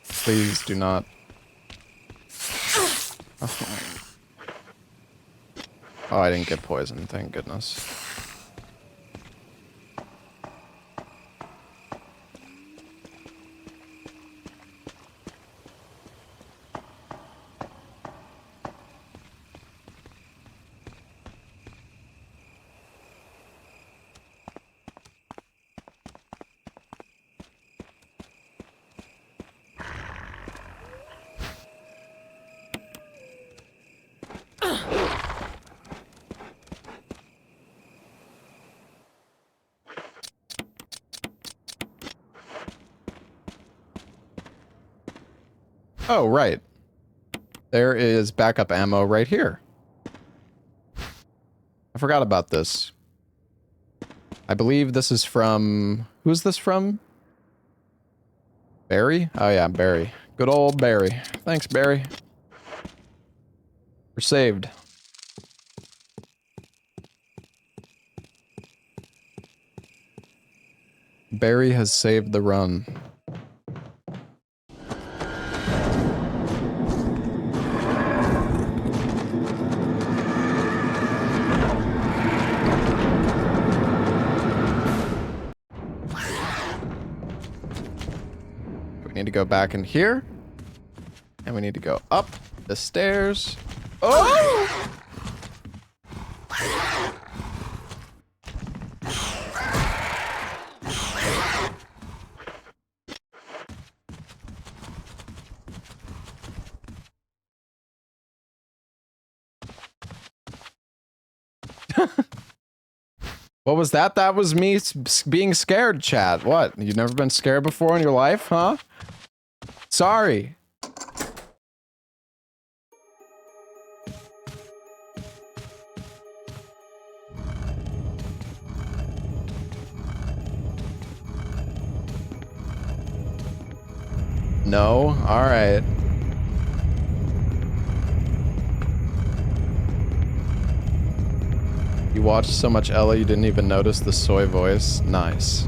Please do not. Oh, I didn't get poisoned, thank goodness. Oh, right. There is backup ammo right here. I forgot about this. I believe this is from... Who's this from? Barry? Oh yeah, Barry. Good old Barry. Thanks, Barry. We're saved. Barry has saved the run. We need to go back in here. And we need to go up the stairs. Oh! What was that? That was me being scared, chat. What? You've never been scared before in your life, huh? Sorry. No? Alright. You watched so much Ella you didn't even notice the soy voice. Nice.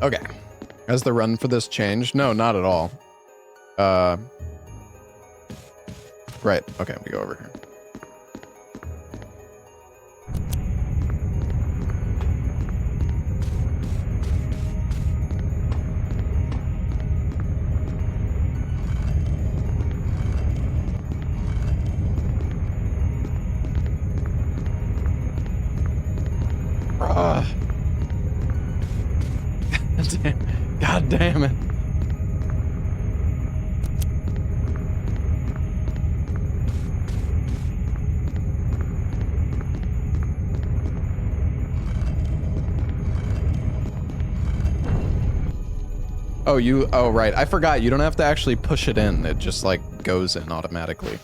Okay. Has the run for this changed? No, not at all. Right. Okay, we go over here. God damn it. Oh, right. I forgot. You don't have to actually push it in. It just, like, goes in automatically.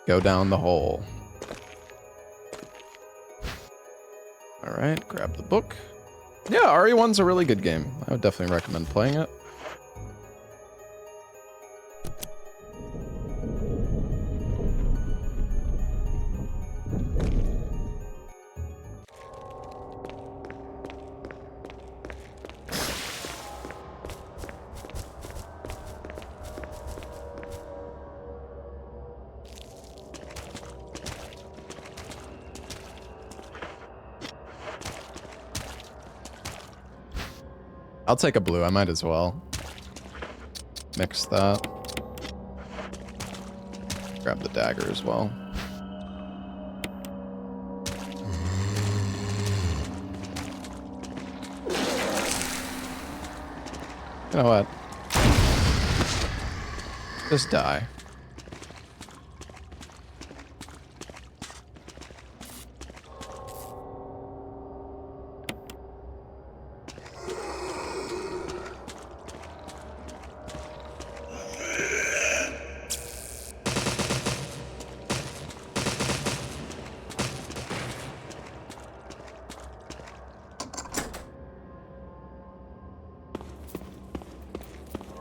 Go down the hole. Alright, grab the book. Yeah, RE1's a really good game. I would definitely recommend playing it. I'll take a blue, I might as well. Mix that. Grab the dagger as well. You know what? Just die.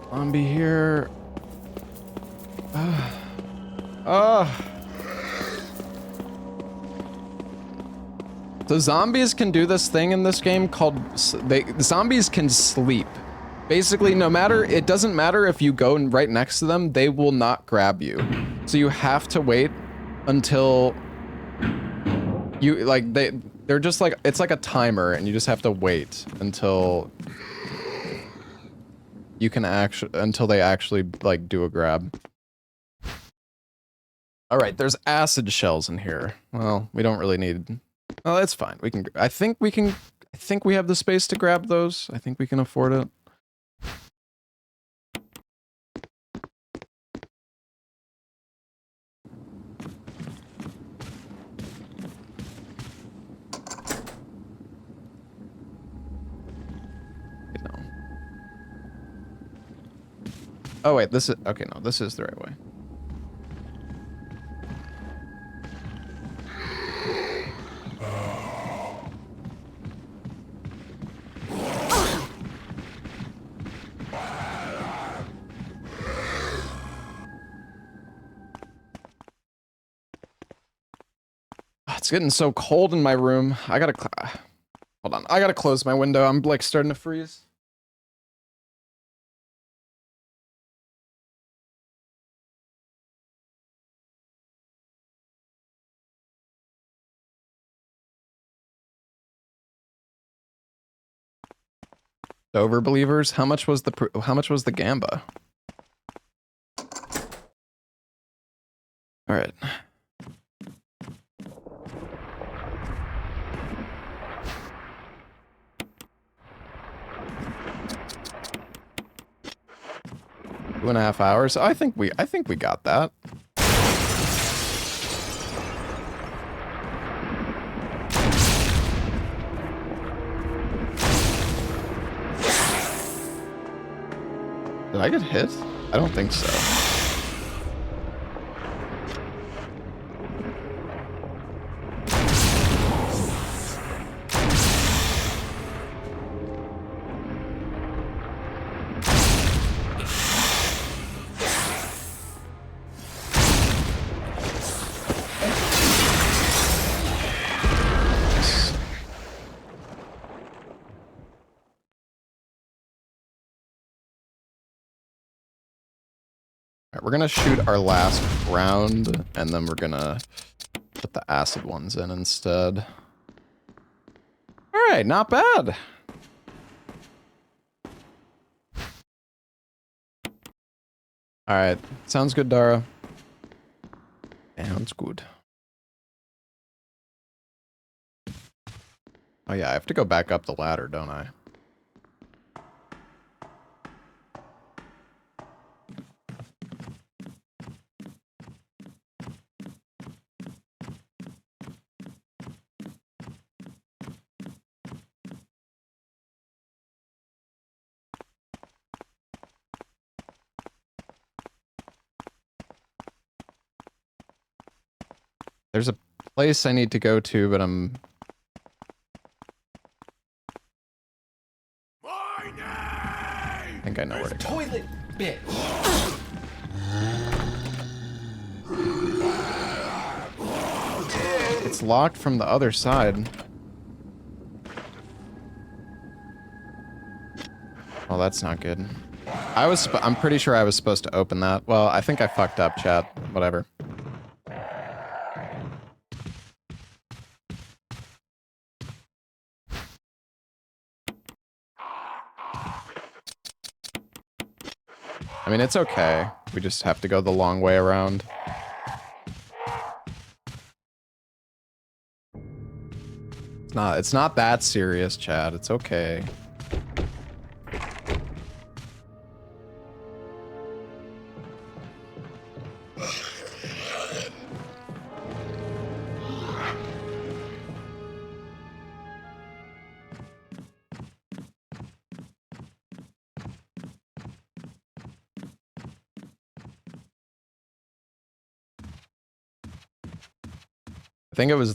Zombie here. So zombies can do this thing in this game called zombies can sleep. Basically, it doesn't matter if you go right next to them, they will not grab you. So you have to wait until you they're just like, it's like a timer and you just have to wait until you can until they actually like do a grab. All right, there's acid shells in here. Well, we don't really need. Oh, that's fine. We can. I think we have the space to grab those. I think we can afford it. Oh wait, this is okay. No, this is the right way. It's getting so cold in my room. I gotta hold on. I gotta close my window. I'm like starting to freeze. Overbelievers. How much was the gamba? All right. 2.5 hours. I think we got that. Did I get hit? I don't think so. Right, we're gonna shoot our last round, and then we're gonna put the acid ones in instead. Alright, not bad. Alright, sounds good, Dara. Sounds good. Oh yeah, I have to go back up the ladder, don't I? There's a place I need to go to, but I think I know where to go. Toilet bitch. It's locked from the other side. Well, that's not good. I'm pretty sure I was supposed to open that. Well, I think I fucked up, chat. Whatever. I mean, it's okay. We just have to go the long way around. It's not that serious, Chad. It's okay.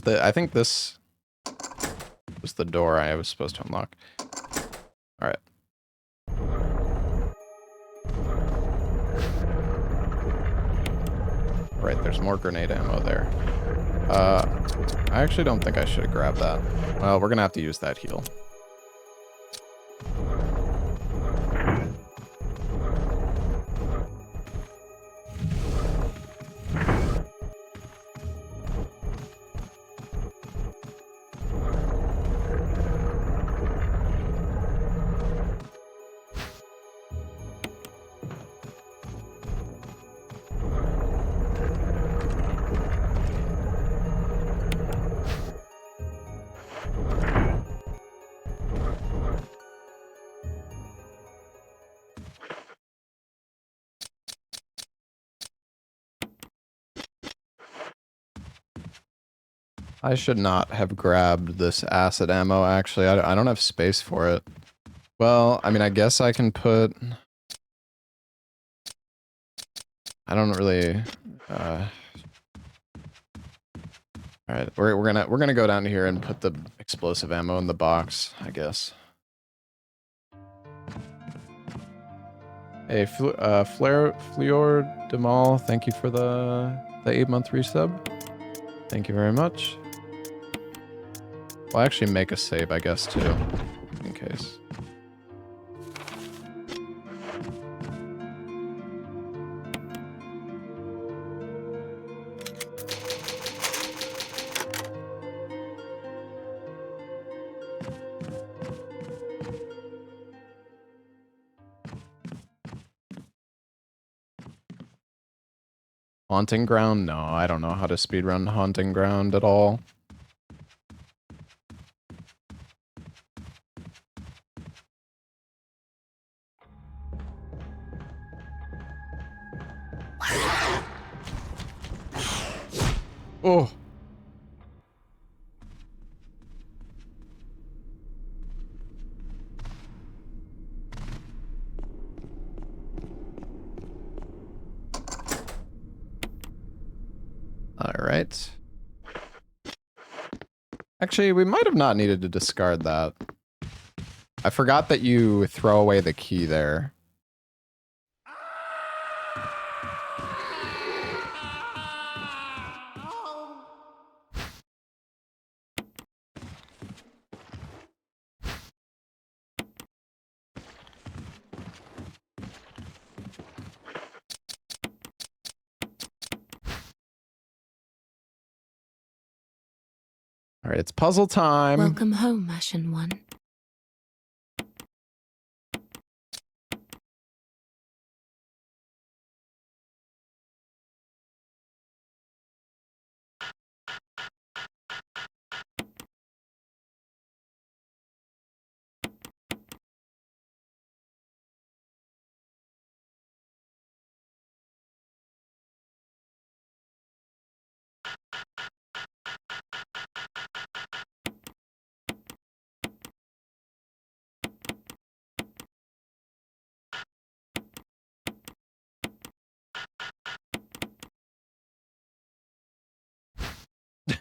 I think this was the door I was supposed to unlock. All right. Right, there's more grenade ammo there. I actually don't think I should have grabbed that. Well, we're gonna have to use that heal. I should not have grabbed this acid ammo, actually. I don't have space for it. Well, I mean, I guess I can put... I don't really... Alright, we're gonna go down here and put the explosive ammo in the box, I guess. Hey, Fleur Demal, thank you for the 8-month resub. Thank you very much. We'll actually make a save, I guess, too, in case. Haunting Ground? No, I don't know how to speedrun Haunting Ground at all. Oh. All right. Actually, we might have not needed to discard that. I forgot that you throw away the key there. All right, it's puzzle time. Welcome home, Ashen One.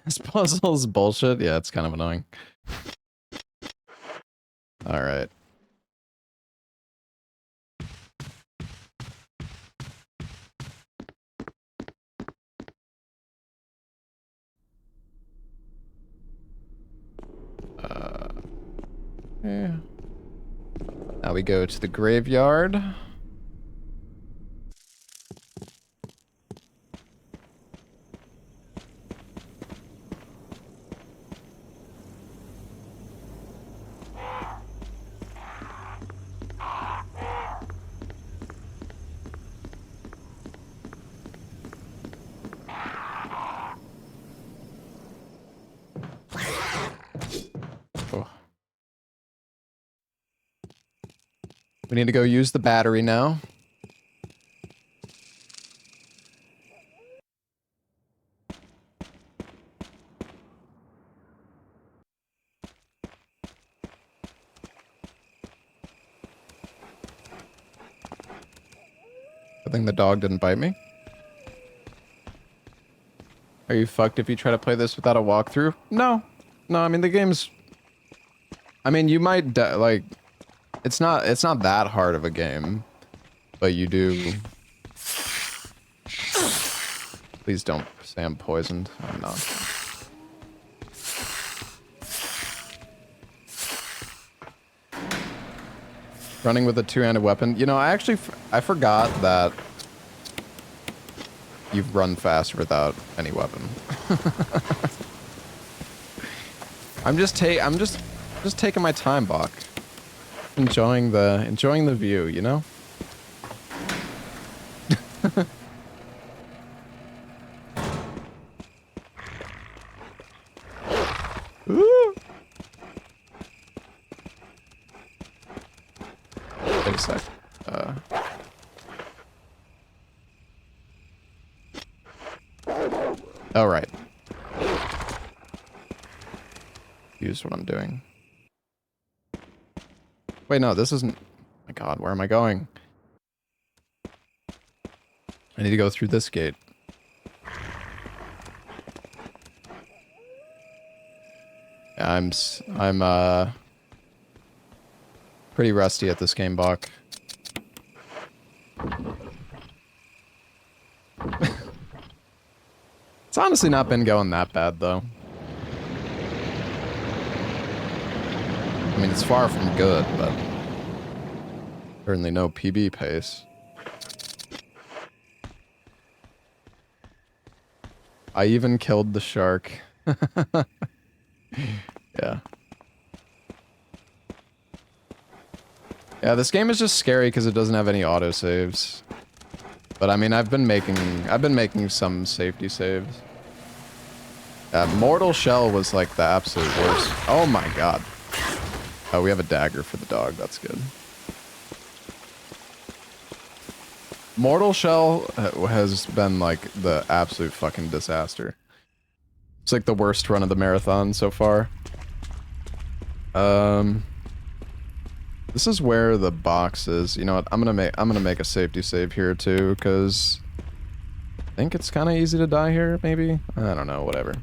This puzzle's bullshit. Yeah, it's kind of annoying. All right. Yeah. Now we go to the graveyard. Oh. We need to go use the battery now. I think the dog didn't bite me. Are you fucked if you try to play this without a walkthrough? No. No, I mean, the game's... I mean, you might, like... It's not that hard of a game. But you do... Please don't say I'm poisoned. I'm not. Running with a two-handed weapon. You know, I actually... I forgot that... You've run faster without any weapon. I'm just taking my time, Bach. Enjoying the view, you know? Ooh. Wait a sec. All right. Use what I'm doing. Wait, no, this isn't... Oh my god, where am I going? I need to go through this gate. Yeah, I'm pretty rusty at this game, Bach. It's honestly not been going that bad, though. I mean, it's far from good, but certainly no PB pace. I even killed the shark. Yeah. Yeah, this game is just scary because it doesn't have any autosaves. But I mean, I've been making some safety saves. Mortal Shell was like the absolute worst. Oh my god. Oh, we have a dagger for the dog. That's good. Mortal Shell has been like the absolute fucking disaster. It's like the worst run of the marathon so far. This is where the box is. You know what? I'm gonna make a safety save here too, because I think it's kind of easy to die here. Maybe, I don't know. Whatever.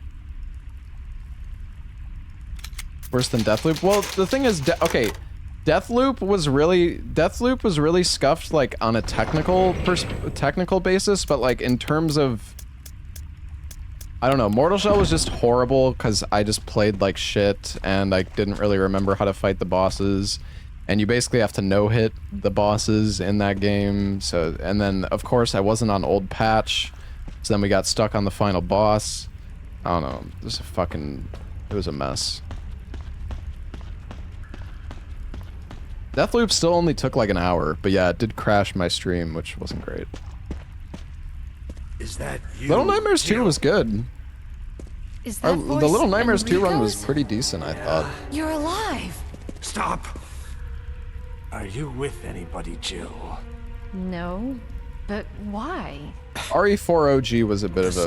Worse than Deathloop? Well, the thing is, okay, Deathloop was really scuffed like on a technical basis, but like in terms of, I don't know, Mortal Shell was just horrible because I just played like shit and I didn't really remember how to fight the bosses. And you basically have to no-hit the bosses in that game. So, and then of course I wasn't on old patch, so then we got stuck on the final boss. I don't know, just a fucking It was a mess. Deathloop still only took like an hour, but yeah, it did crash my stream, which wasn't great. Is that you? Little Nightmares 2 was good. Is that The Little Nightmares 2 run was pretty decent, I thought. You're alive. Stop! Are you with anybody, Jill? No, but why? RE4OG was a bit of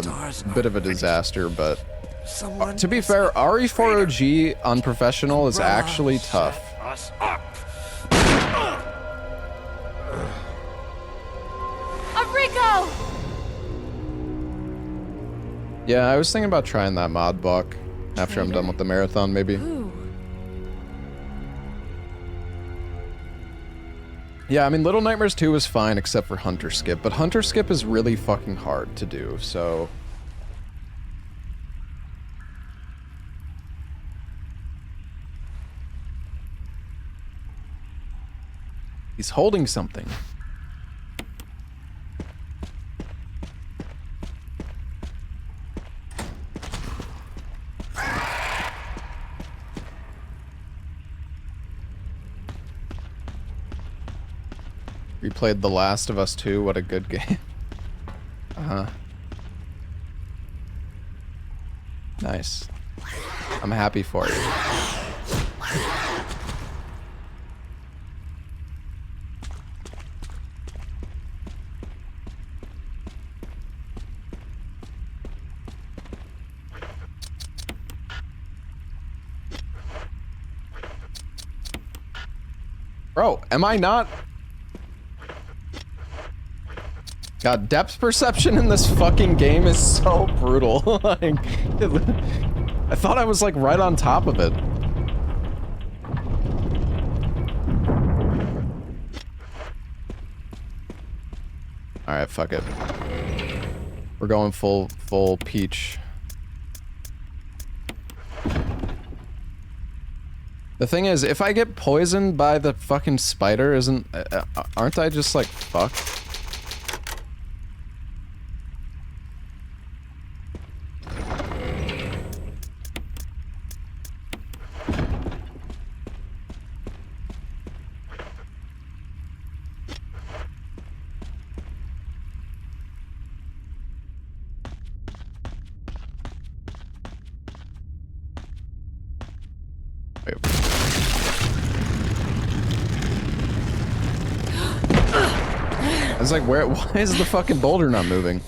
a disaster, but to be fair, RE4OG on professional is actually tough. Us up! Enrico! Yeah, I was thinking about trying that mod block after I'm done with the marathon, maybe. Yeah, I mean, Little Nightmares 2 was fine except for Hunter Skip, but Hunter Skip is really fucking hard to do, so... He's holding something. Replayed The Last of Us 2, what a good game. Uh-huh. Nice. I'm happy for you. Bro, am I not? God, depth perception in this fucking game is so brutal. Like, I thought I was like right on top of it. Alright, fuck it. We're going full peach. The thing is, if I get poisoned by the fucking spider, aren't I just like fucked? I was like, why is the fucking boulder not moving?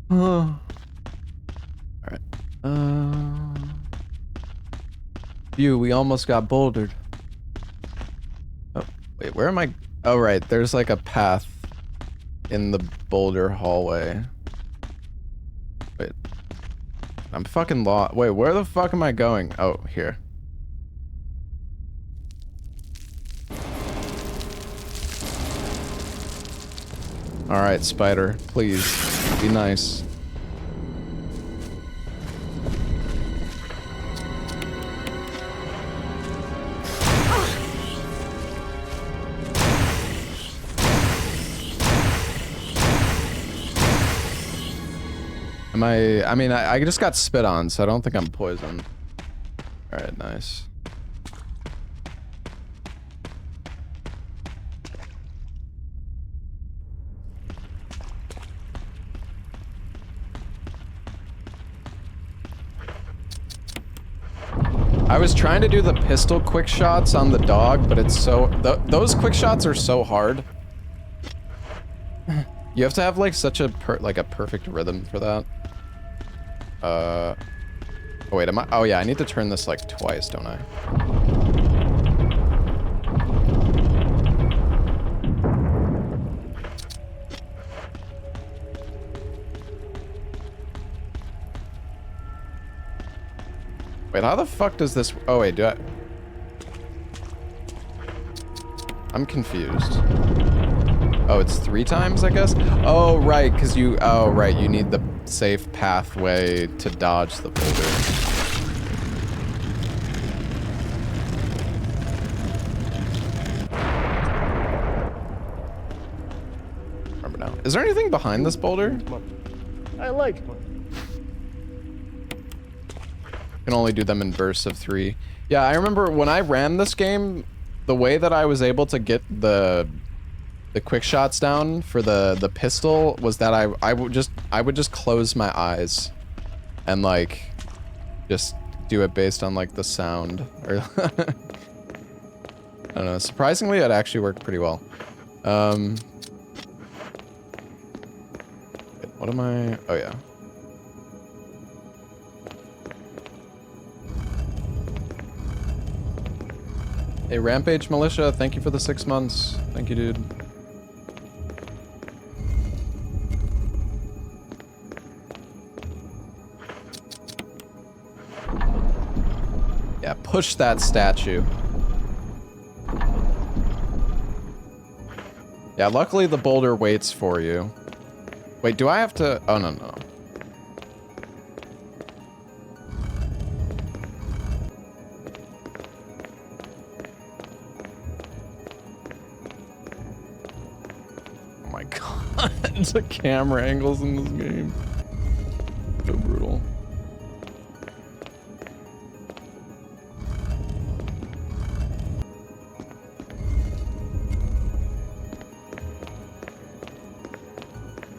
Oh. Alright. Phew, we almost got bouldered. Oh, wait, where am I? Oh, right, there's like a path in the boulder hallway. Wait. I'm fucking lost. Wait, where the fuck am I going? Oh, here. Alright, spider, please, be nice. I mean, I just got spit on, so I don't think I'm poisoned. Alright, nice. I was trying to do the pistol quick shots on the dog, but it's so... those quick shots are so hard. You have to have like such a perfect rhythm for that. Oh wait, am I? Oh yeah, I need to turn this like twice, don't I? Wait, how the fuck does this... Oh wait, do I... I'm confused. Oh, it's 3 times, I guess? Oh, right, because you... Oh, right, you need the safe pathway to dodge the boulder. Remember now. Is there anything behind this boulder? I liked one. Can only do them in bursts of 3. Yeah, I remember when I ran this game, the way that I was able to get the quick shots down for the pistol was that I would just close my eyes and like just do it based on like the sound or I don't know. Surprisingly, it actually worked pretty well. What am I? Oh yeah. Hey, Rampage Militia, thank you for the 6 months. Thank you, dude. Yeah, push that statue. Yeah, luckily the boulder waits for you. Wait, do I have to? Oh, no, no. Oh my god, the camera angles in this game. So brutal.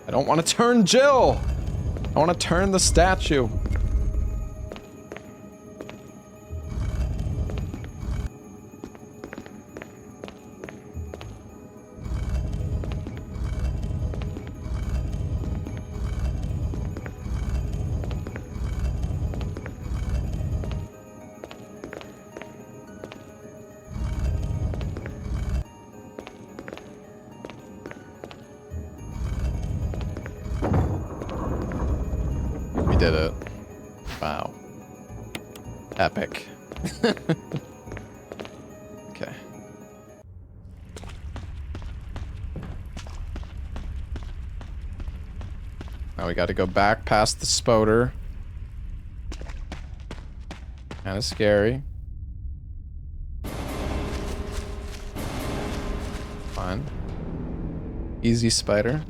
I don't want to turn Jill! I want to turn the statue. We did it. Wow. Epic. Okay. Now we got to go back past the spoder. Kind of scary. Fine. Easy spider.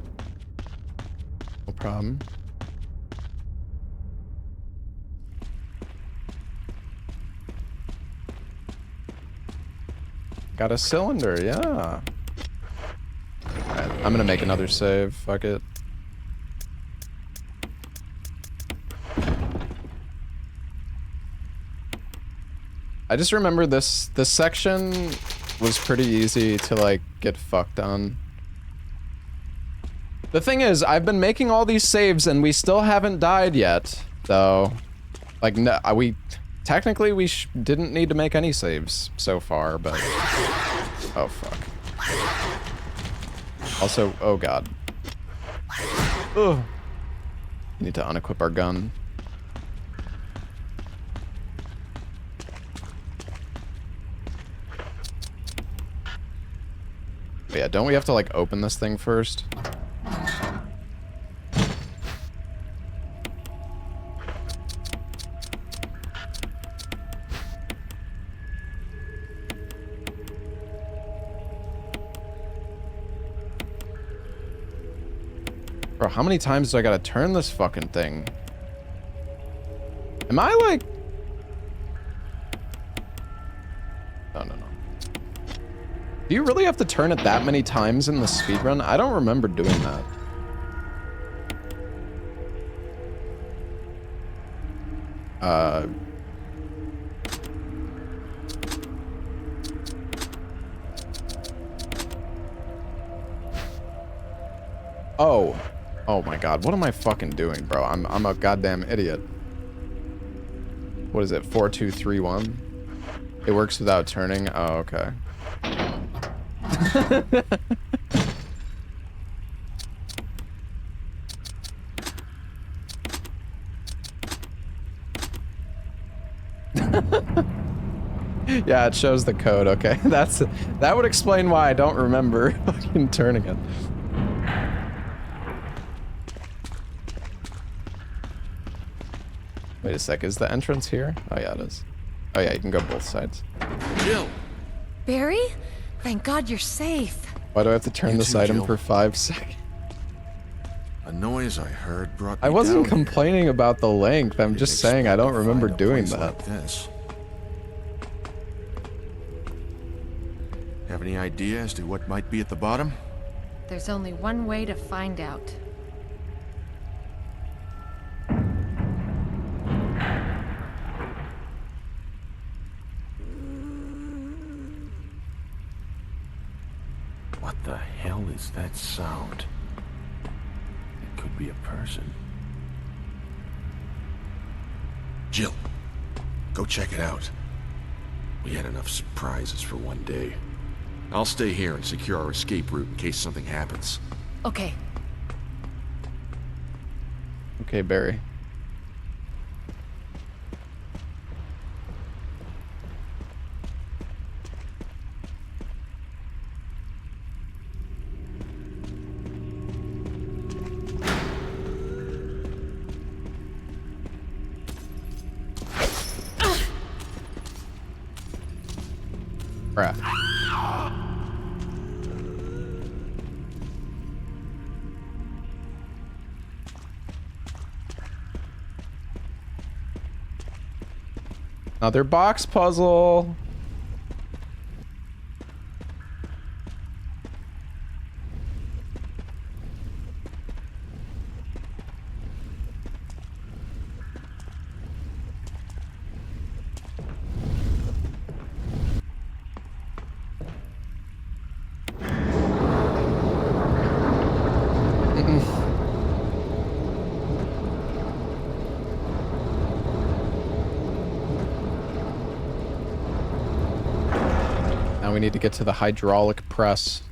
No problem. Got a cylinder, yeah. Alright, I'm gonna make another save. Fuck it. I just remember this section was pretty easy to like get fucked on. The thing is, I've been making all these saves and we still haven't died yet. So, like, no, technically we didn't need to make any saves so far, but oh fuck. Also, oh god. Ugh. Need to unequip our gun. But yeah, don't we have to like open this thing first? Bro, how many times do I gotta turn this fucking thing? Am I like... No, no, no. Do you really have to turn it that many times in the speedrun? I don't remember doing that. Oh. Oh my god, what am I fucking doing, bro? I'm a goddamn idiot. What is it, 4231? It works without turning? Oh, okay. Yeah, it shows the code, okay. That would explain why I don't remember fucking turning it. Wait a sec, is the entrance here? Oh yeah, it is. Oh yeah, you can go both sides. Jill! Barry? Thank God you're safe. Why do I have to turn this item for 5 seconds? A noise I heard brought me I wasn't down complaining about the length. I'm just saying I don't remember doing place that. like this. Have any idea as to what might be at the bottom? There's only one way to find out. What the hell is that sound? It could be a person. Jill, go check it out. We had enough surprises for one day. I'll stay here and secure our escape route in case something happens. Okay. Okay, Barry. Bruh. Another box puzzle. Now we need to get to the hydraulic press.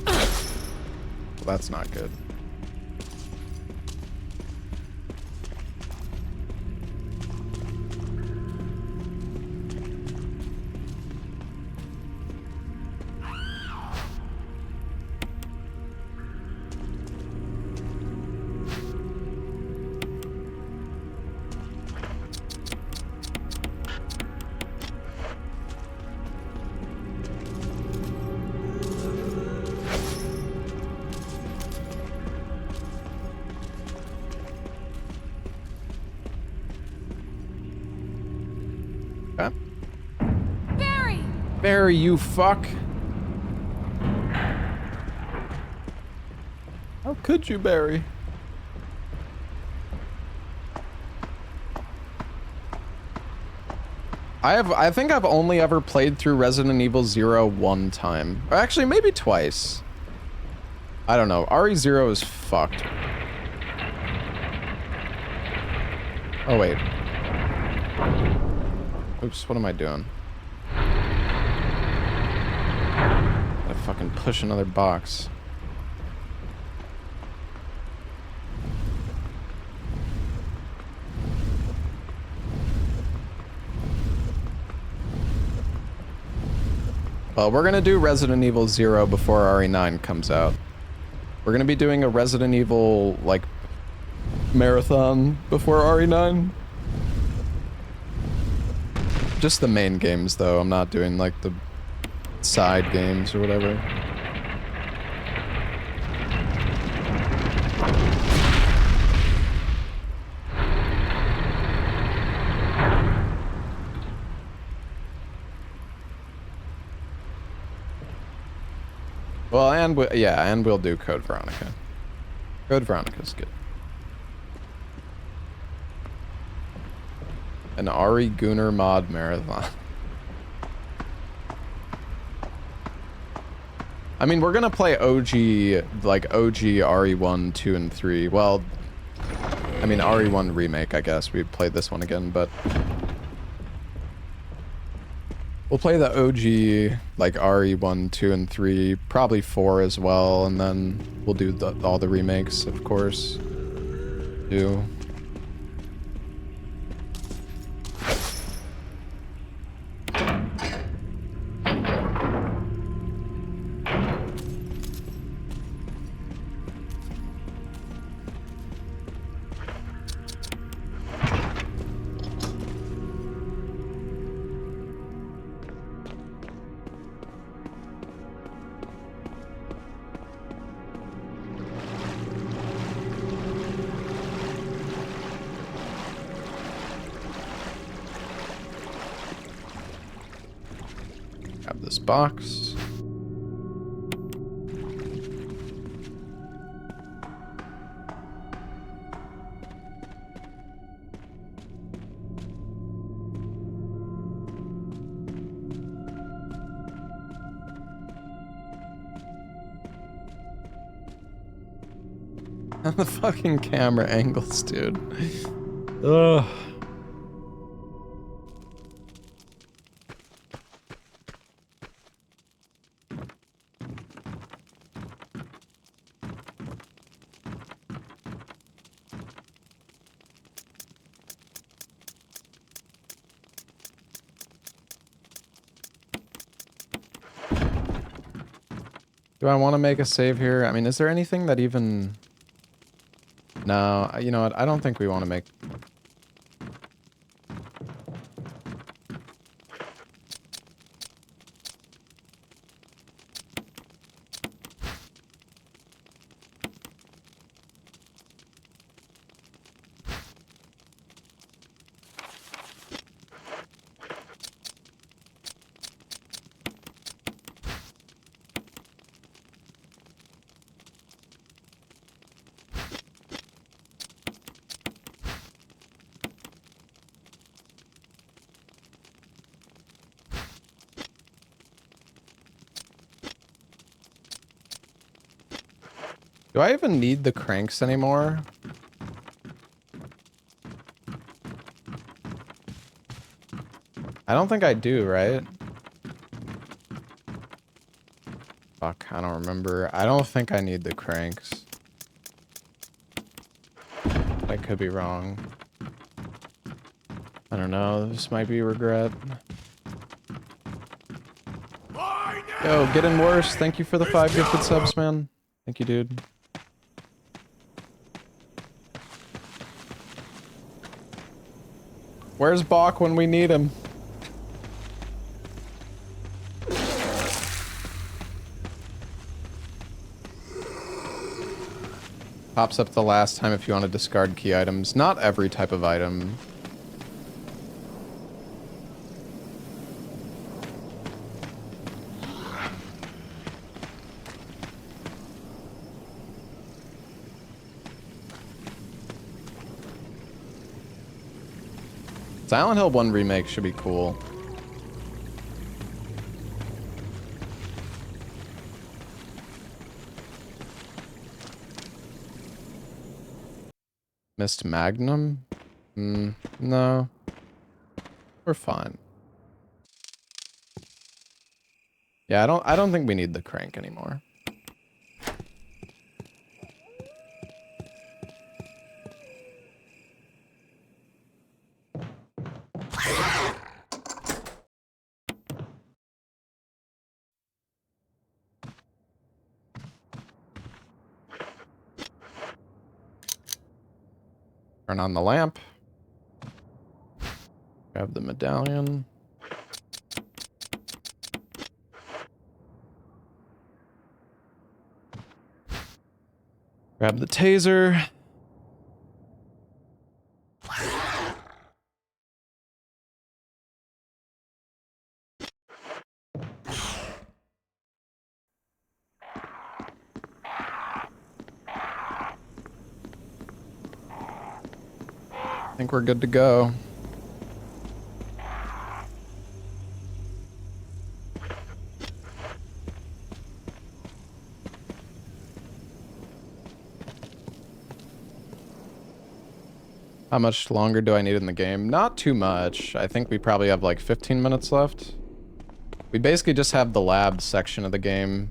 Well, that's not good. Barry, you fuck. How could you, Barry? I think I've only ever played through Resident Evil 0 one time. Or actually, maybe twice. I don't know. RE0 is fucked. Oh, wait. Oops, what am I doing? Gotta fucking push another box. Well, we're gonna do Resident Evil 0 before RE9 comes out. We're gonna be doing a Resident Evil, like, marathon before RE9. Just the main games, though. I'm not doing, like, the side games or whatever. Well, and yeah, and we'll do Code Veronica. Code Veronica's good. An Ari Gunnar mod marathon. I mean, we're gonna play OG, like OG RE1, 2, and 3. Well, I mean, RE1 Remake, I guess. We played this one again, but we'll play the OG, like RE1, 2, and 3, probably 4 as well, and then we'll do all the remakes, of course, too. box. The fucking camera angles, dude. Ugh. Do I want to make a save here? I mean, is there anything that even... No, you know what? I don't think we want to make... Do I even need the cranks anymore? I don't think I do, right? Fuck, I don't remember. I don't think I need the cranks. I could be wrong. I don't know, this might be regret. Yo, getting worse. Thank you for the 5 gifted subs, man. Thank you, dude. Where's Bach when we need him? Pops up the last time if you want to discard key items. Not every type of item. Silent Hill 1 Remake should be cool. Missed Magnum? No. We're fine. Yeah, I don't think we need the crank anymore. Turn on the lamp. Grab the medallion. Grab the taser. I think we're good to go. How much longer do I need in the game? Not too much. I think we probably have like 15 minutes left. We basically just have the lab section of the game.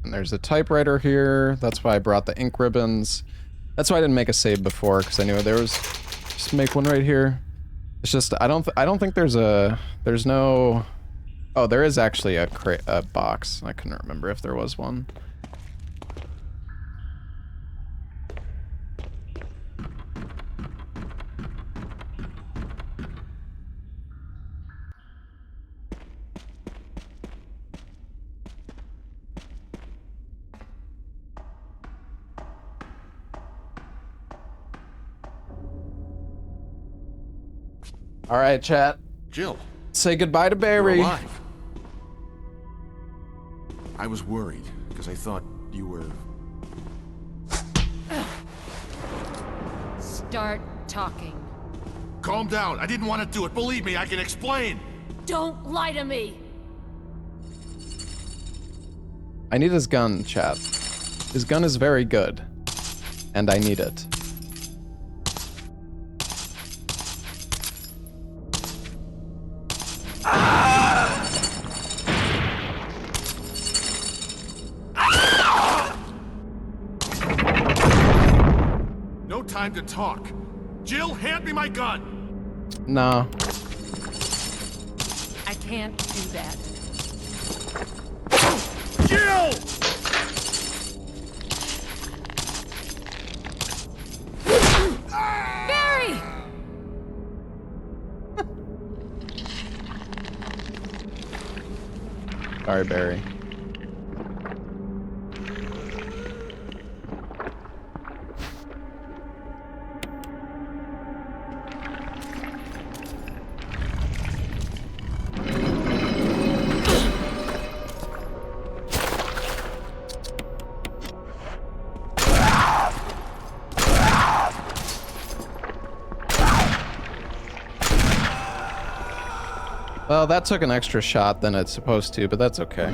And there's a typewriter here. That's why I brought the ink ribbons. That's why I didn't make a save before, because I knew there was... Just make one right here. It's just, I don't think there's no... Oh, there is actually a box. I couldn't remember if there was one. All right, chat. Jill. Say goodbye to Barry. You're alive. I was worried, because I thought you were... Start talking. Calm down. I didn't want to do it. Believe me, I can explain. Don't lie to me. I need his gun, chat. His gun is very good. And I need it. No time to talk. Jill, hand me my gun. No. I can't do that. Jill! Barry! Sorry, Barry. Well, that took an extra shot than it's supposed to, but that's okay.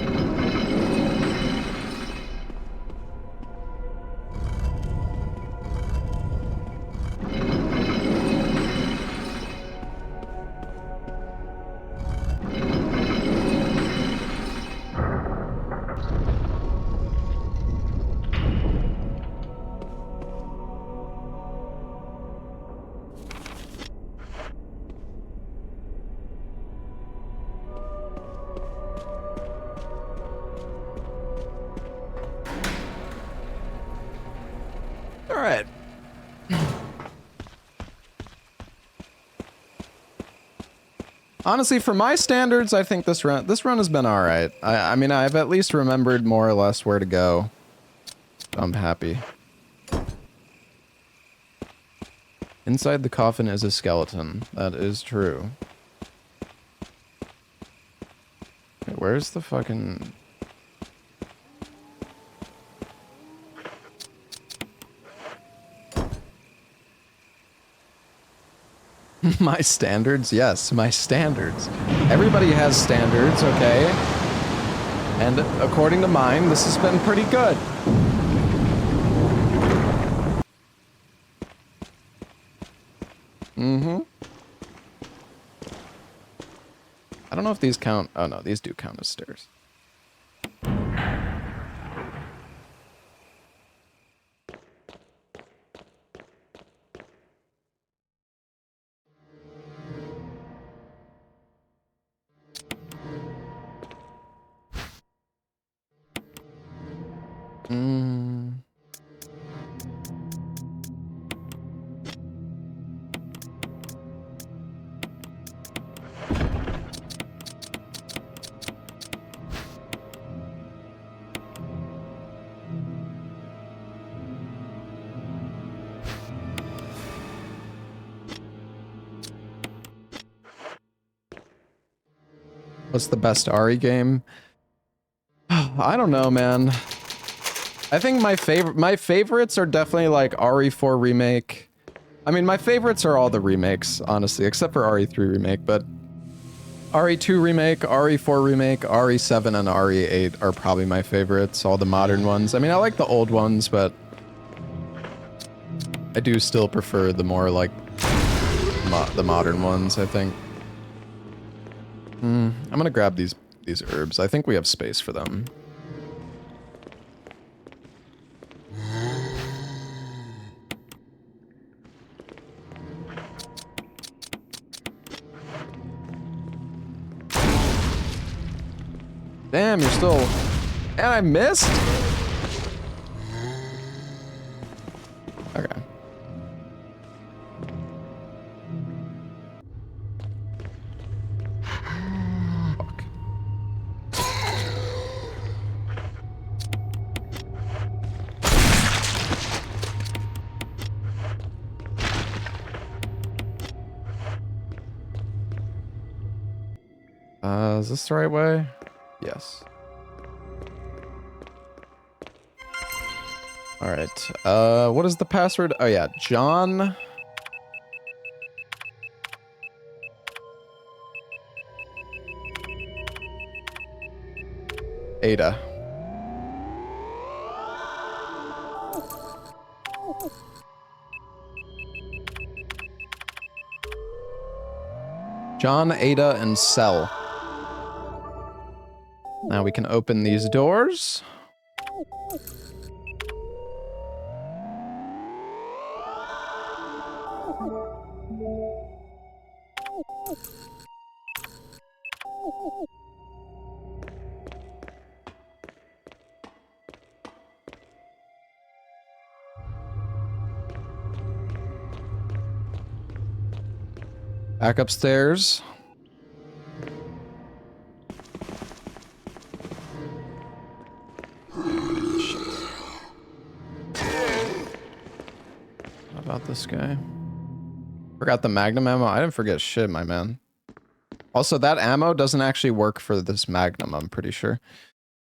Honestly, for my standards, I think this run has been all right. I mean, I've at least remembered more or less where to go. So I'm happy. Inside the coffin is a skeleton. That is true. Wait, where's the fucking... My standards? Yes, my standards. Everybody has standards, okay? And according to mine, this has been pretty good. Mm-hmm. I don't know if these count. Oh no, these do count as stairs. What's the best Ari game? I don't know, man. I think my favorites are definitely like RE4 Remake. I mean, my favorites are all the remakes, honestly, except for RE3 Remake, but RE2 Remake, RE4 Remake, RE7, and RE8 are probably my favorites, all the modern ones. I mean, I like the old ones, but I do still prefer the more, like, the modern ones, I think. I'm gonna grab these herbs. I think we have space for them. Damn, you're still... And I missed? Okay. Fuck. Is this the right way? Yes. All right. What is the password? Oh yeah, John. Ada. John, Ada, and Cell. Now we can open these doors. Back upstairs. How about this guy? Forgot the Magnum ammo. I didn't forget shit, my man. Also, that ammo doesn't actually work for this Magnum, I'm pretty sure.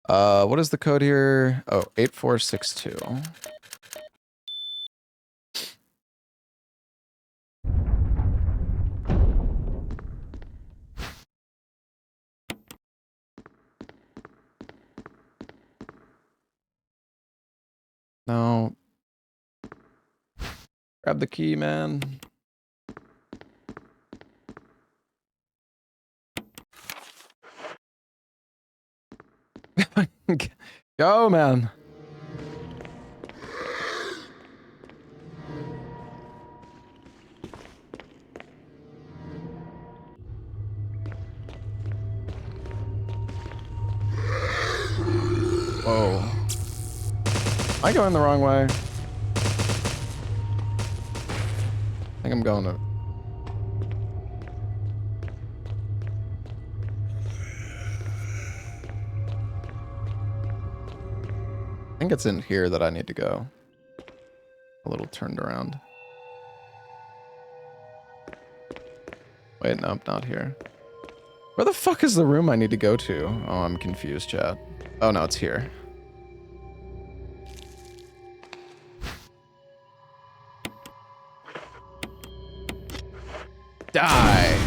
What is the code here? Oh, 8462. No. Grab the key, man. Go, man. Whoa. Am I going the wrong way? I think I'm going to... I think it's in here that I need to go. A little turned around. Wait, nope, not here. Where the fuck is the room I need to go to? Oh, I'm confused, chat. Oh, no, it's here. Die!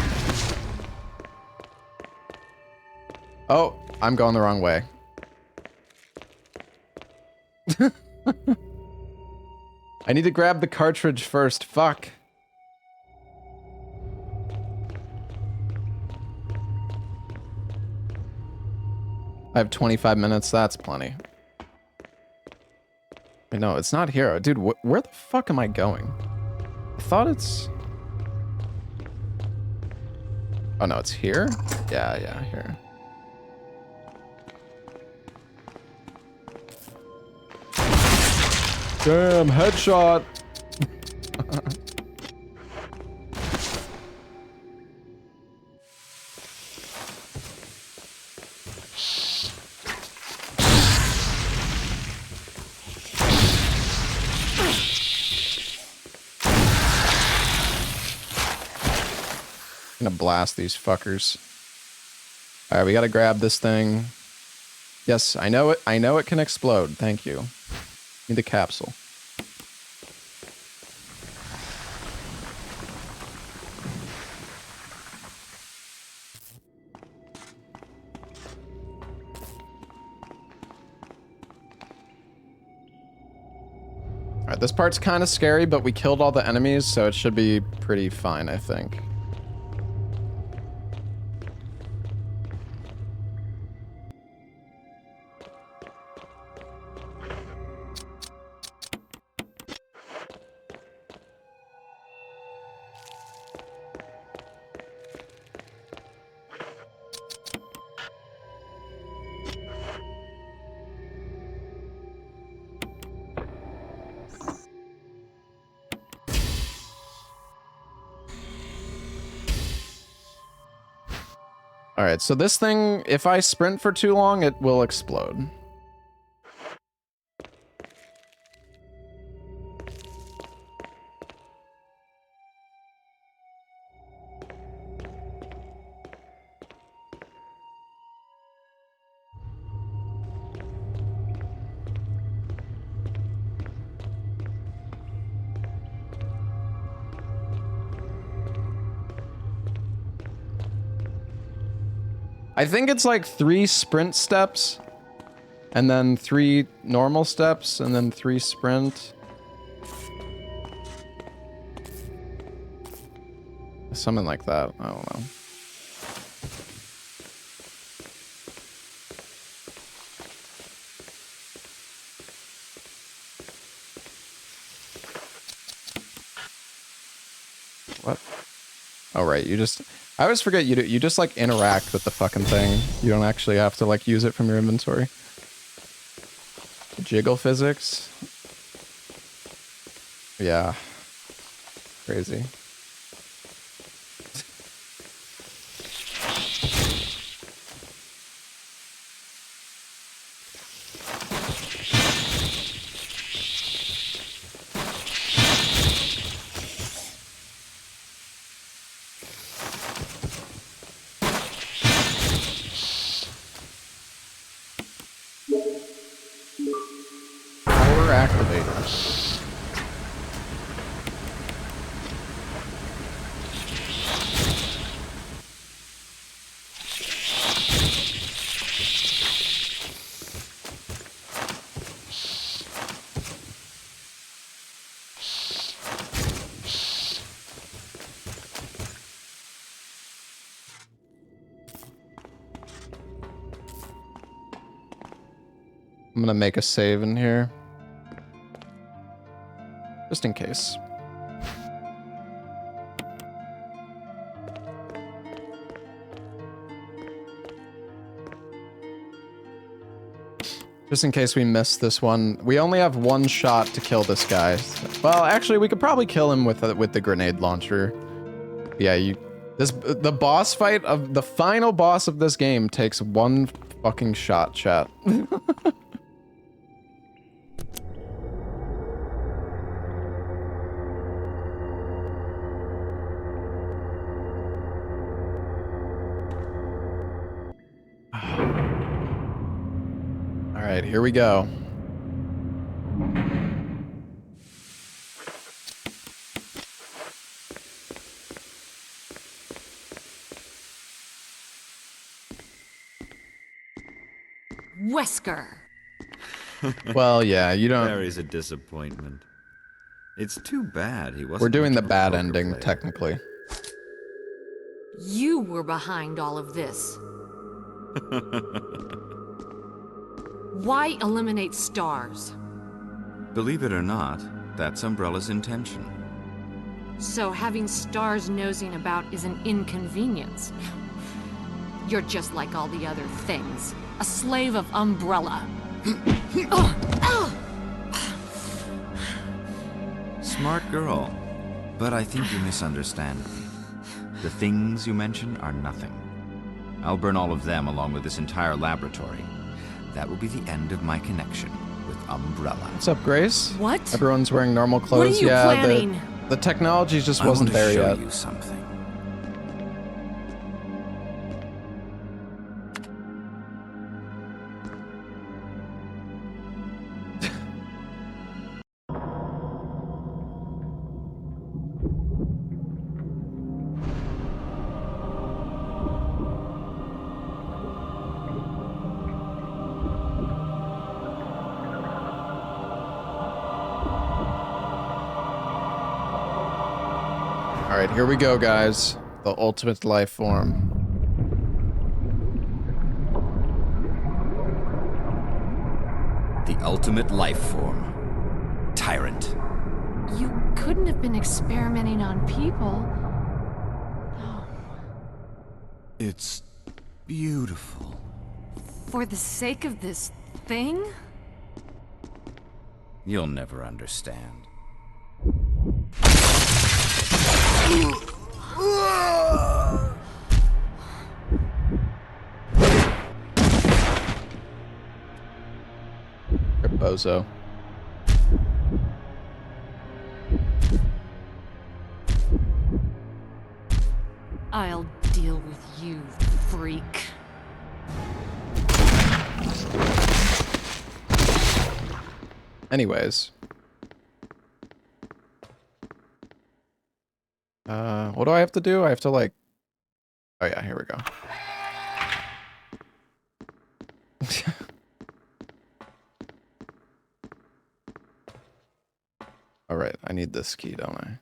Oh, I'm going the wrong way. I need to grab the cartridge first. Fuck. I have 25 minutes. That's plenty. Wait, no, it's not here. Dude, where the fuck am I going? I thought it's... Oh, no, it's here? Yeah, here. Damn, headshot. I'm gonna blast these fuckers. Alright, we gotta grab this thing. Yes, I know it. I know it can explode. Thank you. Need the capsule. Alright, this part's kind of scary, but we killed all the enemies, so it should be pretty fine, I think. Alright, so this thing, if I sprint for too long, it will explode. I think it's like 3 sprint steps, and then 3 normal steps, and then 3 sprint. Something like that. I don't know. What? Oh, right. You just... I always forget you just, like, interact with the fucking thing. You don't actually have to, like, use it from your inventory. Jiggle physics. Yeah. Crazy. Power activator. I'm gonna make a save in here. Just in case. Just in case we miss this one. We only have 1 shot to kill this guy. Well, actually, we could probably kill him with the grenade launcher. Yeah, the boss fight of the final boss of this game takes 1 fucking shot, chat. All right, here we go. Wesker. Well, yeah, you don't... There is a disappointment. It's too bad he wasn't. We're doing much the of a bad poker ending, player. technically. You were behind all of this. Why eliminate stars? Believe it or not, that's Umbrella's intention. So having stars nosing about is an inconvenience. You're just like all the other things. A slave of Umbrella. Smart girl. But I think you misunderstand me. The things you mention are nothing. I'll burn all of them along with this entire laboratory. That will be the end of my connection with Umbrella. What's up, Grace? What? Everyone's wearing normal clothes. What are you planning? The technology just wasn't there yet. I want to show you something. Alright, here we go, guys. The ultimate life form. The ultimate life form. Tyrant. You couldn't have been experimenting on people. No. It's beautiful. For the sake of this thing? You'll never understand. You're bozo. I'll deal with you, freak. Anyways. What do I have to do? I have to, like... Oh yeah, here we go. I need this key, don't I?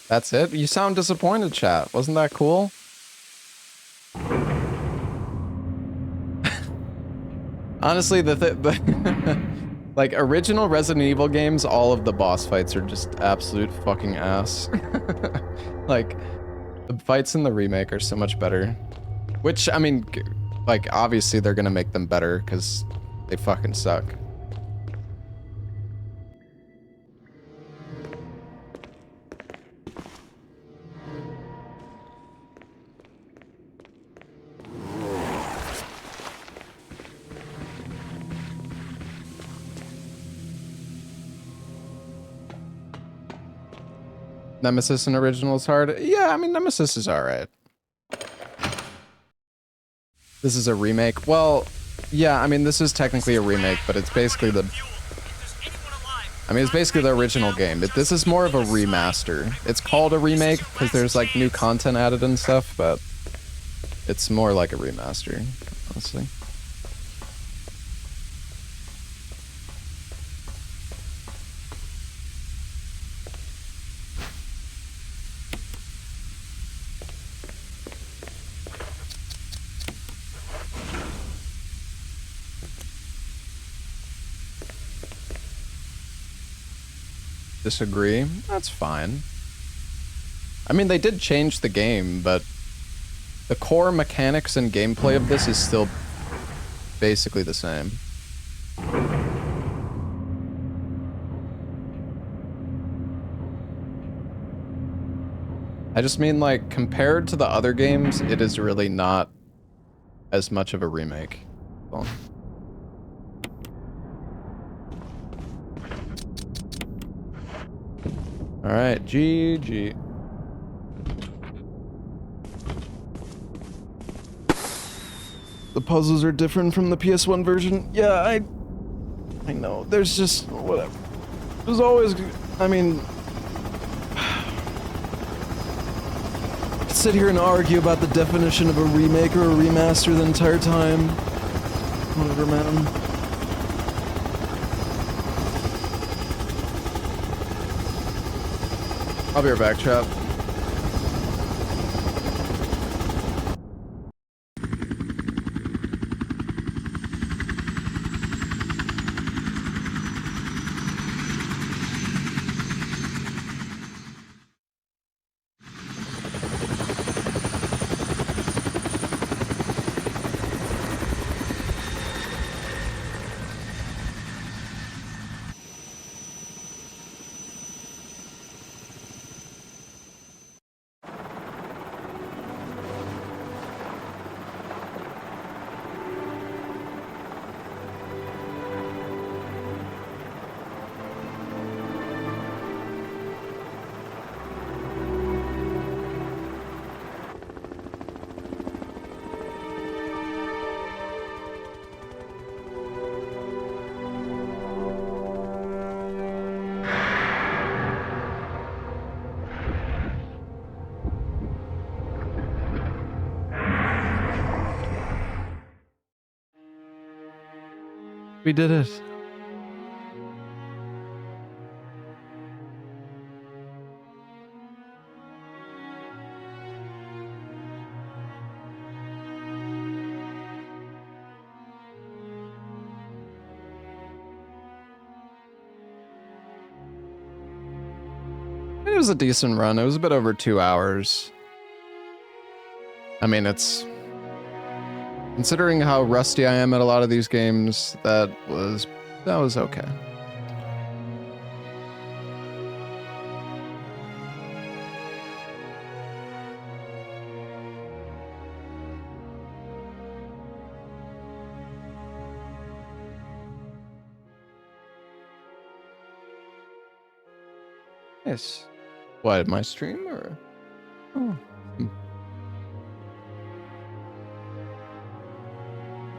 That's it? You sound disappointed, chat. Wasn't that cool? Honestly, the like original Resident Evil games, all of the boss fights are just absolute fucking ass. Like the fights in the remake are so much better. Which, I mean, like obviously they're gonna make them better because they fucking suck. Nemesis and original is hard. Yeah, I mean, Nemesis is alright. This is a remake. Well, yeah, I mean, this is technically a remake, but it's basically the... I mean, it's basically the original game. This is more of a remaster. It's called a remake because there's, like, new content added and stuff, but it's more like a remaster, honestly. Disagree? That's fine. I mean, they did change the game, but the core mechanics and gameplay of this is still basically the same. I just mean, like, compared to the other games, it is really not as much of a remake. Well, alright, GG. The puzzles are different from the PS1 version. Yeah, I know. There's just whatever. There's always, I mean, sit here and argue about the definition of a remake or a remaster the entire time. Whatever, man. I'll be right back, chat. We did it. It was a decent run. It was a bit over 2 hours. I mean, it's... Considering how rusty I am at a lot of these games, that was okay. Nice. What, my stream or? Oh.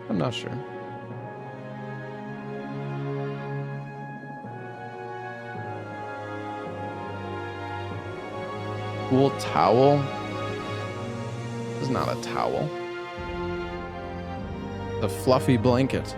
I'm not sure. cool towel. This is not a towel. It's a fluffy blanket.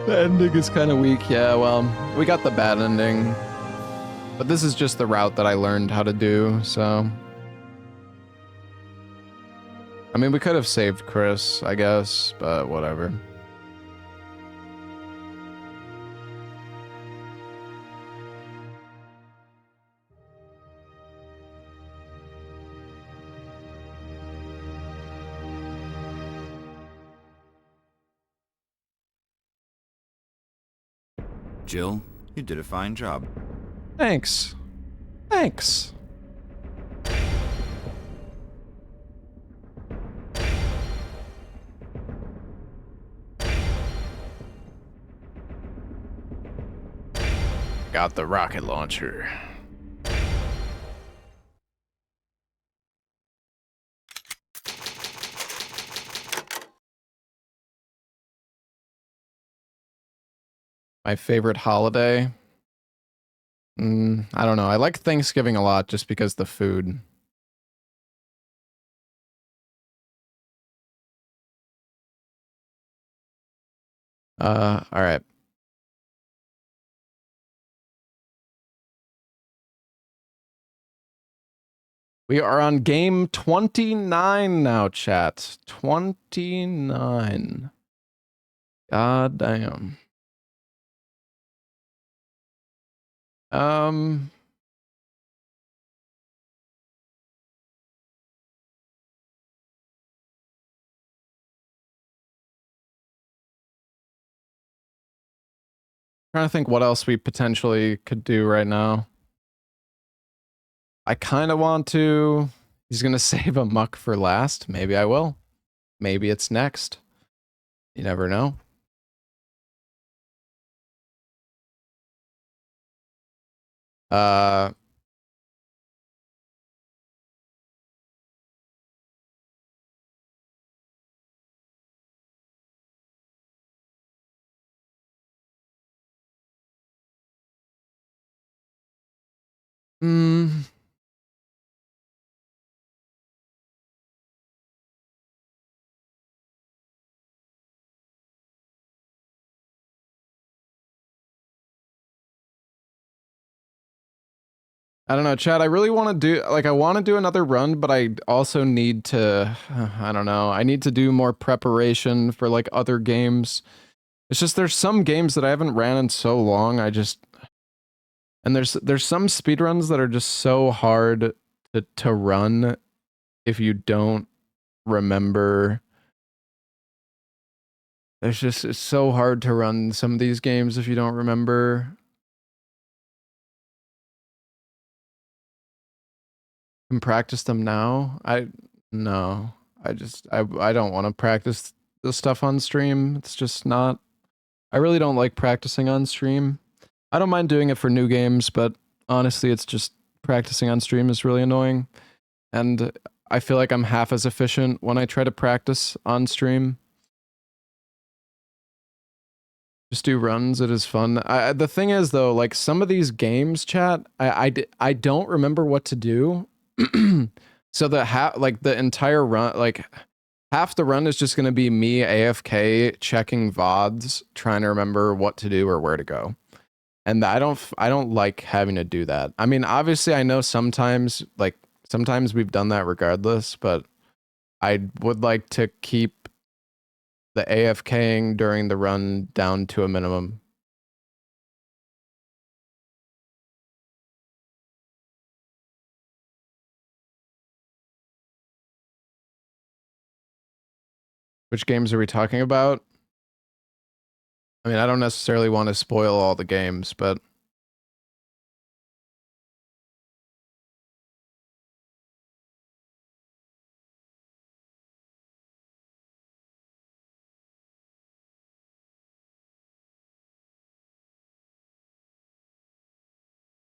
The ending is kind of weak. Yeah, well, we got the bad ending. But this is just the route that I learned how to do, so... I mean, we could have saved Chris, I guess, but whatever. Jill, you did a fine job. Thanks. Thanks. Got the rocket launcher. My favorite holiday? I don't know. I like Thanksgiving a lot just because the food. All right. We are on game 29 now, chat. 29. God damn. Trying to think what else we potentially could do right now. I kind of want to... He's going to save a muck for last. Maybe I will. Maybe it's next. You never know. I don't know, Chad. I really want to do, like, I want to do another run, but I also need to, I don't know, I need to do more preparation for, like, other games. It's just, there's some games that I haven't ran in so long, and there's some speedruns that are just so hard to run if you don't remember. It's so hard to run some of these games if you don't remember. And practice them now? No. I don't want to practice the stuff on stream. It's just not... I really don't like practicing on stream. I don't mind doing it for new games, but honestly, it's just practicing on stream is really annoying. And I feel like I'm half as efficient when I try to practice on stream. Just do runs, it is fun. The thing is, though, like, some of these games, chat, I don't remember what to do. So the entire run, like, half the run is just going to be me AFK checking VODs, trying to remember what to do or where to go. And I don't like having to do that. I mean, obviously I know sometimes we've done that regardless, but I would like to keep the AFKing during the run down to a minimum. Which games are we talking about? I mean, I don't necessarily want to spoil all the games, but